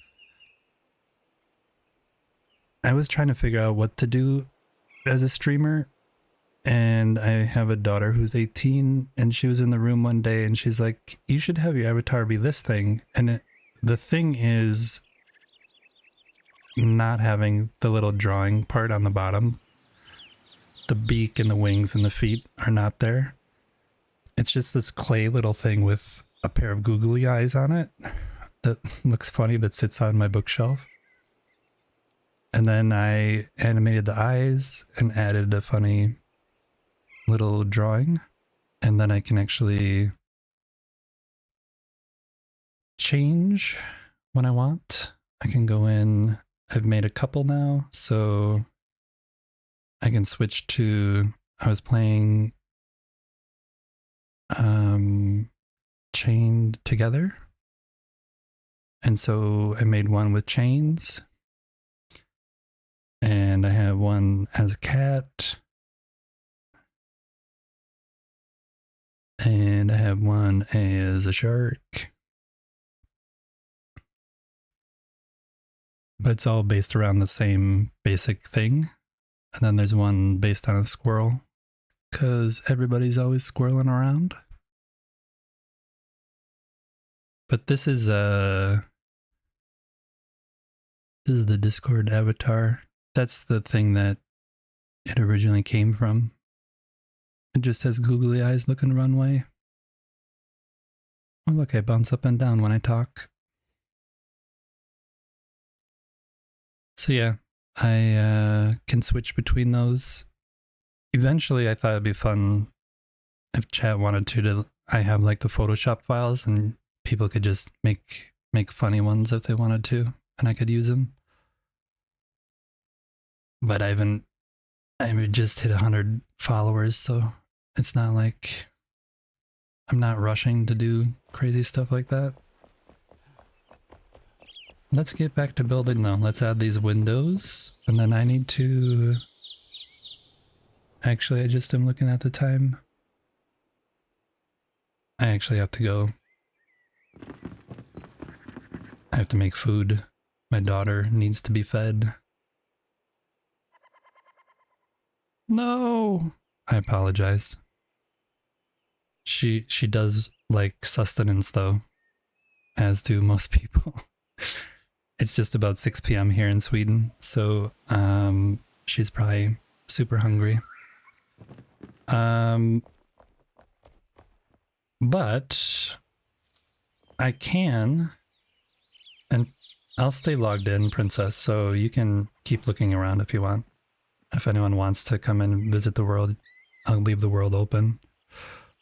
I was trying to figure out what to do as a streamer, and I have a daughter who's 18, and she was in the room one day, and she's like, you should have your avatar be this thing. And the thing is not having the little drawing part on the bottom. The beak and the wings and the feet are not there. It's just this clay little thing with a pair of googly eyes on it that looks funny, that sits on my bookshelf. And then I animated the eyes and added a funny little drawing. And then I can actually change when I want. I can go in, I've made a couple now, so I can switch to, I was playing chained together. And so I made one with chains. And I have one as a cat. And I have one as a shark. But it's all based around the same basic thing. And then there's one based on a squirrel, because everybody's always squirreling around. But this is the Discord avatar. That's the thing that it originally came from. It just has googly eyes looking runway. Oh look, I bounce up and down when I talk. So yeah, I can switch between those. Eventually I thought it'd be fun if chat wanted to I have like the Photoshop files and people could just make funny ones if they wanted to, and I could use them. But I just hit 100 followers, so it's not like I'm not rushing to do crazy stuff like that. Let's get back to building though. Let's add these windows. And then I need to... Actually, I just am looking at the time. I actually have to go. I have to make food. My daughter needs to be fed. No! I apologize. She does like sustenance though, as do most people. It's just about 6 p.m. here in Sweden, so she's probably super hungry. But I can, and I'll stay logged in, Princess, so you can keep looking around if you want. If anyone wants to come and visit the world, I'll leave the world open.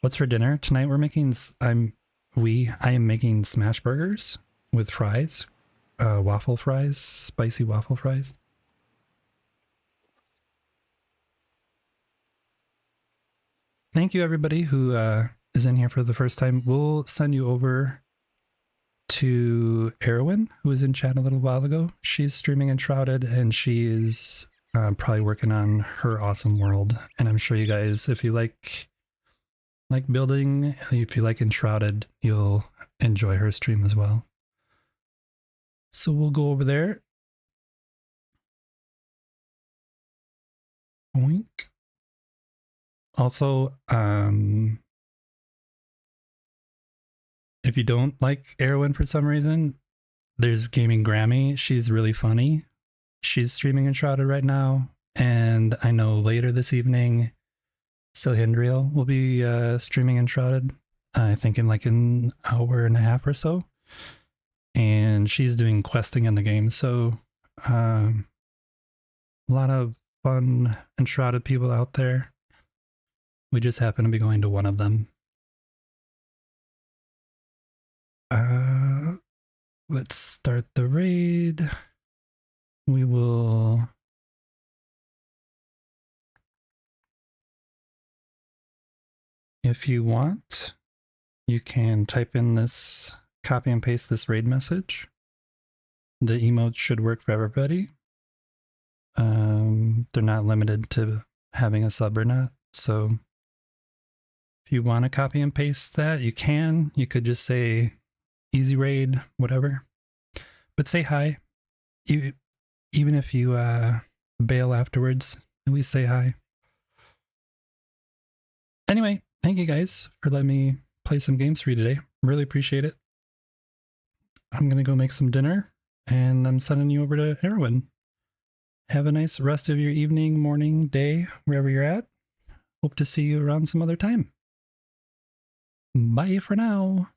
What's for dinner? Tonight we're making, I am making smash burgers with fries, waffle fries, spicy waffle fries. Thank you everybody who is in here for the first time. We'll send you over to Erwin, who was in chat a little while ago. She's streaming Enshrouded, and she is probably working on her awesome world. And I'm sure you guys, if you like building, if you like Enshrouded, you'll enjoy her stream as well. So we'll go over there. Oink. Also, if you don't like Erwin for some reason, there's Gaming Grammy. She's really funny. She's streaming Enshrouded right now. And I know later this evening, Silhindriel will be streaming Enshrouded. I think in like an hour and a half or so. And she's doing questing in the game. So a lot of fun Enshrouded people out there. We just happen to be going to one of them. Let's start the raid. We will... If you want, you can type in this, copy and paste this raid message. The emotes should work for everybody. They're not limited to having a sub or not, so if you want to copy and paste that, you can. You could just say easy raid, whatever. But say hi. Even if you bail afterwards, at least say hi. Anyway, thank you guys for letting me play some games for you today. Really appreciate it. I'm going to go make some dinner, and I'm sending you over to Erwin. Have a nice rest of your evening, morning, day, wherever you're at. Hope to see you around some other time. Bye for now.